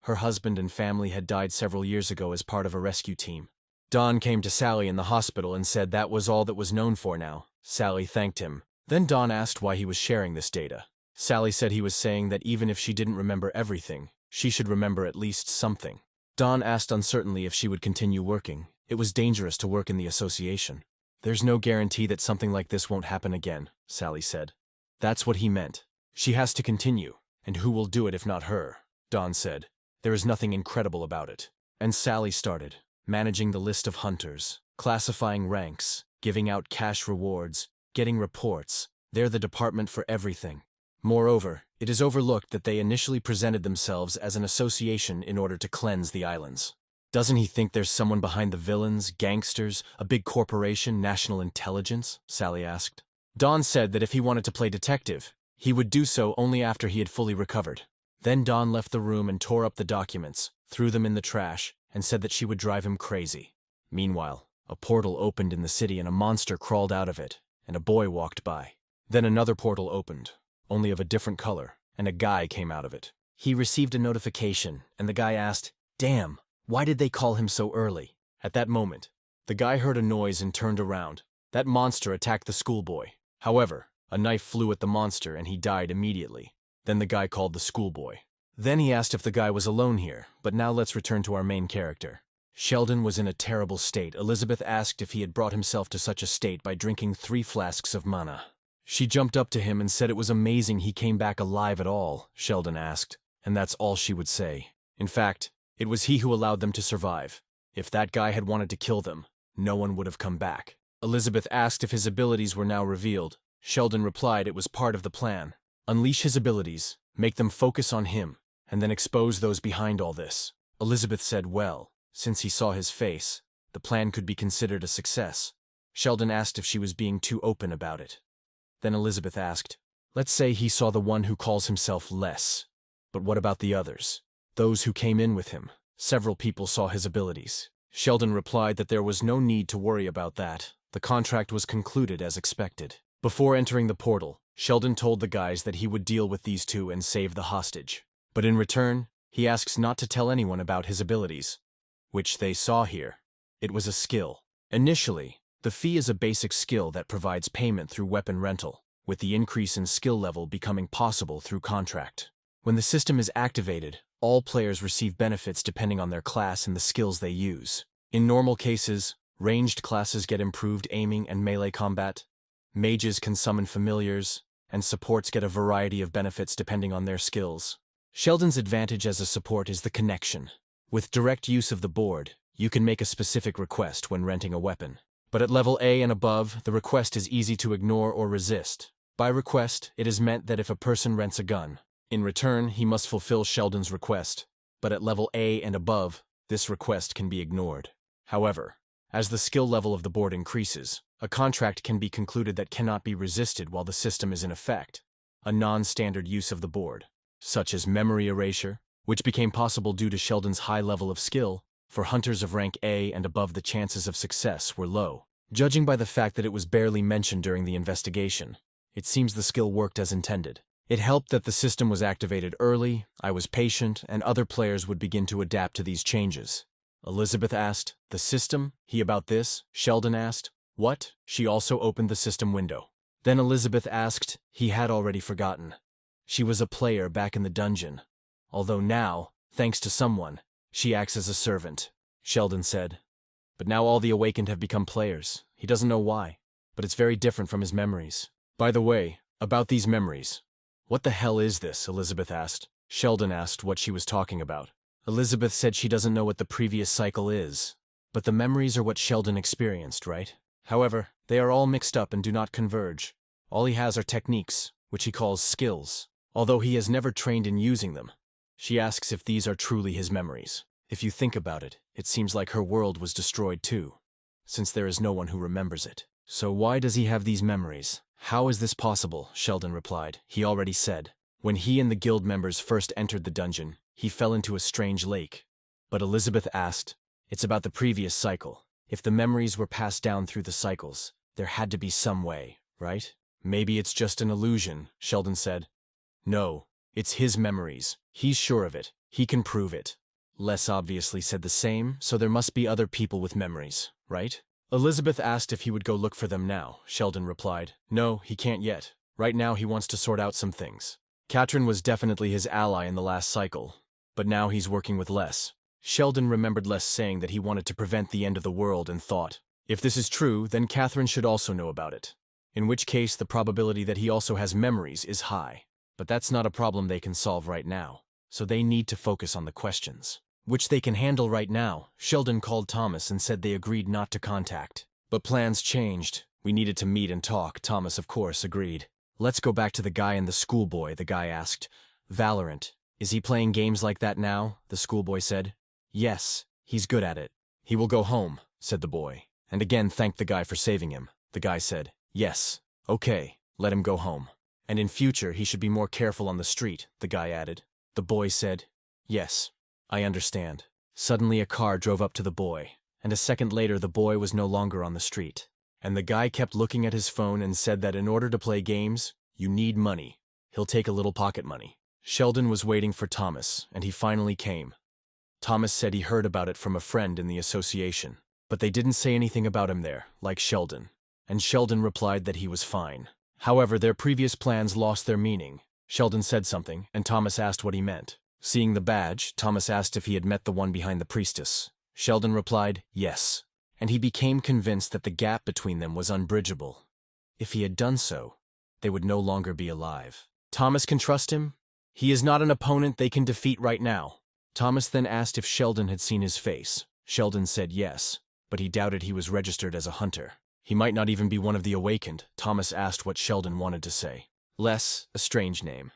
Her husband and family had died several years ago as part of a rescue team. Don came to Sally in the hospital and said that was all that was known for now. Sally thanked him. Then Don asked why he was sharing this data. Sally said he was saying that even if she didn't remember everything, she should remember at least something. Don asked uncertainly if she would continue working. It was dangerous to work in the association. There's no guarantee that something like this won't happen again, Sally said. That's what he meant. She has to continue, and who will do it if not her? Don said. There is nothing incredible about it. And Sally started, managing the list of hunters, classifying ranks, giving out cash rewards, getting reports. They're the department for everything. Moreover, it is overlooked that they initially presented themselves as an association in order to cleanse the islands. Doesn't he think there's someone behind the villains, gangsters, a big corporation, national intelligence? Sally asked. Don said that if he wanted to play detective, he would do so only after he had fully recovered. Then Don left the room and tore up the documents, threw them in the trash, and said that she would drive him crazy. Meanwhile, a portal opened in the city and a monster crawled out of it, and a boy walked by. Then another portal opened, only of a different color, and a guy came out of it. He received a notification, and the guy asked, "Damn, why did they call him so early?" At that moment, the guy heard a noise and turned around. That monster attacked the schoolboy. However, a knife flew at the monster and he died immediately. Then the guy called the schoolboy. Then he asked if the guy was alone here, but now let's return to our main character. Sheldon was in a terrible state. Elizabeth asked if he had brought himself to such a state by drinking 3 flasks of mana. She jumped up to him and said it was amazing he came back alive at all, Sheldon asked, and that's all she would say. In fact, it was he who allowed them to survive. If that guy had wanted to kill them, no one would have come back. Elizabeth asked if his abilities were now revealed. Sheldon replied it was part of the plan. Unleash his abilities, make them focus on him, and then expose those behind all this. Elizabeth said, well, since he saw his face, the plan could be considered a success. Sheldon asked if she was being too open about it. Then Elizabeth asked, let's say he saw the one who calls himself Less. But what about the others? Those who came in with him. Several people saw his abilities. Sheldon replied that there was no need to worry about that. The contract was concluded as expected. Before entering the portal, Sheldon told the guys that he would deal with these two and save the hostage. But in return, he asks not to tell anyone about his abilities, which they saw here. It was a skill. Initially, the fee is a basic skill that provides payment through weapon rental, with the increase in skill level becoming possible through contract. When the system is activated, all players receive benefits depending on their class and the skills they use. In normal cases, ranged classes get improved aiming and melee combat, mages can summon familiars, and supports get a variety of benefits depending on their skills. Sheldon's advantage as a support is the connection. With direct use of the board, you can make a specific request when renting a weapon. But at level A and above, the request is easy to ignore or resist. By request, it is meant that if a person rents a gun, in return, he must fulfill Sheldon's request. But at level A and above, this request can be ignored. However, as the skill level of the board increases, a contract can be concluded that cannot be resisted while the system is in effect, a non-standard use of the board, such as memory erasure, which became possible due to Sheldon's high level of skill. For hunters of rank A and above, the chances of success were low. Judging by the fact that it was barely mentioned during the investigation, it seems the skill worked as intended. It helped that the system was activated early, I was patient, and other players would begin to adapt to these changes. Elizabeth asked, the system? He about this? Sheldon asked, what? She also opened the system window. Then Elizabeth asked, he had already forgotten. She was a player back in the dungeon. Although now, thanks to someone, she acts as a servant, Sheldon said. But now all the awakened have become players. He doesn't know why, but it's very different from his memories. By the way, about these memories. What the hell is this? Elizabeth asked. Sheldon asked what she was talking about. Elizabeth said she doesn't know what the previous cycle is. But the memories are what Sheldon experienced, right? However, they are all mixed up and do not converge. All he has are techniques, which he calls skills, although he has never trained in using them. She asks if these are truly his memories. If you think about it, it seems like her world was destroyed too, since there is no one who remembers it. So why does he have these memories? How is this possible? Sheldon replied. He already said. When he and the guild members first entered the dungeon, he fell into a strange lake. But Elizabeth asked, it's about the previous cycle. If the memories were passed down through the cycles, there had to be some way, right? Maybe it's just an illusion, Sheldon said. No, it's his memories. He's sure of it. He can prove it. Les obviously said the same, so there must be other people with memories, right? Elizabeth asked if he would go look for them now. Sheldon replied, no, he can't yet. Right now he wants to sort out some things. Katrin was definitely his ally in the last cycle, but now he's working with Les. Sheldon remembered Les saying that he wanted to prevent the end of the world and thought, if this is true, then Katrin should also know about it. In which case the probability that he also has memories is high. But that's not a problem they can solve right now, so they need to focus on the questions, which they can handle right now. Sheldon called Thomas and said they agreed not to contact. But plans changed. We needed to meet and talk. Thomas, of course, agreed. Let's go back to the guy and the schoolboy, the guy asked. Valorant. Is he playing games like that now? The schoolboy said. Yes, he's good at it. He will go home, said the boy, and again thanked the guy for saving him. The guy said, yes, okay, let him go home. And in future he should be more careful on the street, the guy added. The boy said, yes, I understand. Suddenly a car drove up to the boy, and a second later the boy was no longer on the street. And the guy kept looking at his phone and said that in order to play games, you need money. He'll take a little pocket money. Sheldon was waiting for Thomas, and he finally came. Thomas said he heard about it from a friend in the association, but they didn't say anything about him there, like Sheldon. And Sheldon replied that he was fine. However, their previous plans lost their meaning. Sheldon said something, and Thomas asked what he meant. Seeing the badge, Thomas asked if he had met the one behind the priestess. Sheldon replied, yes. And he became convinced that the gap between them was unbridgeable. If he had done so, they would no longer be alive. Thomas can trust him? He is not an opponent they can defeat right now. Thomas then asked if Sheldon had seen his face. Sheldon said yes, but he doubted he was registered as a hunter. He might not even be one of the awakened. Thomas asked what Sheldon wanted to say. Les, a strange name.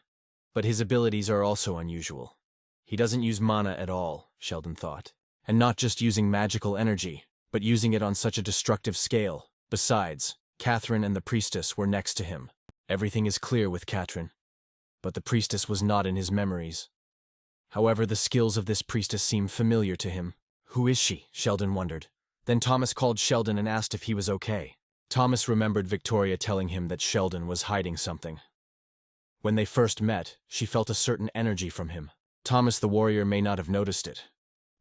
But his abilities are also unusual. He doesn't use mana at all, Sheldon thought. And not just using magical energy, but using it on such a destructive scale. Besides, Katrin and the priestess were next to him. Everything is clear with Katrin. But the priestess was not in his memories. However, the skills of this priestess seem familiar to him. Who is she? Sheldon wondered. Then Thomas called Sheldon and asked if he was okay. Thomas remembered Victoria telling him that Sheldon was hiding something. When they first met, she felt a certain energy from him. Thomas the warrior may not have noticed it,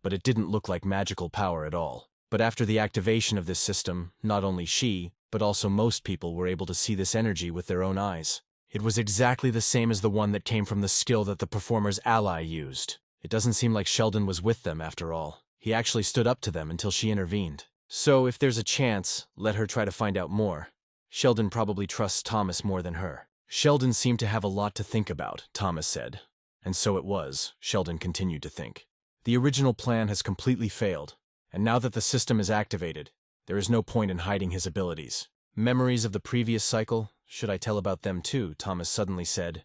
but it didn't look like magical power at all. But after the activation of this system, not only she, but also most people were able to see this energy with their own eyes. It was exactly the same as the one that came from the skill that the performer's ally used. It doesn't seem like Sheldon was with them after all. He actually stood up to them until she intervened. So if there's a chance, let her try to find out more. Sheldon probably trusts Thomas more than her. Sheldon seemed to have a lot to think about, Thomas said. And so it was, Sheldon continued to think. The original plan has completely failed, and now that the system is activated, there is no point in hiding his abilities. Memories of the previous cycle, should I tell about them too? Thomas suddenly said.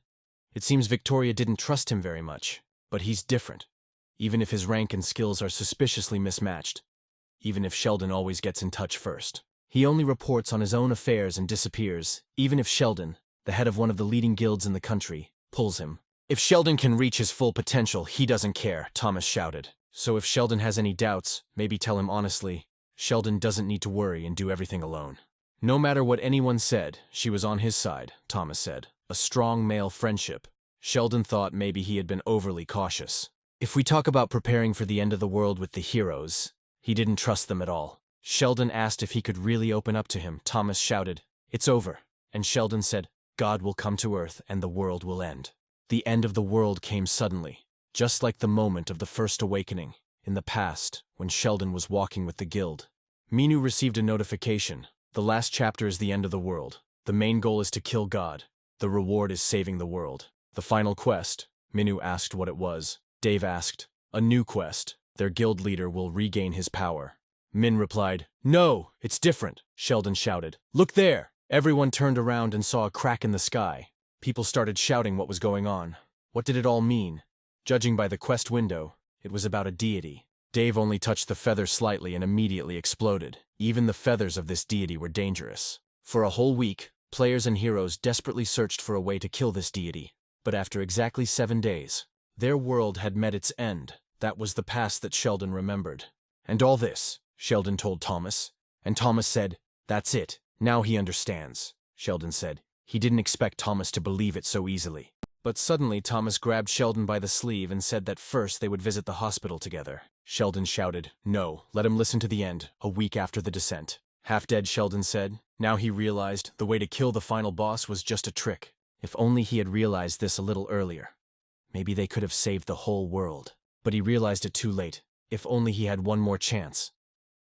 It seems Victoria didn't trust him very much, but he's different. Even if his rank and skills are suspiciously mismatched. Even if Sheldon always gets in touch first. He only reports on his own affairs and disappears, even if Sheldon, the head of one of the leading guilds in the country, pulls him. If Sheldon can reach his full potential, he doesn't care, Thomas shouted. So if Sheldon has any doubts, maybe tell him honestly. Sheldon doesn't need to worry and do everything alone. No matter what anyone said, she was on his side, Thomas said. A strong male friendship. Sheldon thought maybe he had been overly cautious. If we talk about preparing for the end of the world with the heroes, he didn't trust them at all. Sheldon asked if he could really open up to him. Thomas shouted, "It's over." And Sheldon said, "God will come to Earth and the world will end." The end of the world came suddenly, just like the moment of the first awakening, in the past, when Sheldon was walking with the guild. Minu received a notification. The last chapter is the end of the world. The main goal is to kill God. The reward is saving the world. The final quest, Minu asked what it was. Dave asked, "A new quest. Their guild leader will regain his power." Min replied, "No, it's different," Sheldon shouted. "Look there!" Everyone turned around and saw a crack in the sky. People started shouting what was going on. What did it all mean? Judging by the quest window, it was about a deity. Dave only touched the feather slightly and immediately exploded. Even the feathers of this deity were dangerous. For a whole week, players and heroes desperately searched for a way to kill this deity. But after exactly 7 days, their world had met its end. That was the past that Sheldon remembered. And all this, Sheldon told Thomas. And Thomas said, "That's it. Now he understands," Sheldon said. He didn't expect Thomas to believe it so easily. But suddenly Thomas grabbed Sheldon by the sleeve and said that first they would visit the hospital together. Sheldon shouted, "No, let him listen to the end, a week after the descent." Half-dead, Sheldon said. Now he realized the way to kill the final boss was just a trick. If only he had realized this a little earlier. Maybe they could have saved the whole world. But he realized it too late. If only he had one more chance.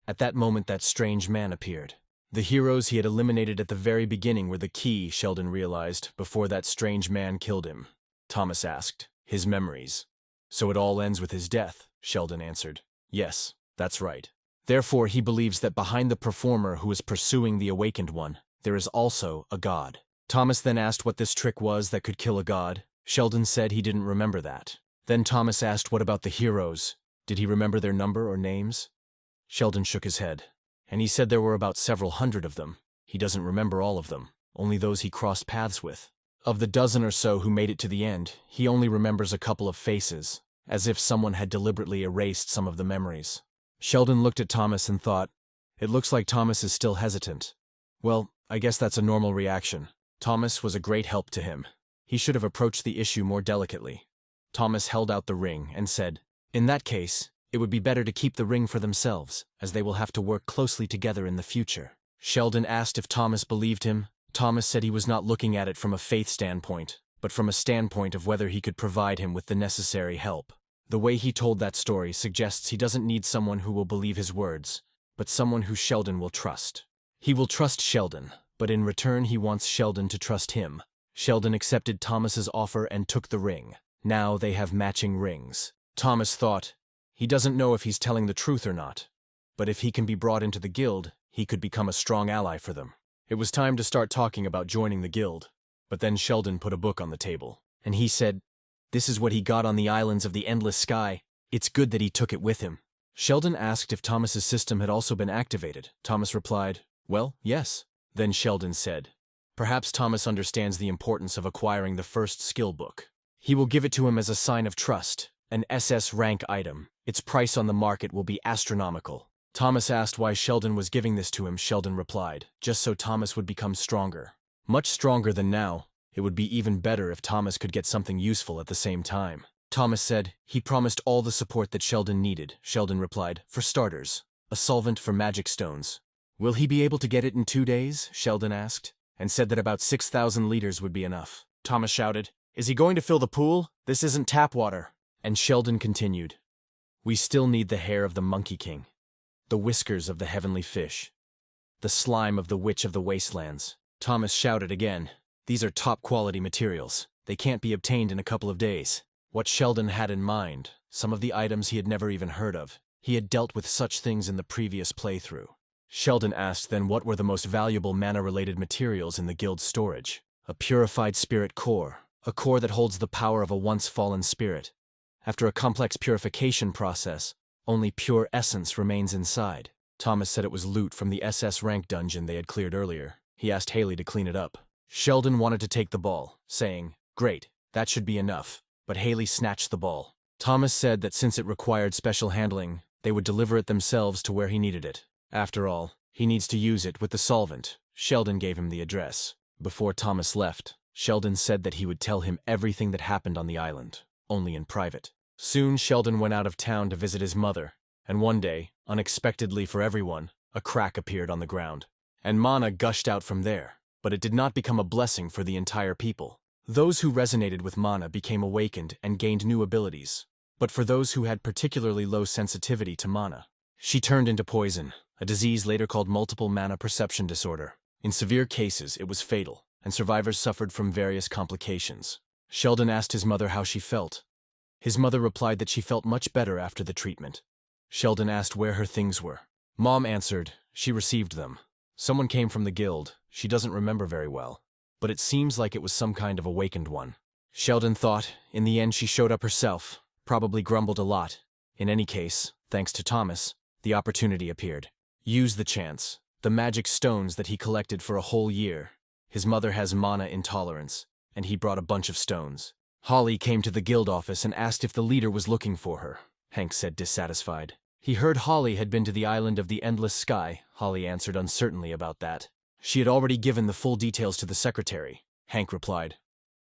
At that moment, that strange man appeared. The heroes he had eliminated at the very beginning were the key, Sheldon realized, before that strange man killed him. Thomas asked, "His memories." "So it all ends with his death," Sheldon answered. "Yes, that's right." Therefore, he believes that behind the performer who is pursuing the awakened one, there is also a god. Thomas then asked what this trick was that could kill a god. Sheldon said he didn't remember that. Then Thomas asked what about the heroes? Did he remember their number or names? Sheldon shook his head. And he said there were about several hundred of them. He doesn't remember all of them, only those he crossed paths with. Of the dozen or so who made it to the end, he only remembers a couple of faces, as if someone had deliberately erased some of the memories. Sheldon looked at Thomas and thought, it looks like Thomas is still hesitant. Well, I guess that's a normal reaction. Thomas was a great help to him. He should have approached the issue more delicately. Thomas held out the ring and said, "In that case, it would be better to keep the ring for themselves, as they will have to work closely together in the future." Sheldon asked if Thomas believed him. Thomas said he was not looking at it from a faith standpoint, but from a standpoint of whether he could provide him with the necessary help. The way he told that story suggests he doesn't need someone who will believe his words, but someone who Sheldon will trust. He will trust Sheldon, but in return he wants Sheldon to trust him. Sheldon accepted Thomas's offer and took the ring. Now they have matching rings. Thomas thought, he doesn't know if he's telling the truth or not, but if he can be brought into the guild, he could become a strong ally for them. It was time to start talking about joining the guild, but then Sheldon put a book on the table, and he said, "This is what he got on the islands of the endless sky. It's good that he took it with him." Sheldon asked if Thomas's system had also been activated. Thomas replied, "Well, yes." Then Sheldon said, "Perhaps Thomas understands the importance of acquiring the first skill book. He will give it to him as a sign of trust, an SS rank item. Its price on the market will be astronomical." Thomas asked why Sheldon was giving this to him. Sheldon replied, "Just so Thomas would become stronger. Much stronger than now. It would be even better if Thomas could get something useful at the same time." Thomas said he promised all the support that Sheldon needed. Sheldon replied, "For starters, a solvent for magic stones." "Will he be able to get it in 2 days?" Sheldon asked, and said that about 6,000 liters would be enough. Thomas shouted, "Is he going to fill the pool? This isn't tap water." And Sheldon continued, "We still need the hair of the Monkey King, the whiskers of the heavenly fish, the slime of the Witch of the Wastelands." Thomas shouted again, "These are top-quality materials. They can't be obtained in a couple of days." What Sheldon had in mind, some of the items he had never even heard of. He had dealt with such things in the previous playthrough. Sheldon asked then what were the most valuable mana-related materials in the guild's storage. A purified spirit core, a core that holds the power of a once-fallen spirit. After a complex purification process, only pure essence remains inside. Thomas said it was loot from the SS rank dungeon they had cleared earlier. He asked Haley to clean it up. Sheldon wanted to take the ball, saying, "Great, that should be enough," but Haley snatched the ball. Thomas said that since it required special handling, they would deliver it themselves to where he needed it. After all, he needs to use it with the solvent. Sheldon gave him the address. Before Thomas left, Sheldon said that he would tell him everything that happened on the island, only in private. Soon Sheldon went out of town to visit his mother, and one day, unexpectedly for everyone, a crack appeared on the ground. And mana gushed out from there, but it did not become a blessing for the entire people. Those who resonated with mana became awakened and gained new abilities, but for those who had particularly low sensitivity to mana, she turned into poison, a disease later called multiple mana perception disorder. In severe cases, it was fatal, and survivors suffered from various complications. Sheldon asked his mother how she felt. His mother replied that she felt much better after the treatment. Sheldon asked where her things were. Mom answered she received them. Someone came from the guild. She doesn't remember very well. but it seems like it was some kind of awakened one. Sheldon thought, in the end she showed up herself, probably grumbled a lot. In any case, thanks to Thomas, the opportunity appeared. Use the chance. The magic stones that he collected for a whole year. His mother has mana intolerance, and he brought a bunch of stones. Holly came to the guild office and asked if the leader was looking for her. Hank said, dissatisfied. He heard Holly had been to the island of the endless sky. Holly answered uncertainly about that. She had already given the full details to the secretary. Hank replied.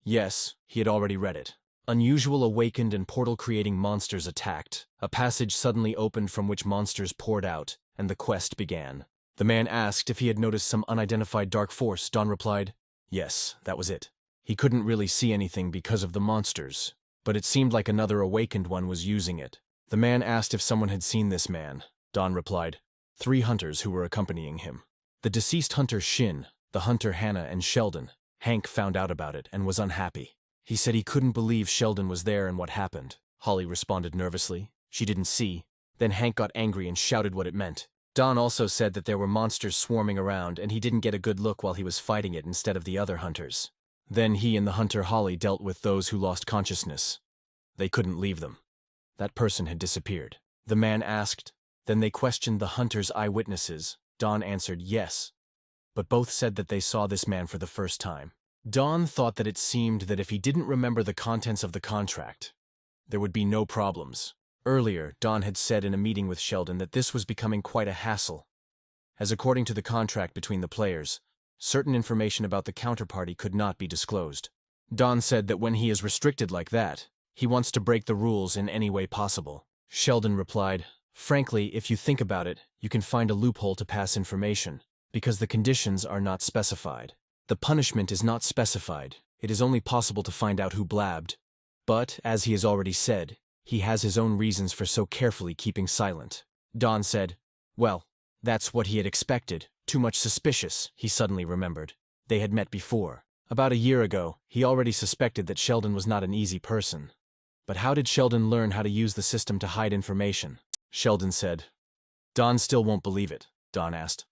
Yes, he had already read it. Unusual awakened and portal-creating monsters attacked. A passage suddenly opened from which monsters poured out, and the quest began. The man asked if he had noticed some unidentified dark force. Don replied, yes, that was it. He couldn't really see anything because of the monsters, but it seemed like another awakened one was using it. The man asked if someone had seen this man. Don replied, 3 hunters who were accompanying him. The deceased hunter Shin, the hunter Hannah, and Sheldon. Hank found out about it and was unhappy. He said he couldn't believe Sheldon was there and what happened. Holly responded nervously. She didn't see. Then Hank got angry and shouted what it meant. Don also said that there were monsters swarming around and he didn't get a good look while he was fighting it instead of the other hunters. Then he and the hunter Holly dealt with those who lost consciousness. They couldn't leave them. That person had disappeared. The man asked. Then they questioned the hunter's eyewitnesses. Don answered yes, but both said that they saw this man for the first time. Don thought that it seemed that if he didn't remember the contents of the contract, there would be no problems. Earlier, Don had said in a meeting with Sheldon that this was becoming quite a hassle, as according to the contract between the players, certain information about the counterparty could not be disclosed. Don said that when he is restricted like that, he wants to break the rules in any way possible. Sheldon replied, frankly, if you think about it, you can find a loophole to pass information, because the conditions are not specified. The punishment is not specified. It is only possible to find out who blabbed. But, as he has already said, he has his own reasons for so carefully keeping silent. Don said, well, that's what he had expected. Too much suspicious, he suddenly remembered. They had met before. About a year ago, he already suspected that Sheldon was not an easy person. But how did Sheldon learn how to use the system to hide information? Sheldon said. Don still won't believe it. Don asked.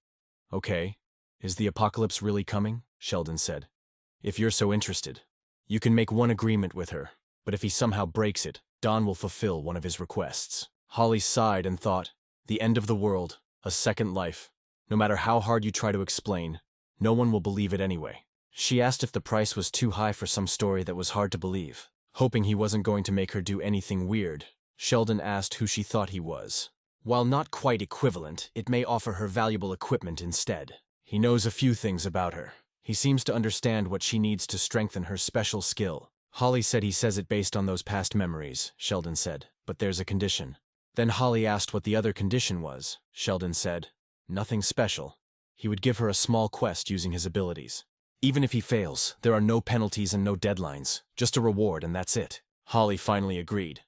Okay, is the apocalypse really coming? Sheldon said. If you're so interested, you can make one agreement with her, but if he somehow breaks it, Don will fulfill one of his requests. Holly sighed and thought, the end of the world, a second life. No matter how hard you try to explain, no one will believe it anyway. She asked if the price was too high for some story that was hard to believe. Hoping he wasn't going to make her do anything weird, Sheldon asked who she thought he was. While not quite equivalent, it may offer her valuable equipment instead. He knows a few things about her. He seems to understand what she needs to strengthen her special skill. Holly said he says it based on those past memories, Sheldon said, but there's a condition. Then Holly asked what the other condition was. Sheldon said, nothing special. He would give her a small quest using his abilities. Even if he fails, there are no penalties and no deadlines, just a reward and that's it. Holly finally agreed.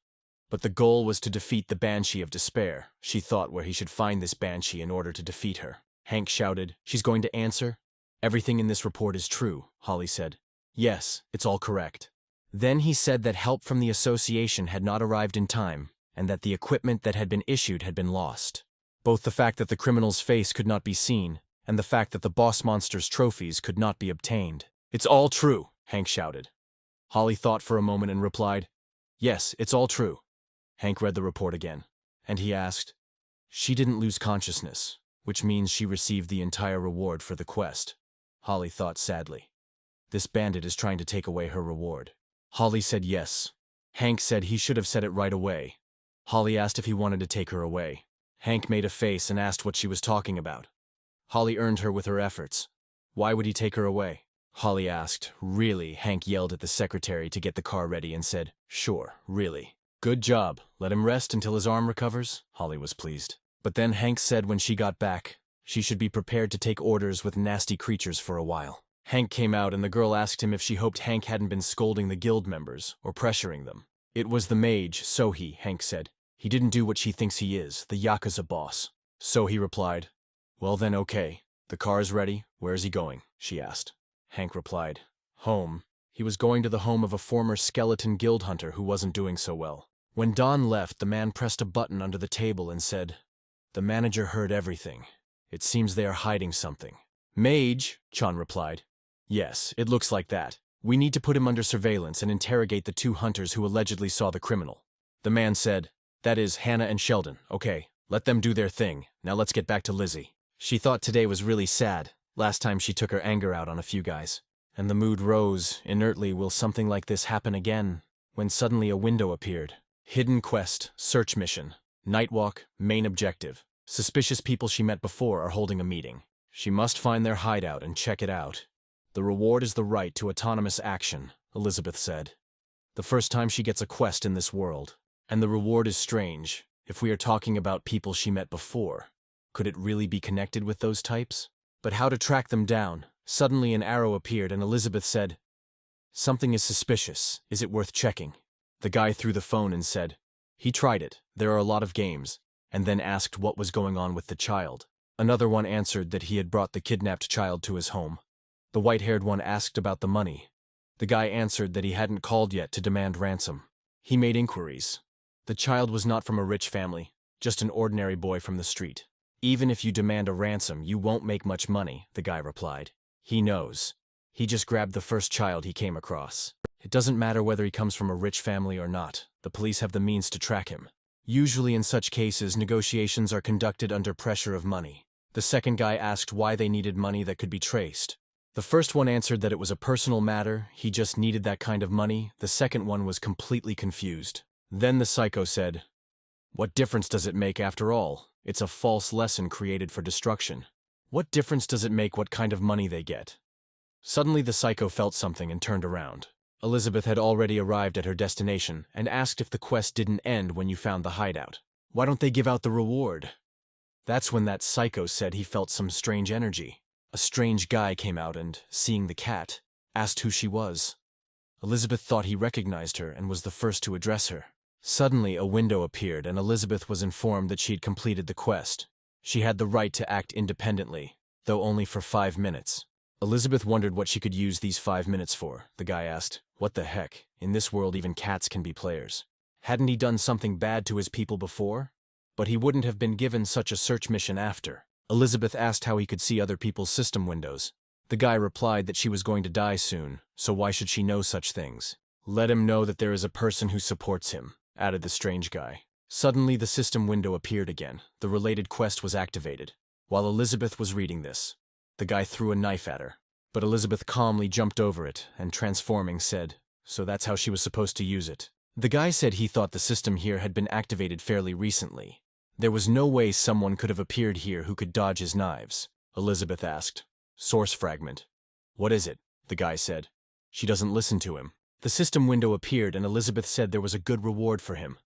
But the goal was to defeat the Banshee of Despair. She thought where he should find this Banshee in order to defeat her. Hank shouted, she's going to answer? Everything in this report is true, Holly said. Yes, it's all correct. Then he said that help from the association had not arrived in time, and that the equipment that had been issued had been lost. Both the fact that the criminal's face could not be seen, and the fact that the boss monster's trophies could not be obtained. It's all true, Hank shouted. Holly thought for a moment and replied, yes, it's all true. Hank read the report again, and he asked, she didn't lose consciousness, which means she received the entire reward for the quest. Holly thought sadly. This bandit is trying to take away her reward. Holly said yes. Hank said he should have said it right away. Holly asked if he wanted to take her away. Hank made a face and asked what she was talking about. Holly earned her with her efforts. Why would he take her away? Holly asked. Really? Hank yelled at the secretary to get the car ready and said, sure, really. Good job. Let him rest until his arm recovers. Holly was pleased. But then Hank said when she got back, she should be prepared to take orders with nasty creatures for a while. Hank came out and the girl asked him if she hoped Hank hadn't been scolding the guild members or pressuring them. It was the mage, Sohi, Hank said. He didn't do what she thinks he is, the Yakuza boss. Sohi replied, well then okay. The car is ready. Where is he going? She asked. Hank replied, home. He was going to the home of a former skeleton guild hunter who wasn't doing so well. When Don left, the man pressed a button under the table and said, the manager heard everything. It seems they are hiding something. Mage, Chan replied. Yes, it looks like that. We need to put him under surveillance and interrogate the 2 hunters who allegedly saw the criminal. The man said, that is, Hannah and Sheldon. Okay, let them do their thing. Now let's get back to Lizzie. She thought today was really sad. Last time she took her anger out on a few guys. And the mood rose, inertly, will something like this happen again? When suddenly a window appeared. Hidden quest, search mission. Nightwalk, main objective. Suspicious people she met before are holding a meeting. She must find their hideout and check it out. The reward is the right to autonomous action, Elizabeth said. The first time she gets a quest in this world. And the reward is strange. If we are talking about people she met before, could it really be connected with those types? But how to track them down? Suddenly an arrow appeared and Elizabeth said, something is suspicious. Is it worth checking? The guy threw the phone and said, he tried it. There are a lot of games. And then asked what was going on with the child. Another one answered that he had brought the kidnapped child to his home. The white-haired one asked about the money. The guy answered that he hadn't called yet to demand ransom. He made inquiries. The child was not from a rich family, just an ordinary boy from the street. Even if you demand a ransom, you won't make much money, the guy replied. He knows. He just grabbed the first child he came across. It doesn't matter whether he comes from a rich family or not. The police have the means to track him. Usually in such cases, negotiations are conducted under pressure of money. The second guy asked why they needed money that could be traced. The first one answered that it was a personal matter, he just needed that kind of money. The second one was completely confused. Then the psycho said, what difference does it make after all? It's a false lesson created for destruction. What difference does it make what kind of money they get? Suddenly the psycho felt something and turned around. Elizabeth had already arrived at her destination and asked if the quest didn't end when you found the hideout. Why don't they give out the reward? That's when that psycho said he felt some strange energy. A strange guy came out and, seeing the cat, asked who she was. Elizabeth thought he recognized her and was the first to address her. Suddenly a window appeared and Elizabeth was informed that she'd completed the quest. She had the right to act independently, though only for 5 minutes. Elizabeth wondered what she could use these 5 minutes for. The guy asked, what the heck? In this world even cats can be players. Hadn't he done something bad to his people before? But he wouldn't have been given such a search mission after. Elizabeth asked how he could see other people's system windows. The guy replied that she was going to die soon, so why should she know such things? Let him know that there is a person who supports him, added the strange guy. Suddenly the system window appeared again. The related quest was activated. While Elizabeth was reading this, the guy threw a knife at her. But Elizabeth calmly jumped over it and, transforming, said, so that's how she was supposed to use it. The guy said he thought the system here had been activated fairly recently. There was no way someone could have appeared here who could dodge his knives. Elizabeth asked. Source fragment. What is it? The guy said. She doesn't listen to him. The system window appeared and Elizabeth said there was a good reward for him.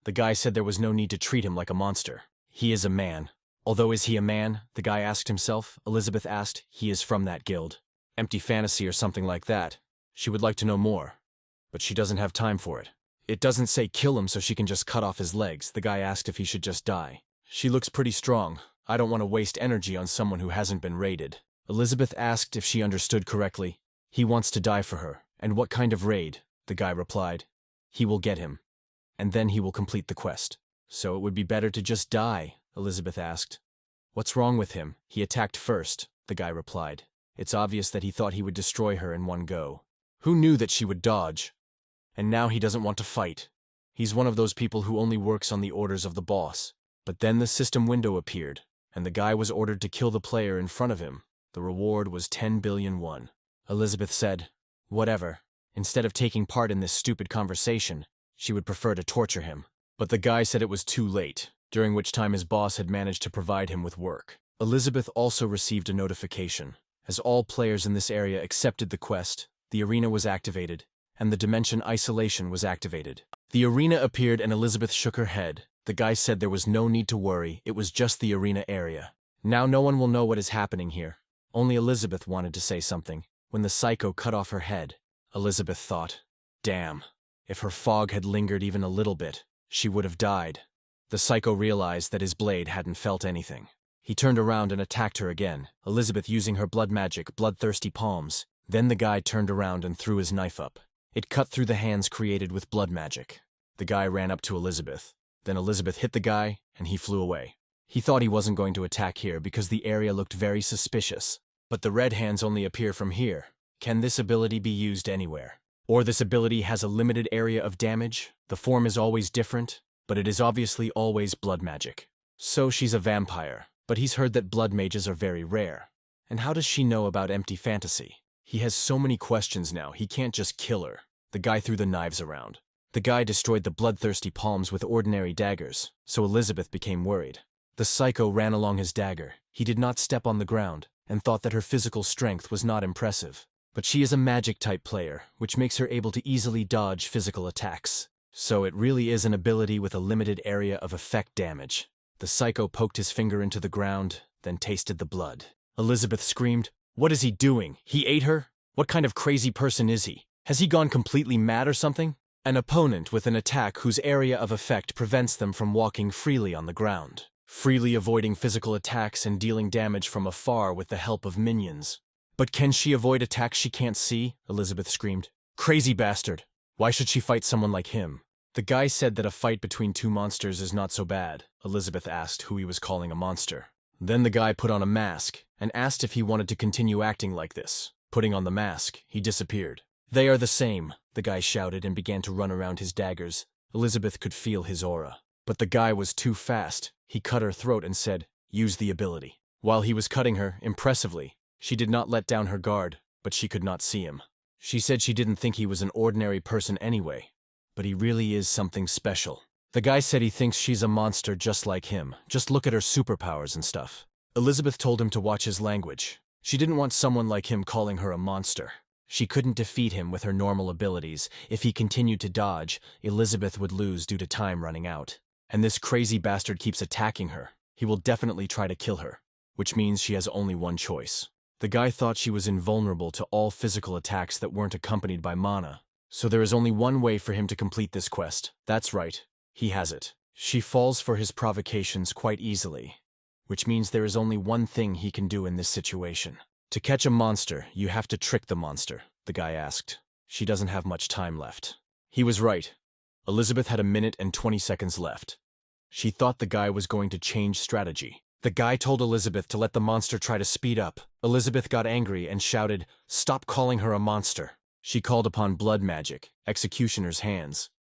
The guy said there was no need to treat him like a monster. He is a man. Although is he a man? The guy asked himself. Elizabeth asked. He is from that guild. Empty fantasy or something like that. She would like to know more. But she doesn't have time for it. It doesn't say kill him so she can just cut off his legs. The guy asked if he should just die. She looks pretty strong. I don't want to waste energy on someone who hasn't been raided. Elizabeth asked if she understood correctly. He wants to die for her. And what kind of raid? The guy replied. He will get him. And then he will complete the quest. So it would be better to just die, Elizabeth asked. What's wrong with him? He attacked first, the guy replied. It's obvious that he thought he would destroy her in one go. Who knew that she would dodge? And now he doesn't want to fight. He's one of those people who only works on the orders of the boss. But then the system window appeared, and the guy was ordered to kill the player in front of him. The reward was 10 billion won. Elizabeth said, whatever. Instead of taking part in this stupid conversation, she would prefer to torture him. But the guy said it was too late, during which time his boss had managed to provide him with work. Elizabeth also received a notification. As all players in this area accepted the quest, the arena was activated, and the dimension isolation was activated. The arena appeared and Elizabeth shook her head. The guy said there was no need to worry, it was just the arena area. Now no one will know what is happening here. Only Elizabeth wanted to say something, when the psycho cut off her head. Elizabeth thought, damn, if her fog had lingered even a little bit, she would have died. The psycho realized that his blade hadn't felt anything. He turned around and attacked her again, Elizabeth using her blood magic, bloodthirsty palms. Then the guy turned around and threw his knife up. It cut through the hands created with blood magic. The guy ran up to Elizabeth. Then Elizabeth hit the guy, and he flew away. He thought he wasn't going to attack here because the area looked very suspicious. But the red hands only appear from here. Can this ability be used anywhere? Or this ability has a limited area of damage? The form is always different, but it is obviously always blood magic. So she's a vampire, but he's heard that blood mages are very rare. And how does she know about empty fantasy? He has so many questions now, he can't just kill her. The guy threw the knives around. The guy destroyed the bloodthirsty palms with ordinary daggers, so Elizabeth became worried. The psycho ran along his dagger. He did not step on the ground, and thought that her physical strength was not impressive. But she is a magic-type player, which makes her able to easily dodge physical attacks. So it really is an ability with a limited area of effect damage. The psycho poked his finger into the ground, then tasted the blood. Elizabeth screamed, "What is he doing? He ate her? What kind of crazy person is he? Has he gone completely mad or something?" An opponent with an attack whose area of effect prevents them from walking freely on the ground, freely avoiding physical attacks and dealing damage from afar with the help of minions. "But can she avoid attacks she can't see?" Elizabeth screamed. "Crazy bastard! Why should she fight someone like him?" The guy said that a fight between two monsters is not so bad. Elizabeth asked who he was calling a monster. Then the guy put on a mask and asked if he wanted to continue acting like this. Putting on the mask, he disappeared. "They are the same," the guy shouted and began to run around his daggers. Elizabeth could feel his aura. But the guy was too fast. He cut her throat and said, "Use the ability." While he was cutting her, impressively, she did not let down her guard, but she could not see him. She said she didn't think he was an ordinary person anyway, but he really is something special. The guy said he thinks she's a monster just like him. Just look at her superpowers and stuff. Elizabeth told him to watch his language. She didn't want someone like him calling her a monster. She couldn't defeat him with her normal abilities. If he continued to dodge, Elizabeth would lose due to time running out. And this crazy bastard keeps attacking her. He will definitely try to kill her, which means she has only one choice. The guy thought she was invulnerable to all physical attacks that weren't accompanied by mana. So there is only one way for him to complete this quest. That's right, he has it. She falls for his provocations quite easily, which means there is only one thing he can do in this situation. To catch a monster, you have to trick the monster, the guy asked. She doesn't have much time left. He was right. Elizabeth had 1 minute and 20 seconds left. She thought the guy was going to change strategy. The guy told Elizabeth to let the monster try to speed up. Elizabeth got angry and shouted, "Stop calling her a monster." She called upon blood magic, executioner's hands.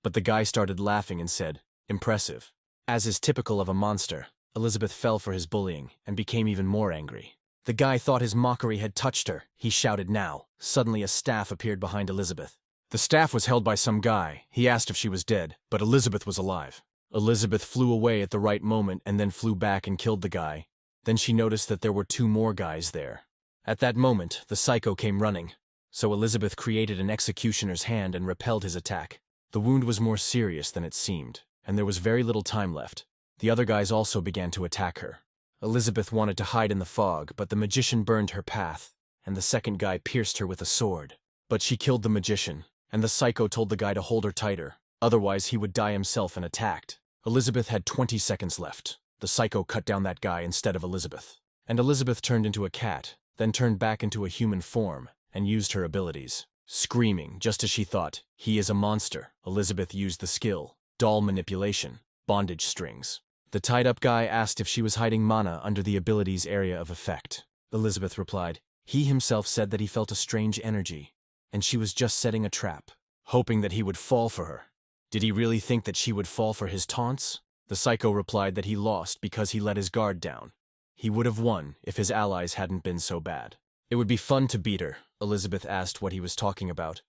But the guy started laughing and said, "Impressive." As is typical of a monster, Elizabeth fell for his bullying and became even more angry. The guy thought his mockery had touched her. He shouted now. Suddenly a staff appeared behind Elizabeth. The staff was held by some guy. He asked if she was dead, but Elizabeth was alive. Elizabeth flew away at the right moment and then flew back and killed the guy. Then she noticed that there were 2 more guys there. At that moment, the psycho came running. So Elizabeth created an executioner's hand and repelled his attack. The wound was more serious than it seemed, and there was very little time left. The other guys also began to attack her. Elizabeth wanted to hide in the fog, but the magician burned her path, and the second guy pierced her with a sword. But she killed the magician, and the psycho told the guy to hold her tighter, otherwise he would die himself and attacked. Elizabeth had 20 seconds left. The psycho cut down that guy instead of Elizabeth. And Elizabeth turned into a cat, then turned back into a human form, and used her abilities. Screaming, just as she thought, "He is a monster," Elizabeth used the skill, doll manipulation, bondage strings. The tied-up guy asked if she was hiding mana under the ability's area of effect. Elizabeth replied, he himself said that he felt a strange energy, and she was just setting a trap, hoping that he would fall for her. Did he really think that she would fall for his taunts? The psycho replied that he lost because he let his guard down. He would have won if his allies hadn't been so bad. It would be fun to beat her. Elizabeth asked what he was talking about,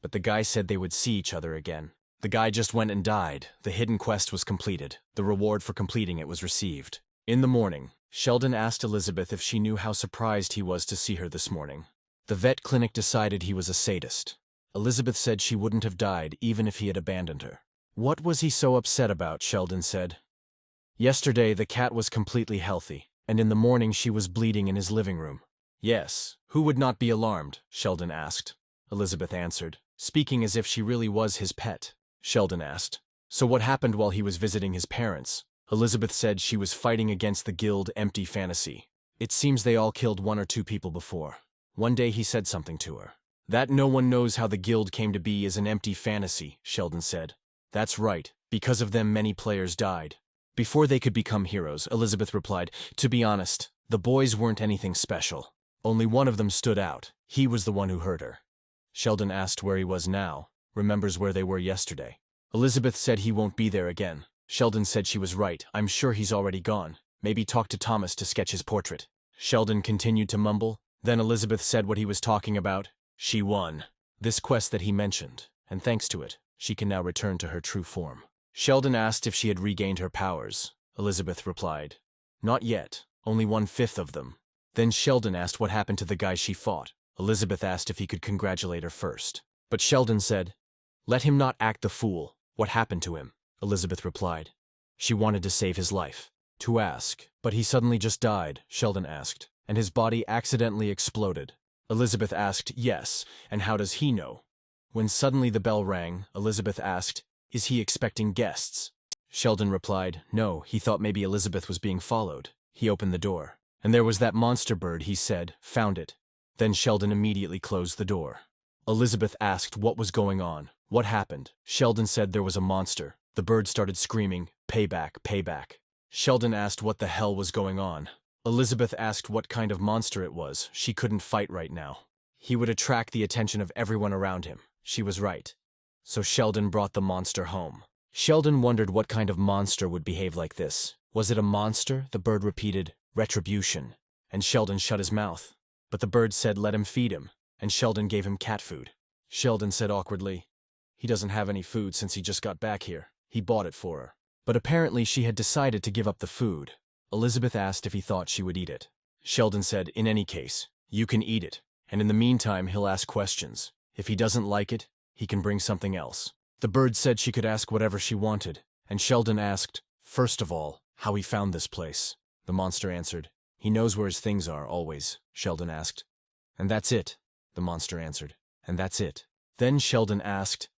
but the guy said they would see each other again. The guy just went and died. The hidden quest was completed. The reward for completing it was received. In the morning, Sheldon asked Elizabeth if she knew how surprised he was to see her this morning. The vet clinic decided he was a sadist. Elizabeth said she wouldn't have died even if he had abandoned her. What was he so upset about? Sheldon said. Yesterday the cat was completely healthy, and in the morning she was bleeding in his living room. Yes, who would not be alarmed? Sheldon asked. Elizabeth answered, speaking as if she really was his pet. Sheldon asked, so what happened while he was visiting his parents? Elizabeth said she was fighting against the guild Empty Fantasy. It seems they all killed 1 or 2 people before. One day he said something to her. That no one knows how the guild came to be is an empty fantasy, Sheldon said. That's right, because of them many players died. Before they could become heroes, Elizabeth replied, to be honest, the boys weren't anything special. Only one of them stood out. He was the one who hurt her. Sheldon asked where he was now, remembers where they were yesterday. Elizabeth said he won't be there again. Sheldon said she was right. I'm sure he's already gone. Maybe talk to Thomas to sketch his portrait. Sheldon continued to mumble. Then Elizabeth said what he was talking about. She won this quest that he mentioned, and thanks to it, she can now return to her true form. Sheldon asked if she had regained her powers. Elizabeth replied, "Not yet, only 1/5 of them." Then Sheldon asked what happened to the guy she fought. Elizabeth asked if he could congratulate her first. But Sheldon said, "Let him not act the fool. What happened to him?" Elizabeth replied, "She wanted to save his life." To ask, "But he suddenly just died," Sheldon asked, "and his body accidentally exploded." Elizabeth asked, "Yes, and how does he know?" When suddenly the bell rang, Elizabeth asked, "Is he expecting guests?" Sheldon replied, "No, he thought maybe Elizabeth was being followed." He opened the door, and there was that monster bird, he said, "Found it." Then Sheldon immediately closed the door. Elizabeth asked what was going on. What happened? Sheldon said there was a monster. The bird started screaming, "Payback, payback." Sheldon asked what the hell was going on. Elizabeth asked what kind of monster it was. She couldn't fight right now. He would attract the attention of everyone around him. She was right. So Sheldon brought the monster home. Sheldon wondered what kind of monster would behave like this. Was it a monster? The bird repeated, "Retribution." And Sheldon shut his mouth. But the bird said let him feed him, and Sheldon gave him cat food. Sheldon said awkwardly, "He doesn't have any food since he just got back here. He bought it for her." But apparently she had decided to give up the food. Elizabeth asked if he thought she would eat it. Sheldon said, "In any case, you can eat it, and in the meantime he'll ask questions. If he doesn't like it, he can bring something else." The bird said she could ask whatever she wanted, and Sheldon asked, first of all, how he found this place. The monster answered, "He knows where his things are, always." Sheldon asked, "And that's it?" The monster answered, "And that's it." Then Sheldon asked,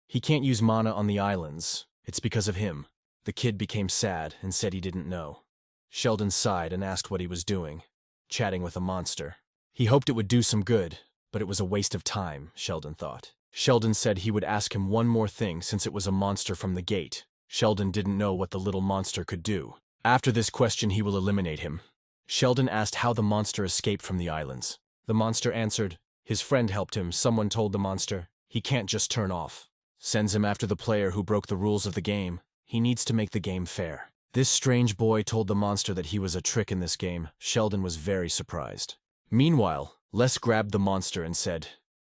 "He can't use mana on the islands. It's because of him." The kid became sad and said he didn't know. Sheldon sighed and asked what he was doing. Chatting with a monster. He hoped it would do some good, but it was a waste of time, Sheldon thought. Sheldon said he would ask him one more thing since it was a monster from the gate. Sheldon didn't know what the little monster could do. After this question he will eliminate him. Sheldon asked how the monster escaped from the islands. The monster answered, his friend helped him. Someone told the monster, he can't just turn off. Sends him after the player who broke the rules of the game. He needs to make the game fair. This strange boy told the monster that he was a trick in this game. Sheldon was very surprised. Meanwhile, Les grabbed the monster and said,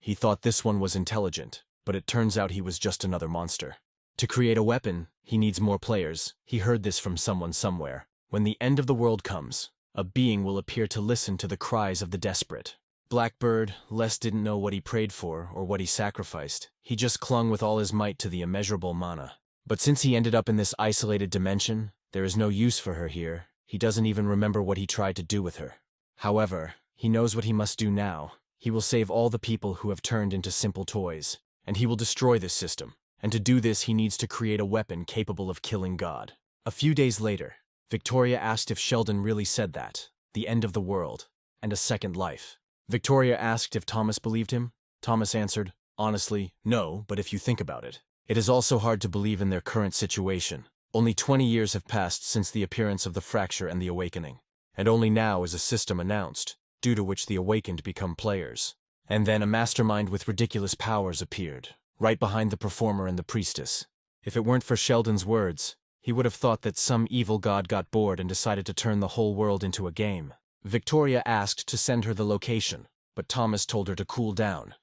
he thought this one was intelligent, but it turns out he was just another monster. To create a weapon, he needs more players. He heard this from someone somewhere. When the end of the world comes, a being will appear to listen to the cries of the desperate. Blackbird, Les didn't know what he prayed for or what he sacrificed. He just clung with all his might to the immeasurable mana. But since he ended up in this isolated dimension, there is no use for her here. He doesn't even remember what he tried to do with her. However, he knows what he must do now. He will save all the people who have turned into simple toys, and he will destroy this system. And to do this, he needs to create a weapon capable of killing God. A few days later, Victoria asked if Sheldon really said that, the end of the world, and a second life. Victoria asked if Thomas believed him. Thomas answered, honestly, no, but if you think about it. It is also hard to believe in their current situation. Only 20 years have passed since the appearance of the fracture and the awakening. And only now is a system announced, due to which the awakened become players. And then a mastermind with ridiculous powers appeared, right behind the performer and the priestess. If it weren't for Sheldon's words, he would have thought that some evil god got bored and decided to turn the whole world into a game. Victoria asked to send her the location, but Thomas told her to cool down.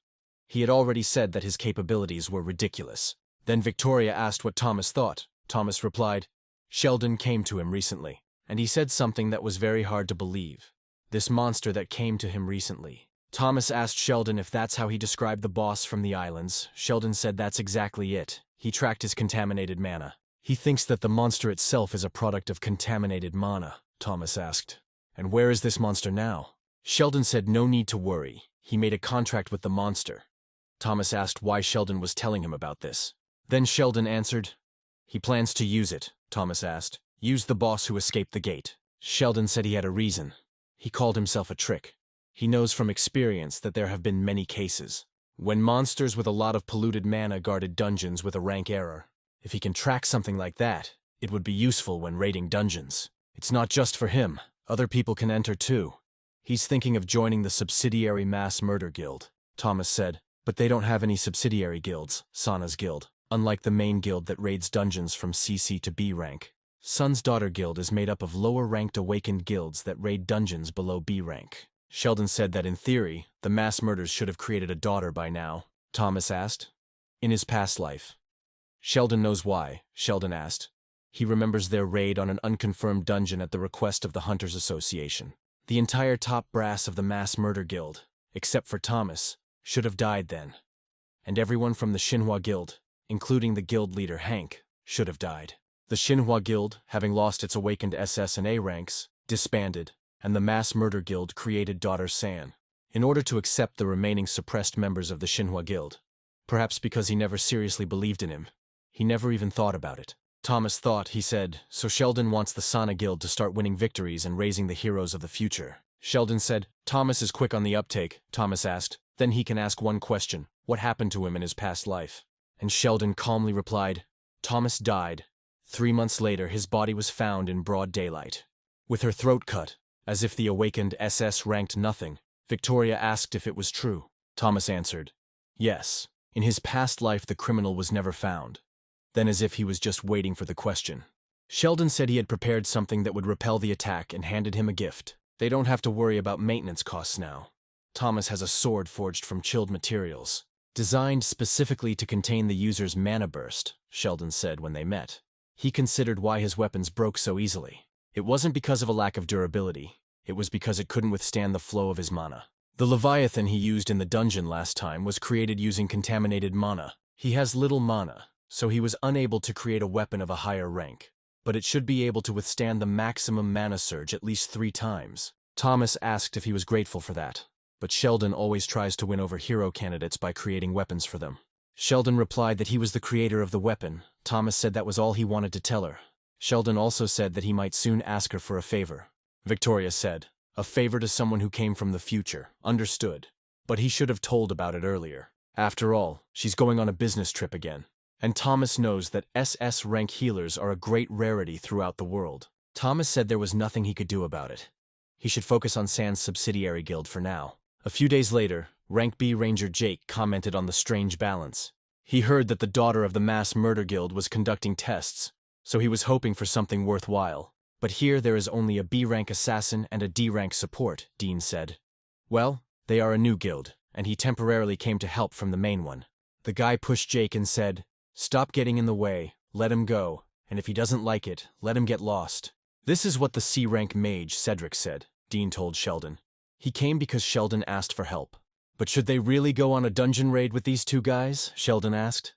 He had already said that his capabilities were ridiculous. Then Victoria asked what Thomas thought. Thomas replied, Sheldon came to him recently, and he said something that was very hard to believe. This monster that came to him recently. Thomas asked Sheldon if that's how he described the boss from the islands. Sheldon said that's exactly it. He tracked his contaminated mana. He thinks that the monster itself is a product of contaminated mana, Thomas asked. And where is this monster now? Sheldon said no need to worry. He made a contract with the monster. Thomas asked why Sheldon was telling him about this. Then Sheldon answered, he plans to use it, Thomas asked. Use the boss who escaped the gate. Sheldon said he had a reason. He called himself a trick. He knows from experience that there have been many cases. When monsters with a lot of polluted mana guarded dungeons with a rank error. If he can track something like that, it would be useful when raiding dungeons. It's not just for him. Other people can enter too. He's thinking of joining the subsidiary mass murder guild, Thomas said. But they don't have any subsidiary guilds, Sana's guild, unlike the main guild that raids dungeons from CC to B rank. Sun's Daughter Guild is made up of lower-ranked awakened guilds that raid dungeons below B rank. Sheldon said that in theory, the mass murders should have created a daughter by now, Thomas asked. In his past life. Sheldon knows why, Sheldon asked. He remembers their raid on an unconfirmed dungeon at the request of the Hunters Association. The entire top brass of the mass murder guild, except for Thomas, should have died then. And everyone from the Shinhwa Guild, including the guild leader Hank, should have died. The Shinhwa Guild, having lost its awakened SS and A ranks, disbanded, and the mass murder guild created daughter San, in order to accept the remaining suppressed members of the Shinhwa Guild. Perhaps because he never seriously believed in him. He never even thought about it. Thomas thought, he said, so Sheldon wants the Sana Guild to start winning victories and raising the heroes of the future. Sheldon said, Thomas is quick on the uptake, Thomas asked. Then he can ask one question, what happened to him in his past life? And Sheldon calmly replied, Thomas died. 3 months later, his body was found in broad daylight. With her throat cut, as if the awakened SS ranked nothing, Victoria asked if it was true. Thomas answered, yes. In his past life, the criminal was never found. Then, as if he was just waiting for the question, Sheldon said he had prepared something that would repel the attack and handed him a gift. They don't have to worry about maintenance costs now. Thomas has a sword forged from chilled materials, designed specifically to contain the user's mana burst, Sheldon said when they met. He considered why his weapons broke so easily. It wasn't because of a lack of durability, it was because it couldn't withstand the flow of his mana. The Leviathan he used in the dungeon last time was created using contaminated mana. He has little mana, so he was unable to create a weapon of a higher rank, but it should be able to withstand the maximum mana surge at least 3 times. Thomas asked if he was grateful for that, but Sheldon always tries to win over hero candidates by creating weapons for them. Sheldon replied that he was the creator of the weapon. Thomas said that was all he wanted to tell her. Sheldon also said that he might soon ask her for a favor. Victoria said, a favor to someone who came from the future, understood, but he should have told about it earlier. After all, she's going on a business trip again. And Thomas knows that SS rank healers are a great rarity throughout the world. Thomas said there was nothing he could do about it. He should focus on San's subsidiary guild for now. A few days later, Rank B Ranger Jake commented on the strange balance. He heard that the daughter of the mass murder guild was conducting tests, so he was hoping for something worthwhile. But here there is only a B rank assassin and a D rank support, Dean said. Well, they are a new guild, and he temporarily came to help from the main one. The guy pushed Jake and said, stop getting in the way, let him go, and if he doesn't like it, let him get lost. This is what the C-rank mage Cedric said, Dean told Sheldon. He came because Sheldon asked for help. But should they really go on a dungeon raid with these 2 guys? Sheldon asked.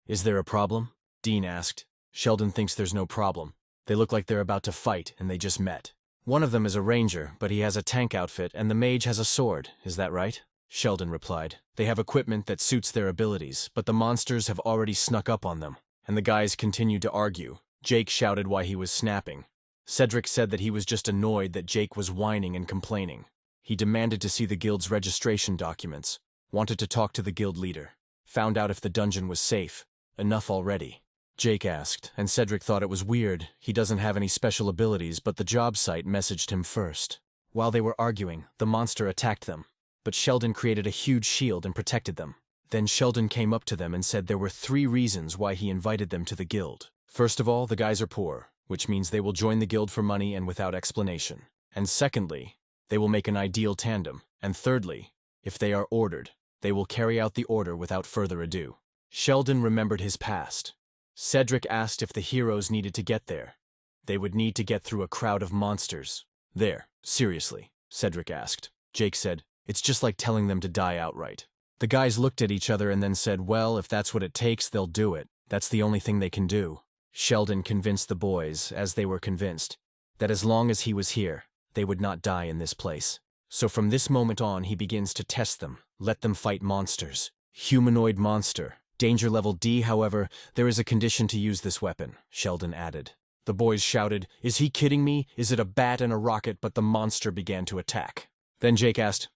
Is there a problem? Dean asked. Sheldon thinks there's no problem. They look like they're about to fight, and they just met. One of them is a ranger, but he has a tank outfit, and the mage has a sword. Is that right? Sheldon replied. They have equipment that suits their abilities, but the monsters have already snuck up on them. And the guys continued to argue. Jake shouted why he was snapping. Cedric said that he was just annoyed that Jake was whining and complaining. He demanded to see the guild's registration documents, wanted to talk to the guild leader, found out if the dungeon was safe. Enough already. Jake asked, and Cedric thought it was weird. He doesn't have any special abilities, but the job site messaged him first. While they were arguing, the monster attacked them, but Sheldon created a huge shield and protected them. Then Sheldon came up to them and said there were 3 reasons why he invited them to the guild. First of all, the guys are poor, which means they will join the guild for money and without explanation. And secondly, they will make an ideal tandem. And thirdly, if they are ordered, they will carry out the order without further ado. Sheldon remembered his past. Cedric asked if the heroes needed to get there. They would need to get through a crowd of monsters. There, seriously, Cedric asked. Jake said, it's just like telling them to die outright. The guys looked at each other and then said, well, if that's what it takes, they'll do it. That's the only thing they can do. Sheldon convinced the boys, as they were convinced, that as long as he was here, they would not die in this place. So from this moment on, he begins to test them, let them fight monsters. Humanoid monster. Danger level D, however, there is a condition to use this weapon, Sheldon added. The boys shouted, is he kidding me? Is it a bat and a rocket? But the monster began to attack. Then Jake asked,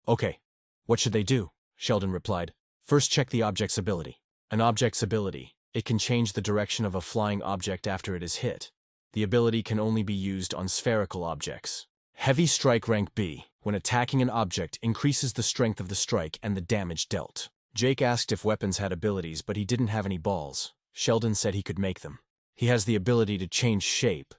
okay, what should they do? Sheldon replied, first check the object's ability. An object's ability. It can change the direction of a flying object after it is hit. The ability can only be used on spherical objects. Heavy Strike Rank B. when attacking an object increases the strength of the strike and the damage dealt. Jake asked if weapons had abilities, but he didn't have any balls. Sheldon said he could make them. He has the ability to change shape.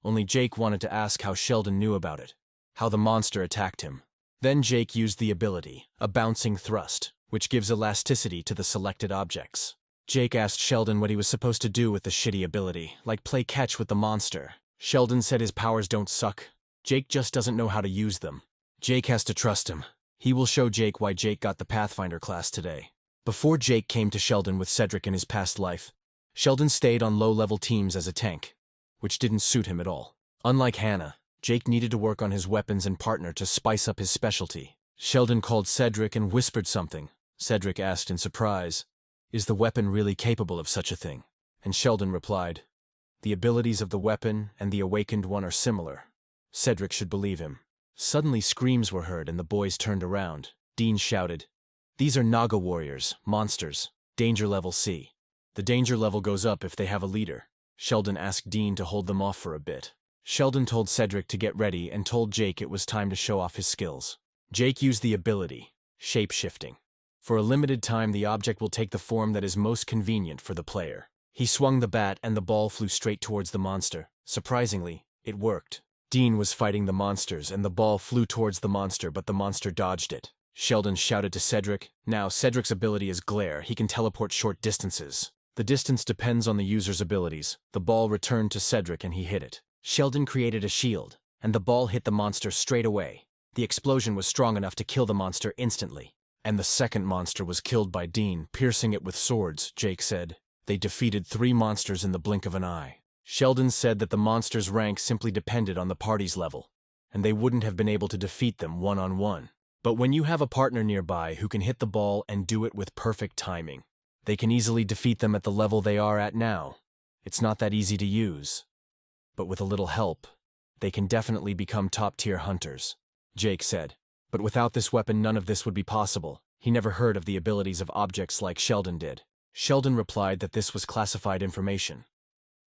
Only Jake wanted to ask how Sheldon knew about it, how the monster attacked him. Then Jake used the ability, a bouncing thrust, which gives elasticity to the selected objects. Jake asked Sheldon what he was supposed to do with the shitty ability, like play catch with the monster. Sheldon said his powers don't suck. Jake just doesn't know how to use them. Jake has to trust him. He will show Jake why Jake got the Pathfinder class today. Before Jake came to Sheldon with Cedric in his past life, Sheldon stayed on low-level teams as a tank, which didn't suit him at all. Unlike Hannah, Jake needed to work on his weapons and partner to spice up his specialty. Sheldon called Cedric and whispered something. Cedric asked in surprise, "Is the weapon really capable of such a thing?" And Sheldon replied, "The abilities of the weapon and the awakened one are similar." Cedric should believe him. Suddenly screams were heard and the boys turned around. Dean shouted, "These are Naga warriors, monsters, danger level C. The danger level goes up if they have a leader." Sheldon asked Dean to hold them off for a bit. Sheldon told Cedric to get ready and told Jake it was time to show off his skills. Jake used the ability, shape-shifting. For a limited time, the object will take the form that is most convenient for the player. He swung the bat and the ball flew straight towards the monster. Surprisingly, it worked. Dean was fighting the monsters and the ball flew towards the monster, but the monster dodged it. Sheldon shouted to Cedric, "Now Cedric's ability is Glare. He can teleport short distances. The distance depends on the user's abilities." The ball returned to Cedric and he hit it. Sheldon created a shield, and the ball hit the monster straight away. The explosion was strong enough to kill the monster instantly. And the second monster was killed by Dean, piercing it with swords, Jake said. They defeated 3 monsters in the blink of an eye. Sheldon said that the monsters' rank simply depended on the party's level, and they wouldn't have been able to defeat them one-on-one. But when you have a partner nearby who can hit the ball and do it with perfect timing, they can easily defeat them at the level they are at now. It's not that easy to use. But with a little help, they can definitely become top-tier hunters, Jake said. But without this weapon, none of this would be possible. He never heard of the abilities of objects like Sheldon did. Sheldon replied that this was classified information.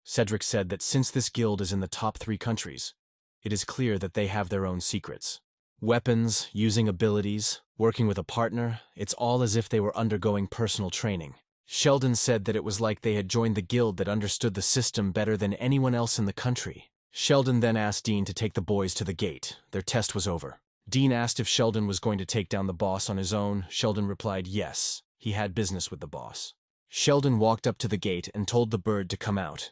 Cedric said that since this guild is in the top 3 countries, it is clear that they have their own secrets. Weapons, using abilities, working with a partner, it's all as if they were undergoing personal training. Sheldon said that it was like they had joined the guild that understood the system better than anyone else in the country. Sheldon then asked Dean to take the boys to the gate. Their test was over. Dean asked if Sheldon was going to take down the boss on his own. Sheldon replied yes, he had business with the boss. Sheldon walked up to the gate and told the bird to come out,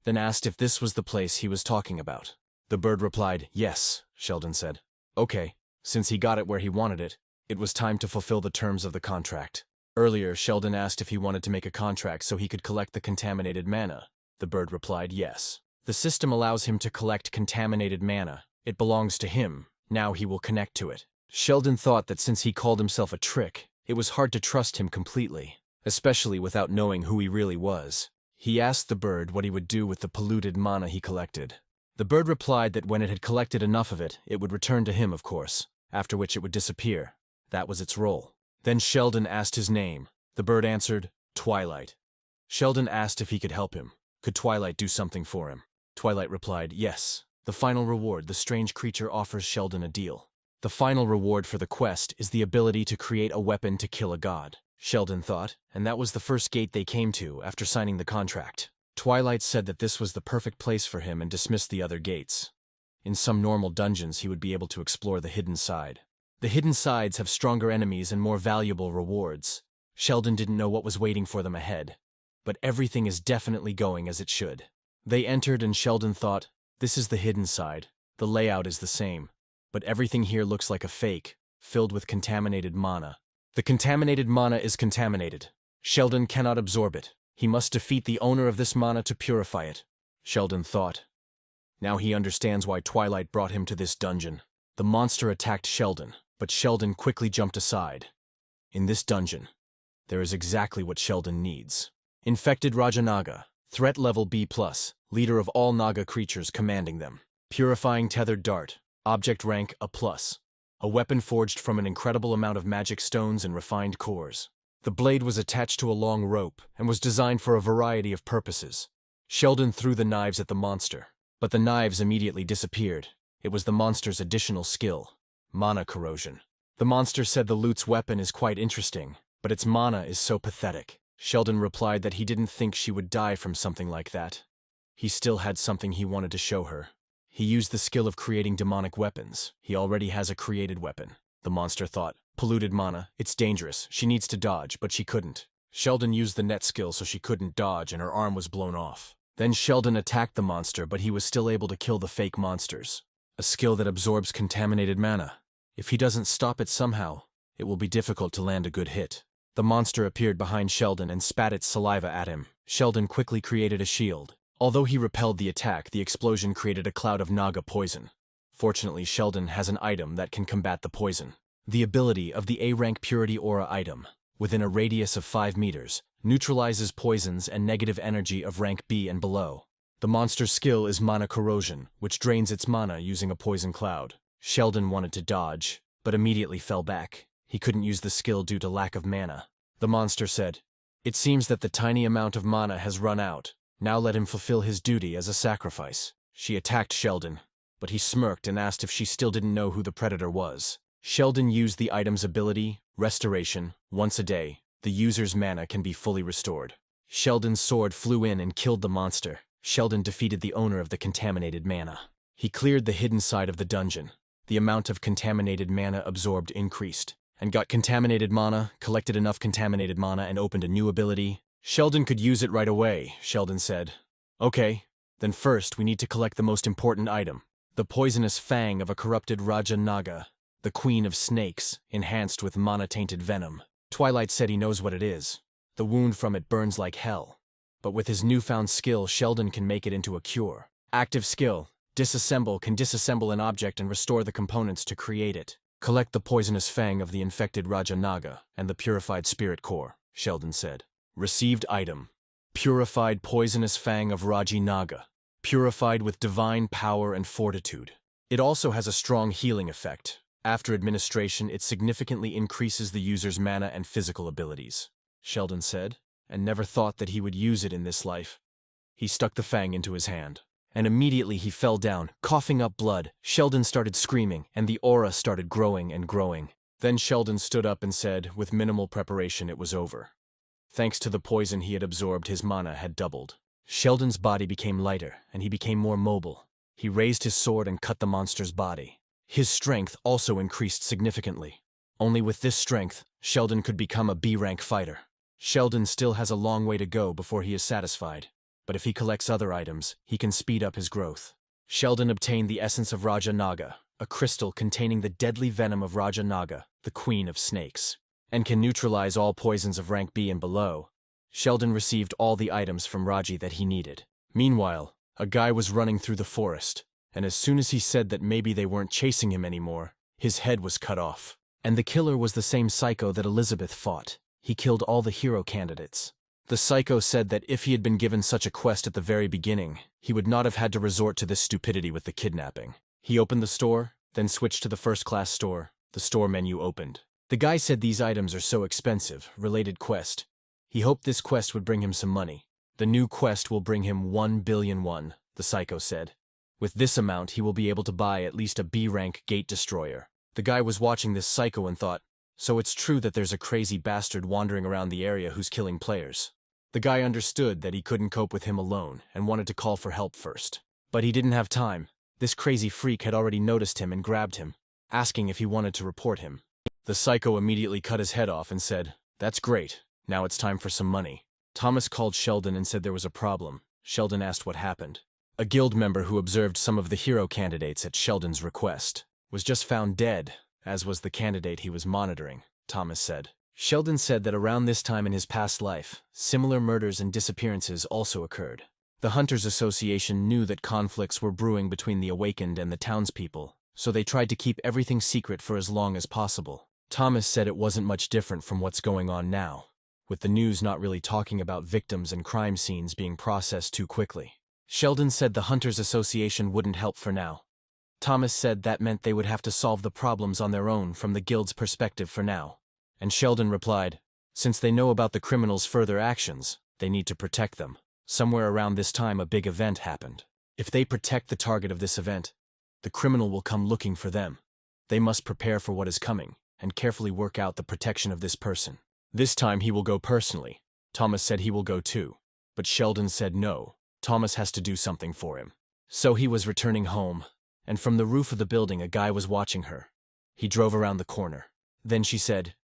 then asked if this was the place he was talking about. The bird replied, "Yes," Sheldon said. Okay, since he got it where he wanted it, it was time to fulfill the terms of the contract. Earlier, Sheldon asked if he wanted to make a contract so he could collect the contaminated mana. The bird replied yes. The system allows him to collect contaminated mana. It belongs to him. Now he will connect to it. Sheldon thought that since he called himself a trick, it was hard to trust him completely, especially without knowing who he really was. He asked the bird what he would do with the polluted mana he collected. The bird replied that when it had collected enough of it, it would return to him, of course, after which it would disappear. That was its role. Then Sheldon asked his name. The bird answered, Twilight. Sheldon asked if he could help him. Could Twilight do something for him? Twilight replied, yes. The final reward, the strange creature offers Sheldon a deal. The final reward for the quest is the ability to create a weapon to kill a god, Sheldon thought, and that was the first gate they came to after signing the contract. Twilight said that this was the perfect place for him and dismissed the other gates. In some normal dungeons, he would be able to explore the hidden side. The hidden sides have stronger enemies and more valuable rewards. Sheldon didn't know what was waiting for them ahead, but everything is definitely going as it should. They entered and Sheldon thought, this is the hidden side. The layout is the same, but everything here looks like a fake, filled with contaminated mana. The contaminated mana is contaminated. Sheldon cannot absorb it. He must defeat the owner of this mana to purify it, Sheldon thought. Now he understands why Twilight brought him to this dungeon. The monster attacked Sheldon, but Sheldon quickly jumped aside. In this dungeon, there is exactly what Sheldon needs. Infected Rajanaga, threat level B+, leader of all Naga creatures commanding them. Purifying tethered dart, object rank A+. A weapon forged from an incredible amount of magic stones and refined cores. The blade was attached to a long rope and was designed for a variety of purposes. Sheldon threw the knives at the monster, but the knives immediately disappeared. It was the monster's additional skill. Mana corrosion. The monster said the loot's weapon is quite interesting, but its mana is so pathetic. Sheldon replied that he didn't think she would die from something like that. He still had something he wanted to show her. He used the skill of creating demonic weapons. He already has a created weapon. The monster thought, polluted mana, it's dangerous, she needs to dodge, but she couldn't. Sheldon used the net skill so she couldn't dodge and her arm was blown off. Then Sheldon attacked the monster, but he was still able to kill the fake monsters. A skill that absorbs contaminated mana. If he doesn't stop it somehow, it will be difficult to land a good hit. The monster appeared behind Sheldon and spat its saliva at him. Sheldon quickly created a shield. Although he repelled the attack, the explosion created a cloud of Naga poison. Fortunately, Sheldon has an item that can combat the poison. The ability of the A-rank Purity Aura item, within a radius of 5 meters, neutralizes poisons and negative energy of rank B and below. The monster's skill is Mana Corrosion, which drains its mana using a poison cloud. Sheldon wanted to dodge, but immediately fell back. He couldn't use the skill due to lack of mana. The monster said, "It seems that the tiny amount of mana has run out. Now let him fulfill his duty as a sacrifice." She attacked Sheldon, but he smirked and asked if she still didn't know who the predator was. Sheldon used the item's ability, Restoration. Once a day, the user's mana can be fully restored. Sheldon's sword flew in and killed the monster. Sheldon defeated the owner of the contaminated mana. He cleared the hidden side of the dungeon. The amount of contaminated mana absorbed increased, and got contaminated mana, collected enough contaminated mana, and opened a new ability. Sheldon could use it right away, Sheldon said. Okay, then first we need to collect the most important item. The poisonous fang of a corrupted Raja Naga, the queen of snakes, enhanced with mana-tainted venom. Twilight said he knows what it is. The wound from it burns like hell. But with his newfound skill, Sheldon can make it into a cure. Active skill, Disassemble, can disassemble an object and restore the components to create it. Collect the poisonous fang of the infected Raja Naga and the purified spirit core, Sheldon said. Received item. Purified poisonous fang of Raji Naga. Purified with divine power and fortitude. It also has a strong healing effect. After administration, it significantly increases the user's mana and physical abilities, Sheldon said, and never thought that he would use it in this life. He stuck the fang into his hand, and immediately he fell down, coughing up blood. Sheldon started screaming, and the aura started growing and growing. Then Sheldon stood up and said, with minimal preparation, it was over. Thanks to the poison he had absorbed, his mana had doubled. Sheldon's body became lighter, and he became more mobile. He raised his sword and cut the monster's body. His strength also increased significantly. Only with this strength, Sheldon could become a B-rank fighter. Sheldon still has a long way to go before he is satisfied, but if he collects other items, he can speed up his growth. Sheldon obtained the essence of Raja Naga, a crystal containing the deadly venom of Raja Naga, the queen of snakes, and can neutralize all poisons of rank B and below. Sheldon received all the items from Raji that he needed. Meanwhile, a guy was running through the forest, and as soon as he said that maybe they weren't chasing him anymore, his head was cut off. And the killer was the same psycho that Elizabeth fought. He killed all the hero candidates. The psycho said that if he had been given such a quest at the very beginning, he would not have had to resort to this stupidity with the kidnapping. He opened the store, then switched to the first-class store. The store menu opened. The guy said these items are so expensive, related quest. He hoped this quest would bring him some money. The new quest will bring him 1 billion won, the psycho said. With this amount, he will be able to buy at least a B-rank gate destroyer. The guy was watching this psycho and thought, so it's true that there's a crazy bastard wandering around the area who's killing players. The guy understood that he couldn't cope with him alone and wanted to call for help first. But he didn't have time. This crazy freak had already noticed him and grabbed him, asking if he wanted to report him. The psycho immediately cut his head off and said, "That's great. Now it's time for some money." Thomas called Sheldon and said there was a problem. Sheldon asked what happened. A guild member who observed some of the hero candidates at Sheldon's request was just found dead, as was the candidate he was monitoring, Thomas said. Sheldon said that around this time in his past life, similar murders and disappearances also occurred. The Hunters Association knew that conflicts were brewing between the Awakened and the townspeople, so they tried to keep everything secret for as long as possible. Thomas said it wasn't much different from what's going on now, with the news not really talking about victims and crime scenes being processed too quickly. Sheldon said the Hunters Association wouldn't help for now. Thomas said that meant they would have to solve the problems on their own from the guild's perspective for now. And Sheldon replied, since they know about the criminals' further actions, they need to protect them. Somewhere around this time a big event happened. If they protect the target of this event, the criminal will come looking for them. They must prepare for what is coming and carefully work out the protection of this person. This time he will go personally. Thomas said he will go too. But Sheldon said no, Thomas has to do something for him. So he was returning home, and from the roof of the building a guy was watching her. He drove around the corner. Then she said,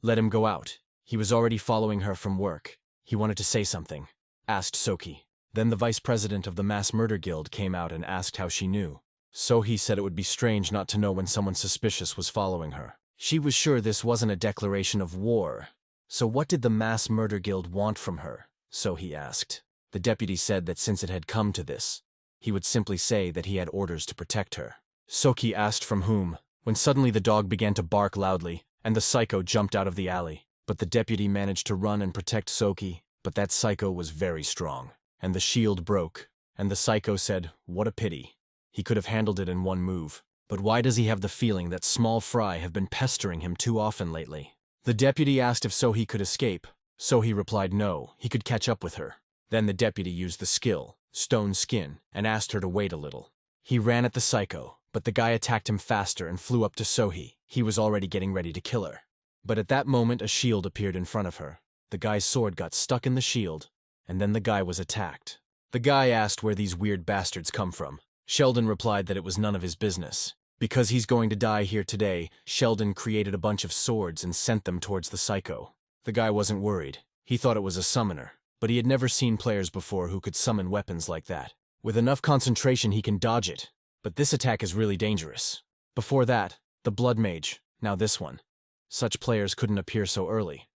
"Let him go out." He was already following her from work. He wanted to say something. Asked Soki. Then the vice president of the Mass Murder Guild came out and asked how she knew. Sohee said it would be strange not to know when someone suspicious was following her. She was sure this wasn't a declaration of war. So what did the Mass Murder Guild want from her? Sohee asked. The deputy said that since it had come to this, he would simply say that he had orders to protect her. Soki asked from whom, when suddenly the dog began to bark loudly, and the psycho jumped out of the alley. But the deputy managed to run and protect Soki, but that psycho was very strong. And the shield broke, and the psycho said, "What a pity. He could have handled it in one move. But why does he have the feeling that small fry have been pestering him too often lately?" The deputy asked if Sohee could escape. Sohee replied no, he could catch up with her. Then the deputy used the skill, Stone Skin, and asked her to wait a little. He ran at the psycho, but the guy attacked him faster and flew up to Sohee. He was already getting ready to kill her. But at that moment a shield appeared in front of her. The guy's sword got stuck in the shield, and then the guy was attacked. The guy asked where these weird bastards come from. Sheldon replied that it was none of his business. Because he's going to die here today, Sheldon created a bunch of swords and sent them towards the psycho. The guy wasn't worried. He thought it was a summoner, but he had never seen players before who could summon weapons like that. With enough concentration he can dodge it, but this attack is really dangerous. Before that, the Blood Mage, now this one. Such players couldn't appear so early.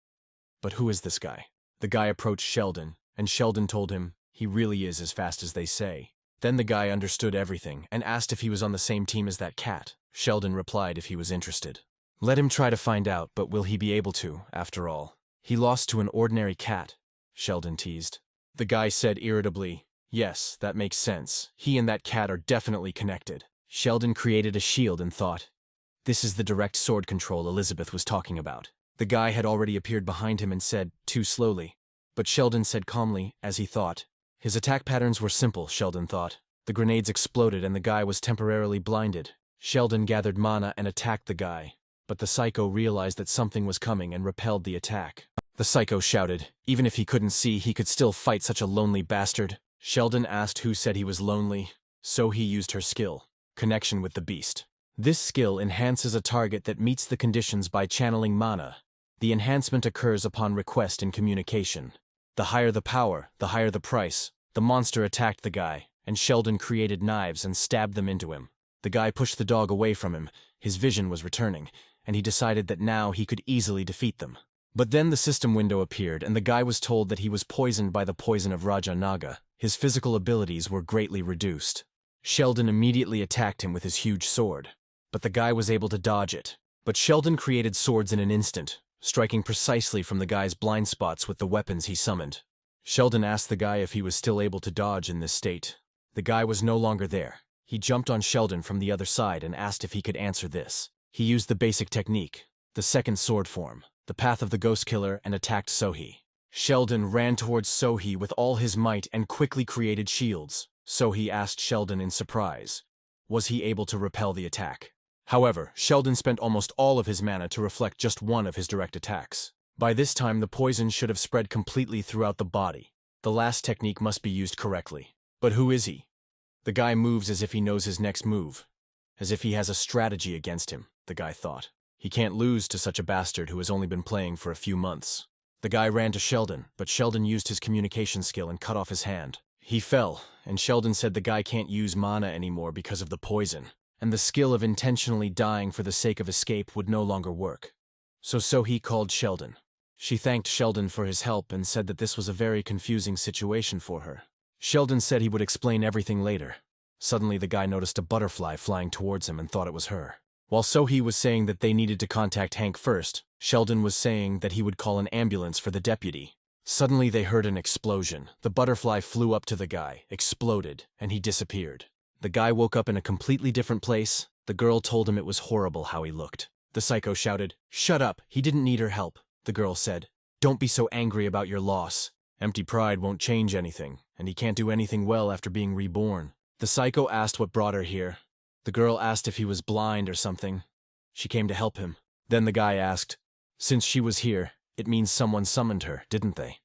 But who is this guy? The guy approached Sheldon, and Sheldon told him, he really is as fast as they say. Then the guy understood everything and asked if he was on the same team as that cat. Sheldon replied if he was interested. Let him try to find out, but will he be able to, after all? He lost to an ordinary cat, Sheldon teased. The guy said irritably, yes, that makes sense. He and that cat are definitely connected. Sheldon created a shield and thought, this is the direct sword control Elizabeth was talking about. The guy had already appeared behind him and said, too slowly. But Sheldon said calmly, as he thought. His attack patterns were simple, Sheldon thought. The grenades exploded and the guy was temporarily blinded. Sheldon gathered mana and attacked the guy, but the psycho realized that something was coming and repelled the attack. The psycho shouted, even if he couldn't see, he could still fight such a lonely bastard. Sheldon asked who said he was lonely, so he used her skill, Connection with the Beast. This skill enhances a target that meets the conditions by channeling mana. The enhancement occurs upon request in communication. The higher the power, the higher the price. The monster attacked the guy, and Sheldon created knives and stabbed them into him. The guy pushed the dog away from him. His vision was returning, and he decided that now he could easily defeat them. But then the system window appeared, and the guy was told that he was poisoned by the poison of Raja Naga. His physical abilities were greatly reduced. Sheldon immediately attacked him with his huge sword, but the guy was able to dodge it. But Sheldon created swords in an instant, striking precisely from the guy's blind spots with the weapons he summoned. Sheldon asked the guy if he was still able to dodge in this state. The guy was no longer there. He jumped on Sheldon from the other side and asked if he could answer this. He used the basic technique, the second sword form, the path of the ghost killer, and attacked Sohee. Sheldon ran towards Sohee with all his might and quickly created shields. Sohee asked Sheldon in surprise, was he able to repel the attack? However, Sheldon spent almost all of his mana to reflect just one of his direct attacks. By this time, the poison should have spread completely throughout the body. The last technique must be used correctly. But who is he? The guy moves as if he knows his next move, as if he has a strategy against him, the guy thought. He can't lose to such a bastard who has only been playing for a few months. The guy ran to Sheldon, but Sheldon used his communication skill and cut off his hand. He fell, and Sheldon said the guy can't use mana anymore because of the poison, and the skill of intentionally dying for the sake of escape would no longer work. So Sohee called Sheldon. She thanked Sheldon for his help and said that this was a very confusing situation for her. Sheldon said he would explain everything later. Suddenly the guy noticed a butterfly flying towards him and thought it was her. While Sohee was saying that they needed to contact Hank first, Sheldon was saying that he would call an ambulance for the deputy. Suddenly they heard an explosion. The butterfly flew up to the guy, exploded, and he disappeared. The guy woke up in a completely different place. The girl told him it was horrible how he looked. The psycho shouted, "Shut up, he didn't need her help." The girl said, "Don't be so angry about your loss. Empty pride won't change anything, and he can't do anything well after being reborn." The psycho asked what brought her here. The girl asked if he was blind or something. She came to help him. Then the guy asked, "Since she was here, it means someone summoned her, didn't they?"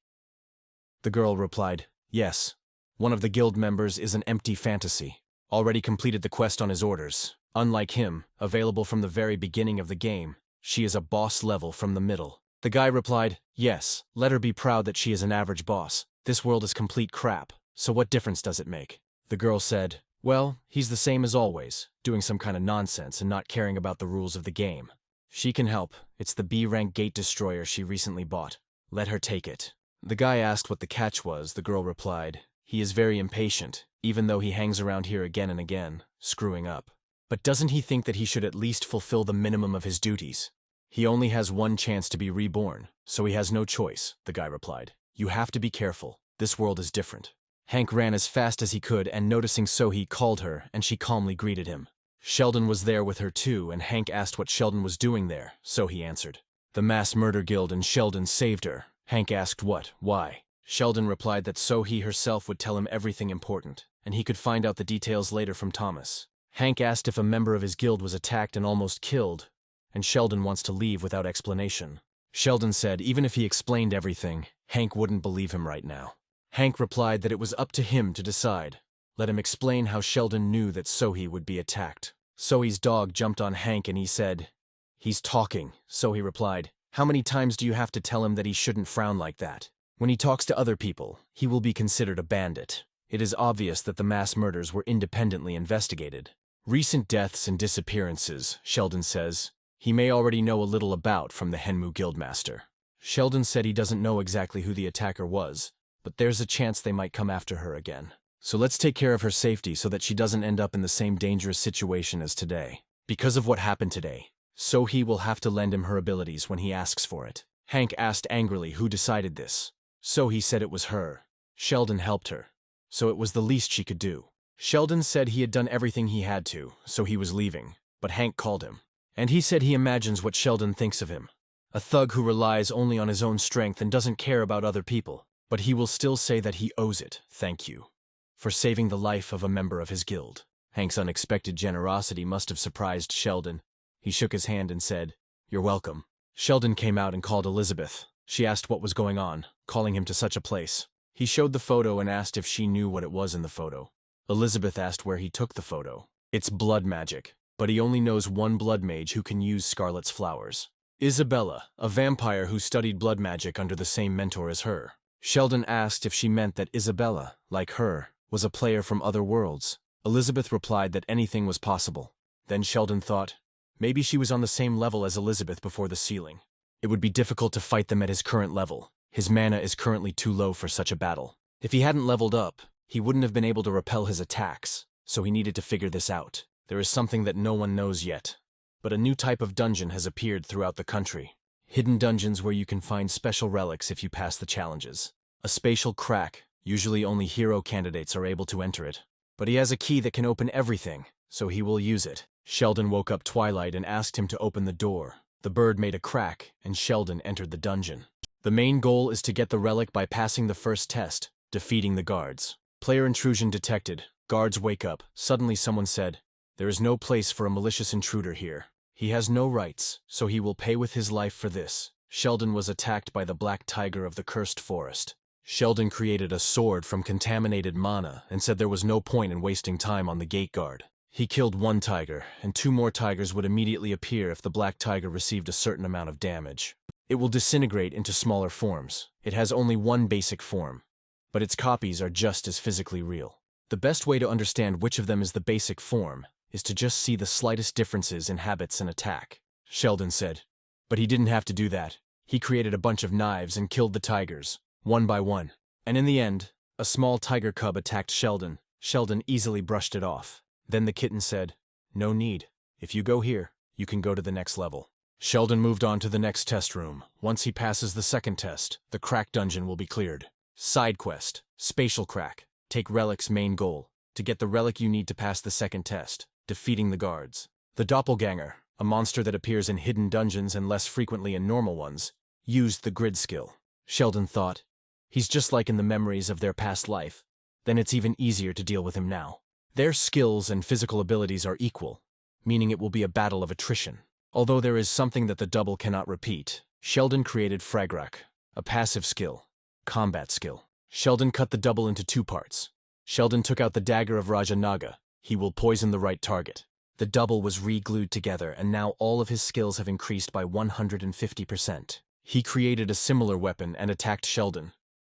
The girl replied, "Yes. One of the guild members is an empty fantasy. Already completed the quest on his orders. Unlike him, available from the very beginning of the game, she is a boss level from the middle." The guy replied, "Yes, let her be proud that she is an average boss. This world is complete crap, so what difference does it make?" The girl said, "Well, he's the same as always, doing some kind of nonsense and not caring about the rules of the game. She can help. It's the B-rank gate destroyer she recently bought. Let her take it." The guy asked what the catch was. The girl replied, "He is very impatient, even though he hangs around here again and again, screwing up. But doesn't he think that he should at least fulfill the minimum of his duties? He only has one chance to be reborn, so he has no choice," the guy replied. "You have to be careful. This world is different." Hank ran as fast as he could, and noticing Sohee called her, and she calmly greeted him. Sheldon was there with her too, and Hank asked what Sheldon was doing there. Sohee answered, "The mass murder guild, and Sheldon saved her." Hank asked what, why. Sheldon replied that Sohee herself would tell him everything important, and he could find out the details later from Thomas. Hank asked if a member of his guild was attacked and almost killed, and Sheldon wants to leave without explanation. Sheldon said even if he explained everything, Hank wouldn't believe him right now. Hank replied that it was up to him to decide. Let him explain how Sheldon knew that Sohee would be attacked. Sohee's dog jumped on Hank and he said, "He's talking." Sohee replied, "How many times do you have to tell him that he shouldn't frown like that? When he talks to other people, he will be considered a bandit. It is obvious that the mass murders were independently investigated. Recent deaths and disappearances," Sheldon says, "he may already know a little about from the Henmu Guildmaster." Sheldon said he doesn't know exactly who the attacker was, but there's a chance they might come after her again. So let's take care of her safety so that she doesn't end up in the same dangerous situation as today. Because of what happened today, Sohee will have to lend him her abilities when he asks for it. Hank asked angrily who decided this. Sohee said it was her. Sheldon helped her, so it was the least she could do. Sheldon said he had done everything he had to, so he was leaving, but Hank called him. And he said he imagines what Sheldon thinks of him. A thug who relies only on his own strength and doesn't care about other people. But he will still say that he owes it, thank you, for saving the life of a member of his guild. Hank's unexpected generosity must have surprised Sheldon. He shook his hand and said, "You're welcome." Sheldon came out and called Elizabeth. She asked what was going on, calling him to such a place. He showed the photo and asked if she knew what it was in the photo. Elizabeth asked where he took the photo. It's blood magic, but he only knows one blood mage who can use Scarlet's flowers. Isabella, a vampire who studied blood magic under the same mentor as her. Sheldon asked if she meant that Isabella, like her, was a player from other worlds. Elizabeth replied that anything was possible. Then Sheldon thought, maybe she was on the same level as Elizabeth before the sealing. It would be difficult to fight them at his current level. His mana is currently too low for such a battle. If he hadn't leveled up, he wouldn't have been able to repel his attacks, so he needed to figure this out. There is something that no one knows yet, but a new type of dungeon has appeared throughout the country. Hidden dungeons where you can find special relics if you pass the challenges. A spatial crack, usually only hero candidates are able to enter it. But he has a key that can open everything, so he will use it. Sheldon woke up Twilight and asked him to open the door. The bird made a crack, and Sheldon entered the dungeon. The main goal is to get the relic by passing the first test, defeating the guards. Player intrusion detected. Guards wake up. Suddenly someone said, "There is no place for a malicious intruder here. He has no rights, so he will pay with his life for this." Sheldon was attacked by the black tiger of the cursed forest. Sheldon created a sword from contaminated mana and said there was no point in wasting time on the gate guard. He killed one tiger, and 2 more tigers would immediately appear if the black tiger received a certain amount of damage. It will disintegrate into smaller forms. It has only one basic form, but its copies are just as physically real. The best way to understand which of them is the basic form is to just see the slightest differences in habits and attack. Sheldon said, but he didn't have to do that. He created a bunch of knives and killed the tigers, one by one. And in the end, a small tiger cub attacked Sheldon. Sheldon easily brushed it off. Then the kitten said, "No need. If you go here, you can go to the next level." Sheldon moved on to the next test room. Once he passes the second test, the crack dungeon will be cleared. Side quest, Spatial Crack. Take Relic's main goal. To get the relic you need to pass the second test, defeating the guards. The doppelganger, a monster that appears in hidden dungeons and less frequently in normal ones, used the grid skill. Sheldon thought, he's just like in the memories of their past life. Then it's even easier to deal with him now. Their skills and physical abilities are equal, meaning it will be a battle of attrition. Although there is something that the double cannot repeat, Sheldon created Fragrak, a passive skill, combat skill. Sheldon cut the double into 2 parts. Sheldon took out the dagger of Raja Naga. He will poison the right target. The double was re-glued together, and now all of his skills have increased by 150%. He created a similar weapon and attacked Sheldon.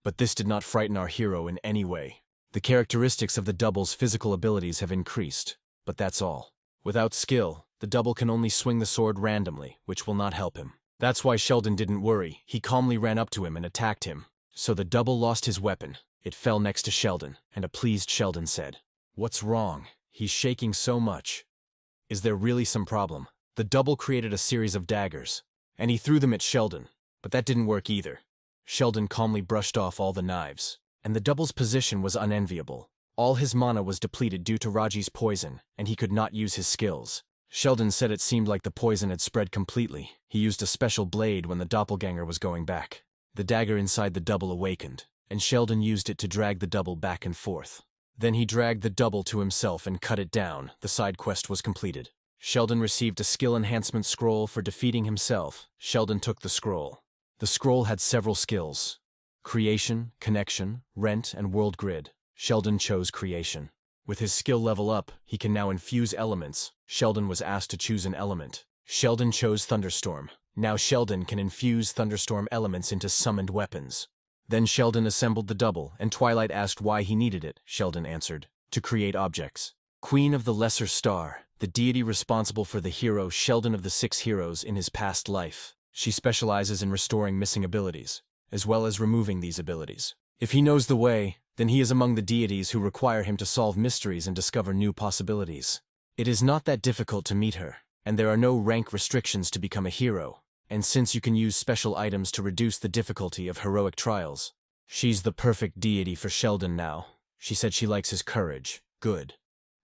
But this did not frighten our hero in any way. The characteristics of the double's physical abilities have increased, but that's all. Without skill, the double can only swing the sword randomly, which will not help him. That's why Sheldon didn't worry. He calmly ran up to him and attacked him. So the double lost his weapon. It fell next to Sheldon, and a pleased Sheldon said, "What's wrong? He's shaking so much. Is there really some problem?" The double created a series of daggers, and he threw them at Sheldon, but that didn't work either. Sheldon calmly brushed off all the knives, and the double's position was unenviable. All his mana was depleted due to Raji's poison, and he could not use his skills. Sheldon said it seemed like the poison had spread completely. He used a special blade when the doppelganger was going back. The dagger inside the double awakened, and Sheldon used it to drag the double back and forth. Then he dragged the double to himself and cut it down. The side quest was completed. Sheldon received a skill enhancement scroll for defeating himself. Sheldon took the scroll. The scroll had several skills: creation, connection, rent, and world grid. Sheldon chose creation. With his skill level up, he can now infuse elements. Sheldon was asked to choose an element. Sheldon chose thunderstorm. Now Sheldon can infuse thunderstorm elements into summoned weapons. Then Sheldon assembled the double, and Twilight asked why he needed it. Sheldon answered, "To create objects." Queen of the Lesser Star, the deity responsible for the hero Sheldon of the 6 heroes in his past life. She specializes in restoring missing abilities, as well as removing these abilities. If he knows the way, then he is among the deities who require him to solve mysteries and discover new possibilities. It is not that difficult to meet her, and there are no rank restrictions to become a hero. And since you can use special items to reduce the difficulty of heroic trials, she's the perfect deity for Sheldon now. She said she likes his courage. Good.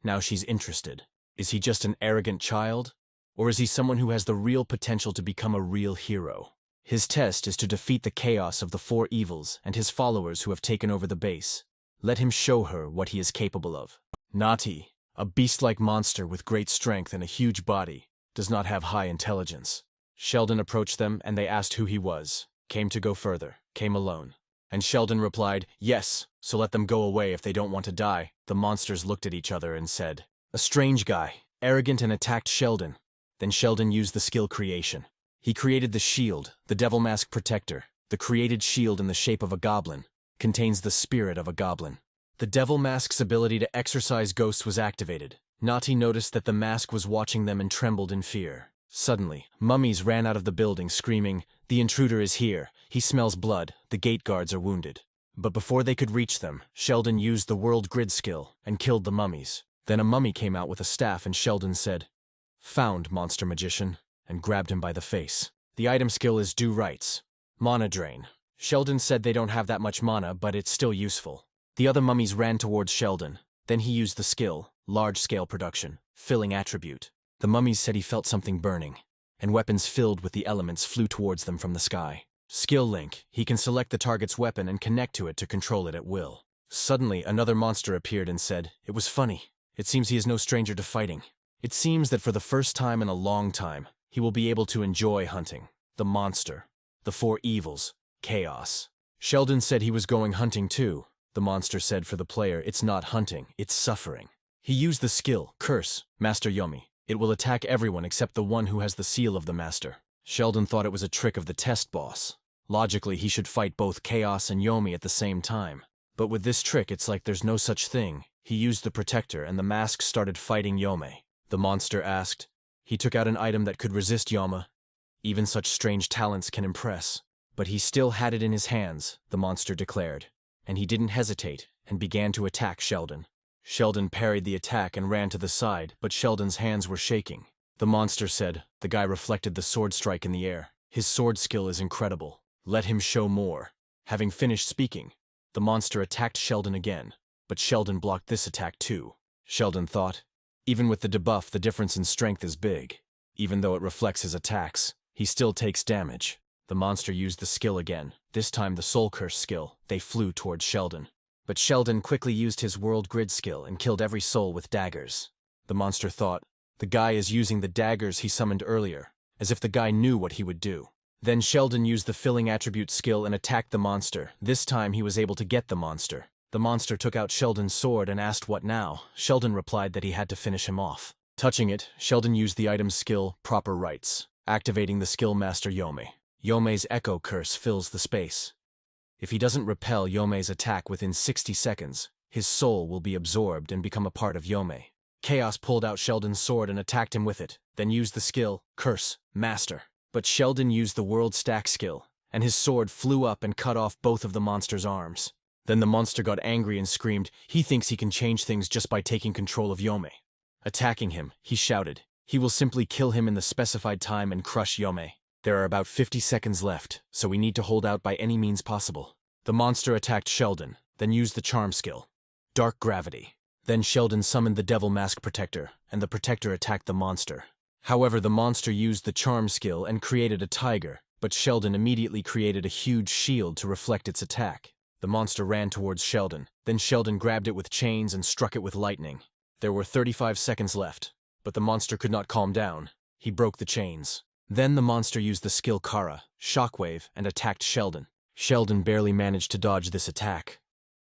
Now she's interested. Is he just an arrogant child? Or is he someone who has the real potential to become a real hero? His test is to defeat the chaos of the 4 evils and his followers who have taken over the base. Let him show her what he is capable of. Nati, a beast-like monster with great strength and a huge body, does not have high intelligence. Sheldon approached them, and they asked who he was. Came to go further. Came alone. And Sheldon replied, "Yes, so let them go away if they don't want to die." The monsters looked at each other and said, "A strange guy, arrogant," and attacked Sheldon. Then Sheldon used the skill creation. He created the shield, the Devil Mask Protector. The created shield in the shape of a goblin contains the spirit of a goblin. The Devil Mask's ability to exorcise ghosts was activated. Nati noticed that the mask was watching them and trembled in fear. Suddenly, mummies ran out of the building screaming, "The intruder is here. He smells blood. The gate guards are wounded." But before they could reach them, Sheldon used the world grid skill and killed the mummies. Then a mummy came out with a staff and Sheldon said, "Found, monster magician," and grabbed him by the face. The item skill is Do Rights. Mana Drain. Sheldon said they don't have that much mana, but it's still useful. The other mummies ran towards Sheldon. Then he used the skill, Large-Scale Production, Filling Attribute. The mummies said he felt something burning, and weapons filled with the elements flew towards them from the sky. Skill Link. He can select the target's weapon and connect to it to control it at will. Suddenly, another monster appeared and said, "It was funny. It seems he is no stranger to fighting. It seems that for the first time in a long time, he will be able to enjoy hunting. The monster. The 4 evils. Chaos." Sheldon said he was going hunting too. The monster said for the player, "It's not hunting, it's suffering." He used the skill, Curse, Master Yomi. It will attack everyone except the one who has the seal of the master. Sheldon thought it was a trick of the test boss. Logically, he should fight both Chaos and Yomi at the same time. But with this trick, it's like there's no such thing. He used the protector and the mask started fighting Yomi. The monster asked. He took out an item that could resist Yoma. Even such strange talents can impress. But he still had it in his hands, the monster declared. And he didn't hesitate and began to attack Sheldon. Sheldon parried the attack and ran to the side, but Sheldon's hands were shaking. The monster said. The guy reflected the sword strike in the air. "His sword skill is incredible. Let him show more." Having finished speaking, the monster attacked Sheldon again, but Sheldon blocked this attack too. Sheldon thought, even with the debuff, the difference in strength is big. Even though it reflects his attacks, he still takes damage. The monster used the skill again, this time the Soul Curse skill. They flew towards Sheldon. But Sheldon quickly used his World Grid skill and killed every soul with daggers. The monster thought, the guy is using the daggers he summoned earlier. as if the guy knew what he would do. Then Sheldon used the filling attribute skill and attacked the monster. This time he was able to get the monster. The monster took out Sheldon's sword and asked what now. Sheldon replied that he had to finish him off. Touching it, Sheldon used the item's skill, Proper Rights, activating the skill Master Yome. Yome's Echo Curse fills the space. If he doesn't repel Yome's attack within 60 seconds, his soul will be absorbed and become a part of Yome. Chaos pulled out Sheldon's sword and attacked him with it, then used the skill, Curse, Master. But Sheldon used the World Stack skill, and his sword flew up and cut off both of the monster's arms. Then the monster got angry and screamed, he thinks he can change things just by taking control of Yome. Attacking him, he shouted, he will simply kill him in the specified time and crush Yome. There are about 50 seconds left, so we need to hold out by any means possible. The monster attacked Sheldon, then used the charm skill, Dark Gravity. Then Sheldon summoned the Devil Mask Protector, and the Protector attacked the monster. However, the monster used the charm skill and created a tiger, but Sheldon immediately created a huge shield to reflect its attack. The monster ran towards Sheldon, then Sheldon grabbed it with chains and struck it with lightning. There were 35 seconds left, but the monster could not calm down. He broke the chains. Then the monster used the skill Kara, Shockwave, and attacked Sheldon. Sheldon barely managed to dodge this attack.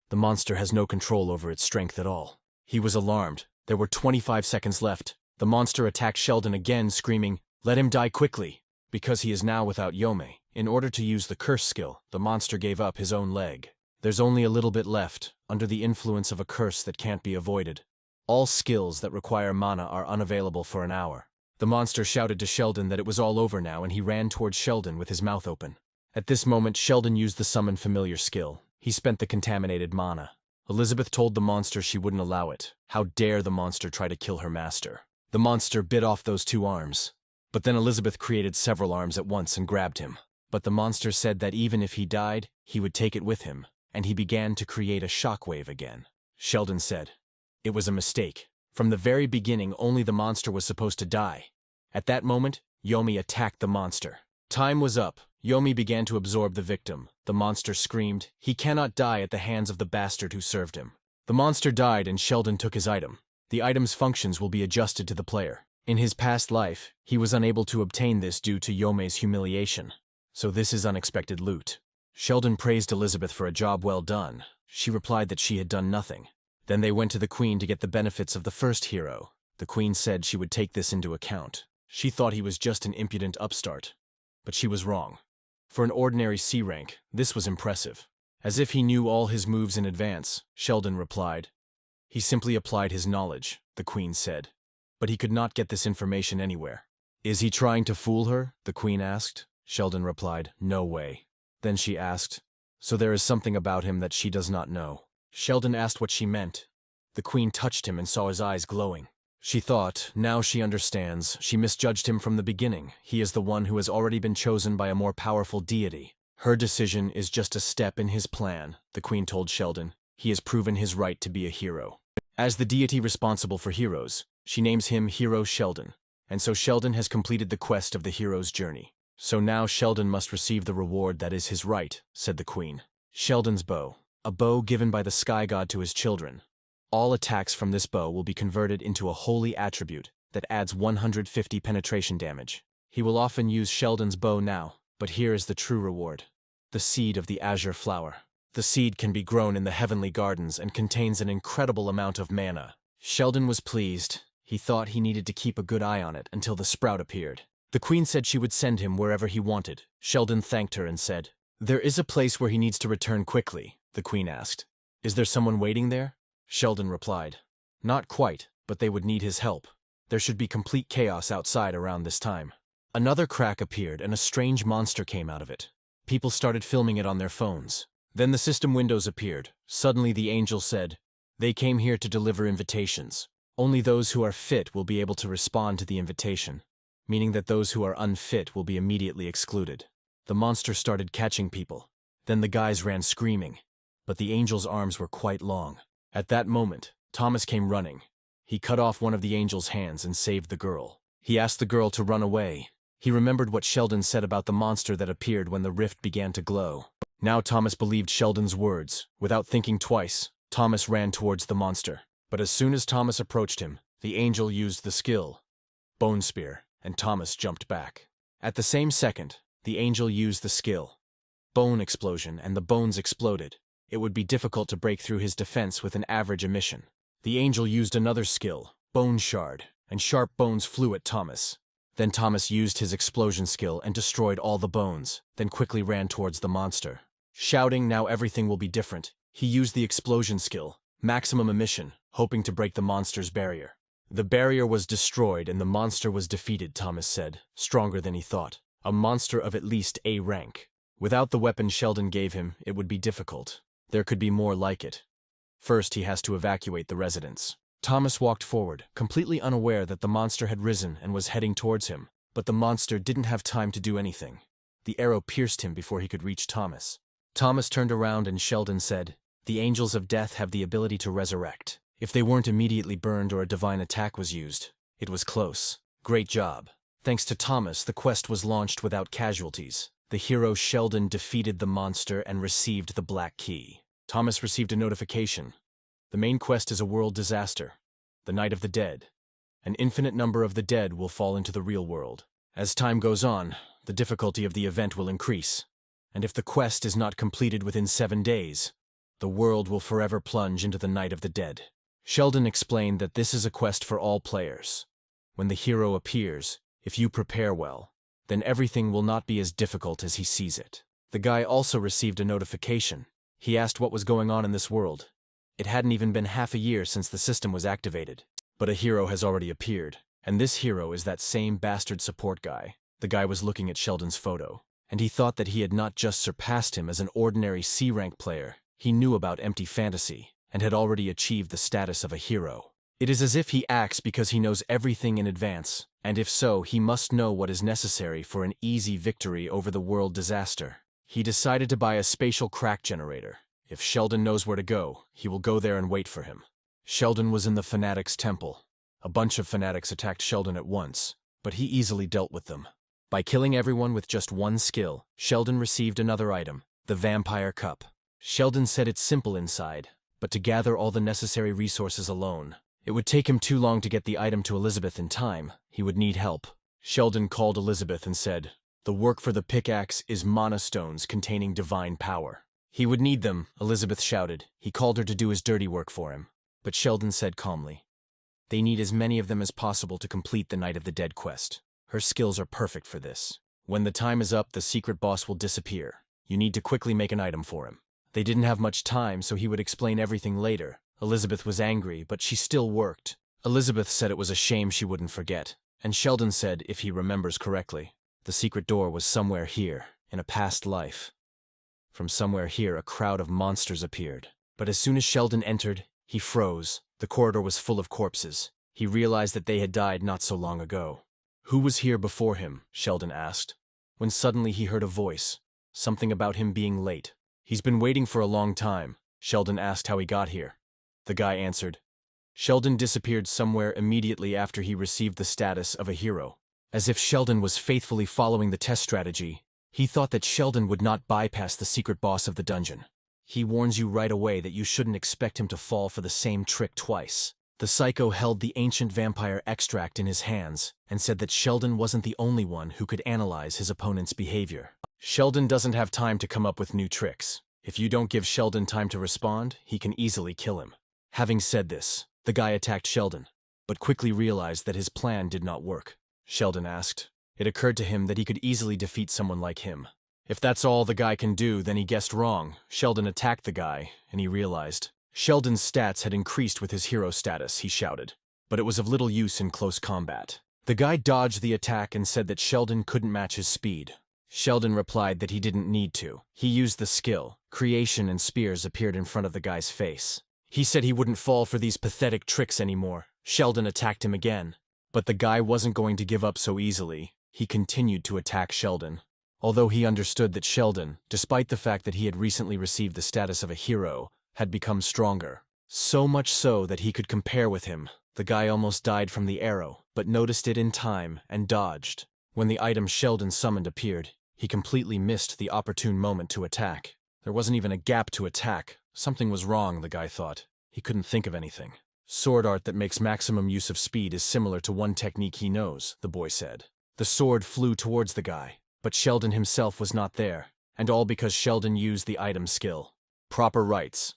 The monster has no control over its strength at all. He was alarmed. There were 25 seconds left. The monster attacked Sheldon again, screaming, "Let him die quickly!" Because he is now without Yome. In order to use the curse skill, the monster gave up his own leg. There's only a little bit left, under the influence of a curse that can't be avoided. All skills that require mana are unavailable for an hour. The monster shouted to Sheldon that it was all over now, and he ran towards Sheldon with his mouth open. At this moment, Sheldon used the Summon Familiar skill. He spent the contaminated mana. Elizabeth told the monster she wouldn't allow it. How dare the monster try to kill her master? The monster bit off those 2 arms. But then Elizabeth created several arms at once and grabbed him. But the monster said that even if he died, he would take it with him, and he began to create a shockwave again. Sheldon said, "It was a mistake. From the very beginning, only the monster was supposed to die." At that moment, Yomi attacked the monster. Time was up. Yomi began to absorb the victim. The monster screamed, "He cannot die at the hands of the bastard who served him." The monster died and Sheldon took his item. The item's functions will be adjusted to the player. In his past life, he was unable to obtain this due to Yome's humiliation. So this is unexpected loot. Sheldon praised Elizabeth for a job well done. She replied that she had done nothing. Then they went to the Queen to get the benefits of the first hero. The Queen said she would take this into account. She thought he was just an impudent upstart. But she was wrong. For an ordinary C rank, this was impressive. As if he knew all his moves in advance, Sheldon replied. He simply applied his knowledge, the Queen said. But he could not get this information anywhere. "Is he trying to fool her?" the Queen asked. Sheldon replied, "No way." Then she asked, "So there is something about him that she does not know." Sheldon asked what she meant. The Queen touched him and saw his eyes glowing. She thought, now she understands. She misjudged him from the beginning. He is the one who has already been chosen by a more powerful deity. Her decision is just a step in his plan, the Queen told Sheldon. He has proven his right to be a hero. As the deity responsible for heroes, she names him Hero Sheldon. And so Sheldon has completed the quest of the hero's journey. So now Sheldon must receive the reward that is his right, said the Queen. Sheldon's bow. A bow given by the sky god to his children. All attacks from this bow will be converted into a holy attribute that adds 150 penetration damage. He will often use Sheldon's bow now, but here is the true reward. The seed of the azure flower. The seed can be grown in the heavenly gardens and contains an incredible amount of mana. Sheldon was pleased. He thought he needed to keep a good eye on it until the sprout appeared. The Queen said she would send him wherever he wanted. Sheldon thanked her and said, "There is a place where he needs to return quickly," the Queen asked. "Is there someone waiting there?" Sheldon replied, "Not quite, but they would need his help. There should be complete chaos outside around this time." Another crack appeared and a strange monster came out of it. People started filming it on their phones. Then the system windows appeared. Suddenly the angel said, "They came here to deliver invitations. Only those who are fit will be able to respond to the invitation, meaning that those who are unfit will be immediately excluded." The monster started catching people. Then the guys ran screaming, but the angel's arms were quite long. At that moment, Thomas came running. He cut off one of the angel's hands and saved the girl. He asked the girl to run away. He remembered what Sheldon said about the monster that appeared when the rift began to glow. Now Thomas believed Sheldon's words. Without thinking twice, Thomas ran towards the monster. But as soon as Thomas approached him, the angel used the skill, Bone Spear, and Thomas jumped back. At the same second, the angel used the skill Bone Explosion, and the bones exploded. It would be difficult to break through his defense with an average emission. The angel used another skill, Bone Shard, and sharp bones flew at Thomas. Then Thomas used his explosion skill and destroyed all the bones, then quickly ran towards the monster. Shouting, "Now everything will be different," he used the explosion skill, Maximum Emission, hoping to break the monster's barrier. The barrier was destroyed and the monster was defeated, Thomas said, stronger than he thought. A monster of at least A rank. Without the weapon Sheldon gave him, it would be difficult. There could be more like it. First, he has to evacuate the residence. Thomas walked forward, completely unaware that the monster had risen and was heading towards him, but the monster didn't have time to do anything. The arrow pierced him before he could reach Thomas. Thomas turned around and Sheldon said, "The angels of death have the ability to resurrect. If they weren't immediately burned or a divine attack was used, it was close. Great job." Thanks to Thomas, the quest was launched without casualties. The hero Sheldon defeated the monster and received the Black Key. Thomas received a notification. The main quest is a world disaster, the Night of the Dead. An infinite number of the dead will fall into the real world. As time goes on, the difficulty of the event will increase. And if the quest is not completed within 7 days, the world will forever plunge into the Night of the Dead. Sheldon explained that this is a quest for all players. When the hero appears, if you prepare well, then everything will not be as difficult as he sees it. The guy also received a notification. He asked what was going on in this world. It hadn't even been half a year since the system was activated. But a hero has already appeared, and this hero is that same bastard support guy. The guy was looking at Sheldon's photo, and he thought that he had not just surpassed him as an ordinary C-rank player, he knew about empty fantasy, and had already achieved the status of a hero. It is as if he acts because he knows everything in advance, and if so, he must know what is necessary for an easy victory over the world disaster. He decided to buy a spatial crack generator. If Sheldon knows where to go, he will go there and wait for him. Sheldon was in the Fanatics Temple. A bunch of fanatics attacked Sheldon at once, but he easily dealt with them. By killing everyone with just one skill, Sheldon received another item, the Vampire Cup. Sheldon said it's simple inside, but to gather all the necessary resources alone, it would take him too long to get the item to Elizabeth in time. He would need help. Sheldon called Elizabeth and said, "The work for the pickaxe is mana stones containing divine power." He would need them, Elizabeth shouted. He called her to do his dirty work for him. But Sheldon said calmly, "They need as many of them as possible to complete the Night of the Dead quest. Her skills are perfect for this. When the time is up, the secret boss will disappear. You need to quickly make an item for him." They didn't have much time, so he would explain everything later. Elizabeth was angry, but she still worked. Elizabeth said it was a shame she wouldn't forget, and Sheldon said, if he remembers correctly, the secret door was somewhere here, in a past life. From somewhere here, a crowd of monsters appeared. But as soon as Sheldon entered, he froze. The corridor was full of corpses. He realized that they had died not so long ago. Who was here before him? Sheldon asked, when suddenly he heard a voice. Something about him being late. "He's been waiting for a long time." Sheldon asked how he got here. The guy answered. Sheldon disappeared somewhere immediately after he received the status of a hero. As if Sheldon was faithfully following the test strategy, he thought that Sheldon would not bypass the secret boss of the dungeon. He warns you right away that you shouldn't expect him to fall for the same trick twice. The psycho held the ancient vampire extract in his hands and said that Sheldon wasn't the only one who could analyze his opponent's behavior. Sheldon doesn't have time to come up with new tricks. If you don't give Sheldon time to respond, he can easily kill him. Having said this, the guy attacked Sheldon, but quickly realized that his plan did not work. Sheldon asked. It occurred to him that he could easily defeat someone like him. If that's all the guy can do, then he guessed wrong. Sheldon attacked the guy, and he realized. Sheldon's stats had increased with his hero status, he shouted, but it was of little use in close combat. The guy dodged the attack and said that Sheldon couldn't match his speed. Sheldon replied that he didn't need to. He used the skill. Creation and spears appeared in front of the guy's face. He said he wouldn't fall for these pathetic tricks anymore. Sheldon attacked him again. But the guy wasn't going to give up so easily. He continued to attack Sheldon. Although he understood that Sheldon, despite the fact that he had recently received the status of a hero, had become stronger. So much so that he could compare with him. The guy almost died from the arrow, but noticed it in time and dodged. When the item Sheldon summoned appeared, he completely missed the opportune moment to attack. There wasn't even a gap to attack. Something was wrong, the guy thought. He couldn't think of anything. Sword art that makes maximum use of speed is similar to one technique he knows, the boy said. The sword flew towards the guy, but Sheldon himself was not there, and all because Sheldon used the item skill. Proper rights.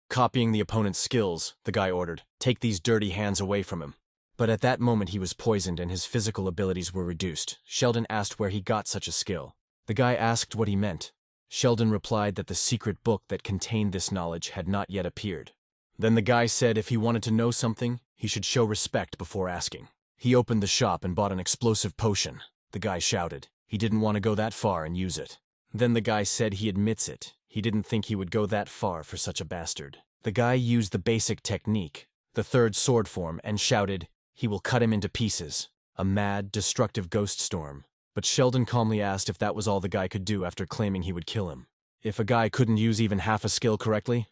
Copying the opponent's skills, the guy ordered, "Take these dirty hands away from him." But at that moment he was poisoned and his physical abilities were reduced. Sheldon asked where he got such a skill. The guy asked what he meant. Sheldon replied that the secret book that contained this knowledge had not yet appeared. Then the guy said if he wanted to know something, he should show respect before asking. He opened the shop and bought an explosive potion. The guy shouted. He didn't want to go that far and use it. Then the guy said he admits it. He didn't think he would go that far for such a bastard. The guy used the basic technique, the third sword form, and shouted, he will cut him into pieces. A mad, destructive ghost storm. But Sheldon calmly asked if that was all the guy could do after claiming he would kill him. If a guy couldn't use even half a skill correctly,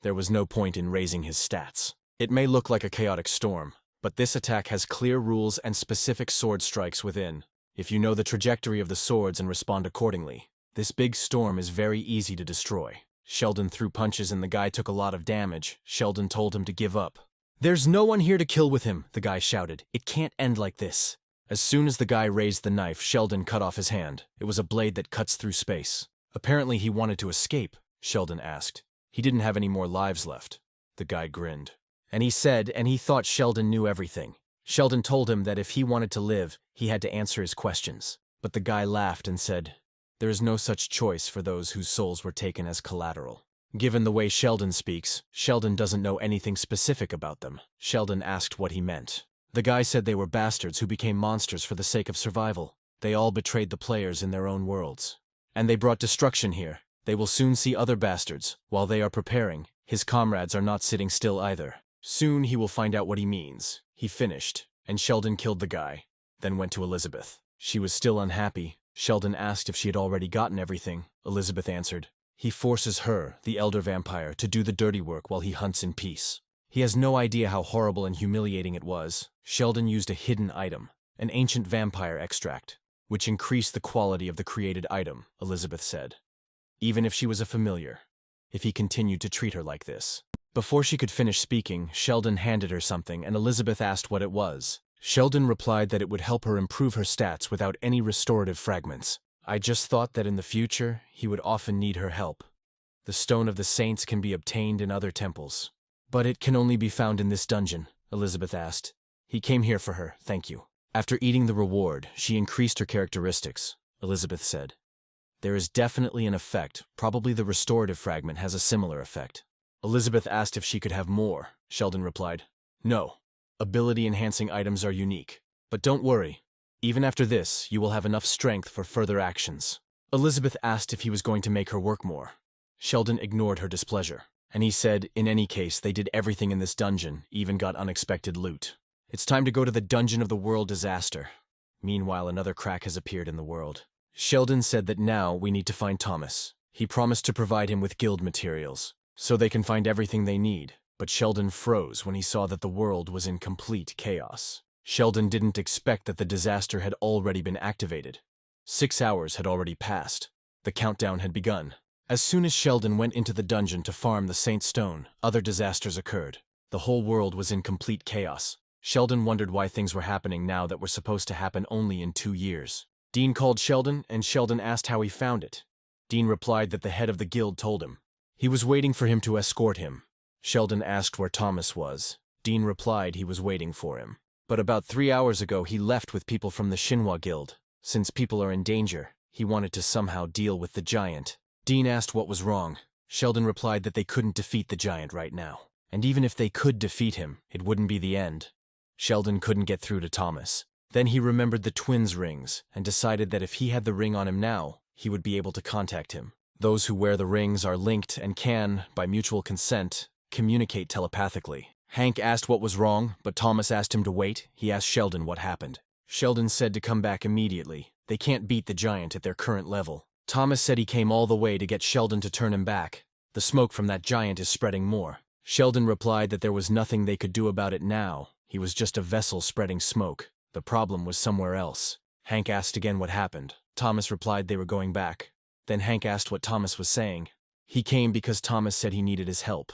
there was no point in raising his stats. It may look like a chaotic storm, but this attack has clear rules and specific sword strikes within. If you know the trajectory of the swords and respond accordingly, this big storm is very easy to destroy. Sheldon threw punches and the guy took a lot of damage. Sheldon told him to give up. "There's no one here to kill with him," the guy shouted. "It can't end like this." As soon as the guy raised the knife, Sheldon cut off his hand. It was a blade that cuts through space. Apparently he wanted to escape, Sheldon asked. He didn't have any more lives left. The guy grinned. And he said, and he thought Sheldon knew everything. Sheldon told him that if he wanted to live, he had to answer his questions. But the guy laughed and said, "There is no such choice for those whose souls were taken as collateral." Given the way Sheldon speaks, Sheldon doesn't know anything specific about them. Sheldon asked what he meant. The guy said they were bastards who became monsters for the sake of survival. They all betrayed the players in their own worlds. And they brought destruction here. They will soon see other bastards. While they are preparing, his comrades are not sitting still either. Soon he will find out what he means. He finished, and Sheldon killed the guy, then went to Elizabeth. She was still unhappy. Sheldon asked if she had already gotten everything. Elizabeth answered. He forces her, the elder vampire, to do the dirty work while he hunts in peace. He has no idea how horrible and humiliating it was. Sheldon used a hidden item, an ancient vampire extract, which increased the quality of the created item, Elizabeth said. Even if she was a familiar, if he continued to treat her like this. Before she could finish speaking, Sheldon handed her something and Elizabeth asked what it was. Sheldon replied that it would help her improve her stats without any restorative fragments. I just thought that in the future, he would often need her help. The Stone of the Saints can be obtained in other temples. But it can only be found in this dungeon, Elizabeth asked. He came here for her, thank you. After eating the reward, she increased her characteristics, Elizabeth said. There is definitely an effect. Probably the restorative fragment has a similar effect. Elizabeth asked if she could have more. Sheldon replied, "No. Ability-enhancing items are unique. But don't worry. Even after this, you will have enough strength for further actions." Elizabeth asked if he was going to make her work more. Sheldon ignored her displeasure, and he said, in any case, they did everything in this dungeon, even got unexpected loot. It's time to go to the Dungeon of the World Disaster. Meanwhile, another crack has appeared in the world. Sheldon said that now we need to find Thomas. He promised to provide him with guild materials, so they can find everything they need. But Sheldon froze when he saw that the world was in complete chaos. Sheldon didn't expect that the disaster had already been activated. 6 hours had already passed. The countdown had begun. As soon as Sheldon went into the dungeon to farm the Saint Stone, other disasters occurred. The whole world was in complete chaos. Sheldon wondered why things were happening now that were supposed to happen only in 2 years. Dean called Sheldon, and Sheldon asked how he found it. Dean replied that the head of the guild told him. He was waiting for him to escort him. Sheldon asked where Thomas was. Dean replied he was waiting for him. But about 3 hours ago he left with people from the Shinhwa Guild. Since people are in danger, he wanted to somehow deal with the giant. Dean asked what was wrong. Sheldon replied that they couldn't defeat the giant right now. And even if they could defeat him, it wouldn't be the end. Sheldon couldn't get through to Thomas. Then he remembered the twins' rings and decided that if he had the ring on him now, he would be able to contact him. Those who wear the rings are linked and can, by mutual consent, communicate telepathically. Hank asked what was wrong, but Thomas asked him to wait. He asked Sheldon what happened. Sheldon said to come back immediately. They can't beat the giant at their current level. Thomas said he came all the way to get Sheldon to turn him back. The smoke from that giant is spreading more. Sheldon replied that there was nothing they could do about it now. He was just a vessel spreading smoke. The problem was somewhere else. Hank asked again what happened. Thomas replied they were going back. Then Hank asked what Thomas was saying. He came because Thomas said he needed his help.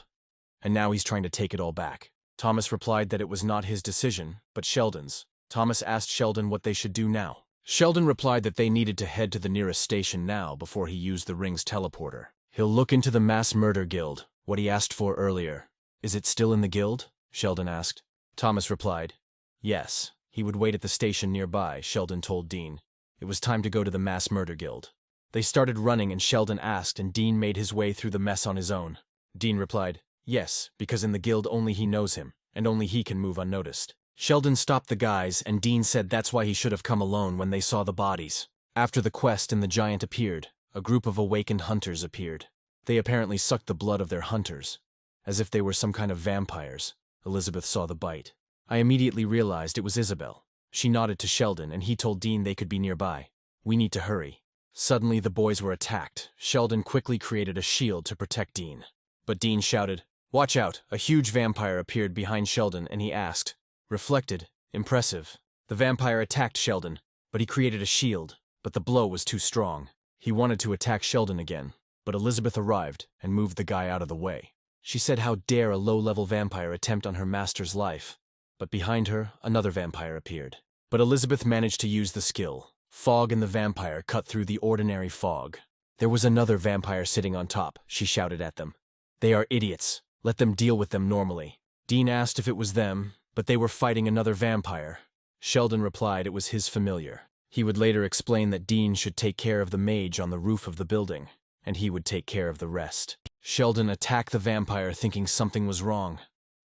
And now he's trying to take it all back. Thomas replied that it was not his decision, but Sheldon's. Thomas asked Sheldon what they should do now. Sheldon replied that they needed to head to the nearest station now before he used the ring's teleporter. He'll look into the mass murder guild, what he asked for earlier. Is it still in the guild? Sheldon asked. Thomas replied, yes. He would wait at the station nearby, Sheldon told Dean. It was time to go to the mass murder guild. They started running and Sheldon asked and Dean made his way through the mess on his own. Dean replied, yes, because in the guild only he knows him, and only he can move unnoticed. Sheldon stopped the guys and Dean said that's why he should have come alone when they saw the bodies. After the quest and the giant appeared, a group of awakened hunters appeared. They apparently sucked the blood of their hunters, as if they were some kind of vampires. Elizabeth saw the bite. I immediately realized it was Isabel. She nodded to Sheldon and he told Dean they could be nearby. We need to hurry. Suddenly the boys were attacked. Sheldon quickly created a shield to protect Dean. But Dean shouted, watch out! A huge vampire appeared behind Sheldon and he asked. Reflected. Impressive. The vampire attacked Sheldon, but he created a shield, but the blow was too strong. He wanted to attack Sheldon again, but Elizabeth arrived and moved the guy out of the way. She said how dare a low-level vampire attempt on her master's life. But behind her, another vampire appeared. But Elizabeth managed to use the skill. Fog and the vampire cut through the ordinary fog. There was another vampire sitting on top, she shouted at them. They are idiots. Let them deal with them normally. Dean asked if it was them, but they were fighting another vampire. Sheldon replied it was his familiar. He would later explain that Dean should take care of the mage on the roof of the building, and he would take care of the rest. Sheldon attacked the vampire thinking something was wrong.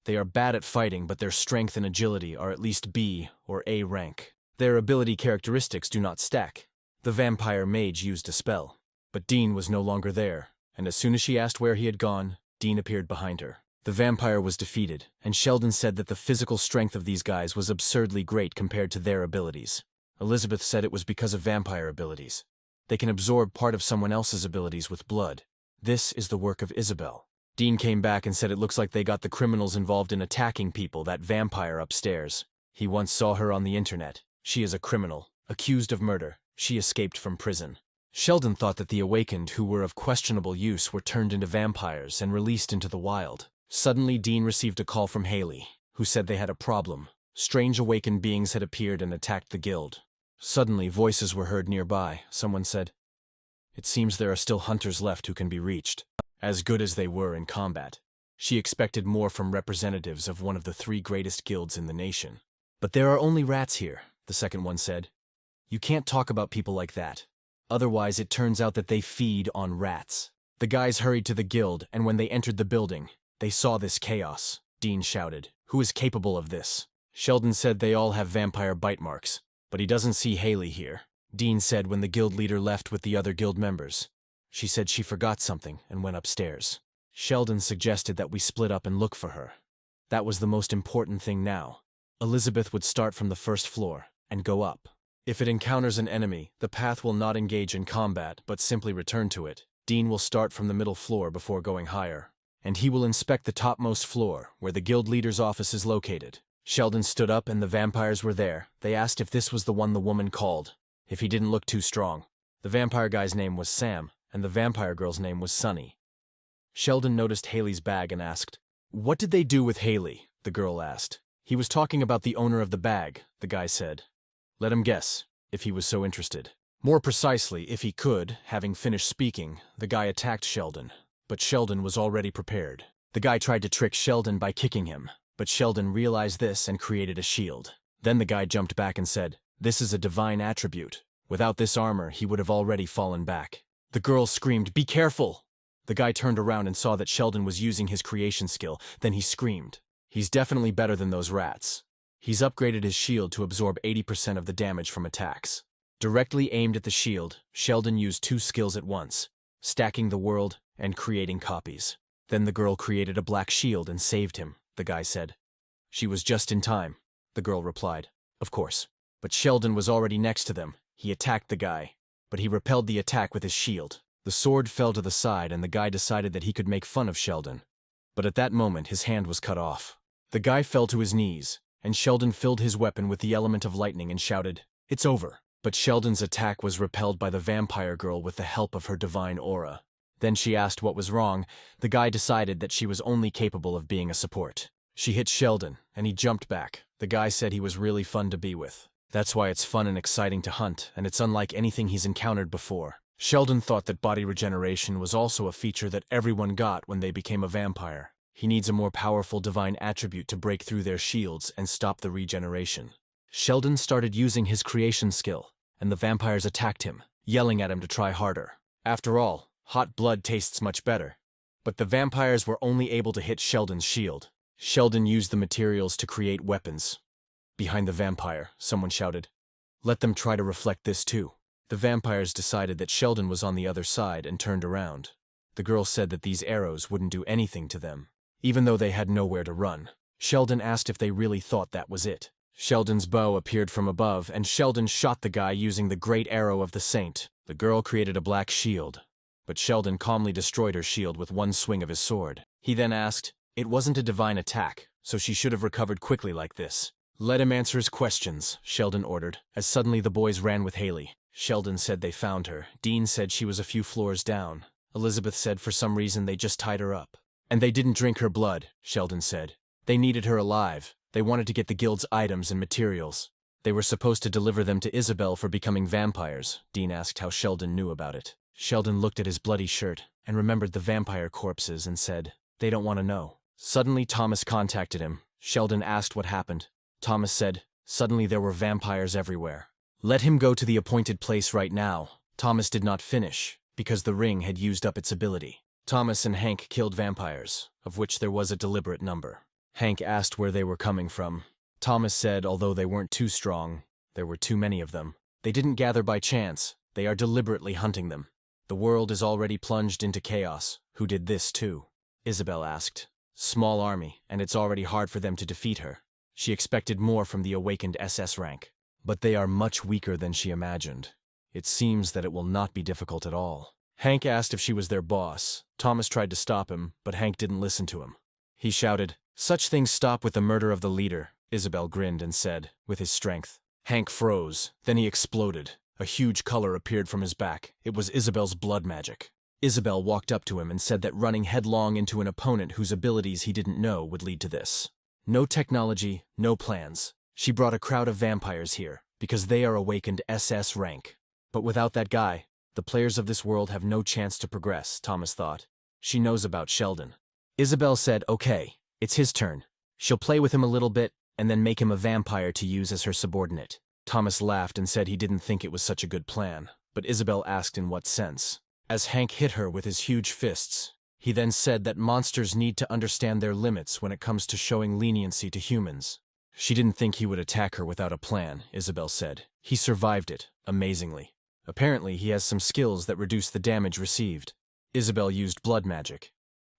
They are bad at fighting, but their strength and agility are at least B or A rank. Their ability characteristics do not stack. The vampire mage used a spell. But Dean was no longer there, and as soon as she asked where he had gone, Dean appeared behind her. The vampire was defeated, and Sheldon said that the physical strength of these guys was absurdly great compared to their abilities. Elizabeth said it was because of vampire abilities. They can absorb part of someone else's abilities with blood. This is the work of Isabel. Dean came back and said it looks like they got the criminals involved in attacking people, that vampire upstairs. He once saw her on the internet. She is a criminal, accused of murder. She escaped from prison. Sheldon thought that the awakened who were of questionable use were turned into vampires and released into the wild. Suddenly, Dean received a call from Haley, who said they had a problem. Strange awakened beings had appeared and attacked the guild. Suddenly, voices were heard nearby. Someone said, "It seems there are still hunters left who can be reached, as good as they were in combat." She expected more from representatives of one of the 3 greatest guilds in the nation. "But there are only rats here," the second one said. "You can't talk about people like that. Otherwise, it turns out that they feed on rats." The guys hurried to the guild, and when they entered the building, they saw this chaos. Dean shouted, "Who is capable of this?" Sheldon said they all have vampire bite marks, but he doesn't see Haley here. Dean said when the guild leader left with the other guild members. She said she forgot something and went upstairs. Sheldon suggested that we split up and look for her. That was the most important thing now. Elizabeth would start from the first floor and go up. If it encounters an enemy, the path will not engage in combat but simply return to it. Dean will start from the middle floor before going higher, and he will inspect the topmost floor where the guild leader's office is located. Sheldon stood up and the vampires were there. They asked if this was the one the woman called, if he didn't look too strong. The vampire guy's name was Sam, and the vampire girl's name was Sunny. Sheldon noticed Haley's bag and asked, "What did they do with Haley?" the girl asked. "He was talking about the owner of the bag," the guy said. Let him guess, if he was so interested. More precisely, if he could. Having finished speaking, the guy attacked Sheldon, but Sheldon was already prepared. The guy tried to trick Sheldon by kicking him, but Sheldon realized this and created a shield. Then the guy jumped back and said, "This is a divine attribute. Without this armor, he would have already fallen back." The girl screamed, "Be careful!" The guy turned around and saw that Sheldon was using his creation skill. Then he screamed, "He's definitely better than those rats." He's upgraded his shield to absorb 80% of the damage from attacks. Directly aimed at the shield, Sheldon used 2 skills at once, stacking the world and creating copies. Then the girl created a black shield and saved him, the guy said. "She was just in time," the girl replied. "Of course." But Sheldon was already next to them. He attacked the guy, but he repelled the attack with his shield. The sword fell to the side and the guy decided that he could make fun of Sheldon. But at that moment, his hand was cut off. The guy fell to his knees, and Sheldon filled his weapon with the element of lightning and shouted, "It's over." But Sheldon's attack was repelled by the vampire girl with the help of her divine aura. Then she asked what was wrong. The guy decided that she was only capable of being a support. She hit Sheldon, and he jumped back. The guy said he was really fun to be with. That's why it's fun and exciting to hunt, and it's unlike anything he's encountered before. Sheldon thought that body regeneration was also a feature that everyone got when they became a vampire. He needs a more powerful divine attribute to break through their shields and stop the regeneration. Sheldon started using his creation skill, and the vampires attacked him, yelling at him to try harder. After all, hot blood tastes much better. But the vampires were only able to hit Sheldon's shield. Sheldon used the materials to create weapons. Behind the vampire, someone shouted. Let them try to reflect this too. The vampires decided that Sheldon was on the other side and turned around. The girl said that these arrows wouldn't do anything to them, even though they had nowhere to run. Sheldon asked if they really thought that was it. Sheldon's bow appeared from above, and Sheldon shot the guy using the great arrow of the saint. The girl created a black shield, but Sheldon calmly destroyed her shield with one swing of his sword. He then asked, it wasn't a divine attack, so she should have recovered quickly like this. Let him answer his questions, Sheldon ordered, as suddenly the boys ran with Haley. Sheldon said they found her. Dean said she was a few floors down. Elizabeth said for some reason they just tied her up. And they didn't drink her blood, Sheldon said. They needed her alive. They wanted to get the guild's items and materials. They were supposed to deliver them to Isabel for becoming vampires. Dean asked how Sheldon knew about it. Sheldon looked at his bloody shirt and remembered the vampire corpses and said, they don't want to know. Suddenly Thomas contacted him. Sheldon asked what happened. Thomas said, suddenly there were vampires everywhere. Let him go to the appointed place right now. Thomas did not finish, because the ring had used up its ability. Thomas and Hank killed vampires, of which there was a deliberate number. Hank asked where they were coming from. Thomas said although they weren't too strong, there were too many of them. They didn't gather by chance. They are deliberately hunting them. The world is already plunged into chaos. Who did this too? Isabel asked. Small army, and it's already hard for them to defeat her. She expected more from the awakened SS rank. But they are much weaker than she imagined. It seems that it will not be difficult at all. Hank asked if she was their boss. Thomas tried to stop him, but Hank didn't listen to him. He shouted, such things stop with the murder of the leader. Isabel grinned and said, with his strength. Hank froze. Then he exploded. A huge color appeared from his back. It was Isabel's blood magic. Isabel walked up to him and said that running headlong into an opponent whose abilities he didn't know would lead to this. No technology, no plans. She brought a crowd of vampires here, because they are awakened SS rank. But without that guy, the players of this world have no chance to progress, Thomas thought. She knows about Sheldon. Isabel said, okay, it's his turn. She'll play with him a little bit, and then make him a vampire to use as her subordinate. Thomas laughed and said he didn't think it was such a good plan, but Isabel asked in what sense. As Hank hit her with his huge fists, he then said that monsters need to understand their limits when it comes to showing leniency to humans. She didn't think he would attack her without a plan, Isabel said. He survived it, amazingly. Apparently, he has some skills that reduce the damage received. Isabel used blood magic.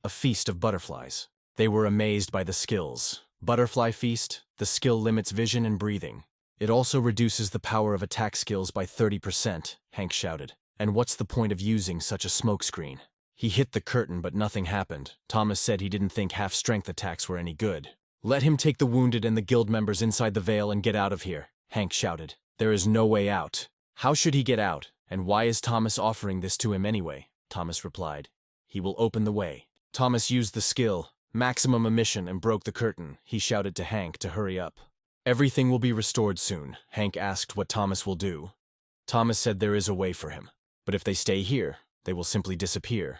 A feast of butterflies. They were amazed by the skills. Butterfly feast, the skill limits vision and breathing. It also reduces the power of attack skills by 30%, Hank shouted. And what's the point of using such a smokescreen? He hit the curtain, but nothing happened. Thomas said he didn't think half-strength attacks were any good. Let him take the wounded and the guild members inside the veil and get out of here, Hank shouted. There is no way out. How should he get out? And why is Thomas offering this to him anyway? Thomas replied. He will open the way. Thomas used the skill, maximum emission, and broke the curtain. He shouted to Hank to hurry up. Everything will be restored soon. Hank asked what Thomas will do. Thomas said there is a way for him. But if they stay here, they will simply disappear.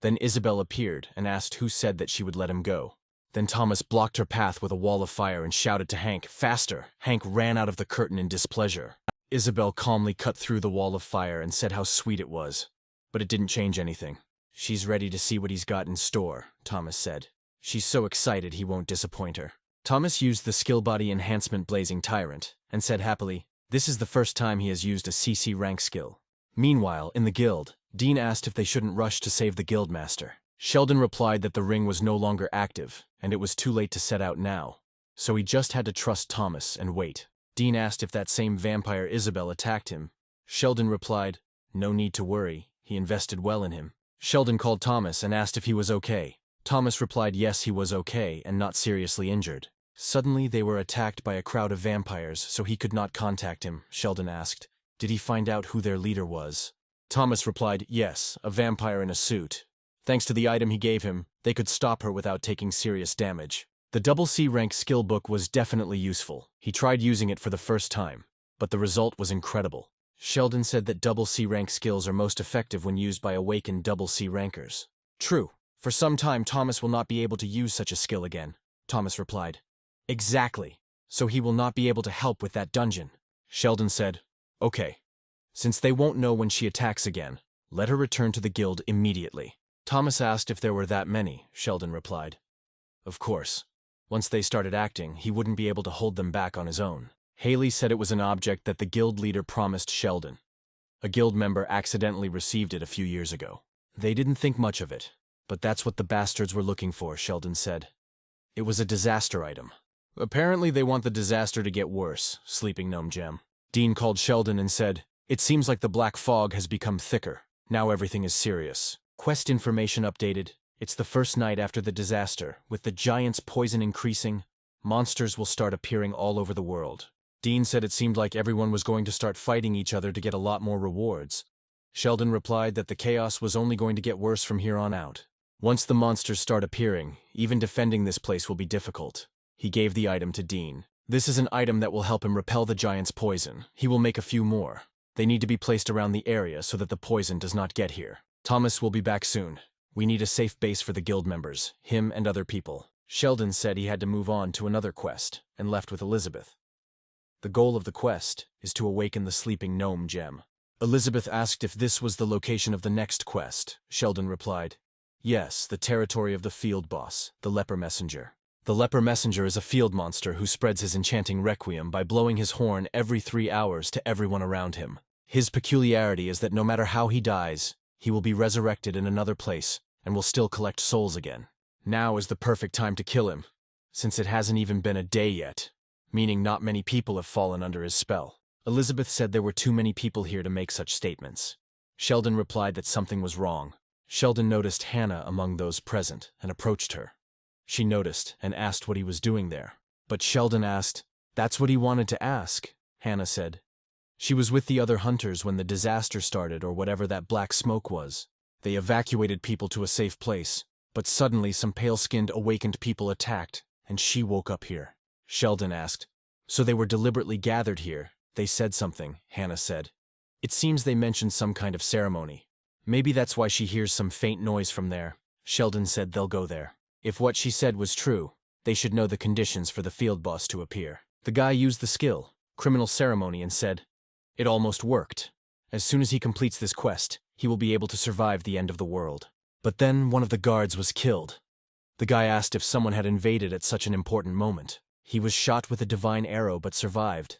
Then Isabel appeared and asked who said that she would let him go. Then Thomas blocked her path with a wall of fire and shouted to Hank, faster! Hank ran out of the curtain in displeasure. Isabel calmly cut through the wall of fire and said how sweet it was. But it didn't change anything. She's ready to see what he's got in store, Thomas said. She's so excited he won't disappoint her. Thomas used the skill body enhancement Blazing Tyrant and said happily, this is the first time he has used a CC rank skill. Meanwhile, in the guild, Dean asked if they shouldn't rush to save the guildmaster. Sheldon replied that the ring was no longer active, and it was too late to set out now. So he just had to trust Thomas and wait. Dean asked if that same vampire Isabel attacked him. Sheldon replied, no need to worry, he invested well in him. Sheldon called Thomas and asked if he was okay. Thomas replied yes, he was okay and not seriously injured. Suddenly they were attacked by a crowd of vampires, so he could not contact him. Sheldon asked, did he find out who their leader was? Thomas replied, yes, a vampire in a suit. Thanks to the item he gave him, they could stop her without taking serious damage. The double C rank skill book was definitely useful. He tried using it for the first time. but the result was incredible. Sheldon said that double C rank skills are most effective when used by awakened double C rankers. True. For some time Thomas will not be able to use such a skill again, Thomas replied. Exactly. So he will not be able to help with that dungeon. Sheldon said, Okay. Since they won't know when she attacks again, let her return to the guild immediately. Thomas asked if there were that many, Sheldon replied. Of course. Once they started acting, he wouldn't be able to hold them back on his own. Haley said it was an object that the guild leader promised Sheldon. A guild member accidentally received it a few years ago. They didn't think much of it, but that's what the bastards were looking for, Sheldon said. It was a disaster item. Apparently they want the disaster to get worse, Sleeping Gnome Gem. Dean called Sheldon and said, It seems like the black fog has become thicker. Now everything is serious. Quest information updated. It's the first night after the disaster. With the giant's poison increasing, monsters will start appearing all over the world. Dean said it seemed like everyone was going to start fighting each other to get a lot more rewards. Sheldon replied that the chaos was only going to get worse from here on out. Once the monsters start appearing, even defending this place will be difficult. He gave the item to Dean. This is an item that will help him repel the giant's poison. He will make a few more. They need to be placed around the area so that the poison does not get here. Thomas will be back soon. We need a safe base for the guild members, him and other people. Sheldon said he had to move on to another quest, and left with Elizabeth. The goal of the quest is to awaken the Sleeping Gnome Gem. Elizabeth asked if this was the location of the next quest. Sheldon replied, Yes, the territory of the field boss, the Leper Messenger. The Leper Messenger is a field monster who spreads his enchanting requiem by blowing his horn every 3 hours to everyone around him. His peculiarity is that no matter how he dies, he will be resurrected in another place and will still collect souls again. Now is the perfect time to kill him, since it hasn't even been a day yet, meaning not many people have fallen under his spell. Elizabeth said there were too many people here to make such statements. Sheldon replied that something was wrong. Sheldon noticed Hannah among those present and approached her. She noticed and asked what he was doing there. But Sheldon asked, That's what he wanted to ask, Hannah said. She was with the other hunters when the disaster started or whatever that black smoke was. They evacuated people to a safe place, but suddenly some pale-skinned awakened people attacked, and she woke up here. Sheldon asked, So they were deliberately gathered here? They said something, Hannah said. It seems they mentioned some kind of ceremony. Maybe that's why she hears some faint noise from there. Sheldon said they'll go there. If what she said was true, they should know the conditions for the field boss to appear. The guy used the skill, criminal ceremony, and said, It almost worked. As soon as he completes this quest, he will be able to survive the end of the world. But then one of the guards was killed. The guy asked if someone had invaded at such an important moment. He was shot with a divine arrow but survived.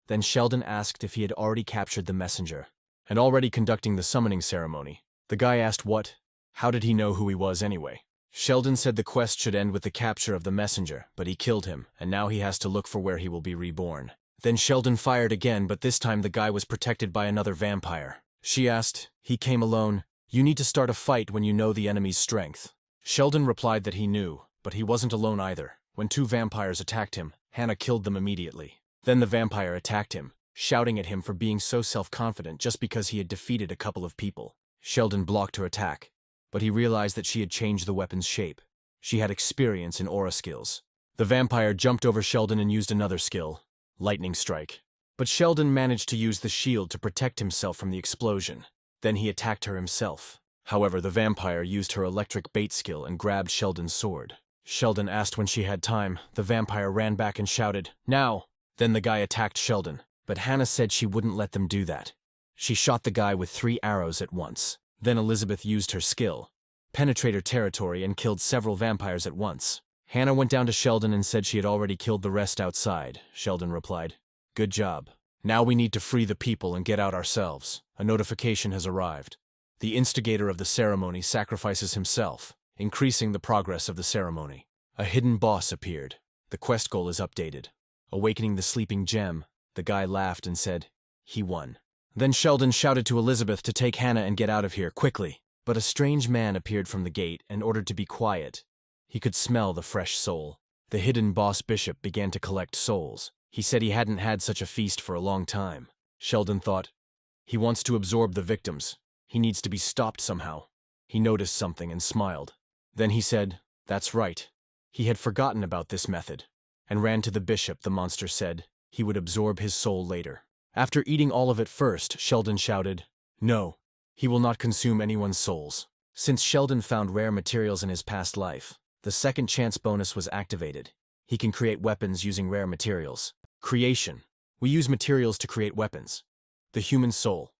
Then Sheldon asked if he had already captured the messenger, and already conducting the summoning ceremony. The guy asked what? How did he know who he was anyway? Sheldon said the quest should end with the capture of the messenger, but he killed him, and now he has to look for where he will be reborn. Then Sheldon fired again, but this time the guy was protected by another vampire. She asked, He came alone. You need to start a fight when you know the enemy's strength. Sheldon replied that he knew, but he wasn't alone either. When 2 vampires attacked him, Hannah killed them immediately. Then the vampire attacked him, shouting at him for being so self-confident just because he had defeated a couple of people. Sheldon blocked her attack, but he realized that she had changed the weapon's shape. She had experience in aura skills. The vampire jumped over Sheldon and used another skill, lightning strike. But Sheldon managed to use the shield to protect himself from the explosion. Then he attacked her himself. However, the vampire used her electric bait skill and grabbed Sheldon's sword. Sheldon asked when she had time. The vampire ran back and shouted, Now! Then the guy attacked Sheldon, but Hannah said she wouldn't let them do that. She shot the guy with 3 arrows at once. Then Elizabeth used her skill, penetrate her territory, and killed several vampires at once. Hannah went down to Sheldon and said she had already killed the rest outside. Sheldon replied, Good job. Now we need to free the people and get out ourselves. A notification has arrived. The instigator of the ceremony sacrifices himself, increasing the progress of the ceremony. A hidden boss appeared. The quest goal is updated. Awakening the sleeping gem, the guy laughed and said, He won. Then Sheldon shouted to Elizabeth to take Hannah and get out of here, quickly. But a strange man appeared from the gate and ordered to be quiet. He could smell the fresh soul. The hidden boss bishop began to collect souls. He said he hadn't had such a feast for a long time. Sheldon thought, He wants to absorb the victims. He needs to be stopped somehow. He noticed something and smiled. Then he said, That's right. He had forgotten about this method, and ran to the bishop. The monster said he would absorb his soul later. After eating all of it first, Sheldon shouted, "No, he will not consume anyone's souls." Since Sheldon found rare materials in his past life, the second chance bonus was activated. He can create weapons using rare materials. Creation. We use materials to create weapons. The human soul.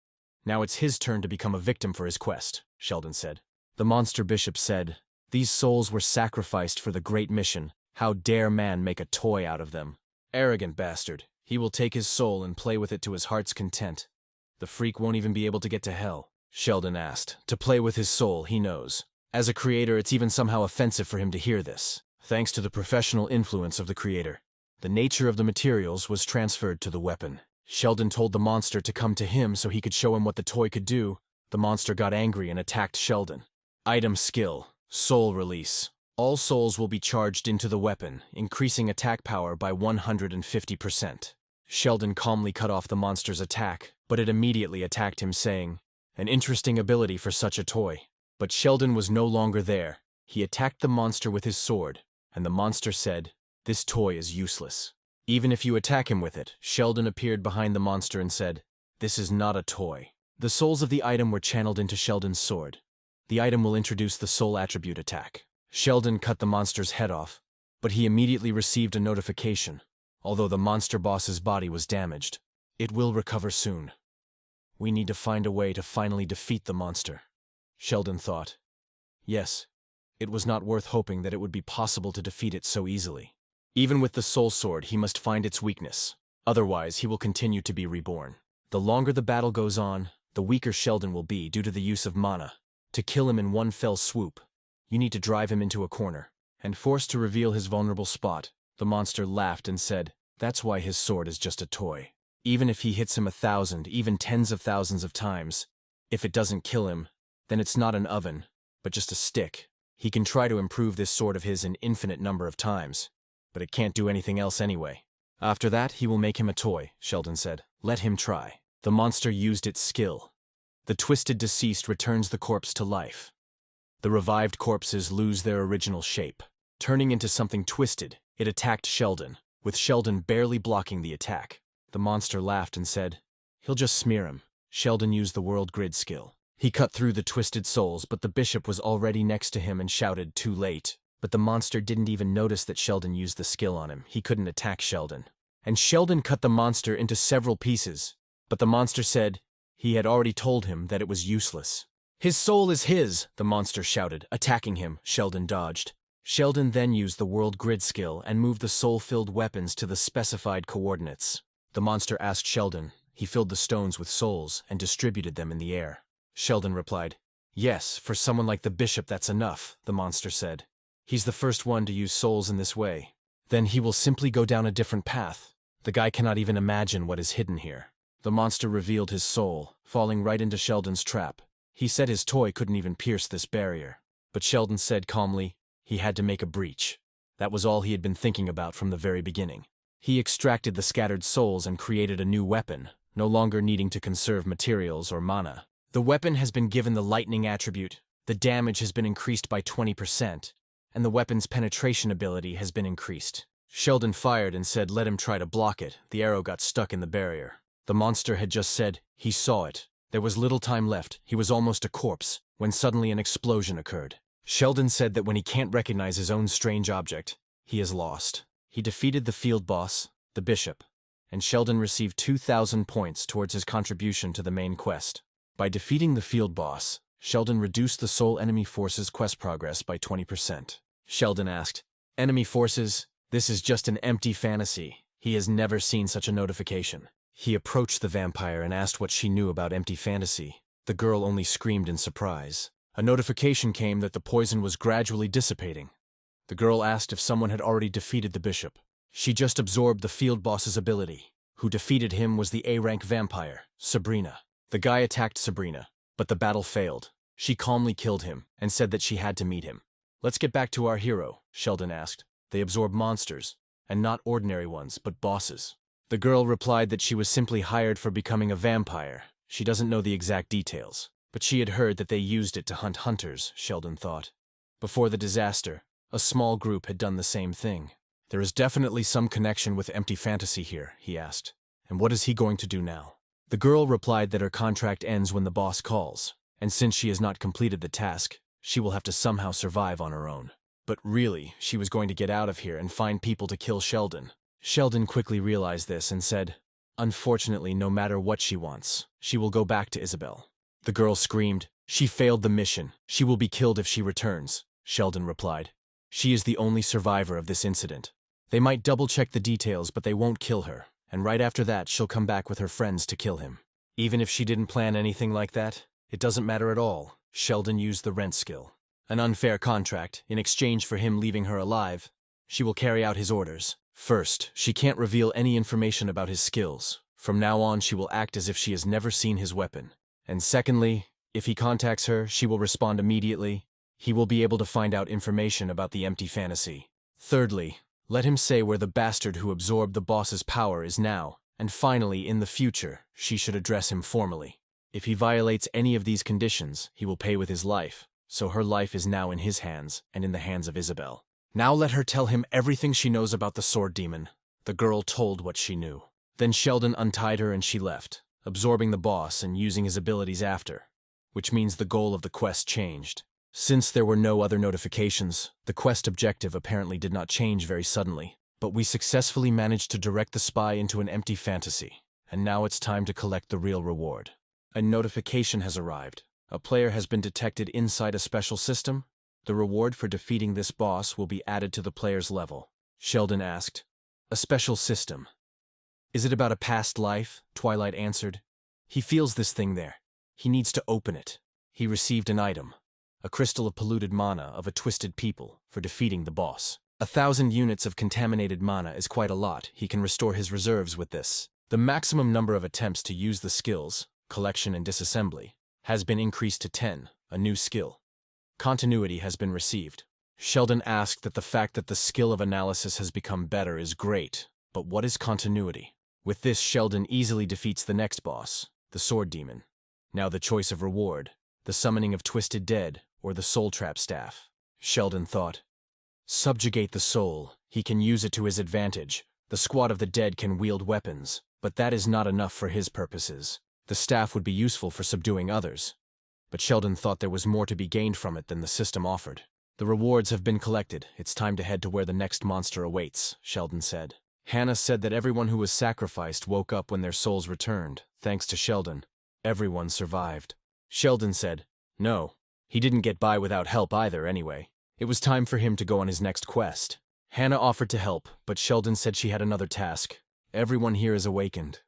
Now it's his turn to become a victim for his quest, Sheldon said. The monster bishop said, "These souls were sacrificed for the great mission. How dare man make a toy out of them? Arrogant bastard. He will take his soul and play with it to his heart's content. The freak won't even be able to get to hell." Sheldon asked. To play with his soul, he knows. As a creator, it's even somehow offensive for him to hear this. Thanks to the professional influence of the creator, the nature of the materials was transferred to the weapon. Sheldon told the monster to come to him so he could show him what the toy could do. The monster got angry and attacked Sheldon. Item skill. Soul release. All souls will be charged into the weapon, increasing attack power by 150%. Sheldon calmly cut off the monster's attack, but it immediately attacked him, saying, "An interesting ability for such a toy." But Sheldon was no longer there. He attacked the monster with his sword, and the monster said, "This toy is useless." Even if you attack him with it, Sheldon appeared behind the monster and said, "This is not a toy." The souls of the item were channeled into Sheldon's sword. The item will introduce the soul attribute attack. Sheldon cut the monster's head off, but he immediately received a notification. Although the monster boss's body was damaged, it will recover soon. We need to find a way to finally defeat the monster, Sheldon thought. Yes, it was not worth hoping that it would be possible to defeat it so easily. Even with the soul sword, he must find its weakness. Otherwise, he will continue to be reborn. The longer the battle goes on, the weaker Sheldon will be due to the use of mana. To kill him in one fell swoop, you need to drive him into a corner. And forced to reveal his vulnerable spot, the monster laughed and said, "That's why his sword is just a toy. Even if he hits him 1,000, even tens of thousands of times, if it doesn't kill him, then it's not an oven, but just a stick. He can try to improve this sword of his an infinite number of times, but it can't do anything else anyway. After that, he will make him a toy," Sheldon said. "Let him try." The monster used its skill. The twisted deceased returns the corpse to life. The revived corpses lose their original shape. Turning into something twisted, it attacked Sheldon, with Sheldon barely blocking the attack. The monster laughed and said, "He'll just smear him." Sheldon used the world grid skill. He cut through the twisted souls, but the bishop was already next to him and shouted, "Too late." But the monster didn't even notice that Sheldon used the skill on him. He couldn't attack Sheldon. And Sheldon cut the monster into several pieces, but the monster said he had already told him that it was useless. "His soul is his," the monster shouted, attacking him. Sheldon dodged. Sheldon then used the world grid skill and moved the soul-filled weapons to the specified coordinates. The monster asked Sheldon. He filled the stones with souls and distributed them in the air. Sheldon replied, "Yes, for someone like the bishop that's enough," the monster said. "He's the first one to use souls in this way. Then he will simply go down a different path. The guy cannot even imagine what is hidden here." The monster revealed his soul, falling right into Sheldon's trap. He said his toy couldn't even pierce this barrier. But Sheldon said calmly, he had to make a breach. That was all he had been thinking about from the very beginning. He extracted the scattered souls and created a new weapon, no longer needing to conserve materials or mana. The weapon has been given the lightning attribute, the damage has been increased by 20%, and the weapon's penetration ability has been increased. Sheldon fired and said let him try to block it. The arrow got stuck in the barrier. The monster had just said he saw it. There was little time left. He was almost a corpse, when suddenly an explosion occurred. Sheldon said that when he can't recognize his own strange object, he is lost. He defeated the field boss, the bishop, and Sheldon received 2,000 points towards his contribution to the main quest. By defeating the field boss, Sheldon reduced the Soul Enemy Force's quest progress by 20%. Sheldon asked, "Enemy forces? This is just an empty fantasy." He has never seen such a notification. He approached the vampire and asked what she knew about empty fantasy. The girl only screamed in surprise. A notification came that the poison was gradually dissipating. The girl asked if someone had already defeated the bishop. She just absorbed the field boss's ability. Who defeated him was the A-rank vampire, Sabrina. The guy attacked Sabrina, but the battle failed. She calmly killed him and said that she had to meet him. "Let's get back to our hero," Sheldon asked. "They absorb monsters, and not ordinary ones, but bosses." The girl replied that she was simply hired for becoming a vampire. She doesn't know the exact details, but she had heard that they used it to hunt hunters, Sheldon thought. Before the disaster, a small group had done the same thing. "There is definitely some connection with empty fantasy here," he asked. And what is he going to do now? The girl replied that her contract ends when the boss calls, and since she has not completed the task, she will have to somehow survive on her own. But really, she was going to get out of here and find people to kill Sheldon. Sheldon quickly realized this and said, "Unfortunately, no matter what she wants, she will go back to Isabel." The girl screamed, "She failed the mission. She will be killed if she returns." Sheldon replied, "She is the only survivor of this incident. They might double-check the details, but they won't kill her, and right after that she'll come back with her friends to kill him." Even if she didn't plan anything like that, it doesn't matter at all. Sheldon used the rent skill. An unfair contract, in exchange for him leaving her alive. She will carry out his orders. First, she can't reveal any information about his skills. From now on, she will act as if she has never seen his weapon. And secondly, if he contacts her, she will respond immediately. He will be able to find out information about the empty fantasy. Thirdly, let him say where the bastard who absorbed the boss's power is now. And finally, in the future, she should address him formally. If he violates any of these conditions, he will pay with his life. So her life is now in his hands and in the hands of Isabel. Now let her tell him everything she knows about the sword demon. The girl told what she knew. Then Sheldon untied her and she left, absorbing the boss and using his abilities after, which means the goal of the quest changed. Since there were no other notifications, the quest objective apparently did not change very suddenly, but we successfully managed to direct the spy into an empty fantasy, and now it's time to collect the real reward. A notification has arrived. A player has been detected inside a special system. The reward for defeating this boss will be added to the player's level. Sheldon asked, "A special system. Is it about a past life?" Twilight answered. "He feels this thing there. He needs to open it." He received an item, a crystal of polluted mana of a twisted people, for defeating the boss. 1,000 units of contaminated mana is quite a lot. He can restore his reserves with this. The maximum number of attempts to use the skills, collection and disassembly, has been increased to 10, a new skill. Continuity has been received. Sheldon asked that the fact that the skill of analysis has become better is great, but what is continuity? With this, Sheldon easily defeats the next boss, the sword demon. Now the choice of reward, the summoning of Twisted Dead or the soul trap staff. Sheldon thought, subjugate the soul, he can use it to his advantage. The squad of the dead can wield weapons, but that is not enough for his purposes. The staff would be useful for subduing others, but Sheldon thought there was more to be gained from it than the system offered. The rewards have been collected. It's time to head to where the next monster awaits, Sheldon said. Hannah said that everyone who was sacrificed woke up when their souls returned, thanks to Sheldon. Everyone survived. Sheldon said, no, he didn't get by without help either anyway. It was time for him to go on his next quest. Hannah offered to help, but Sheldon said she had another task. Everyone here is awakened,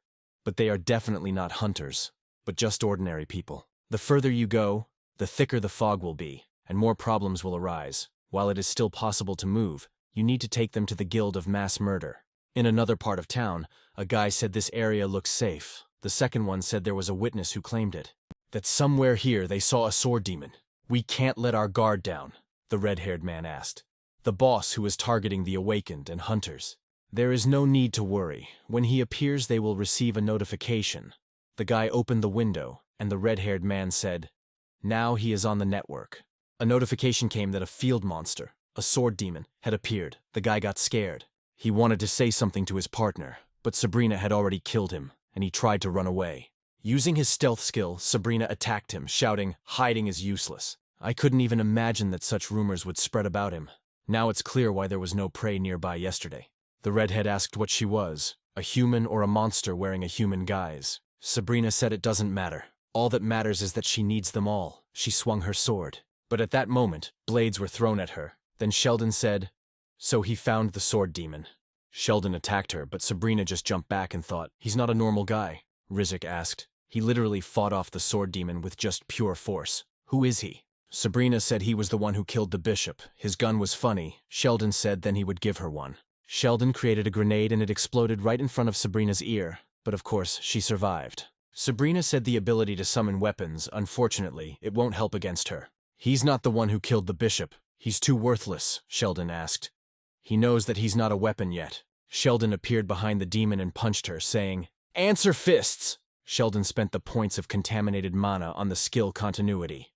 but they are definitely not hunters, but just ordinary people. The further you go, the thicker the fog will be, and more problems will arise. While it is still possible to move, you need to take them to the Guild of Mass Murder. In another part of town, a guy said this area looks safe. The second one said there was a witness who claimed it. That somewhere here they saw a sword demon. We can't let our guard down, the red-haired man asked. The boss who is targeting the awakened and hunters. There is no need to worry. When he appears, they will receive a notification. The guy opened the window, and the red-haired man said, now he is on the network. A notification came that a field monster, a sword demon, had appeared. The guy got scared. He wanted to say something to his partner, but Sabrina had already killed him, and he tried to run away. Using his stealth skill, Sabrina attacked him, shouting, hiding is useless. I couldn't even imagine that such rumors would spread about him. Now it's clear why there was no prey nearby yesterday. The redhead asked what she was, a human or a monster wearing a human guise. Sabrina said it doesn't matter. All that matters is that she needs them all. She swung her sword. But at that moment, blades were thrown at her. Then Sheldon said, so he found the sword demon. Sheldon attacked her, but Sabrina just jumped back and thought, he's not a normal guy. Rizik asked. He literally fought off the sword demon with just pure force. Who is he? Sabrina said he was the one who killed the bishop. His gun was funny. Sheldon said then he would give her one. Sheldon created a grenade and it exploded right in front of Sabrina's ear, but of course, she survived. Sabrina said the ability to summon weapons, unfortunately, it won't help against her. He's not the one who killed the bishop. He's too worthless, Sheldon asked. He knows that he's not a weapon yet. Sheldon appeared behind the demon and punched her, saying, answer fists! Sheldon spent the points of contaminated mana on the skill continuity.